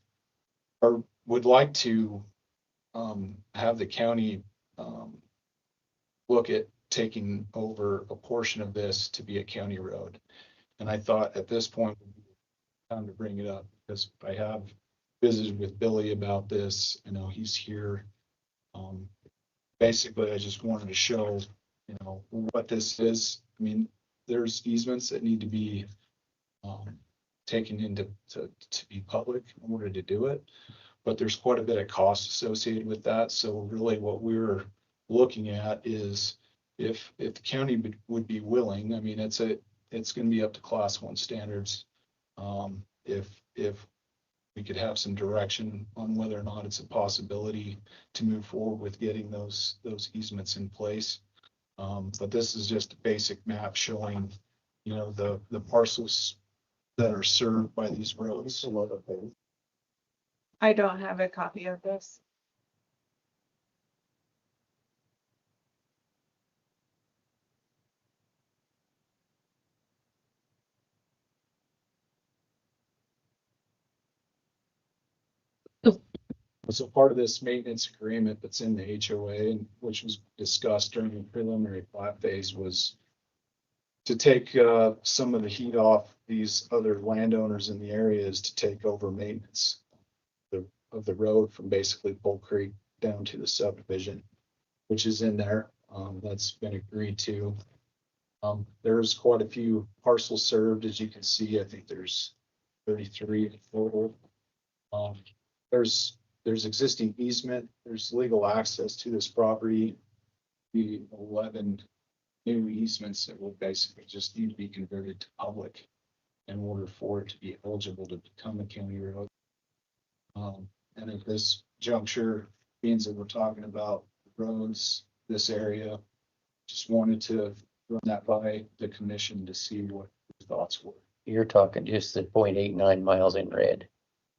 would like to, have the county, look at taking over a portion of this to be a county road. And I thought at this point, would be time to bring it up because I have visited with Billy about this. I know he's here. Basically, I just wanted to show, you know, what this is. I mean, there's easements that need to be taken into to be public in order to do it. But there's quite a bit of cost associated with that. So really what we're looking at is if the county would be willing, I mean, it's going to be up to class 1 standards. If we could have some direction on whether or not it's a possibility to move forward with getting those easements in place. But this is just a basic map showing, you know, the parcels that are served by these roads. I don't have a copy of this. So part of this maintenance agreement that's in the HOA, and which was discussed during the preliminary plat phase, was to take some of the heat off these other landowners in the areas to take over maintenance of the road from basically Bull Creek down to the subdivision, which is in there. That's been agreed to. There's quite a few parcels served, as you can see. I think there's 33 total. There's existing easement, there's legal access to this property. The 11 new easements that will basically just need to be converted to public in order for it to be eligible to become a county road. And at this juncture, means that we're talking about roads, this area, just wanted to run that by the commission to see what your thoughts were. You're talking just the 0.89 miles in red.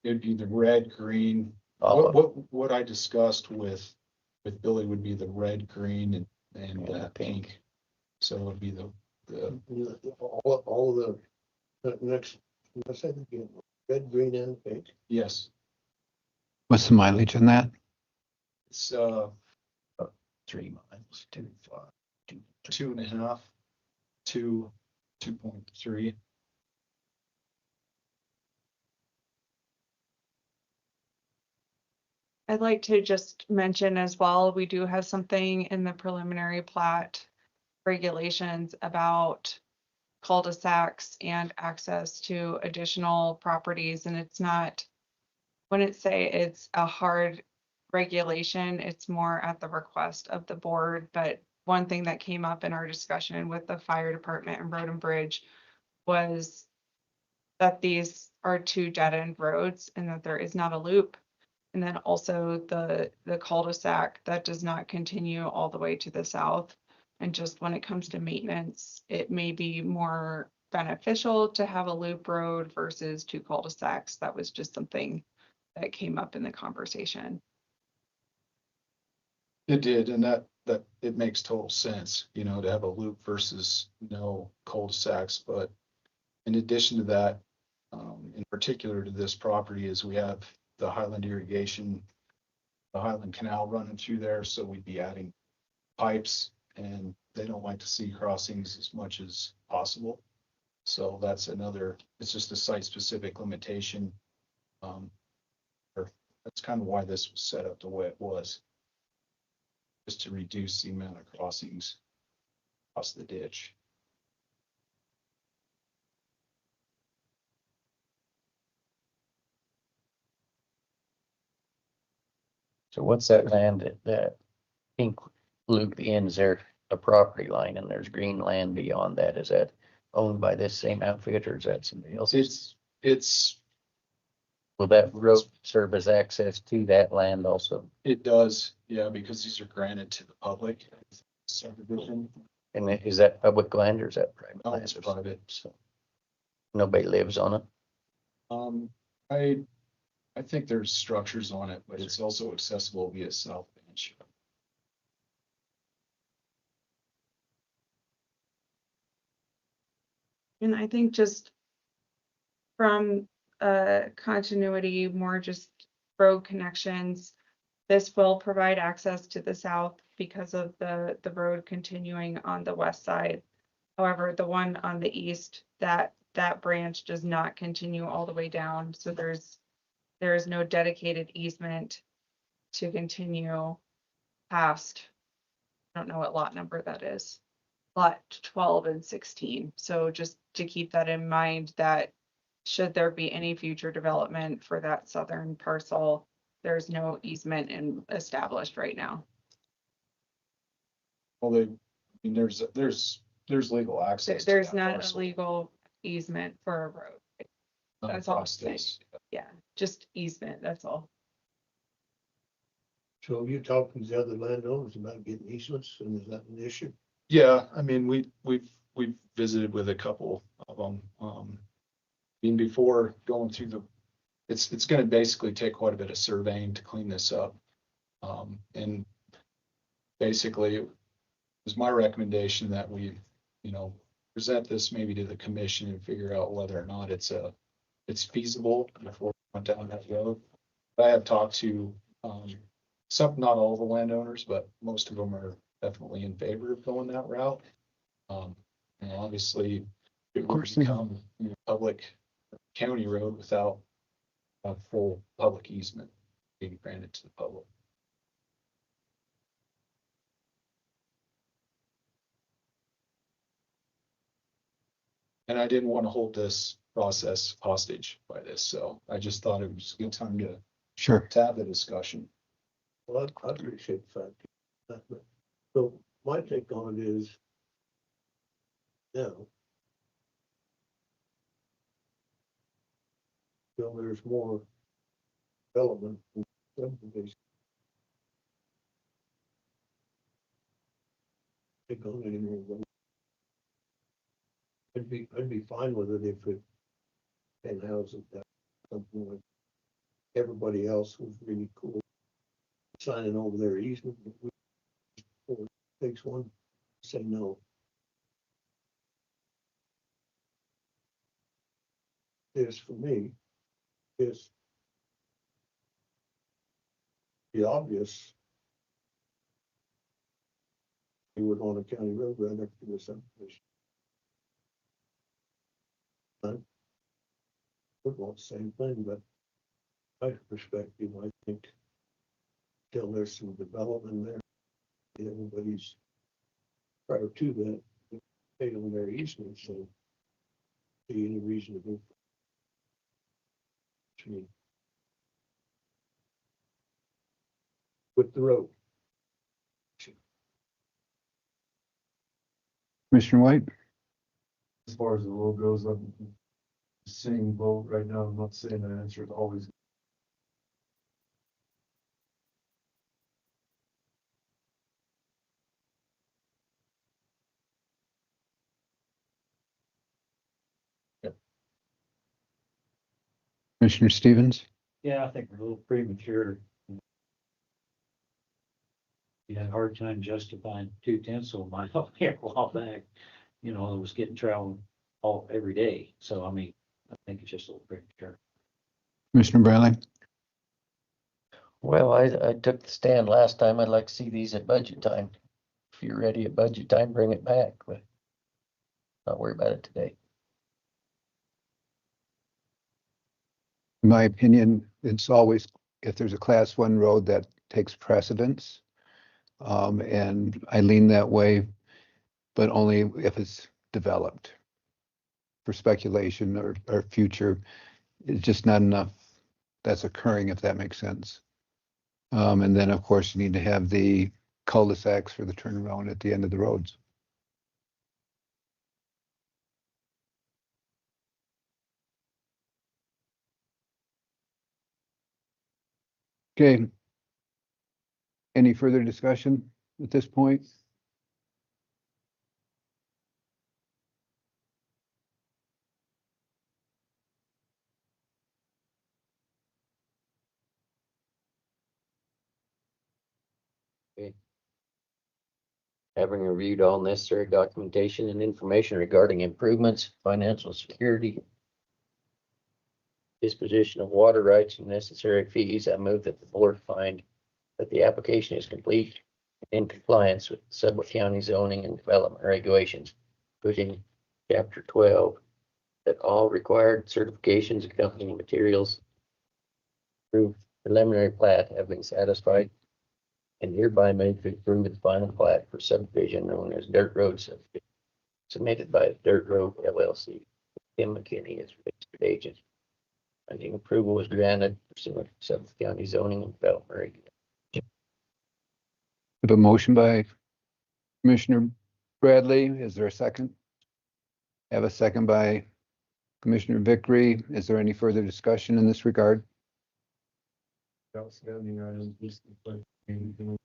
It'd be the red, green. What I discussed with Billy would be the red, green, and pink. So it would be the all the next, what's that again? Red, green, and pink. Yes, What's the mileage on that? it's 3 miles, 2.5, 2.5, 2.3. I'd like to just mention as well, we do have something in the preliminary plat regulations about cul-de-sacs and access to additional properties, and it's not, wouldn't say it's a hard regulation, it's more at the request of the board. But one thing that came up in our discussion with the fire department and road and bridge was that these are 2 dead-end roads and that there is not a loop. And then also the cul-de-sac that does not continue all the way to the south. And just when it comes to maintenance, it may be more beneficial to have a loop road versus 2 cul-de-sacs. That was just something that came up in the conversation. It did, and that it makes total sense, you know, to have a loop versus no cul-de-sacs. But in addition to that, in particular to this property, is we have the Highland irrigation, the Highland Canal running through there, so we'd be adding pipes, and they don't like to see crossings as much as possible. So that's another, it's just a site-specific limitation. Or that's kind of why this was set up the way it was, just to reduce the amount of crossings across the ditch. So what's that land that pink loop ends there, a property line, and there's green land beyond that? Is that owned by this same outfit or is that somebody else? It's Will that road serve as access to that land also? It does, yeah, because these are granted to the public subdivision. And is that public land or is that private Oh, land? it's private. So nobody lives on it? I think there's structures on it, but it's also accessible via South Bench. And I think just from continuity, more just road connections, this will provide access to the south because of the road continuing on the west side. However, the one on the east, that branch does not continue all the way down, so there is no dedicated easement to continue past, I don't know what lot number that is, lot 12 and 16. So just to keep that in mind, that should there be any future development for that southern parcel, there's no easement established right now. Well, I mean, there's legal access. to There's that not a parcel. legal easement for a road. That's all I'm Across saying. this. Yeah, just easement, that's all. So you talked to the other landowners about getting easements, and is that an issue? Yeah, I mean, we've visited with a couple of them. I mean, before going through it's gonna basically take quite a bit of surveying to clean this up. And basically it was my recommendation that we, present this maybe to the commission and figure out whether or not it's feasible before we went down that road. I have talked to, not all the landowners, but most of them are definitely in favor of going that route. And obviously it would become public county road without a full public easement being granted to the public. And I didn't want to hold this process hostage by this, so I just thought it was a good time to have the discussion. Well, I appreciate the fact that, but, so my take on it is now, there's more development in subdivision. Take on it anymore. I'd be fine with it if it 10 houses, that something like everybody else was really cool signing over their easement. Or takes one, say no. This for me is the obvious. You would on a county road right next to the subdivision. I would want the same thing, but my perspective, I think till there's some development there, everybody's prior to that, paid on their easement, so see any reason to go. With the road. Commissioner White? As far as the road goes, I'm the same boat right now. I'm not saying the answer is always. Commissioner Stevens? Yeah, I think we're a little premature. You had a hard time justifying 2/10 of a mile here a while back. It was getting traveled every day. So, I mean, I think it's just a little premature. Commissioner Bradley? Well, I took the stand last time. I'd like to see these at budget time. If you're ready at budget time, bring it back, but not worry about it today. In my opinion, it's always, if there's a class 1 road that takes precedence. And I lean that way, but only if it's developed. For speculation or future, it's just not enough that's occurring, if that makes sense. And then, of course, you need to have the cul-de-sacs for the turnaround at the end of the roads. Okay. Any further discussion at this point? Okay. Having reviewed all necessary documentation and information regarding improvements, financial security, disposition of water rights and necessary fees, I move that the board find that the application is complete in compliance with Sublette County zoning and development regulations, including chapter 12, that all required certifications accompanying materials approved preliminary plat have been satisfied and hereby made to approve the final plat for subdivision known as Dirt Road subdivision, submitted by Dirt Road LLC. Tim McKinney is registered agent. Funding approval was granted pursuant to Sublette County zoning and development regulations. Have a motion by Commissioner Bradley. Is there a second? Have a second by Commissioner Vickery. Is there any further discussion in this regard? Outstanding items, just like anything.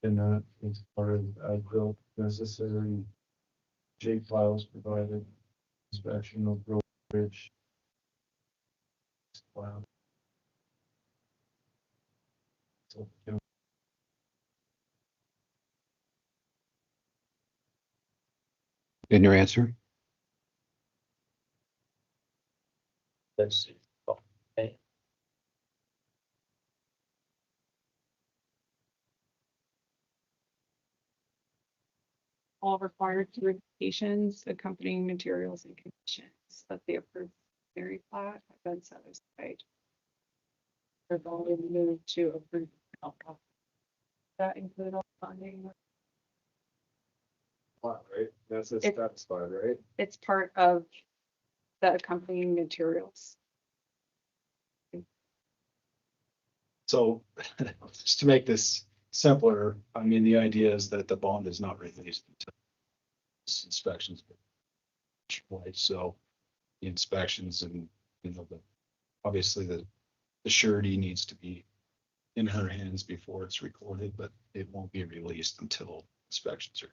And that as far as built necessary J files provided, inspection of road bridge. Wow. So, you know, In your answer? That's okay. All required certifications, accompanying materials and conditions that the approved preliminary plat have been satisfied. They're all moved to approve. That include all funding. Right, that's It- satisfied, right? It's part of the accompanying materials. So just to make this simpler, I mean, the idea is that the bond is not released until this inspections. So the inspections and, you know, obviously the surety needs to be in her hands before it's recorded, but it won't be released until inspections are.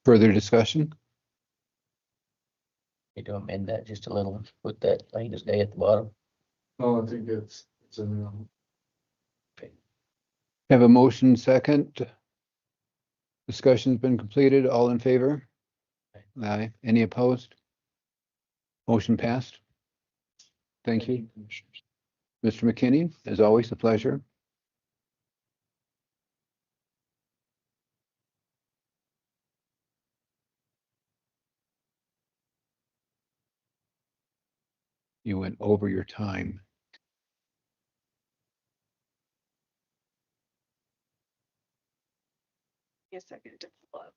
Further discussion? Need to amend that just a little, put that latest day at the bottom. no, I think it's in, Have a motion second. Discussion's been completed. All in favor? Aye. Any opposed? Motion passed. Thank you. Mr. McKinney, as always, a pleasure. You went over your time. Give me a second to pull up.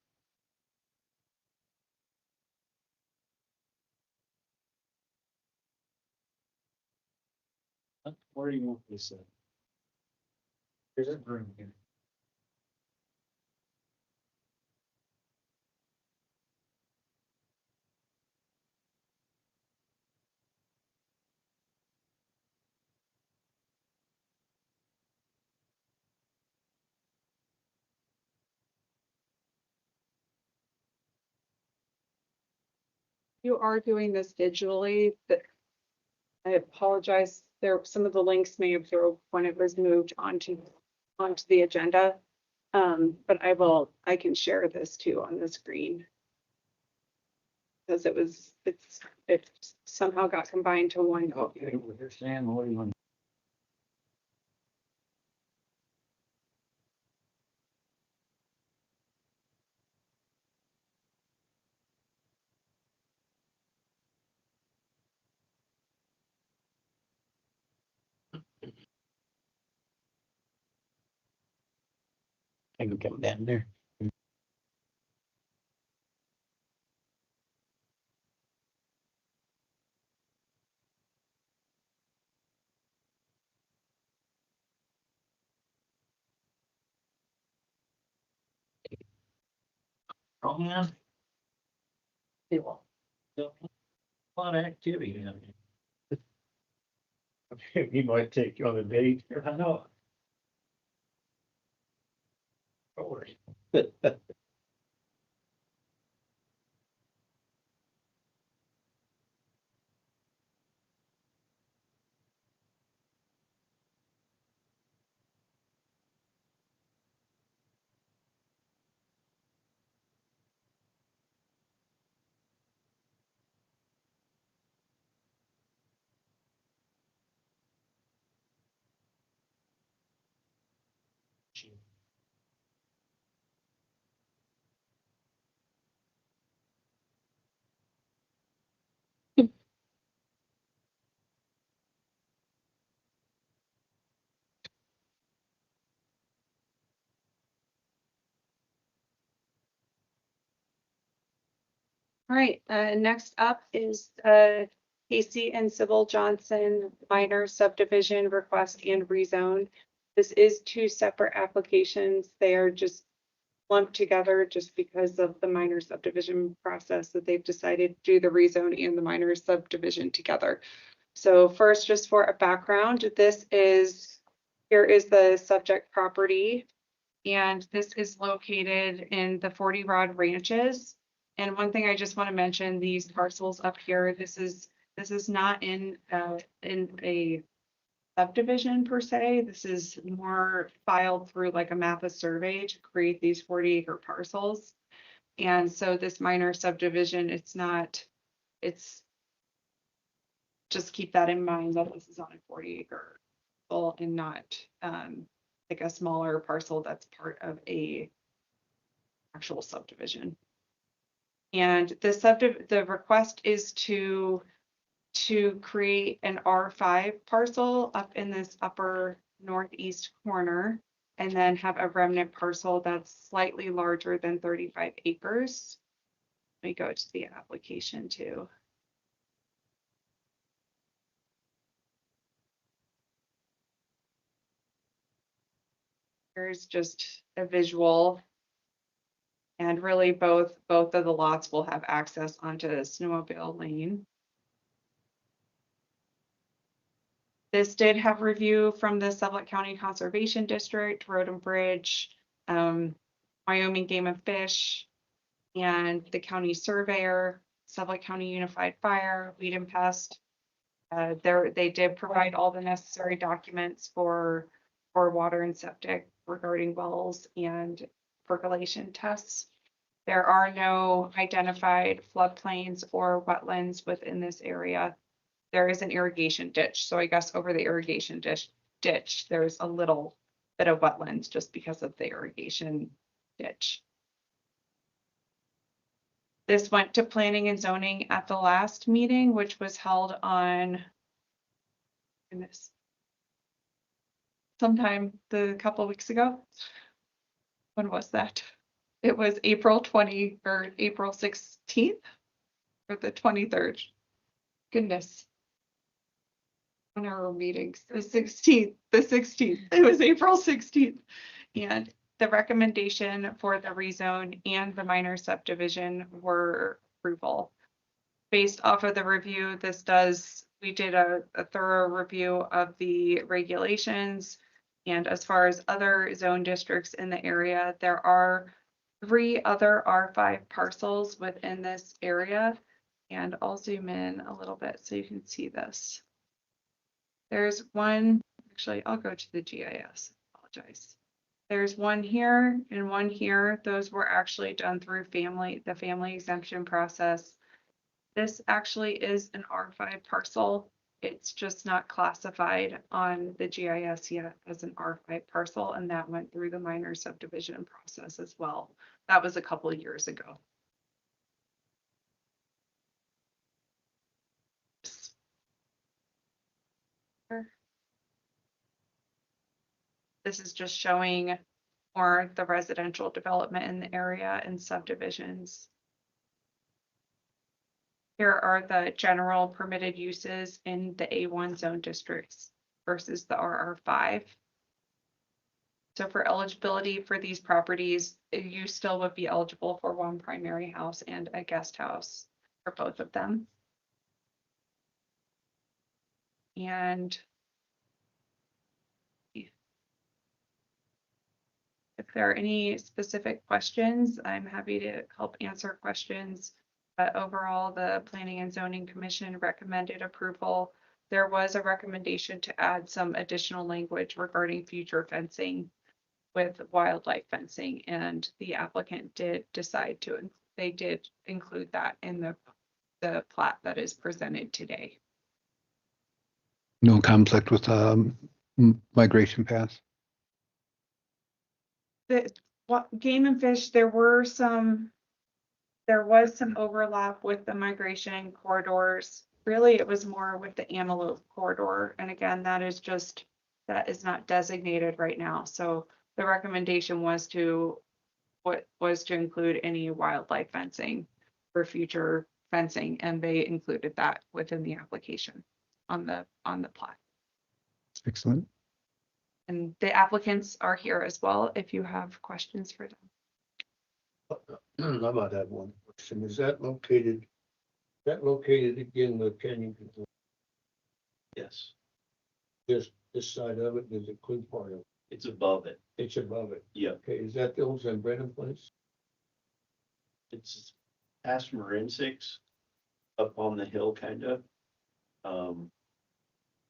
Where do you want this at? Here's a room here. You are doing this digitally, but I apologize. There, some of the links may have thrown when it was moved onto the agenda. But I can share this too on the screen. Because it somehow got combined to one. Okay, we're Sam, what do you want? I can come down there. Oh, man. A lot of activity down here. He might take you on a date. I know. Don't worry. All right, next up is Casey and Sybil Johnson minor subdivision request and rezone. This is two separate applications. They are just lumped together just because of the minor subdivision process that they've decided to do the rezone and the minor subdivision together. So first, just for a background, here is the subject property, and this is located in the 40 Rod Ranches. And one thing I just want to mention, these parcels up here, this is not in a subdivision per se. This is more filed through like a map of survey to create these 40-acre parcels. And so this minor subdivision, it's just keep that in mind that this is on a 40-acre parcel and not like a smaller parcel that's part of a actual subdivision. And the request is to create an R5 parcel up in this upper northeast corner, and then have a remnant parcel that's slightly larger than 35 acres. Let me go to the application too. Here's just a visual. And really both of the lots will have access onto the snowmobile lane. This did have review from the Sublette County Conservation District, Road and Bridge, Wyoming Game and Fish, and the county surveyor, Sublette County Unified Fire, Weed and Pest. They did provide all the necessary documents for water and septic regarding wells and percolation tests. There are no identified floodplains or wetlands within this area. There is an irrigation ditch. So I guess over the irrigation ditch, there's a little bit of wetlands just because of the irrigation ditch. This went to planning and zoning at the last meeting, which was held on sometime a couple of weeks ago. When was that? It was April 20 or April 16th or the 23rd. Goodness. On our meetings, the 16th. It was April 16th. And the recommendation for the rezone and the minor subdivision were approval. Based off of the review, we did a thorough review of the regulations. And as far as other zone districts in the area, there are 3 other R5 parcels within this area. And I'll zoom in a little bit so you can see this. There's one, actually, I'll go to the GIS, apologize. There's one here and one here. Those were actually done through the family exemption process. This actually is an R5 parcel. It's just not classified on the GIS yet as an R5 parcel, and that went through the minor subdivision process as well. That was a couple of years ago. This is just showing more the residential development in the area and subdivisions. Here are the general permitted uses in the A1 zone districts versus the RR5. So for eligibility for these properties, you still would be eligible for one primary house and a guest house for both of them. And if there are any specific questions, I'm happy to help answer questions. But overall, the Planning and Zoning Commission recommended approval. There was a recommendation to add some additional language regarding future fencing with wildlife fencing, and the applicant did decide they did include that in the plat that is presented today. No conflict with migration paths. Game and Fish, there was some overlap with the migration corridors. Really, it was more with the antelope corridor. And again, that is not designated right now. So the recommendation was to include any wildlife fencing for future fencing, and they included that within the application on the plat. Excellent. And the applicants are here as well if you have questions for them. I might have one question. Is that located again with Canyon? Yes, This side of it, is it clean part of it? it's above it. It's above it. Yeah, Okay, is that the old San Brennan place? it's past Marin Six, up on the hill, kind of.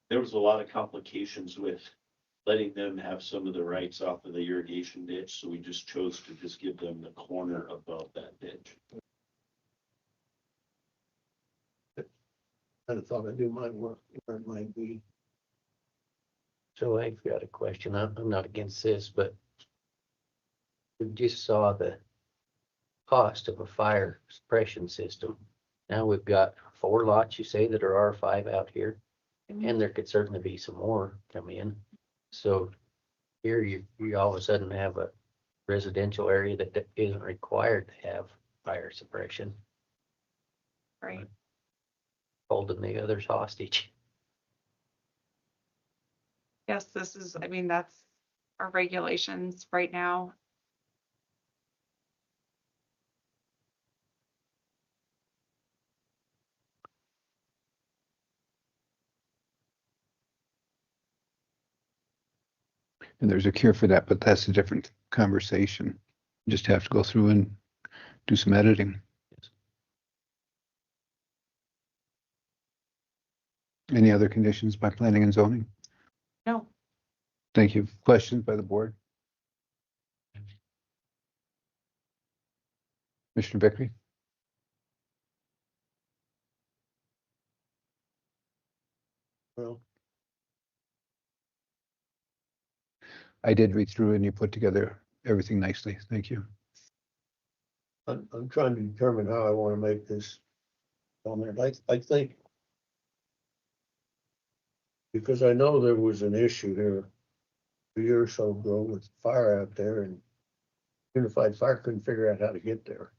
There was a lot of complications with letting them have some of the rights off of the irrigation ditch, so we just chose to just give them the corner above that ditch. I thought I knew my work, where it might be. So I've got a question. I'm not against this, but we just saw the cost of a fire suppression system. Now we've got 4 lots, you say, that are R5 out here, and there could certainly be some more come in. So here you all of a sudden have a residential area that isn't required to have fire suppression, Right. holding the others hostage. Yes, that's our regulations right now. And there's a cure for that, but that's a different conversation. Just have to go through and do some editing. Any other conditions by planning and zoning? No. Thank you. Questions by the board? Commissioner Vickery? Well, I did read through and you put together everything nicely. Thank you. I'm trying to determine how I want to make this comment. I think, because I know there was an issue here a year or so ago with fire out there, and Unified Fire couldn't figure out how to get there.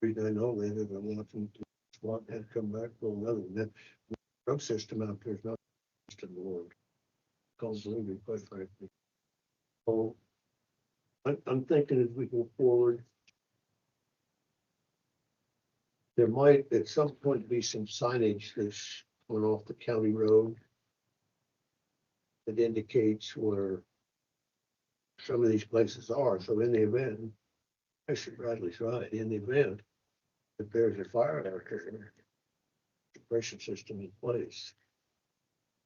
I know they ended up wanting to SWAT had come back for another. That road system out there is not in the world. Called Blue, quite frankly. So I'm thinking as we go forward, there might at some point be some signage that's going off the county road that indicates where some of these places are. So in the event, Mr. Bradley's right, in the event that there's a fire out there, suppression system in place,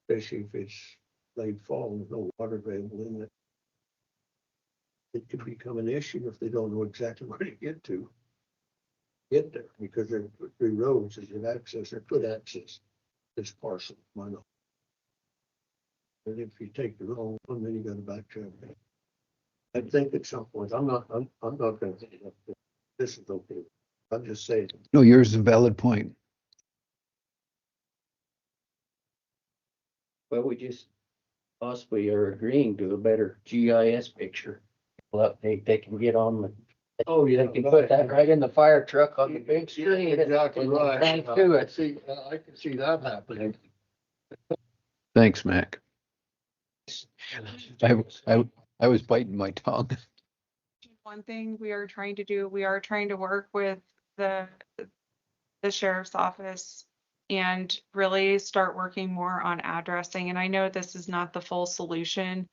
especially if it's late fall and no water available in it, it could become an issue if they don't know exactly where to get there, because there are 3 roads that have access or could access this parcel. Why not? And if you take the wrong one, then you got to backtrack. I think at some point, I'm not going to say that this is okay. I'm just saying. No, yours is a valid point. Well, we just possibly are agreeing to a better GIS picture. Update they can get on the. Oh, yeah. They can put that right in the fire truck on the big screen. Exactly right. Thank to it. I can see that happening. Thanks, Mac. I was biting my tongue. One thing we are trying to do, we are trying to work with the sheriff's office and really start working more on addressing. And I know this is not the full solution,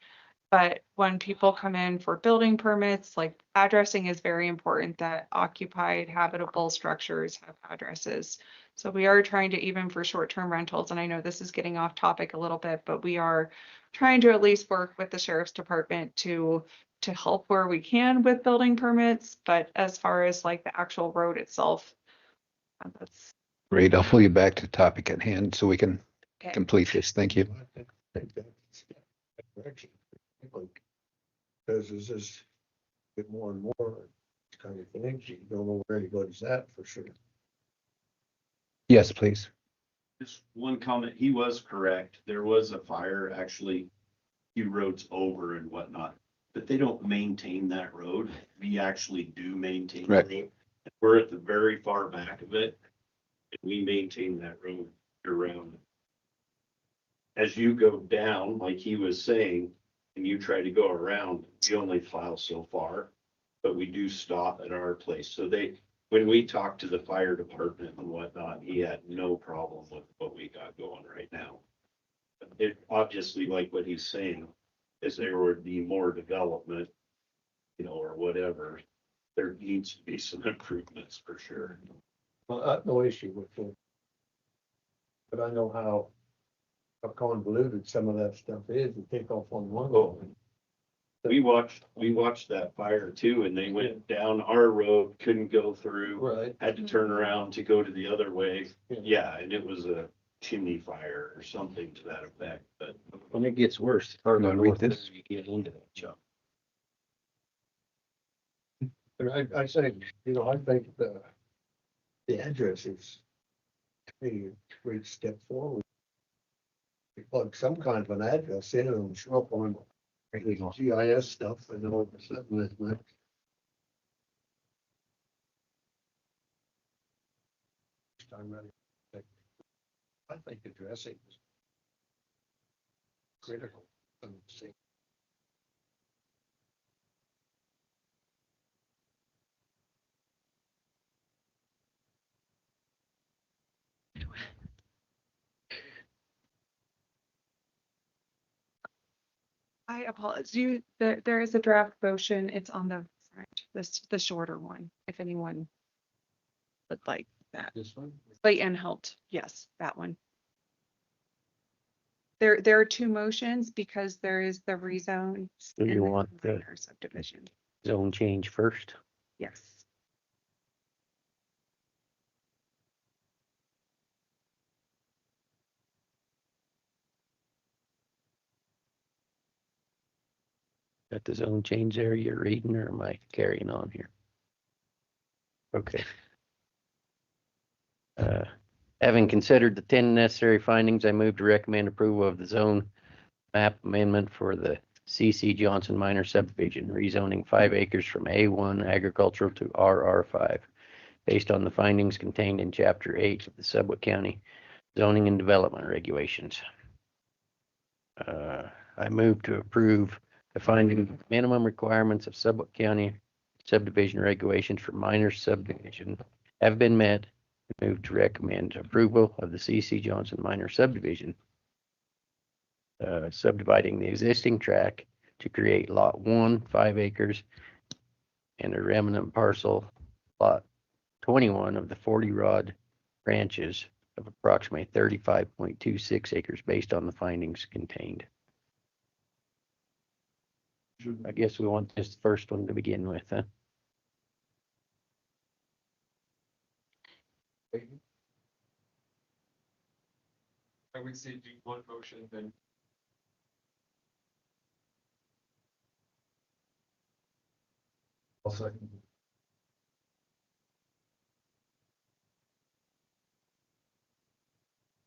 but when people come in for building permits, like addressing is very important, that occupied habitable structures have addresses. So we are trying to, even for short-term rentals, and I know this is getting off topic a little bit, but we are trying to at least work with the sheriff's department to help where we can with building permits. But as far as like the actual road itself, that's Great. I'll pull you back to topic at hand so we can okay. complete this. Thank you. Like, because as this get more and more, it's kind of thing, you don't know where anybody's at for sure. Yes, please. Just one comment, he was correct. There was a fire actually a few roads over and whatnot, but they don't maintain that road. We actually do maintain the Right. road. We're at the very far back of it. And we maintain that road around. As you go down, like he was saying, and you try to go around, you only plow so far. But we do stop at our place. So when we talked to the fire department and whatnot, he had no problem with what we got going right now. It obviously, like what he's saying, is there would be more development, or whatever. There needs to be some improvements for sure. Well, I have no issue with it. But I know how convoluted some of that stuff is to take off on one. Oh. We watched that fire too, and they went down our road, couldn't go through. Right. Had to turn around to go to the other way. Yeah, and it was a chimney fire or something to that effect, but. When it gets worse, the further north as you get into that jump. But I say, I think the address is to me a great step forward. You plug some kind of an address in and it'll show up on GIS stuff and then all of a sudden it's like. I think addressing is critical. I apologize. There is a draft motion. It's on the front, the shorter one, if anyone would like that. This one? Clayton helped. Yes, that one. There are two motions because there is the rezone. Do you and want the minor subdivision? zone change first? Yes. Got the zone change there you're reading, or am I carrying on here? Okay. Having considered the 10 necessary findings, I move to recommend approval of the zone map amendment for the C.C. Johnson minor subdivision, rezoning 5 acres from A1 agricultural to RR5, based on the findings contained in Chapter 8 of the Sublette County Zoning and Development Regulations. I move to approve the finding minimum requirements of Sublette County subdivision regulations for minor subdivision have been met. I move to recommend approval of the C.C. Johnson minor subdivision, subdividing the existing tract to create lot 1, 5 acres, and a remnant parcel, lot 21 of the 40 rod branches of approximately 35.26 acres based on the findings contained. I guess we want this first one to begin with, huh? I would say do one motion, then I'll second.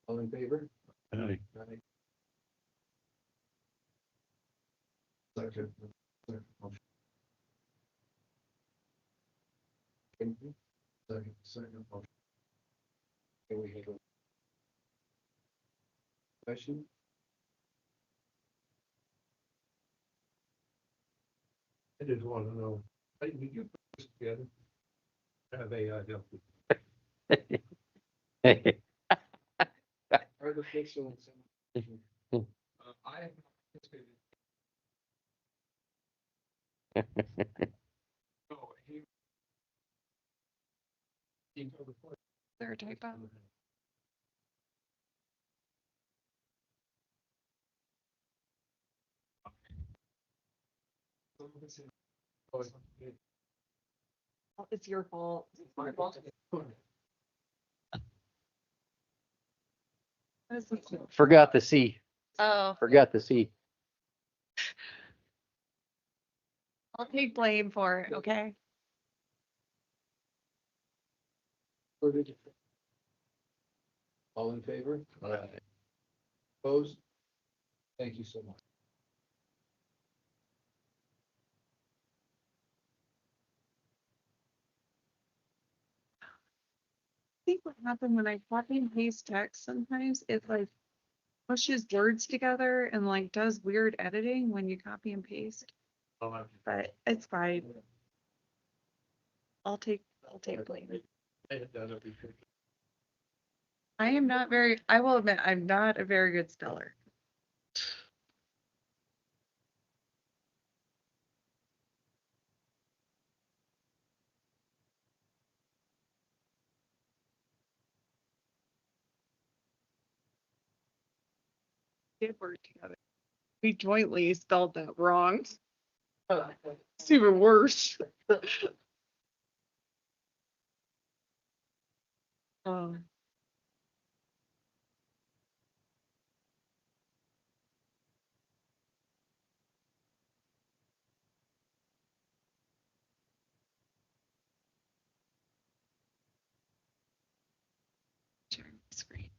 All in favor? Aye. Second. Second. Can we have a question? I just want to know, hey, did you put this together? Have AI help you? Artificial insemination. I have participated. No, he. There a typo? It's your fault. Forgot the C. Oh. Forgot the C. I'll take blame for it, okay? All in favor? Opposed? Thank you so much. I think what happened when I copy and paste text, sometimes it like pushes words together and like does weird editing when you copy and paste. But it's fine. I'll take blame. I am not very, I will admit, I'm not a very good speller. Did work together. We jointly spelled that wrong. It's even worse. Um, sharing my screen.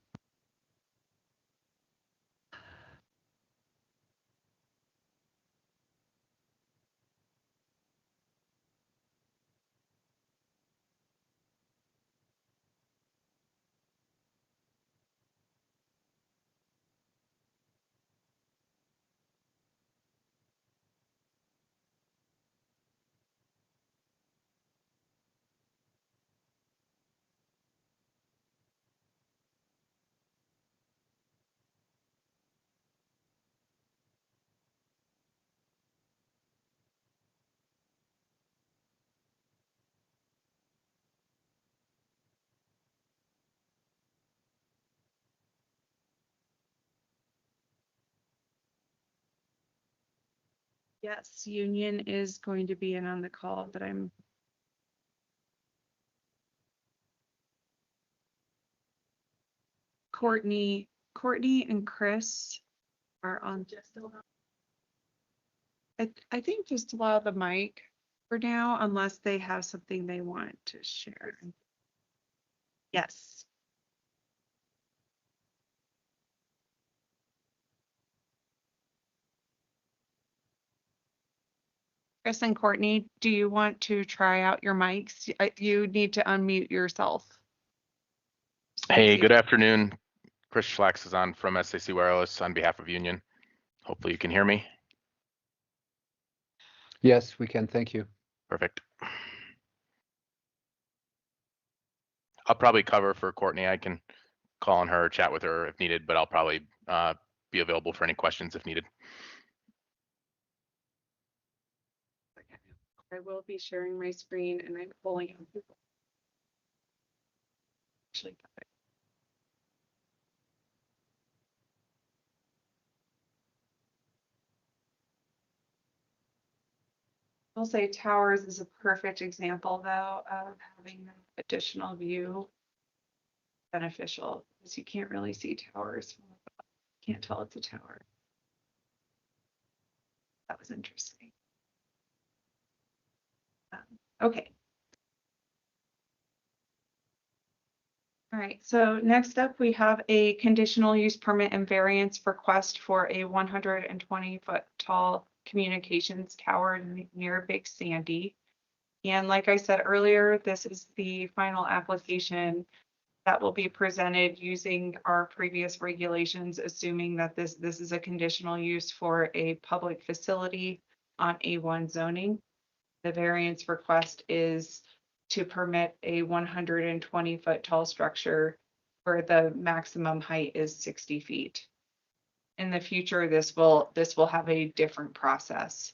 Yes, Union is going to be in on the call, but I'm Courtney and Chris are on. I think just allow the mic for now, unless they have something they want to share. Yes. Chris and Courtney, do you want to try out your mics? You need to unmute yourself. Hey, good afternoon. Chris Schlax is on from SAC Wireless on behalf of Union. Hopefully you can hear me. Yes, we can. Thank you. Perfect. I'll probably cover for Courtney. I can call on her, chat with her if needed, but I'll probably be available for any questions if needed. I will be sharing my screen and I'm pulling up people. Actually, I'll say towers is a perfect example though of having an additional view beneficial because you can't really see towers. Can't tell it's a tower. That was interesting. Okay. All right, so next up we have a conditional use permit and variance request for a 120-foot tall communications tower near Big Sandy. And like I said earlier, this is the final application that will be presented using our previous regulations, assuming that this is a conditional use for a public facility on A1 zoning. The variance request is to permit a 120-foot tall structure where the maximum height is 60 feet. In the future, this will have a different process.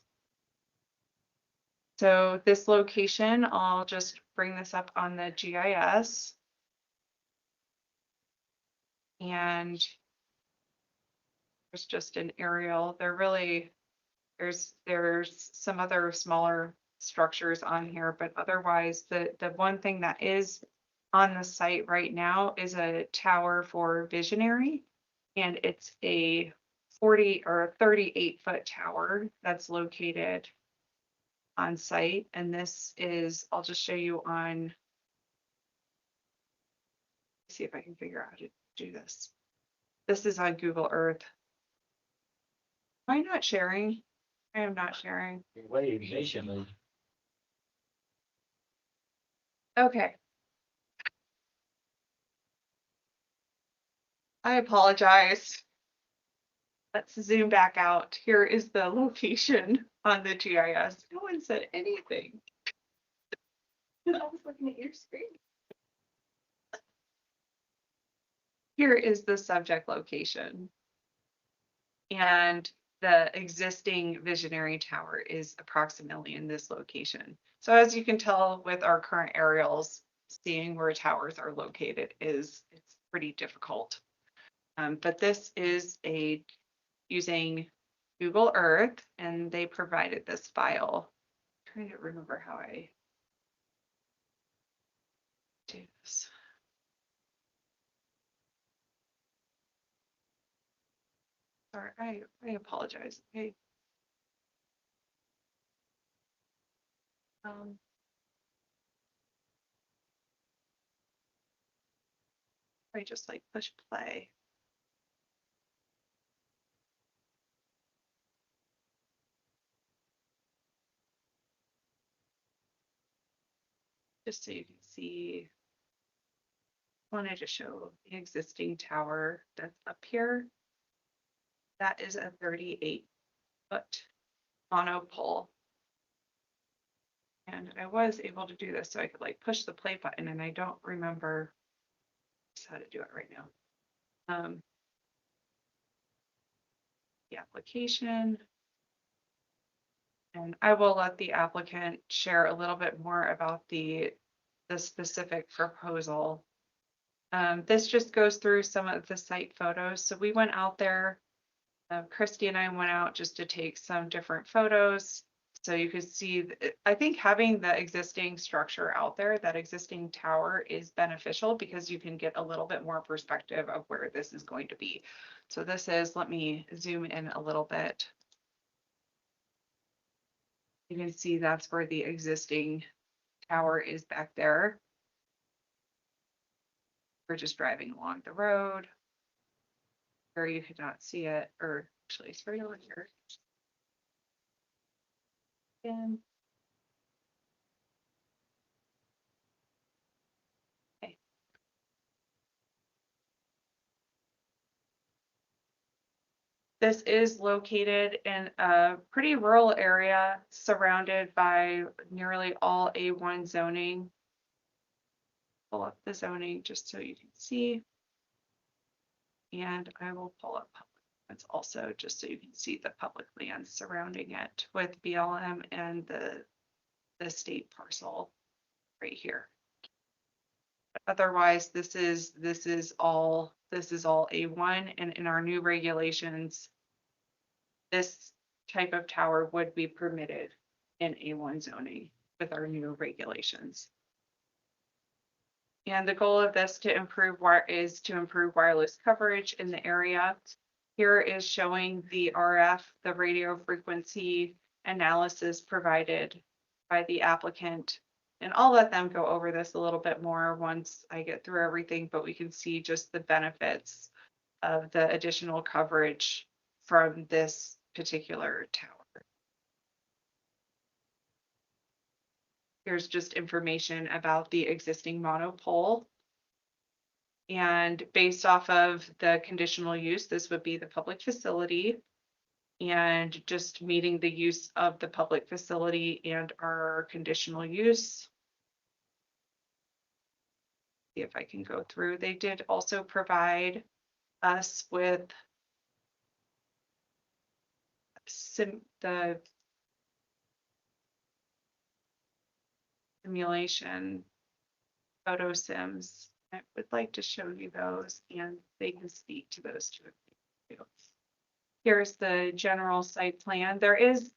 So this location, I'll just bring this up on the GIS. And there's just an aerial. There's some other smaller structures on here, but otherwise the one thing that is on the site right now is a tower for Visionary, and it's a 40 or 38-foot tower that's located on site. And this is, I'll just show you on, see if I can figure out how to do this. This is on Google Earth. Am I not sharing? I am not sharing. You're waiting patiently. Okay. I apologize. Let's zoom back out. Here is the location on the GIS. No one said anything. I was looking at your screen. Here is the subject location. And the existing visionary tower is approximately in this location. So as you can tell with our current aerials, seeing where towers are located it's pretty difficult. But this is using Google Earth, and they provided this file. I'm trying to remember how I do this. Sorry, I apologize. Okay. I just like push play. Just so you can see, I wanted to show the existing tower that's up here. That is a 38-foot monopole. And I was able to do this so I could like push the play button, and I don't remember how to do it right now. The application. And I will let the applicant share a little bit more about the specific proposal. This just goes through some of the site photos. So we went out there, Christy and I went out just to take some different photos. So you could see, I think having the existing structure out there, that existing tower is beneficial because you can get a little bit more perspective of where this is going to be. So this is, let me zoom in a little bit. You can see that's where the existing tower is back there. We're just driving along the road. Or you could not see it, or actually it's right over here. Again. Okay. This is located in a pretty rural area surrounded by nearly all A1 zoning. Pull up the zoning just so you can see. And I will pull up public lands also just so you can see the public lands surrounding it with BLM and the state parcel right here. Otherwise, this is all A1, and in our new regulations, this type of tower would be permitted in A1 zoning with our new regulations. And the goal of this is to improve wireless coverage in the area. Here is showing the RF, the radio frequency analysis provided by the applicant. And I'll let them go over this a little bit more once I get through everything, but we can see just the benefits of the additional coverage from this particular tower. Here's just information about the existing monopole. And based off of the conditional use, this would be the public facility. And just meeting the use of the public facility and our conditional use. See if I can go through. They did also provide us with the simulation photo sims. I would like to show you those, and they can speak to those too. Here's the general site plan. It's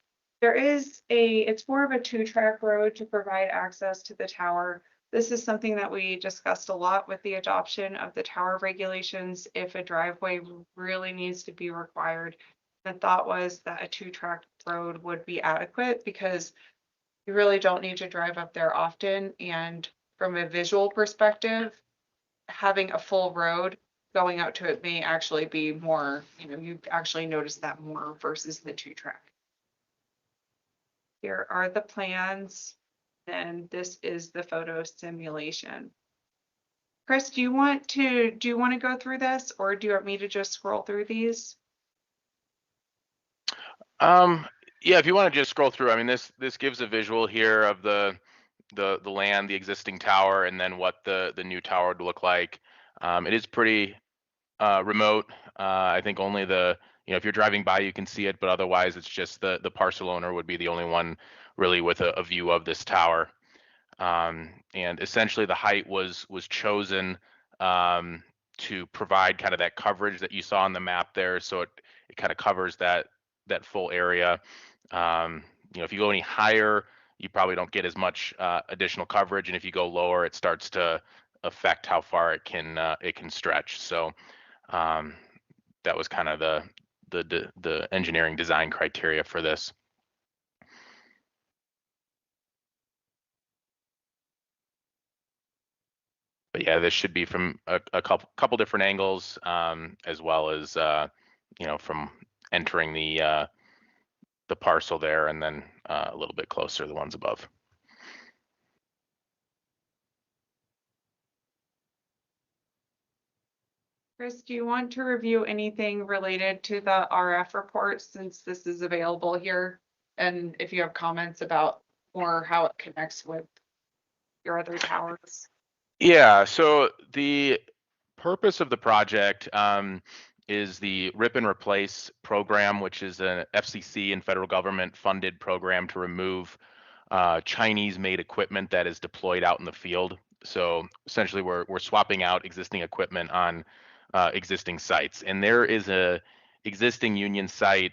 more of a 2-track road to provide access to the tower. This is something that we discussed a lot with the adoption of the tower regulations. If a driveway really needs to be required, the thought was that a 2-track road would be adequate because You really don't need to drive up there often, and from a visual perspective, having a full road going out to it may actually be more, you actually notice that more versus the 2-track. Here are the plans, and this is the photo simulation. Chris, do you want to go through this, or do you want me to just scroll through these? Yeah, if you want to just scroll through, I mean, this gives a visual here of the land, the existing tower, and then what the new tower would look like. It is pretty remote. I think only if you're driving by, you can see it, but otherwise it's just the parcel owner would be the only one really with a view of this tower. And essentially the height was chosen to provide kind of that coverage that you saw on the map there. So it kind of covers that full area. If you go any higher, you probably don't get as much additional coverage, and if you go lower, it starts to affect how far it can stretch. So that was kind of the engineering design criteria for this. But yeah, this should be from a couple different angles, as well as from entering the parcel there, and then a little bit closer, the ones above. Chris, do you want to review anything related to the RF report, since this is available here? And if you have comments about more how it connects with your other towers? Yeah, so the purpose of the project is the Rip and Replace program, which is an FCC and federal government funded program to remove Chinese-made equipment that is deployed out in the field. So essentially, we're swapping out existing equipment on existing sites, and there is a existing Union site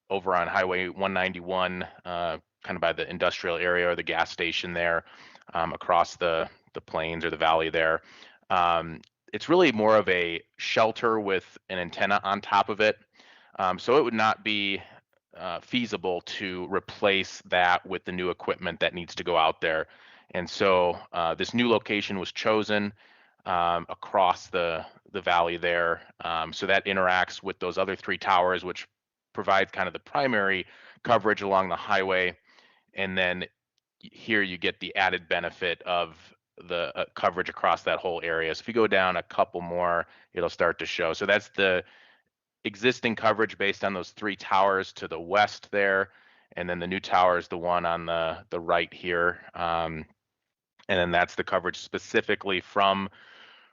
over on Highway 191, kind of by the industrial area or the gas station there, across the plains or the valley there. It's really more of a shelter with an antenna on top of it. So it would not be feasible to replace that with the new equipment that needs to go out there. And so this new location was chosen across the valley there. So that interacts with those other 3 towers, which provides kind of the primary coverage along the highway. And then here you get the added benefit of the coverage across that whole area. So if you go down a couple more, it'll start to show. So that's the existing coverage based on those 3 towers to the west there. And then the new tower is the one on the right here. And then that's the coverage specifically from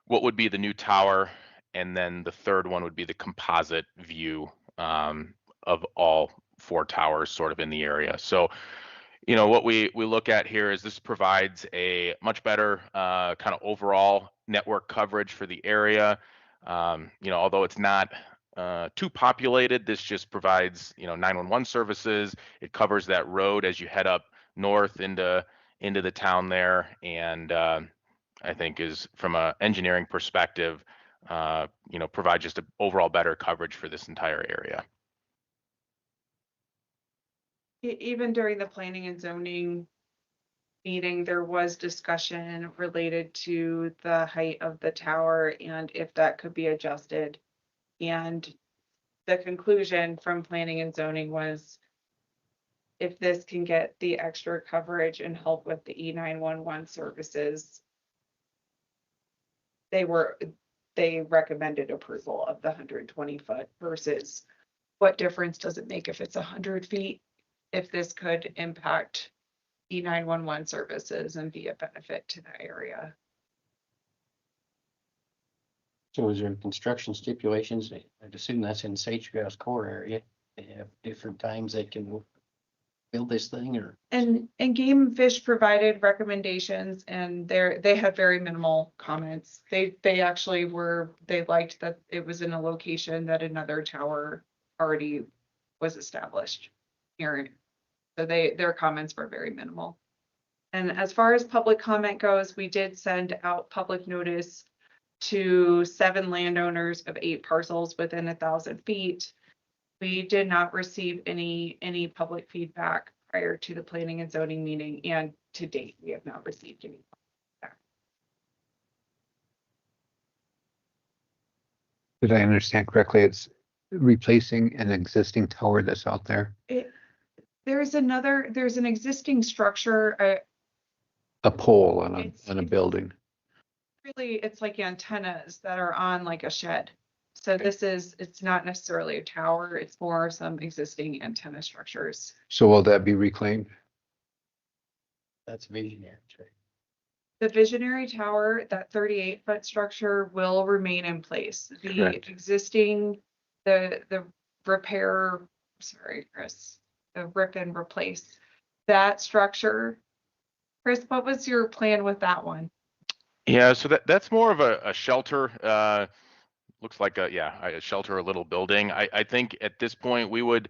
what would be the new tower. And then the third one would be the composite view of all 4 towers sort of in the area. So what we look at here is this provides a much better kind of overall network coverage for the area. Although it's not too populated, this just provides 911 services. It covers that road as you head up north into the town there, and I think is from an engineering perspective, provide just an overall better coverage for this entire area. Even during the planning and zoning meeting, there was discussion related to the height of the tower and if that could be adjusted. And the conclusion from planning and zoning was, if this can get the extra coverage and help with the E911 services, they recommended approval of the 120 foot versus what difference does it make if it's 100 feet? If this could impact E911 services and be a benefit to the area. So is there construction stipulations? I'd assume that's in Sage-Grouse core area. They have different times they can build this thing, or? And Game and Fish provided recommendations, and they had very minimal comments. They actually they liked that it was in a location that another tower already was established here. So their comments were very minimal. And as far as public comment goes, we did send out public notice to 7 landowners of 8 parcels within 1,000 feet. We did not receive any public feedback prior to the planning and zoning meeting, and to date, we have not received any. Did I understand correctly? It's replacing an existing tower that's out there, There's an existing structure, a pole on It's- a building. really, it's like antennas that are on like a shed. So it's not necessarily a tower, it's more some existing antenna structures. So will that be reclaimed? That's visionary. The visionary tower, that 38-foot structure will remain in place. The Correct. existing, the repair, sorry, Chris, the rip and replace that structure. Chris, what was your plan with that one? Yeah, so that's more of a shelter. Looks like a shelter, a little building. I think at this point we would.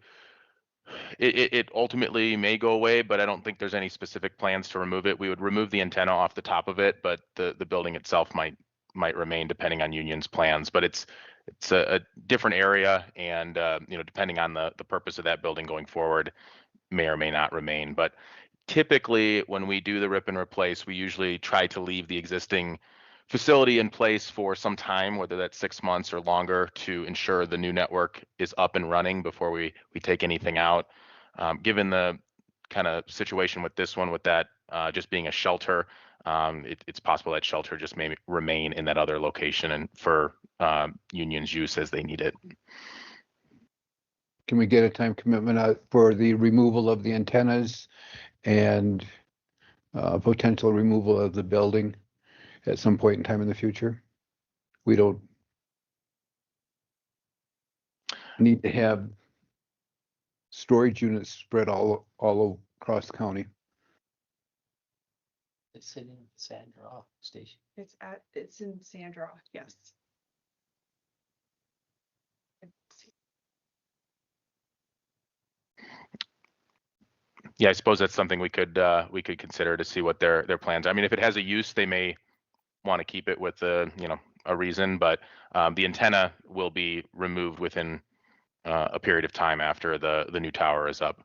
It ultimately may go away, but I don't think there's any specific plans to remove it. We would remove the antenna off the top of it, but the building itself might remain depending on Union's plans. But it's a different area, and depending on the purpose of that building going forward, may or may not remain. But typically, when we do the rip and replace, we usually try to leave the existing facility in place for some time, whether that's 6 months or longer, to ensure the new network is up and running before we take anything out. Given the kind of situation with this one, with that just being a shelter, it's possible that shelter just may remain in that other location and for Union's use as they need it. Can we get a time commitment for the removal of the antennas and potential removal of the building at some point in time in the future? We don't need to have storage units spread all across the county. It's sitting at the Sandra station. It's in Sandra, yes. Yeah, I suppose that's something we could consider to see what their plans are. I mean, if it has a use, they may want to keep it with a reason, but the antenna will be removed within a period of time after the new tower is up.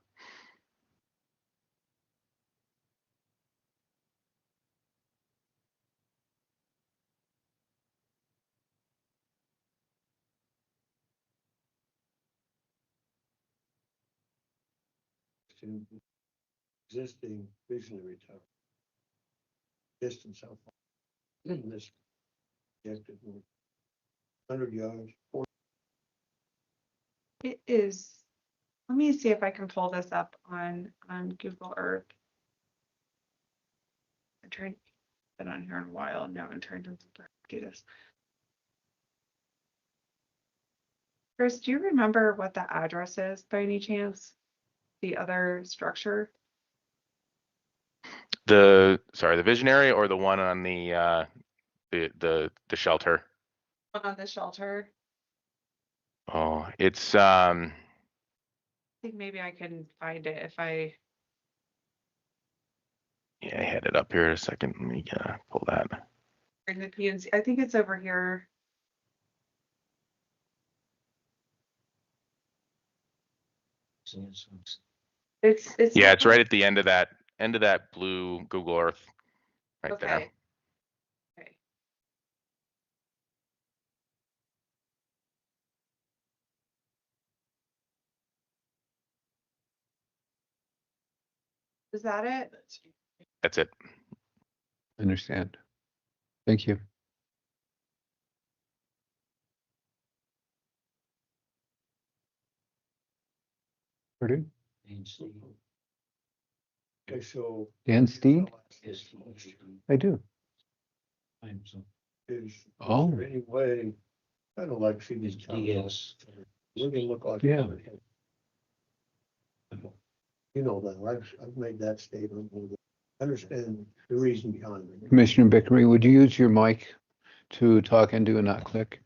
Existing visionary tower. Distance how far? This projected 100 yards. It is, let me see if I can pull this up on Google Earth. Been on here in a while, and now I'm trying to do this. Chris, do you remember what the address is by any chance? The other structure? The visionary, or the one on the shelter? On the shelter. Oh, it's I think maybe I can find it if I. Yeah, I had it up here a second. Let me pull that. In the PNC, I think it's over here. It's Yeah, it's right at the end of that blue Google Earth, right there. Okay. Is that it? That's it. Understand. Thank you. Pardon? Okay, so. Dan Steen? I do. Is Oh. there any way, I don't like seeing these. Yes. We're gonna look like. Yeah. You know that, I've made that statement. I understand the reason behind it. Commissioner Bickery, would you use your mic to talk into and not click?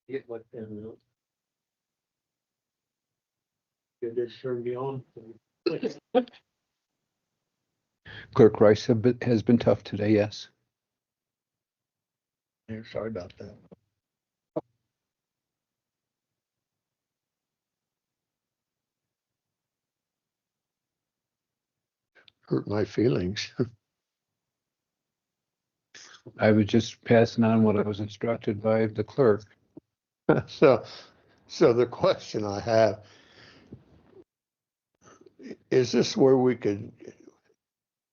Get what then. Did this turn me on? Clerk Rice has been tough today, yes. Yeah, sorry about that. hurt my feelings. I was just passing on what I was instructed by the clerk. So the question I have, is this where we could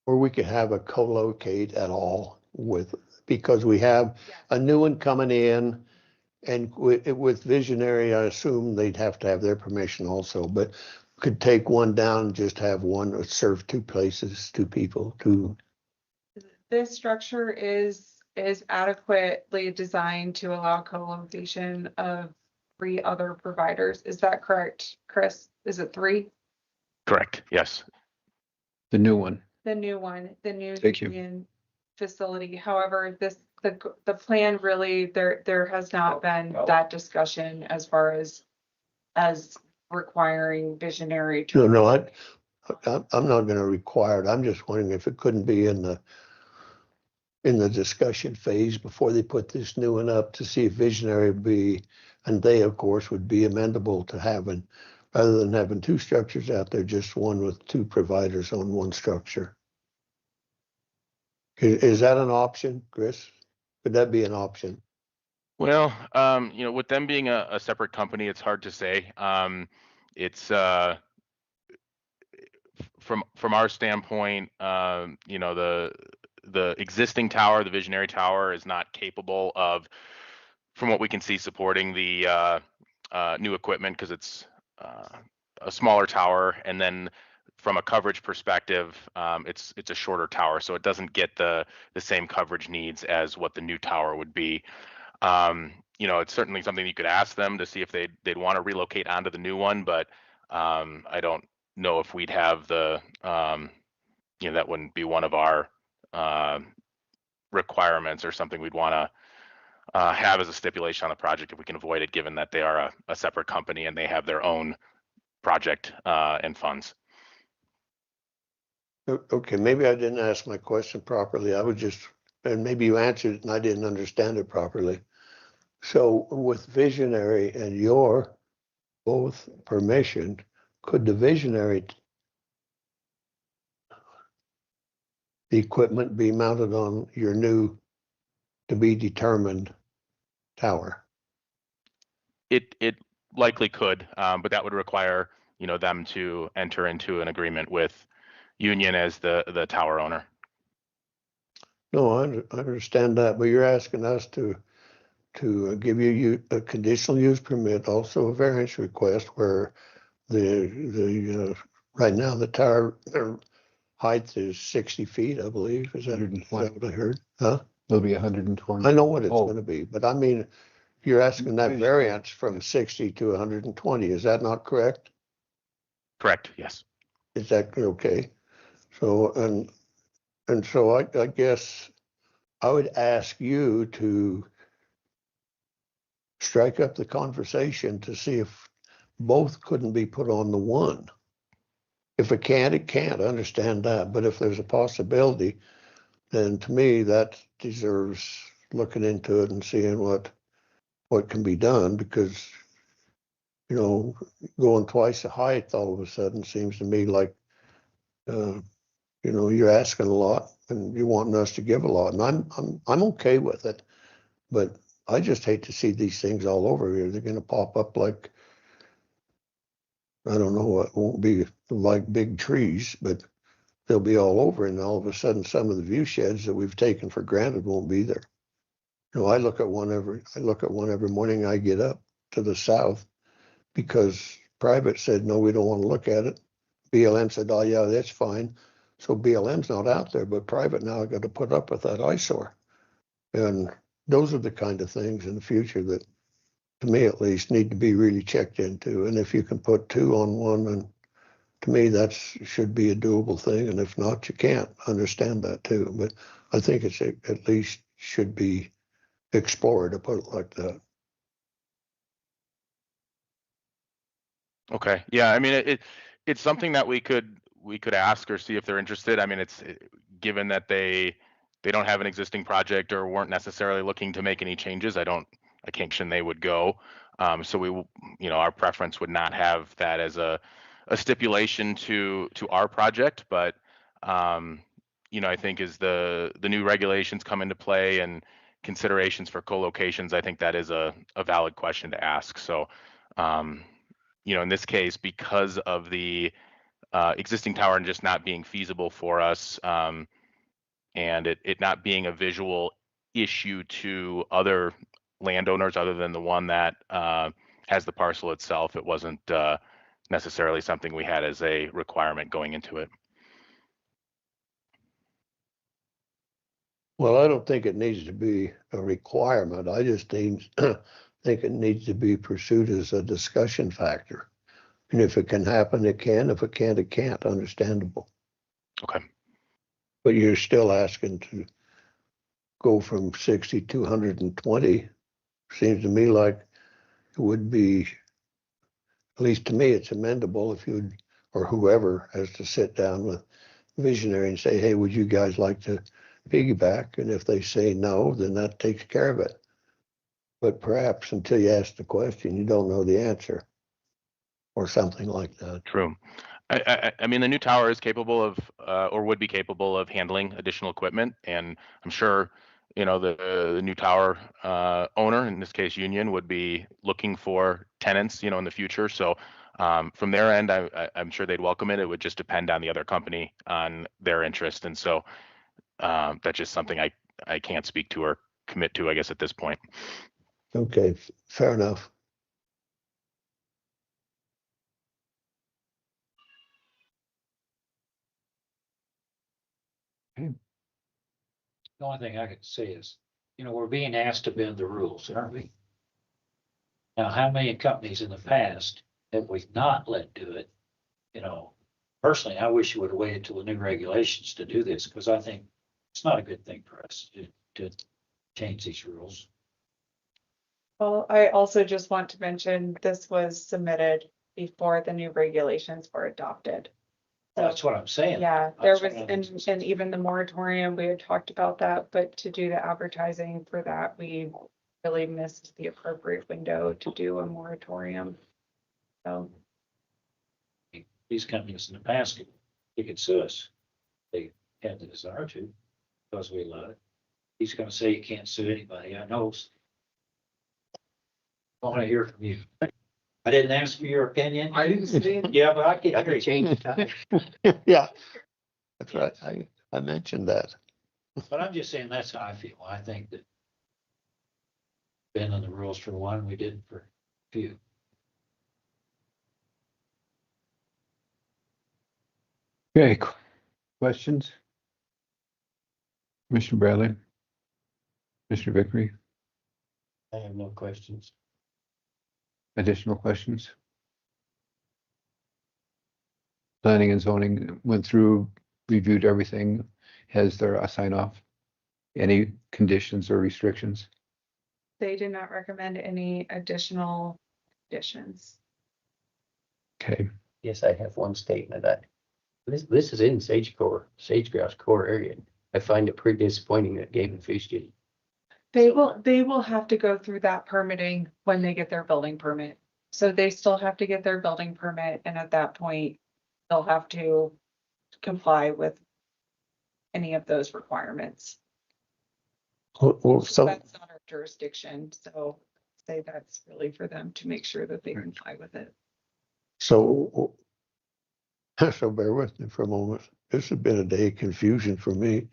have a co-locate at all with, because we have a new one coming in, and with Visionary, I assume they'd have to have their permission also, but could take one down and just have one that serve two places, two people, two. This structure is adequately designed to allow co-location of 3 other providers. Is that correct, Chris? Is it 3? Correct, yes. The new one. The new one, the new Thank you. union facility. However, the plan really, there has not been that discussion as far as requiring Visionary to. No, I'm not gonna require it. I'm just wondering if it couldn't be in the discussion phase before they put this new one up, to see if Visionary would be, and they of course would be amenable to having, rather than having 2 structures out there, just one with 2 providers on one structure. Is that an option, Chris? Could that be an option? Well, with them being a separate company, it's hard to say. It's from our standpoint, the existing tower, the Visionary Tower, is not capable of, from what we can see, supporting the new equipment, because it's a smaller tower, and then from a coverage perspective, it's a shorter tower, so it doesn't get the same coverage needs as what the new tower would be. It's certainly something you could ask them to see if they'd want to relocate onto the new one, but I don't know if we'd have that wouldn't be one of our requirements or something we'd want to have as a stipulation on the project if we can avoid it, given that they are a separate company and they have their own project and funds. Okay, maybe I didn't ask my question properly. And maybe you answered it and I didn't understand it properly. So with Visionary and your both permission, could the Visionary the equipment be mounted on your new to be determined tower? It likely could, but that would require them to enter into an agreement with Union as the tower owner. No, I understand that, but you're asking us to give you a conditional use permit, also a variance request, where the right now the tower height is 60 feet, I believe. Is that what I heard? Huh? It'll be 120. I know what it's going to be, but I mean, you're asking that variance from 60 to 120. Is that not correct? Correct. Yes. Is that okay? So and so I guess I would ask you to strike up the conversation to see if both couldn't be put on the one. If it can't, it can't. I understand that. But if there's a possibility, then to me that deserves looking into it and seeing what can be done, because going twice the height all of a sudden seems to me like you're asking a lot and you're wanting us to give a lot, and I'm okay with it, but I just hate to see these things all over here. They're going to pop up like, I don't know, it won't be like big trees, but they'll be all over, and all of a sudden some of the view sheds that we've taken for granted won't be there. I look at one every morning I get up to the south, because private said, no, we don't want to look at it. BLM said, oh yeah, that's fine. So BLM's not out there, but private now got to put up with that eyesore. And those are the kind of things in the future that, to me at least, need to be really checked into. And if you can put 2 on one, and to me that should be a doable thing. And if not, you can't. Understand that too. But I think it's at least should be explored, to put it like that. Okay. Yeah. I mean, it's something that we could ask or see if they're interested. I mean, it's given that they don't have an existing project or weren't necessarily looking to make any changes. I can't imagine they would go. So we, our preference would not have that as a stipulation to our project, but I think as the new regulations come into play and considerations for co-locations, I think that is a valid question to ask. So, in this case, because of the existing tower and just not being feasible for us, and it not being a visual issue to other landowners other than the one that has the parcel itself, it wasn't necessarily something we had as a requirement going into it. Well, I don't think it needs to be a requirement. I just think it needs to be pursued as a discussion factor. And if it can happen, it can. If it can't, it can't. Understandable. Okay. But you're still asking to go from 60 to 120. Seems to me like it would be, at least to me, it's amendable if you'd, or whoever has to sit down with visionary and say, hey, would you guys like to piggyback? And if they say no, then that takes care of it. But perhaps until you ask the question, you don't know the answer or something like that. True. I mean, the new tower is capable of, or would be capable of handling additional equipment, and I'm sure, the new tower owner, in this case Union, would be looking for tenants, in the future. So from their end, I'm sure they'd welcome it. It would just depend on the other company on their interest, and so that's just something I can't speak to or commit to, I guess, at this point. Okay, fair enough. The only thing I could say is, we're being asked to bend the rules, aren't we? Now, how many companies in the past have we not let do it? Personally, I wish you would have waited till the new regulations to do this, because I think it's not a good thing for us to change these rules. Well, I also just want to mention this was submitted before the new regulations were adopted. That's what I'm saying. Yeah, there was, and even the moratorium, we had talked about that, but to do the advertising for that, we really missed the appropriate window to do a moratorium. So. These companies in the past, they could sue us. They had the desire to, because we allowed it. He's gonna say you can't sue anybody. I know. I want to hear from you. I didn't ask for your opinion. I didn't say it. Yeah, but I can hear you. Change time. Yeah, that's right. I mentioned that. But I'm just saying that's how I feel. I think that bending the rules for one, we did for a few. Okay, questions? Commissioner Bradley? Mr. Vickery? I have no questions. Additional questions? Planning and zoning went through, reviewed everything. Has their sign off? Any conditions or restrictions? They did not recommend any additional additions. Okay. Yes, I have one statement. This is in sage-grouse core area. I find it pretty disappointing that Game and Fish did. They will have to go through that permitting when they get their building permit. So they still have to get their building permit, and at that point, they'll have to comply with any of those requirements. Well, so That's not our jurisdiction, so say that's really for them to make sure that they comply with it. So bear with me for a moment. This has been a day of confusion for me.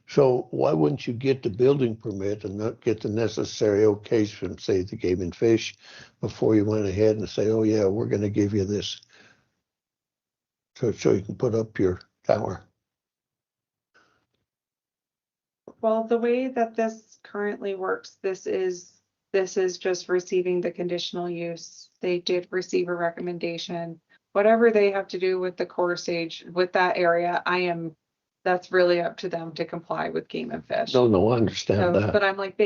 So why wouldn't you get the building permit and not get the necessary okays from, say, the Game and Fish before you went ahead and say, oh yeah, we're going to give you this, so you can put up your tower? Well, the way that this currently works, this is just receiving the conditional use. They did receive a recommendation. Whatever they have to do with the core stage, with that area, that's really up to them to comply with Game and Fish. No, I understand that. But I'm like,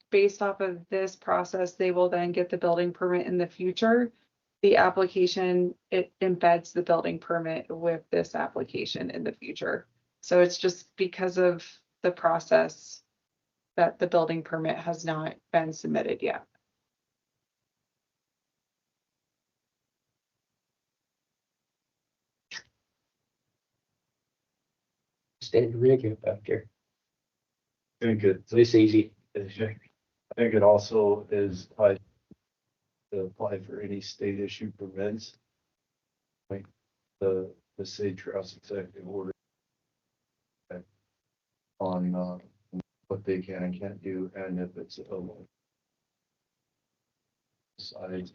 based off of this process, they will then get the building permit in the future. The application, it embeds the building permit with this application in the future. So it's just because of the process that the building permit has not been submitted yet. extended rig up out there. I think it, This easy. I think it also is tied to apply for any state issue permits. Like the state House executive order on what they can and can't do, and if it's a side.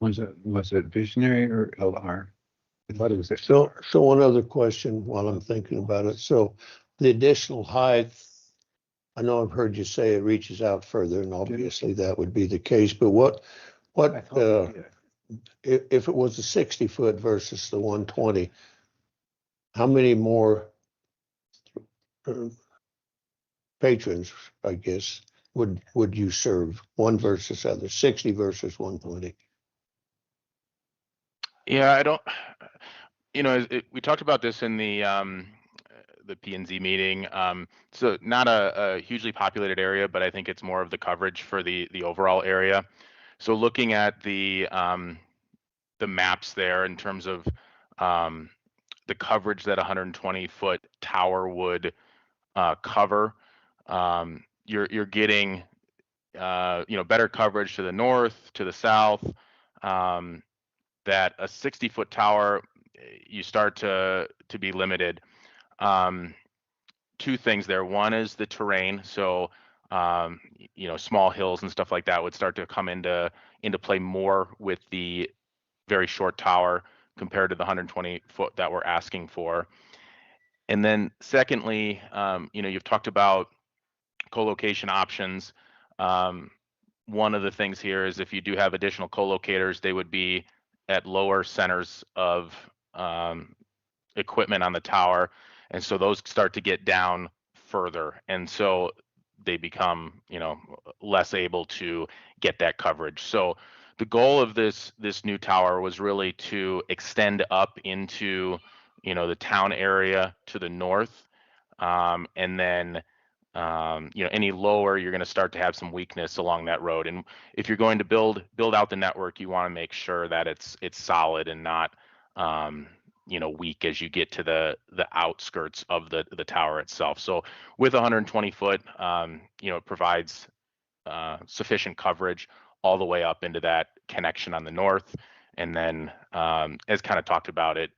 Was it visionary or LR? I thought it was. So one other question while I'm thinking about it. So the additional height, I know I've heard you say it reaches out further, and obviously that would be the case, but what, if it was a 60-foot versus the 120, how many more patrons, I guess, would you serve, one versus other, 60 versus 120? Yeah, I don't, we talked about this in the P and Z meeting. So not a hugely populated area, but I think it's more of the coverage for the overall area. So looking at the maps there in terms of the coverage that 120-foot tower would cover, you're getting better coverage to the north, to the south. That a 60-foot tower, you start to be limited. Two things there. One is the terrain. So, small hills and stuff like that would start to come into play more with the very short tower compared to the 120-foot that we're asking for. And then secondly, you've talked about co-location options. One of the things here is if you do have additional co-locators, they would be at lower centers of equipment on the tower. And so those start to get down further. And so they become, less able to get that coverage. So the goal of this new tower was really to extend up into, the town area to the north. And then, any lower, you're going to start to have some weakness along that road. And if you're going to build out the network, you want to make sure that it's solid and not, weak as you get to the outskirts of the tower itself. So with 120 foot, it provides sufficient coverage all the way up into that connection on the north. And then, as kind of talked about it,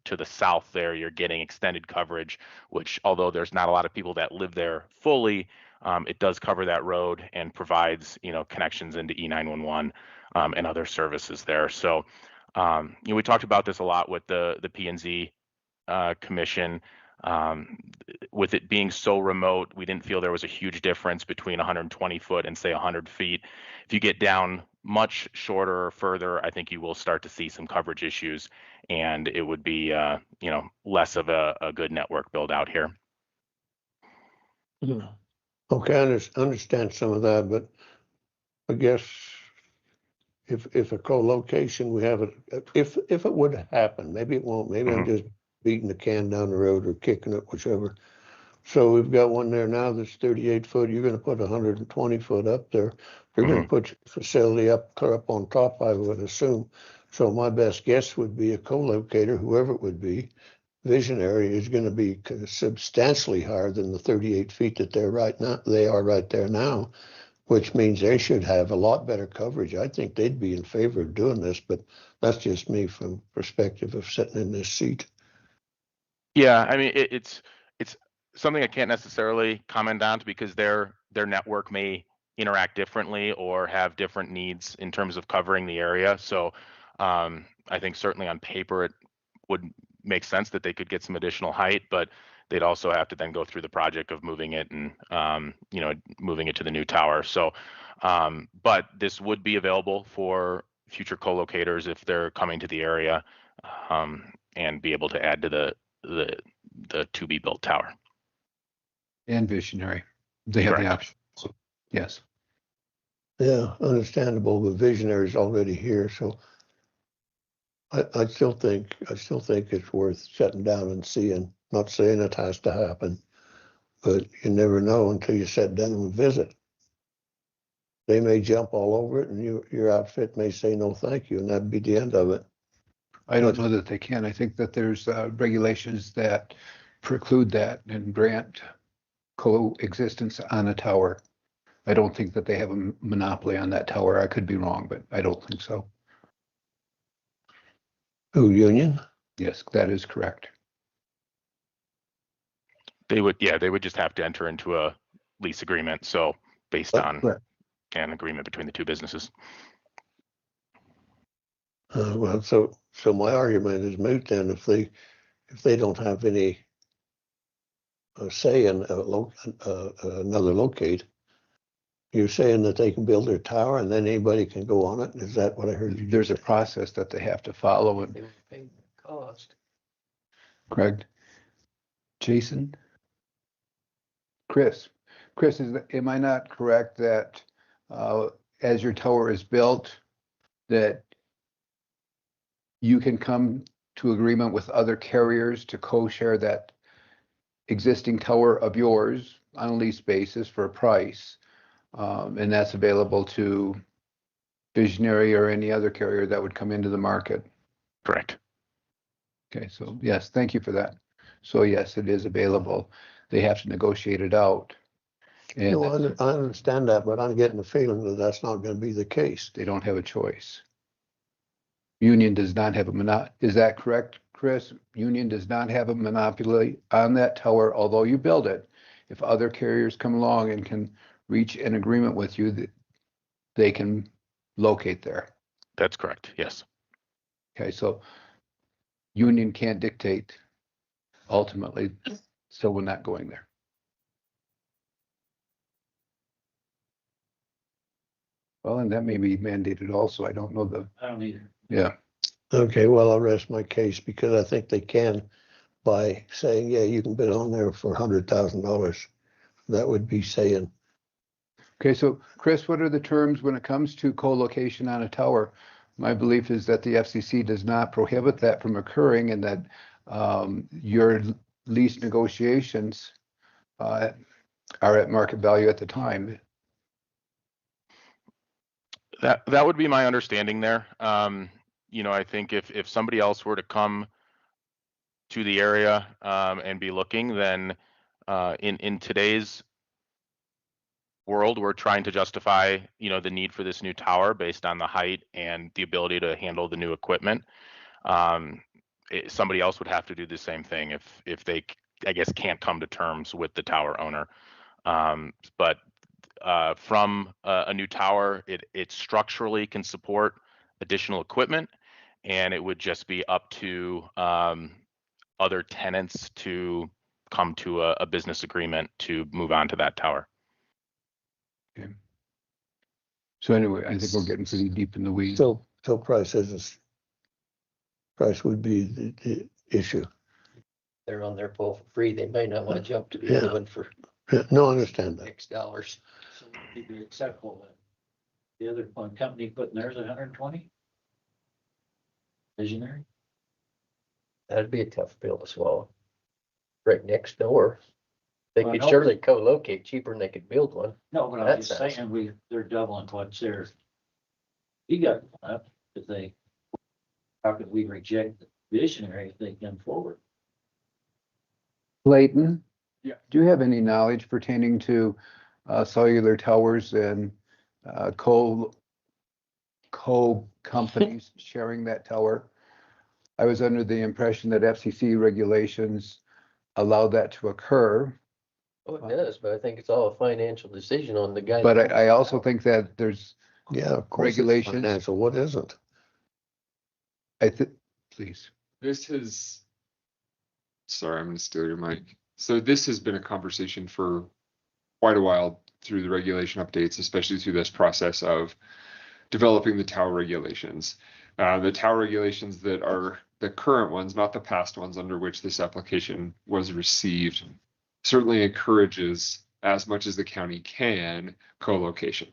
to the south there, you're getting extended coverage, which although there's not a lot of people that live there fully, it does cover that road and provides, connections into E911 and other services there. So, we talked about this a lot with the P&Z commission. With it being so remote, we didn't feel there was a huge difference between 120 foot and say 100 feet. If you get down much shorter or further, I think you will start to see some coverage issues, and it would be less of a good network build out here. Okay, I understand some of that, but I guess if a co-location we have it, if it would happen, maybe it won't, maybe I'm just beating the can down the road or kicking it, whichever. So we've got one there now that's 38 foot. You're going to put 120 foot up there. You're going to put your facility up on top, I would assume. So my best guess would be a co-locator, whoever it would be. Visionary is going to be substantially higher than the 38 feet that they are right there now, which means they should have a lot better coverage. I think they'd be in favor of doing this, but that's just me from perspective of sitting in this seat. Yeah, I mean, it's something I can't necessarily comment on because their network may interact differently or have different needs in terms of covering the area. So I think certainly on paper it would make sense that they could get some additional height, but they'd also have to then go through the project of moving it and moving it to the new tower. So but this would be available for future co-locators if they're coming to the area and be able to add to the to be built tower. And visionary. They have the option. So, yes. Yeah, understandable, but visionary is already here, so I still think it's worth sitting down and seeing. Not saying it has to happen, but you never know until you sit down and visit. they may jump all over it and your outfit may say no, thank you, and that'd be the end of it. I don't know that they can. I think that there's regulations that preclude that and grant coexistence on a tower. I don't think that they have a monopoly on that tower. I could be wrong, but I don't think so. Who, Union? Yes, that is correct. They would just have to enter into a lease agreement. So based on an agreement between the two businesses. Well, so my argument is moot then if they don't have any say in another locate. You're saying that they can build their tower and then anybody can go on it? Is that what I heard? There's a process that they have to follow and Pay the cost. Craig, Jason, Chris, am I not correct that as your tower is built, that you can come to agreement with other carriers to co-share that existing tower of yours on a lease basis for a price? And that's available to Visionary or any other carrier that would come into the market. Correct. Okay, so yes, thank you for that. So yes, it is available. They have to negotiate it out. And No, I understand that, but I'm getting the feeling that that's not going to be the case. they don't have a choice. Union does not have a monopoly. Is that correct, Chris? Union does not have a monopoly on that tower, although you build it. If other carriers come along and can reach an agreement with you, that they can locate there. That's correct. Yes. Okay, so Union can't dictate ultimately, so we're not going there. Well, and that may be mandated also. I don't know I don't either. yeah. Okay, well, I'll rest my case because I think they can by saying, yeah, you can bid on there for $100,000. That would be saying. Okay, so Chris, what are the terms when it comes to co-location on a tower? My belief is that the FCC does not prohibit that from occurring and that your lease negotiations are at market value at the time. That would be my understanding there. I think if somebody else were to come to the area and be looking, then in today's world, we're trying to justify, the need for this new tower based on the height and the ability to handle the new equipment. Somebody else would have to do the same thing if they, I guess, can't come to terms with the tower owner. But from a new tower, it structurally can support additional equipment, and it would just be up to other tenants to come to a business agreement to move on to that tower. Okay. So anyway, I think we're getting pretty deep in the weeds. So price would be the issue. They're on their pole for free. They may not want to jump to the other one for No, I understand that. X dollars. So it'd be acceptable that the other one company putting theirs at 120? Visionary? That'd be a tough pill to swallow. Right next door. They Well, could no. surely co-locate cheaper than they could build one. No, but I'm That just sounds- saying they're doubling what's theirs. You got up if they, how could we reject the Visionary if they come forward? Clayton? Yeah. Do you have any knowledge pertaining to cellular towers and co-companies sharing that tower? I was under the impression that FCC regulations allow that to occur. Oh, it does, but I think it's all a financial decision on the guy. But I also think that there's of course it's regulations. financial. What isn't? Please. This has, sorry, I'm going to steal your mic. So this has been a conversation for quite a while through the regulation updates, especially through this process of developing the tower regulations. The tower regulations that are the current ones, not the past ones under which this application was received, certainly encourages, as much as the county can, co-location.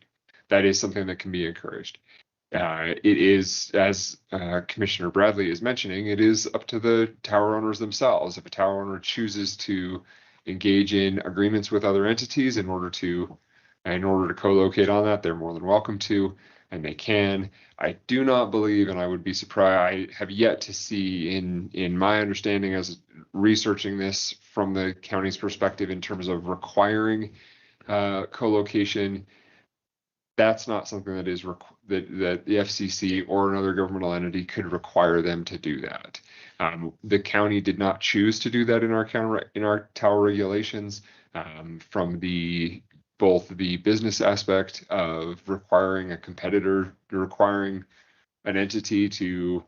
That is something that can be encouraged. It is, as Commissioner Bradley is mentioning, it is up to the tower owners themselves. If a tower owner chooses to engage in agreements with other entities in order to in order to co-locate on that, they're more than welcome to, and they can. I do not believe, and I would be surprised, I have yet to see in my understanding as researching this from the county's perspective in terms of requiring co-location. That's not something that is that the FCC or another governmental entity could require them to do that. The county did not choose to do that in our tower regulations, from both the business aspect of requiring a competitor, requiring an entity to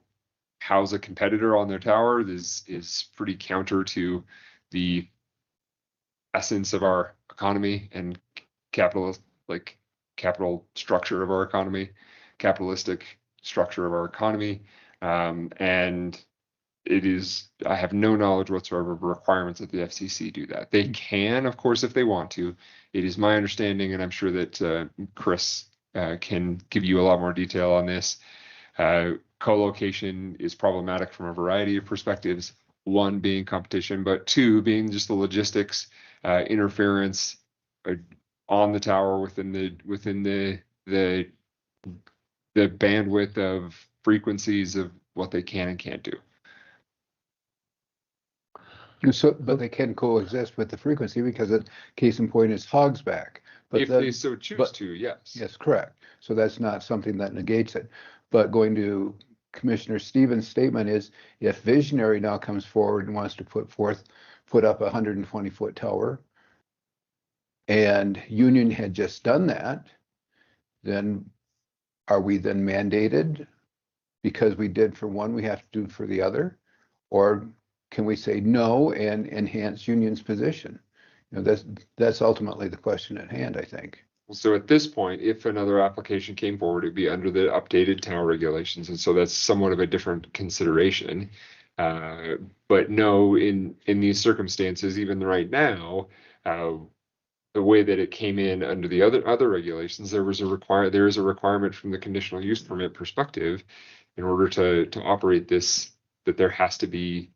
house a competitor on their tower is pretty counter to the essence of our economy and capital structure of our economy, capitalistic structure of our economy. And I have no knowledge whatsoever of requirements that the FCC do that. They can, of course, if they want to. It is my understanding, and I'm sure that Chris can give you a lot more detail on this. Co-location is problematic from a variety of perspectives. One being competition, but two being just the logistics, interference on the tower within the bandwidth of frequencies of what they can and can't do. So, but they can coexist with the frequency because case in point is Hogsback. But if they so choose to, yes. Yes, correct. So that's not something that negates it. But going to Commissioner Stevens' statement is, if Visionary now comes forward and wants to put up a 120-foot tower, and Union had just done that, then are we then mandated because we did for one, we have to do for the other? Or can we say no and enhance Union's position? That's ultimately the question at hand, I think. So at this point, if another application came forward, it'd be under the updated tower regulations. And so that's somewhat of a different consideration. But no, in these circumstances, even right now, the way that it came in under the other regulations, there is a requirement from the conditional use permit perspective in order to operate this, that there has to be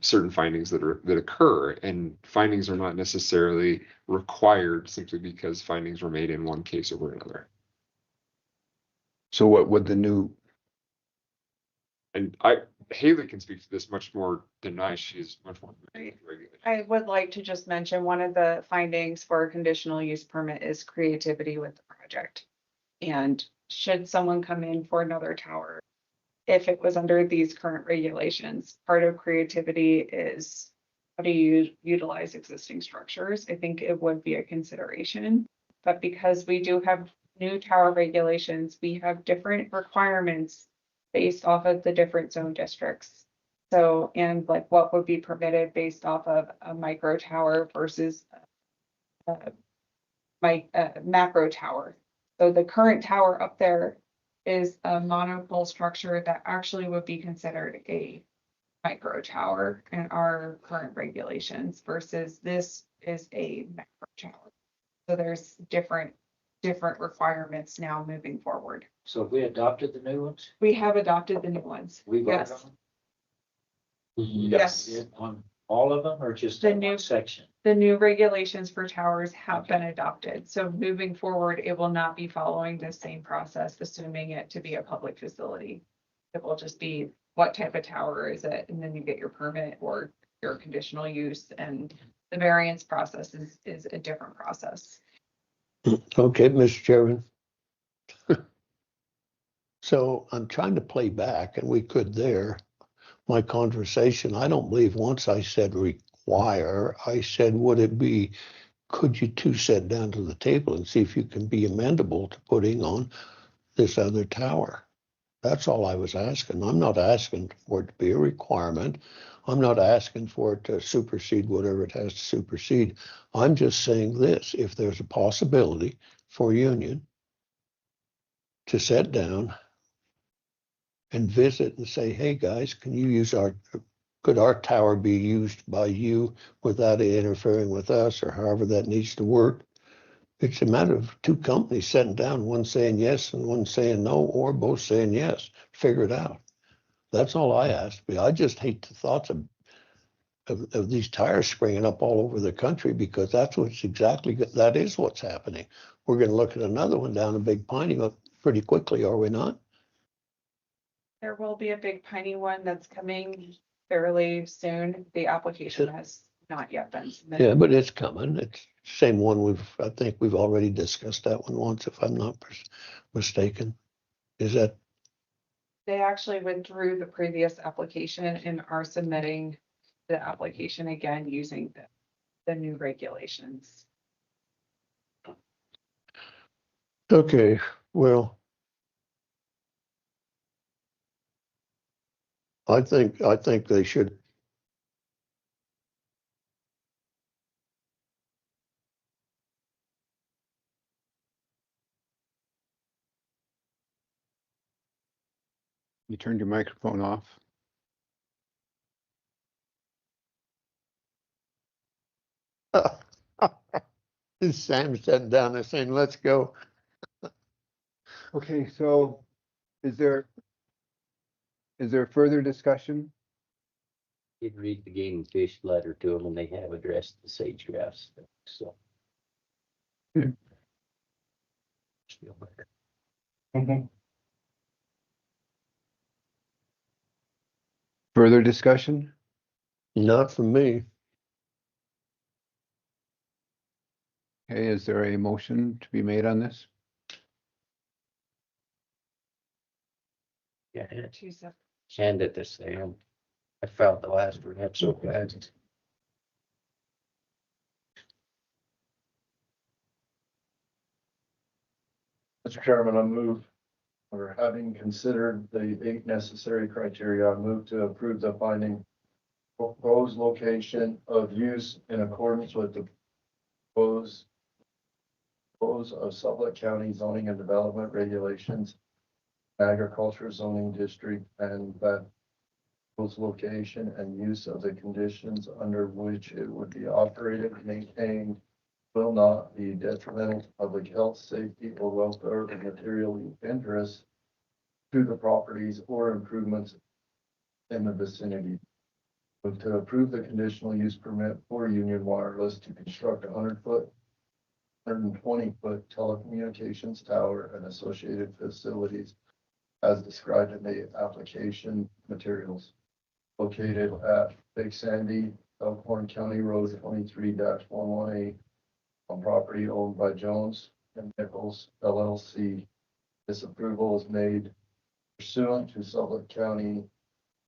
certain findings that occur, and findings are not necessarily required simply because findings were made in one case over another. So what would the new? And Haley can speak to this much more than I. She's much more regulated. I would like to just mention one of the findings for a conditional use permit is creativity with the project. And should someone come in for another tower, if it was under these current regulations, part of creativity is how do you utilize existing structures? I think it would be a consideration, but because we do have new tower regulations, we have different requirements based off of the different zone districts. So, and like what would be permitted based off of a micro tower versus macro tower. So the current tower up there is a monopole structure that actually would be considered a micro tower in our current regulations versus this is a macro tower. So there's different requirements now moving forward. So if we adopted the new ones? We have adopted the new ones. We voted Yes. on them? Yes. On all of them or just The in new one section? The new regulations for towers have been adopted. So moving forward, it will not be following the same process, assuming it to be a public facility. It will just be what type of tower is it? And then you get your permit or your conditional use, and the variance process is a different process. Okay, Mr. Chairman. So I'm trying to play back, and we could there, my conversation. I don't believe once I said require, I said, would it be, could you two sit down to the table and see if you can be amendable to putting on this other tower? That's all I was asking. I'm not asking for it to be a requirement. I'm not asking for it to supersede whatever it has to supersede. I'm just saying this, if there's a possibility for Union to sit down and visit and say, hey guys, can you use could our tower be used by you without it interfering with us, or however that needs to work? It's a matter of two companies sitting down, one saying yes and one saying no, or both saying yes. Figure it out. That's all I ask. I just hate the thoughts of of these tires springing up all over the country, because that's what's exactly, that is what's happening. We're gonna look at another one down in Big Piney pretty quickly, are we not? There will be a big piney one that's coming fairly soon. The application has not yet been submitted. Yeah, but it's coming. It's the same one I think we've already discussed that one once, if I'm not mistaken. Is that? They actually withdrew the previous application and are submitting the application again using the new regulations. Okay, well. I think they should. You turned your microphone off. Sam's sitting down there saying, let's go. Okay, so is there further discussion? Did read the Game and Fish letter to them, and they have addressed the sage grouse stuff, so. Hmm. Feel better. Further discussion? Not from me. Okay, is there a motion to be made on this? Yeah, Two separate. hand it to Sam. I felt the last one, that's so bad. Mr. Chairman, I move, or having considered the 8 necessary criteria, I move to approve the finding proposed location of use in accordance with the proposed of Sublette County zoning and development regulations, agriculture zoning district, and that proposed location and use of the conditions under which it would be operated and maintained will not be detrimental to public health, safety, or welfare of material interest to the properties or improvements in the vicinity. Move to approve the conditional use permit for Union Wireless to construct a 100-foot, 120-foot telecommunications tower and associated facilities as described in the application materials located at Big Sandy, Elkhorn County Road 23-118 on property owned by Jones and Nichols LLC. This approval is made pursuant to Sublette County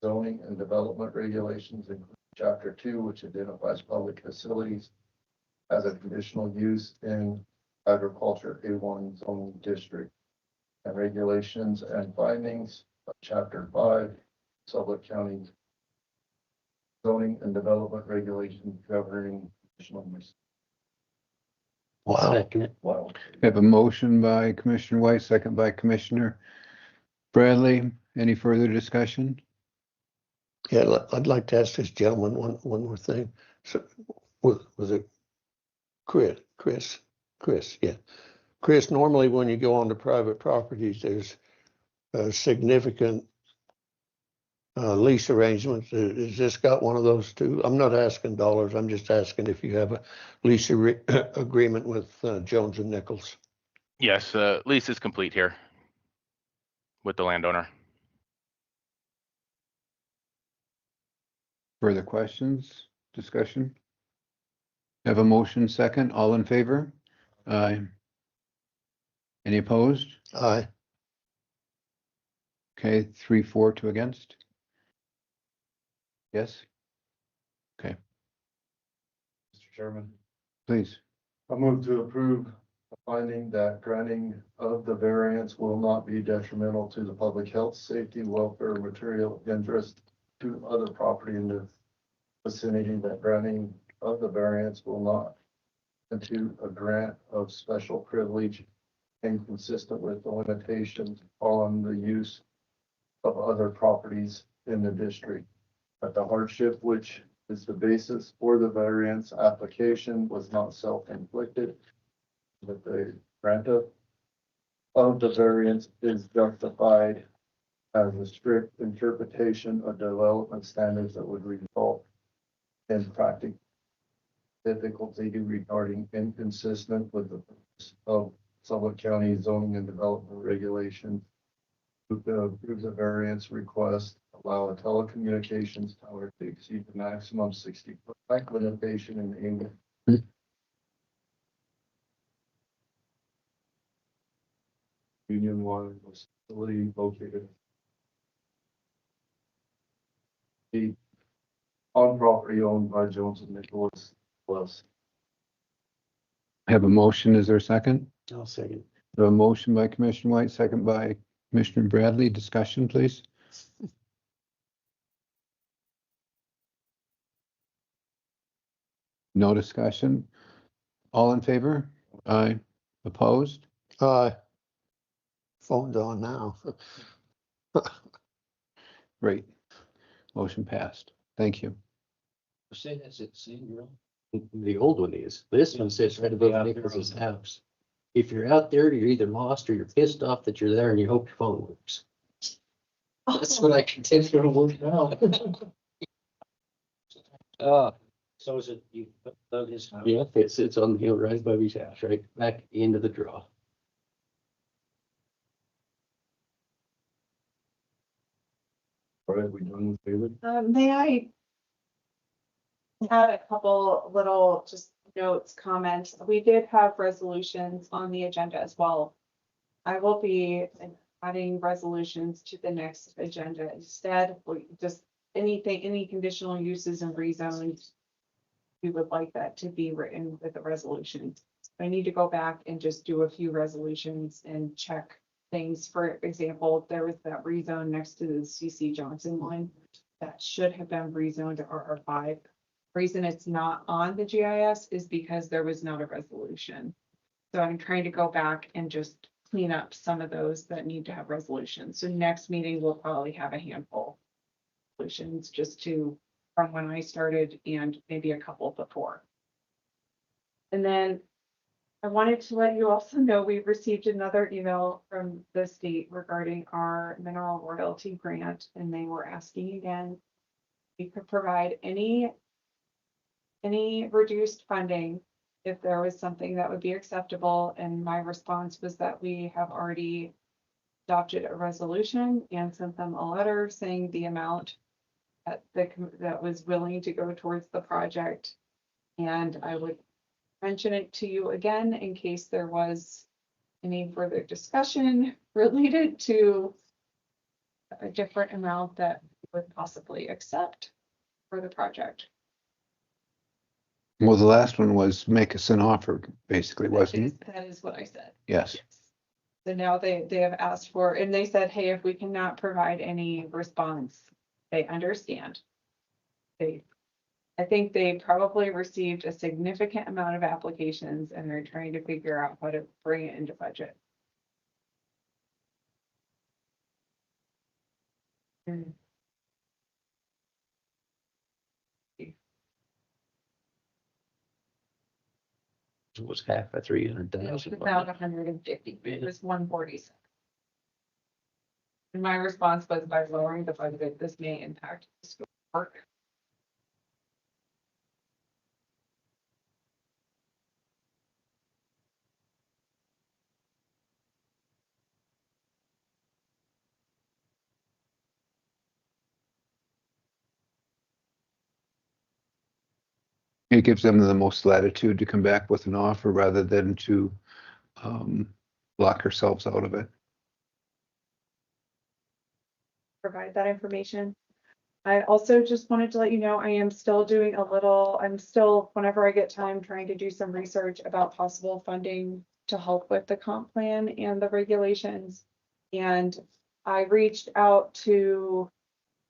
zoning and development regulations, including Chapter 2, which identifies public facilities as a conditional use in agriculture A1 zoning district, and regulations and findings of Chapter 5, Sublette County zoning and development regulations governing conditional use. Wow. Wow. We have a motion by Commissioner White, second by Commissioner Bradley. Any further discussion? Yeah, I'd like to ask this gentleman one more thing. So was it Chris, yeah. Chris, normally when you go onto private properties, there's a significant lease arrangements. Has this got one of those too? I'm not asking dollars. I'm just asking if you have a lease agreement with Jones and Nichols. Yes, lease is complete here with the landowner. Further questions, discussion? Have a motion second, all in favor? Aye. Any opposed? Aye. Okay, 3-4, 2 against? Yes? Okay, Mr. Chairman, please. I move to approve the finding that granting of the variance will not be detrimental to the public health, safety, welfare, material interest to other property in the vicinity, that granting of the variance will not into a grant of special privilege inconsistent with the limitations on the use of other properties in the district. That the hardship which is the basis for the variance application was not self-inflicted. That the grant of the variance is justified as a strict interpretation of development standards that would result and practical difficulty regarding inconsistent with the purpose of Sublette County zoning and development regulations. Approves a variance request, allow a telecommunications tower to exceed the maximum 60-foot height limitation in England. Union Water facility located on property owned by Jones and Nicholas Plus. Have a motion. Is there a second? I'll second. A motion by Commissioner White, second by Commissioner Bradley. Discussion, please. No discussion. All in favor? Aye. Opposed? Aye. Phone's on now. Great. Motion passed. Thank you. Say that's it, see, the old one is. This one sits right above Nicholas's house. If you're out there, you're either lost or you're pissed off that you're there and you hope your phone works. That's what I can tell you to work now. So is it, you dug his house? Yeah, it sits on the hill right above his house, right back into the draw. All right, we done with David? May I add a couple little just notes, comments? We did have resolutions on the agenda as well. I will be adding resolutions to the next agenda instead, or just anything, any conditional uses and rezones. We would like that to be written with the resolution. I need to go back and just do a few resolutions and check things. For example, there was that rezone next to the CC Johnson line that should have been rezoned to RR5. Reason it's not on the GIS is because there was not a resolution. So I'm trying to go back and just clean up some of those that need to have resolutions. So next meeting, we'll probably have a handful of resolutions just to, from when I started and maybe a couple before. And then I wanted to let you also know we've received another email from the state regarding our mineral royalty grant, and they were asking again if we could provide any reduced funding if there was something that would be acceptable. And my response was that we have already adopted a resolution and sent them a letter saying the amount that was willing to go towards the project. And I would mention it to you again in case there was any further discussion related to a different amount that we would possibly accept for the project. Well, the last one was make us an offer, basically, wasn't it? That is what I said. Yes. So now they have asked for, and they said, hey, if we cannot provide any response, they understand. I think they probably received a significant amount of applications and they're trying to figure out how to bring it into budget. It was half of 300,000. About 150, it was 147. And my response was by lowering the budget, this may impact the scope of work. It gives them the most latitude to come back with an offer rather than to lock ourselves out of it. Provide that information. I also just wanted to let you know, I am still doing whenever I get time, trying to do some research about possible funding to help with the comp plan and the regulations. And I reached out to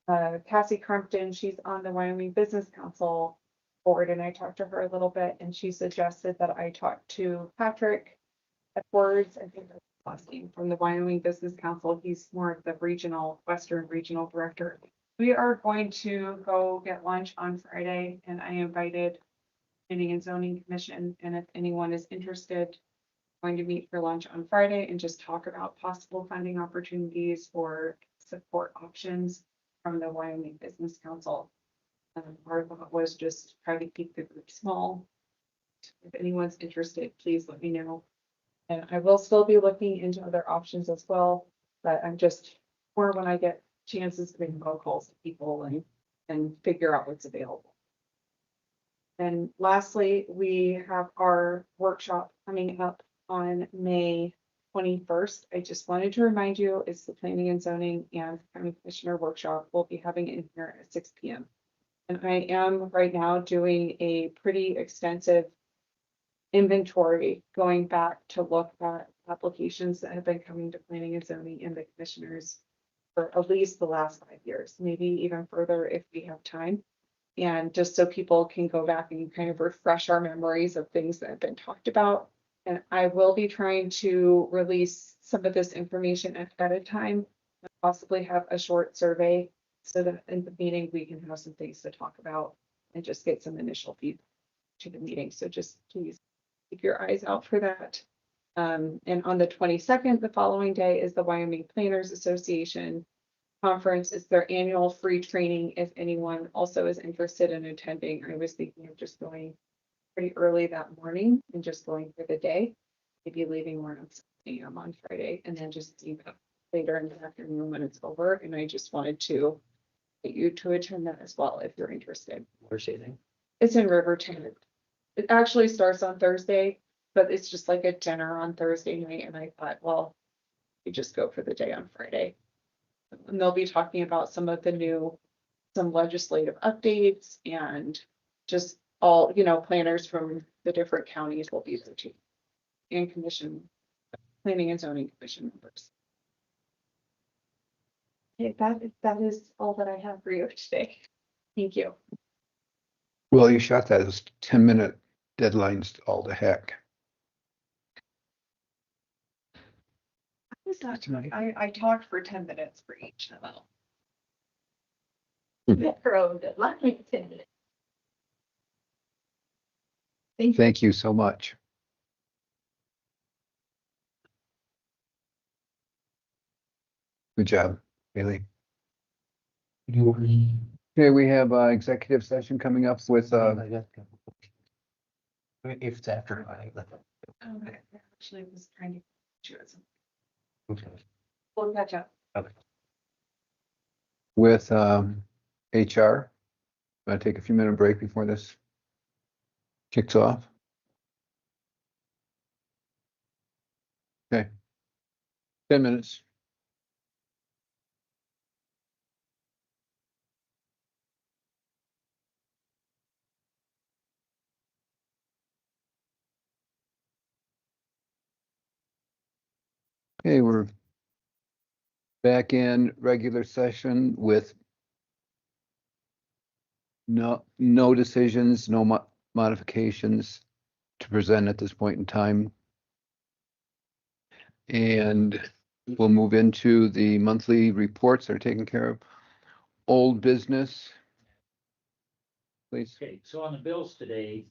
Cassie Crumpton, she's on the Wyoming Business Council board, and I talked to her a little bit, and she suggested that I talk to Patrick Edwards, I think that's his last name, from the Wyoming Business Council. He's more of the Western Regional Director. We are going to go get lunch on Friday, and I invited Planning and Zoning Commission, and if anyone is interested, I'm going to meet for lunch on Friday and just talk about possible funding opportunities or support options from the Wyoming Business Council. Our thought was just try to keep the group small. If anyone's interested, please let me know. And I will still be looking into other options as well, but I'm just more when I get chances to make phone calls to people and figure out what's available. And lastly, we have our workshop coming up on May 21st. I just wanted to remind you, it's the Planning and Zoning and County Commissioner Workshop. We'll be having it in here at 6 p.m. And I am right now doing a pretty extensive inventory going back to look at applications that have been coming to planning and zoning and the commissioners for at least the last 5 years, maybe even further if we have time. And just so people can go back and kind of refresh our memories of things that have been talked about. And I will be trying to release some of this information ahead of time, and possibly have a short survey so that in the meeting we can have some things to talk about and just get some initial feedback to the meeting. So just please keep your eyes out for that. And on the 22nd, the following day, is the Wyoming Planners Association conference. It's their annual free training. If anyone also is interested in attending, I was thinking of just going pretty early that morning and just going for the day, maybe leaving around 7 a.m. on Friday and then just leave up later in the afternoon when it's over. And I just wanted to get you to attend that as well if you're interested. Where's it? It's in Riverton. It actually starts on Thursday, but it's just like a dinner on Thursday night. And I thought, well, you just go for the day on Friday. And they'll be talking about some of the some legislative updates and just all, planners from the different counties will be there too. And planning and zoning commission members. Okay, that is all that I have for you today. Thank you. Well, you shot those 10-minute deadlines all to heck. I talked for 10 minutes for each of them. Thank you so much. Good job, Bailey. Okay, we have executive session coming up with If it's after. Okay, actually, I was trying to choose. Okay. We'll catch up. with HR. I'm gonna take a few minute break before this kicks off. Okay. 10 minutes. Okay, we're back in regular session with no decisions, no modifications to present at this point in time. And we'll move into the monthly reports that are taken care of. Old business. Please. Okay, so on the bills today,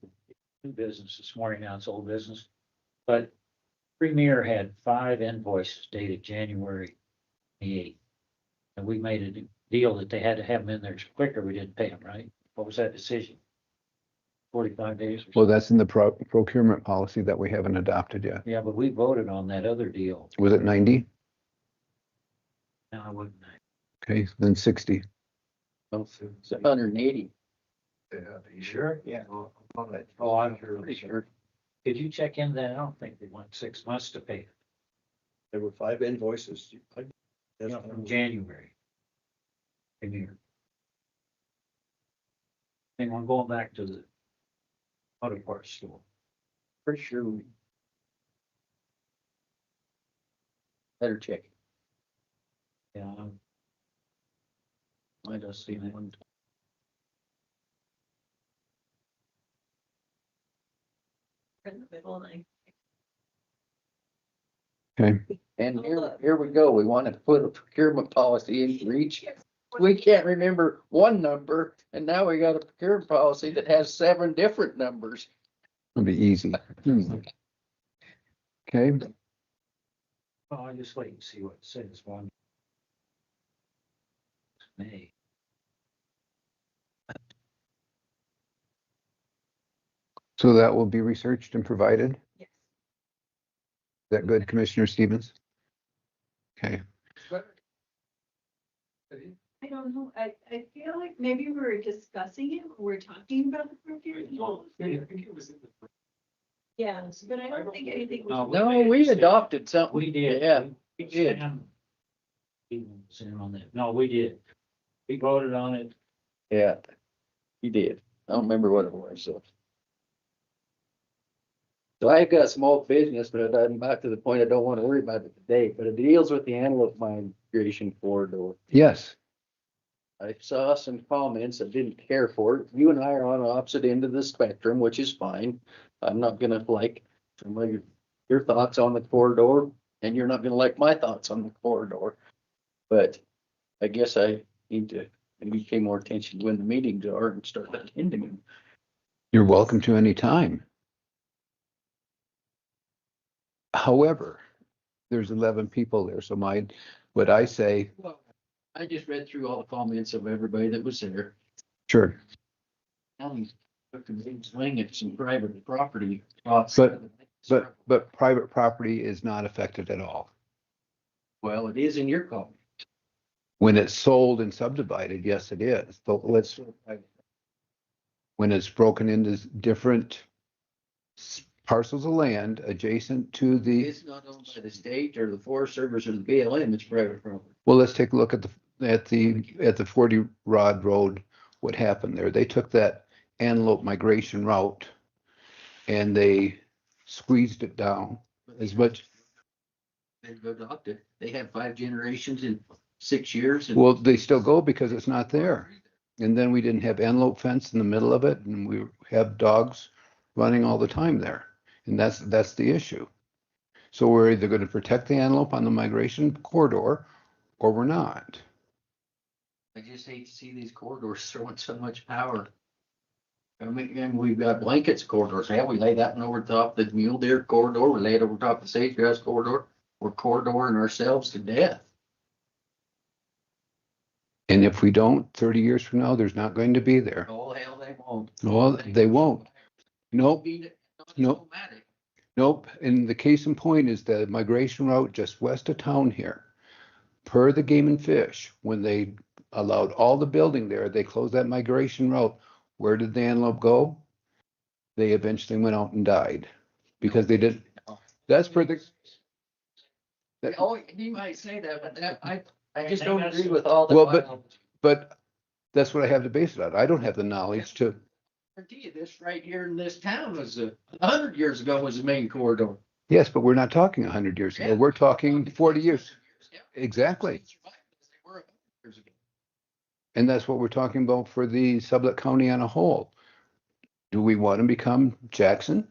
new business this morning, now it's old business. But Premier had 5 invoices dated January 28th. And we made a deal that they had to have them in there quicker. We didn't pay them, right? What was that decision? 45 days? Well, that's in the procurement policy that we haven't adopted yet. Yeah, but we voted on that other deal. Was it 90? No, I wouldn't. Okay, then 60. It's 180. Yeah, are you sure? Yeah. Oh, I'm pretty sure. Did you check in that? I don't think they went 6 months to pay. There were 5 invoices. From January. Premier. Thing, I'm going back to the auto parts store. Pretty sure we better check. Yeah. I just seen it. In the middle, like. Okay. And here we go. We want to put a procurement policy in reach. We can't remember one number, and now we got a procurement policy that has 7 different numbers. It'll be easy. Okay. Oh, I'll just wait and see what it says. One. May. So that will be researched and provided? Yes. Is that good, Commissioner Stevens? Okay, I don't know. I feel like maybe we were discussing it, when we're talking about the procurement. Yes, but I don't think anything was. No, we adopted something. We did. Yeah, we did. On that. No, we did. We voted on it. Yeah, you did. I don't remember what it was, so. So I've got small business, but I'm back to the point, I don't want to worry about it today, but it deals with the antelope migration corridor. yes, I saw some comments I didn't care for it. You and I are on opposite end of the spectrum, which is fine. I'm not gonna like some of your thoughts on the corridor, and you're not gonna like my thoughts on the corridor. But I guess I need to maybe pay more attention to when the meetings are and start attending them. you're welcome to any time. However, there's 11 people there, so what I say, Well, I just read through all the comments of everybody that was there. sure, County took a big swing at some private property. but private property is not affected at all. Well, it is in your comment. When it's sold and subdivided, yes, it is, but when it's broken into different parcels of land adjacent to the, It's not owned by the state or the Forest Service or the BLM, it's private property. well, let's take a look at the 40 Rod Road, what happened there. They took that antelope migration route and they squeezed it down as much. They've adopted, they have 5 generations in 6 years. Well, they still go because it's not there. And then we didn't have antelope fence in the middle of it, and we have dogs running all the time there. And that's the issue. So we're either going to protect the antelope on the migration corridor, or we're not. I just hate to see these corridors throwing so much power. I mean, and we've got blankets corridors. Yeah, we lay that one over top the mule deer corridor. We lay it over top the sagebrush corridor. We're corridoring ourselves to death. And if we don't, 30 years from now, there's not going to be there. Oh, hell, they won't. Well, they won't. Nope. Nope. Nope. And the case in point is the migration route just west of town here. Per the Game and Fish, when they allowed all the building there, they closed that migration route. Where did the antelope go? They eventually went out and died because they didn't. That's per the. Oh, you might say that, but I just don't agree with all the. Well, but that's what I have to base it on. I don't have the knowledge to. I guarantee you this right here in this town was 100 years ago was the main corridor. Yes, but we're not talking 100 years ago. We're talking 40 years. Exactly. And that's what we're talking about for the Sublette County on a whole. Do we want to become Jackson?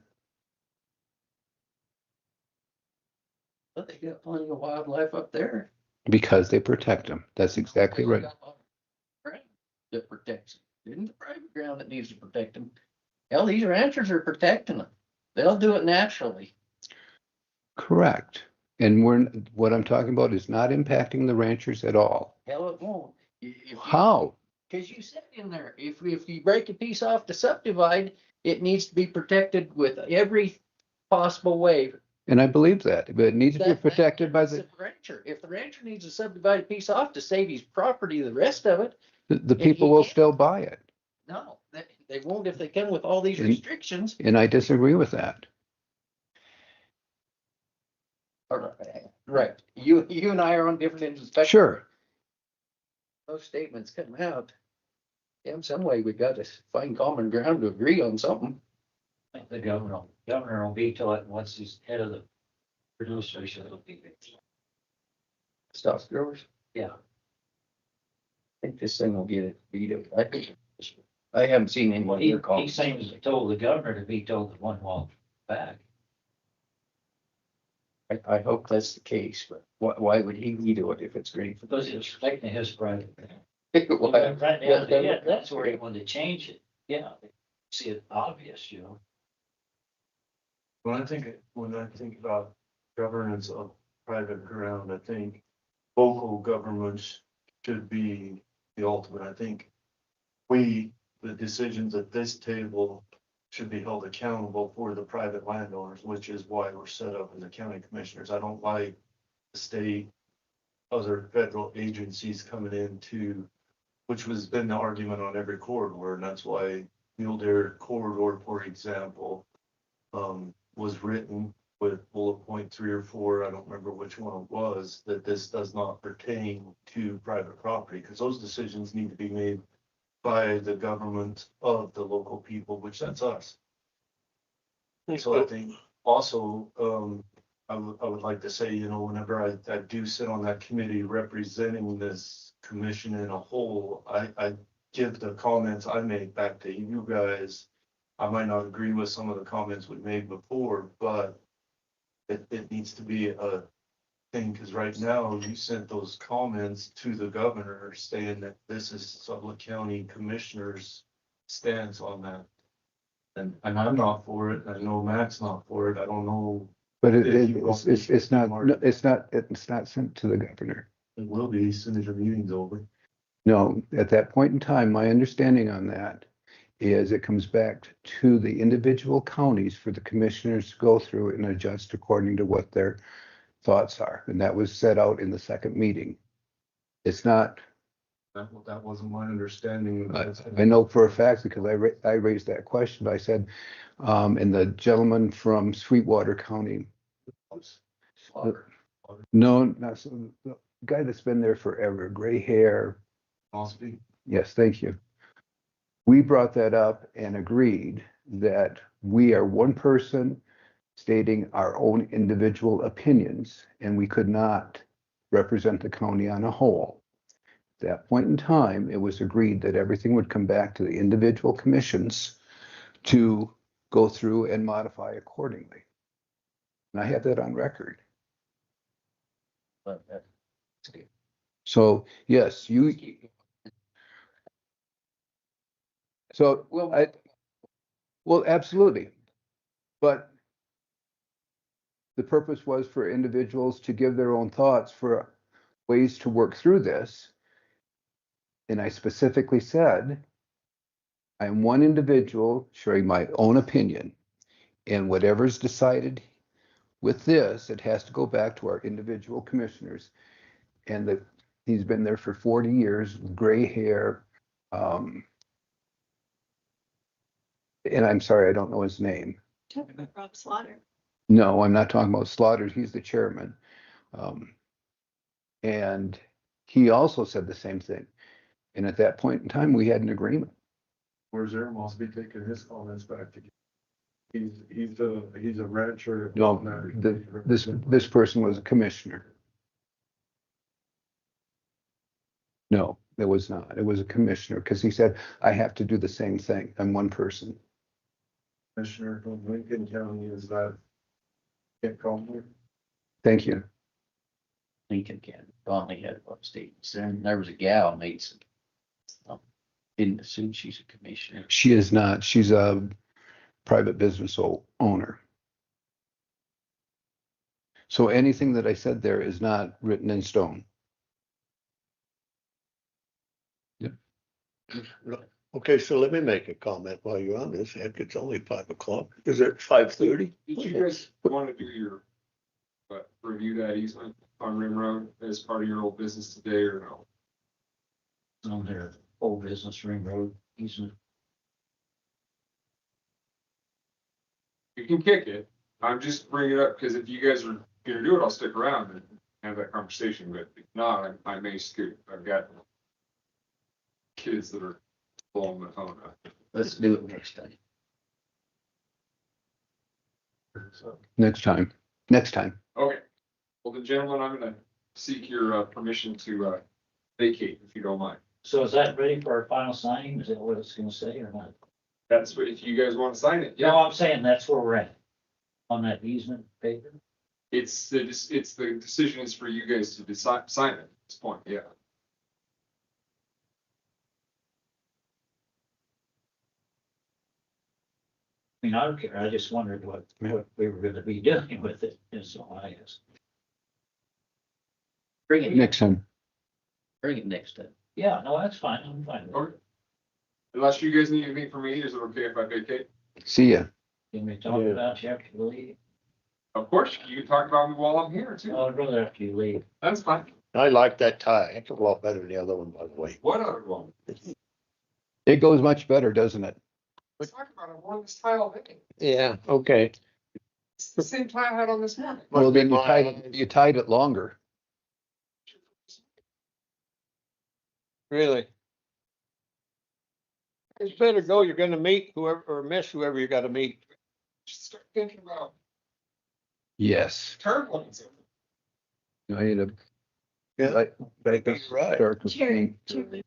But they got plenty of wildlife up there. Because they protect them. That's exactly right. That protects them. It isn't the private ground that needs to protect them. Hell, these ranchers are protecting them. They'll do it naturally. Correct. And what I'm talking about is not impacting the ranchers at all. Hell, it won't. How? Because you said in there, if you break a piece off to subdivide, it needs to be protected with every possible way. And I believe that, but it needs to be protected by the rancher. If the rancher needs a subdivided piece off to save his property, the rest of it. The people will still buy it. No, they won't if they come with all these restrictions. And I disagree with that. Right. You and I are on different ends of the spectrum. Sure. Those statements come out. Yeah, in some way we got to find common ground to agree on something. I think the governor will veto it once he's head of the producer. Stock growers? Yeah. I think this thing will get it vetoed. I haven't seen anyone here call. He seems to told the governor to veto the one while back. I hope that's the case, but why would he veto it if it's great? Because he's respecting his private. Why? Right now, yeah, that's where he wanted to change it. Yeah, see it obvious, you know. When I think about governance of private ground, I think local governments should be the ultimate. I think the decisions at this table should be held accountable for the private landowners, which is why we're set up as the county commissioners. I don't like the state, other federal agencies coming into, which was been the argument on every corridor, and that's why Mule Deer corridor, for example, was written with bullet point 3 or 4, I don't remember which one it was, that this does not pertain to private property, because those decisions need to be made by the government of the local people, which that's us. So I think also, I would like to say, you know, whenever I do sit on that committee representing this commission in a whole, I give the comments I make back to you guys. I might not agree with some of the comments we made before, but it needs to be a thing, because right now you sent those comments to the governor saying that this is Sublette County Commissioner's stance on that. And I'm not for it. I know Matt's not for it. I don't know. But if you want me to it's not, mark- it's not sent to the governor. It will be as soon as your meeting's over. No, at that point in time, my understanding on that is it comes back to the individual counties for the commissioners to go through and adjust according to what their thoughts are. And that was set out in the second meeting. It's not, That wasn't my understanding. I know for a fact because I raised that question. I said, and the gentleman from Sweetwater County. No, not so, the guy that's been there forever, gray hair. Mosby. Yes, thank you. We brought that up and agreed that we are one person stating our own individual opinions, and we could not represent the county on a whole. At that point in time, it was agreed that everything would come back to the individual commissions to go through and modify accordingly. And I have that on record. So, yes, so, well, absolutely. But the purpose was for individuals to give their own thoughts for ways to work through this. And I specifically said, I am one individual sharing my own opinion. And whatever's decided with this, it has to go back to our individual commissioners. And he's been there for 40 years, gray hair. And I'm sorry, I don't know his name. Rob Slaughter. No, I'm not talking about Slaughter. He's the chairman. And he also said the same thing. And at that point in time, we had an agreement. Where's Aaron Mosby taking his comments back to? He's a rancher. No, this person was a commissioner. No, it was not. It was a commissioner because he said, I have to do the same thing. I'm one person. Commissioner from Lincoln County, is that? Can't call me. Thank you. Lincoln County, Bonnie had one state, and there was a gal, Mason. Didn't assume she's a commissioner. She is not. She's a private business owner. So anything that I said there is not written in stone. Yep. Okay, so let me make a comment while you're on this. Heck, it's only 5 o'clock. Is it 5:30? Did you guys want to do your, review that easement on Rim Road as part of your old business today or no? It's on their old business ring road easement. You can kick it. I'm just bringing it up because if you guys are gonna do it, I'll stick around and have that conversation. But if not, I may scoot. I've got kids that are blowing my phone up. Let's do it next time. Next time. Next time. Okay. Well, then, gentlemen, I'm gonna seek your permission to vacate, if you don't mind. So is that ready for our final signing? Is that what it's gonna say or not? That's what, if you guys want to sign it. No, I'm saying that's where we're at. On that easement paper. It's the decision is for you guys to decide, sign it at this point, yeah. I mean, I don't care. I just wondered what we were gonna be doing with it, is all I asked. Bring it Next time. Bring it next time. Yeah, no, that's fine. I'm fine with it. Okay. Unless you guys need anything from me, is it okay if I vacate? See ya. Can we talk about you after you leave? Of course, you can talk about me while I'm here too. I'd rather after you leave. That's fine. I like that tie. It's a lot better than the other one, by the way. What other one? It goes much better, doesn't it? Let's talk about it. I wore this tie all day. Yeah, okay. It's the same tie I had on this morning. Well, then you tied it longer. Really? It's better go. You're gonna meet whoever or miss whoever you gotta meet. Just start thinking about Yes. turbulence. I need to. Yeah, Right. right. Start to Jerry, think.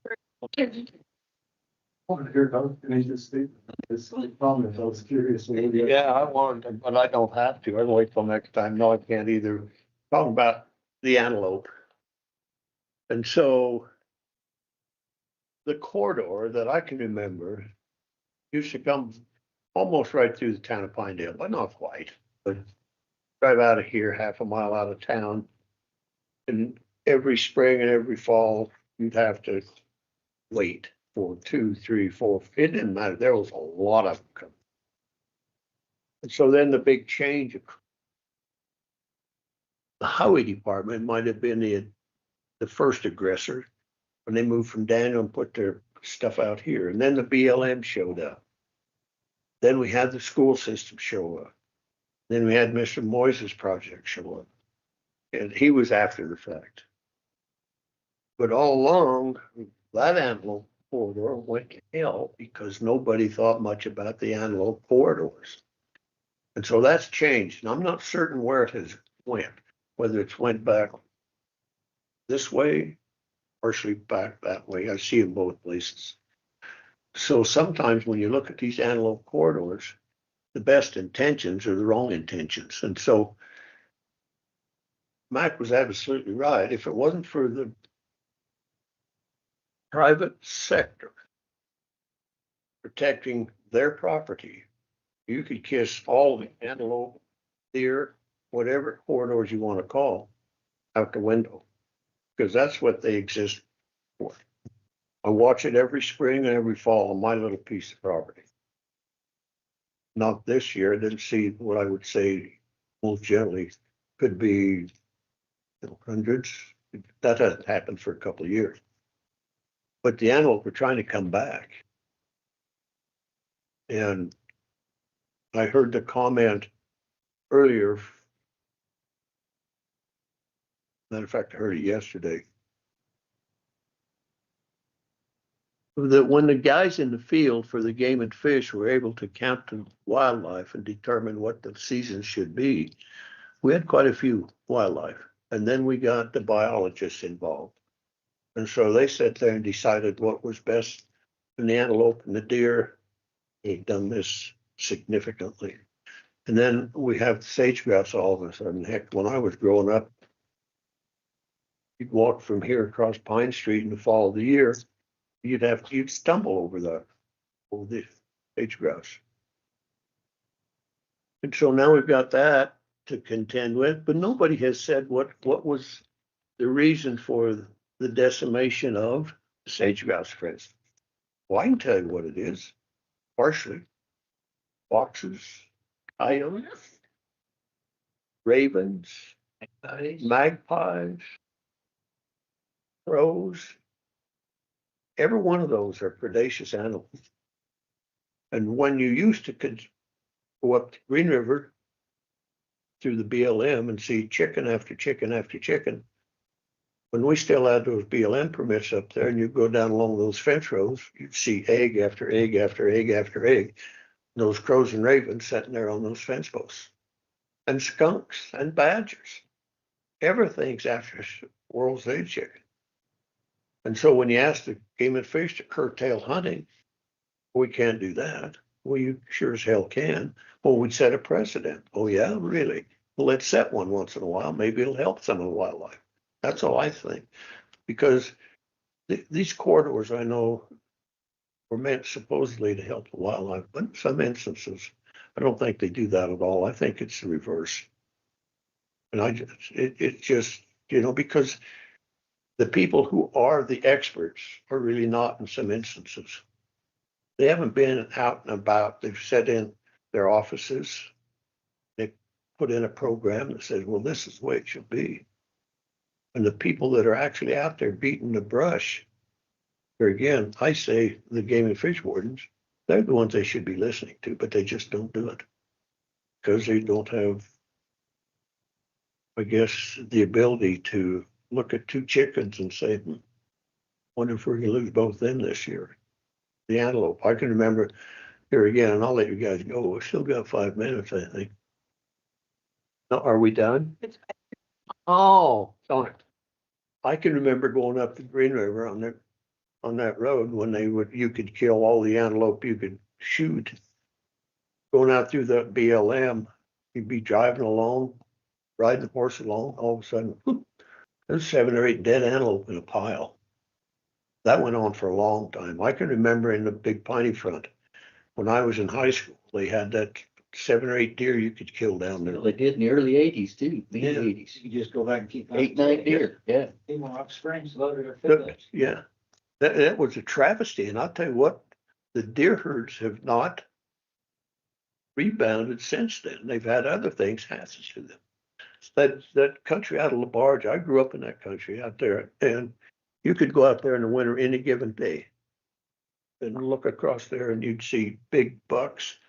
Here, Don, can I just speak? This comment, I was curious. Yeah, I wanted, but I don't have to. I'll wait till next time. No, I can't either. Talking about the antelope. And so the corridor that I can remember used to come almost right through the town of Pinedale, but not quite. But drive out of here, half a mile out of town. And every spring and every fall, you'd have to wait for 2, 3, 4. It didn't matter. There was a lot of them coming. And so then the big change, the highway department might have been the first aggressor when they moved from Daniel and put their stuff out here. And then the BLM showed up. Then we had the school system show up. Then we had Mr. Moises' project show up. And he was after the fact. But all along, that antelope corridor went to hell because nobody thought much about the antelope corridors. And so that's changed. And I'm not certain where it has went, whether it's went back this way, partially back that way. I see in both places. So sometimes when you look at these antelope corridors, the best intentions are the wrong intentions. And so Mac was absolutely right. If it wasn't for the private sector protecting their property, you could kiss all the antelope, deer, whatever corridors you want to call, out the window, because that's what they exist for. I watch it every spring and every fall on my little piece of property. Not this year. I didn't see what I would say most generally could be hundreds. That hasn't happened for a couple of years. But the antelope are trying to come back. And I heard the comment earlier. Matter of fact, I heard it yesterday. That when the guys in the field for the game and fish were able to count the wildlife and determine what the season should be, we had quite a few wildlife. And then we got the biologists involved. And so they sat there and decided what was best in the antelope and the deer. They've done this significantly. And then we have sage grouse all of a sudden. Heck, when I was growing up, you'd walk from here across Pine Street in the fall of the year, you'd stumble over the sage grouse. And so now we've got that to contend with, but nobody has said what was the reason for the decimation of sage grouse, for instance. Well, I can tell you what it is, partially. Foxes, coyotes, ravens, magpies, crows. Every one of those are predaceous animals. And when you used to go up to Green River through the BLM and see chicken after chicken after chicken, when we still had those BLM permits up there and you go down along those fence rows, you'd see egg after egg after egg after egg. Those crows and ravens sitting there on those fence posts. And skunks and badgers. Everything's after world's age chicken. And so when you ask the game and fish to curtail hunting, we can't do that. Well, you sure as hell can. Well, we'd set a precedent. Oh, yeah, really? Well, let's set one once in a while. Maybe it'll help some of the wildlife. That's all I think. Because these corridors, I know, were meant supposedly to help the wildlife, but in some instances, I don't think they do that at all. I think it's the reverse. And it just, because the people who are the experts are really not in some instances. They haven't been out and about. They've sat in their offices. They put in a program that says, well, this is the way it should be. And the people that are actually out there beating the brush, here again, I say the game and fish wardens, they're the ones they should be listening to, but they just don't do it. Because they don't have, I guess, the ability to look at two chickens and say, wonder if we're gonna lose both of them this year. The antelope, I can remember, here again, and I'll let you guys go, we still got 5 minutes, I think. Now, are we done? Oh, darn it. I can remember going up the Green River on that road when you could kill all the antelope you could shoot. Going out through the BLM, you'd be driving along, riding the horse along, all of a sudden, there's 7 or 8 dead antelope in a pile. That went on for a long time. I can remember in the Big Piney Front, when I was in high school, they had that 7 or 8 deer you could kill down there. They did in the early 80s too, mid 80s. You just go back and keep. 8, 9 deer, yeah. Even Rock Springs loaded their pickups. Yeah, that was a travesty. And I'll tell you what, the deer herds have not rebounded since then. They've had other things happen to them. That country out of LaBarge, I grew up in that country out there, and you could go out there in the winter any given day and look across there and you'd see big bucks,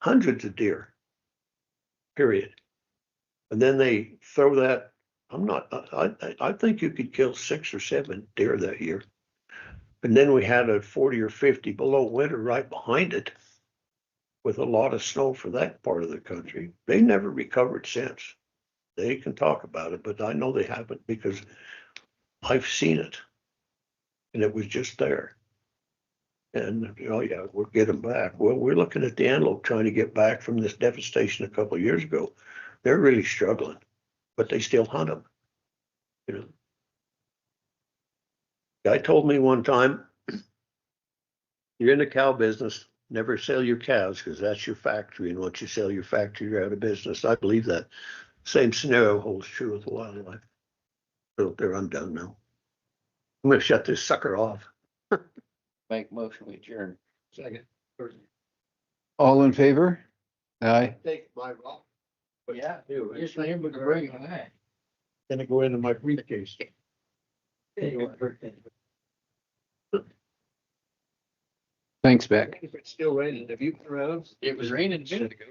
hundreds of deer, period. And then they throw that, I think you could kill 6 or 7 deer that year. And then we had a 40 or 50 below winter right behind it with a lot of snow for that part of the country. They never recovered since. They can talk about it, but I know they haven't because I've seen it. And it was just there. And, oh yeah, we'll get them back. Well, we're looking at the antelope trying to get back from this devastation a couple of years ago. They're really struggling, but they still hunt them. You know, guy told me one time, you're in the cow business, never sell your cows because that's your factory. And once you sell your factory, you're out of business. I believe that. Same scenario holds true with wildlife. So there, I'm done now. I'm going to shut this sucker off. Make motion we adjourn. Second. All in favor? Aye. Take my rock. Yeah, just remember to bring it back. Gonna go into my briefcase. Thanks, Beck. If it's still raining, have you been around? It was raining a minute ago.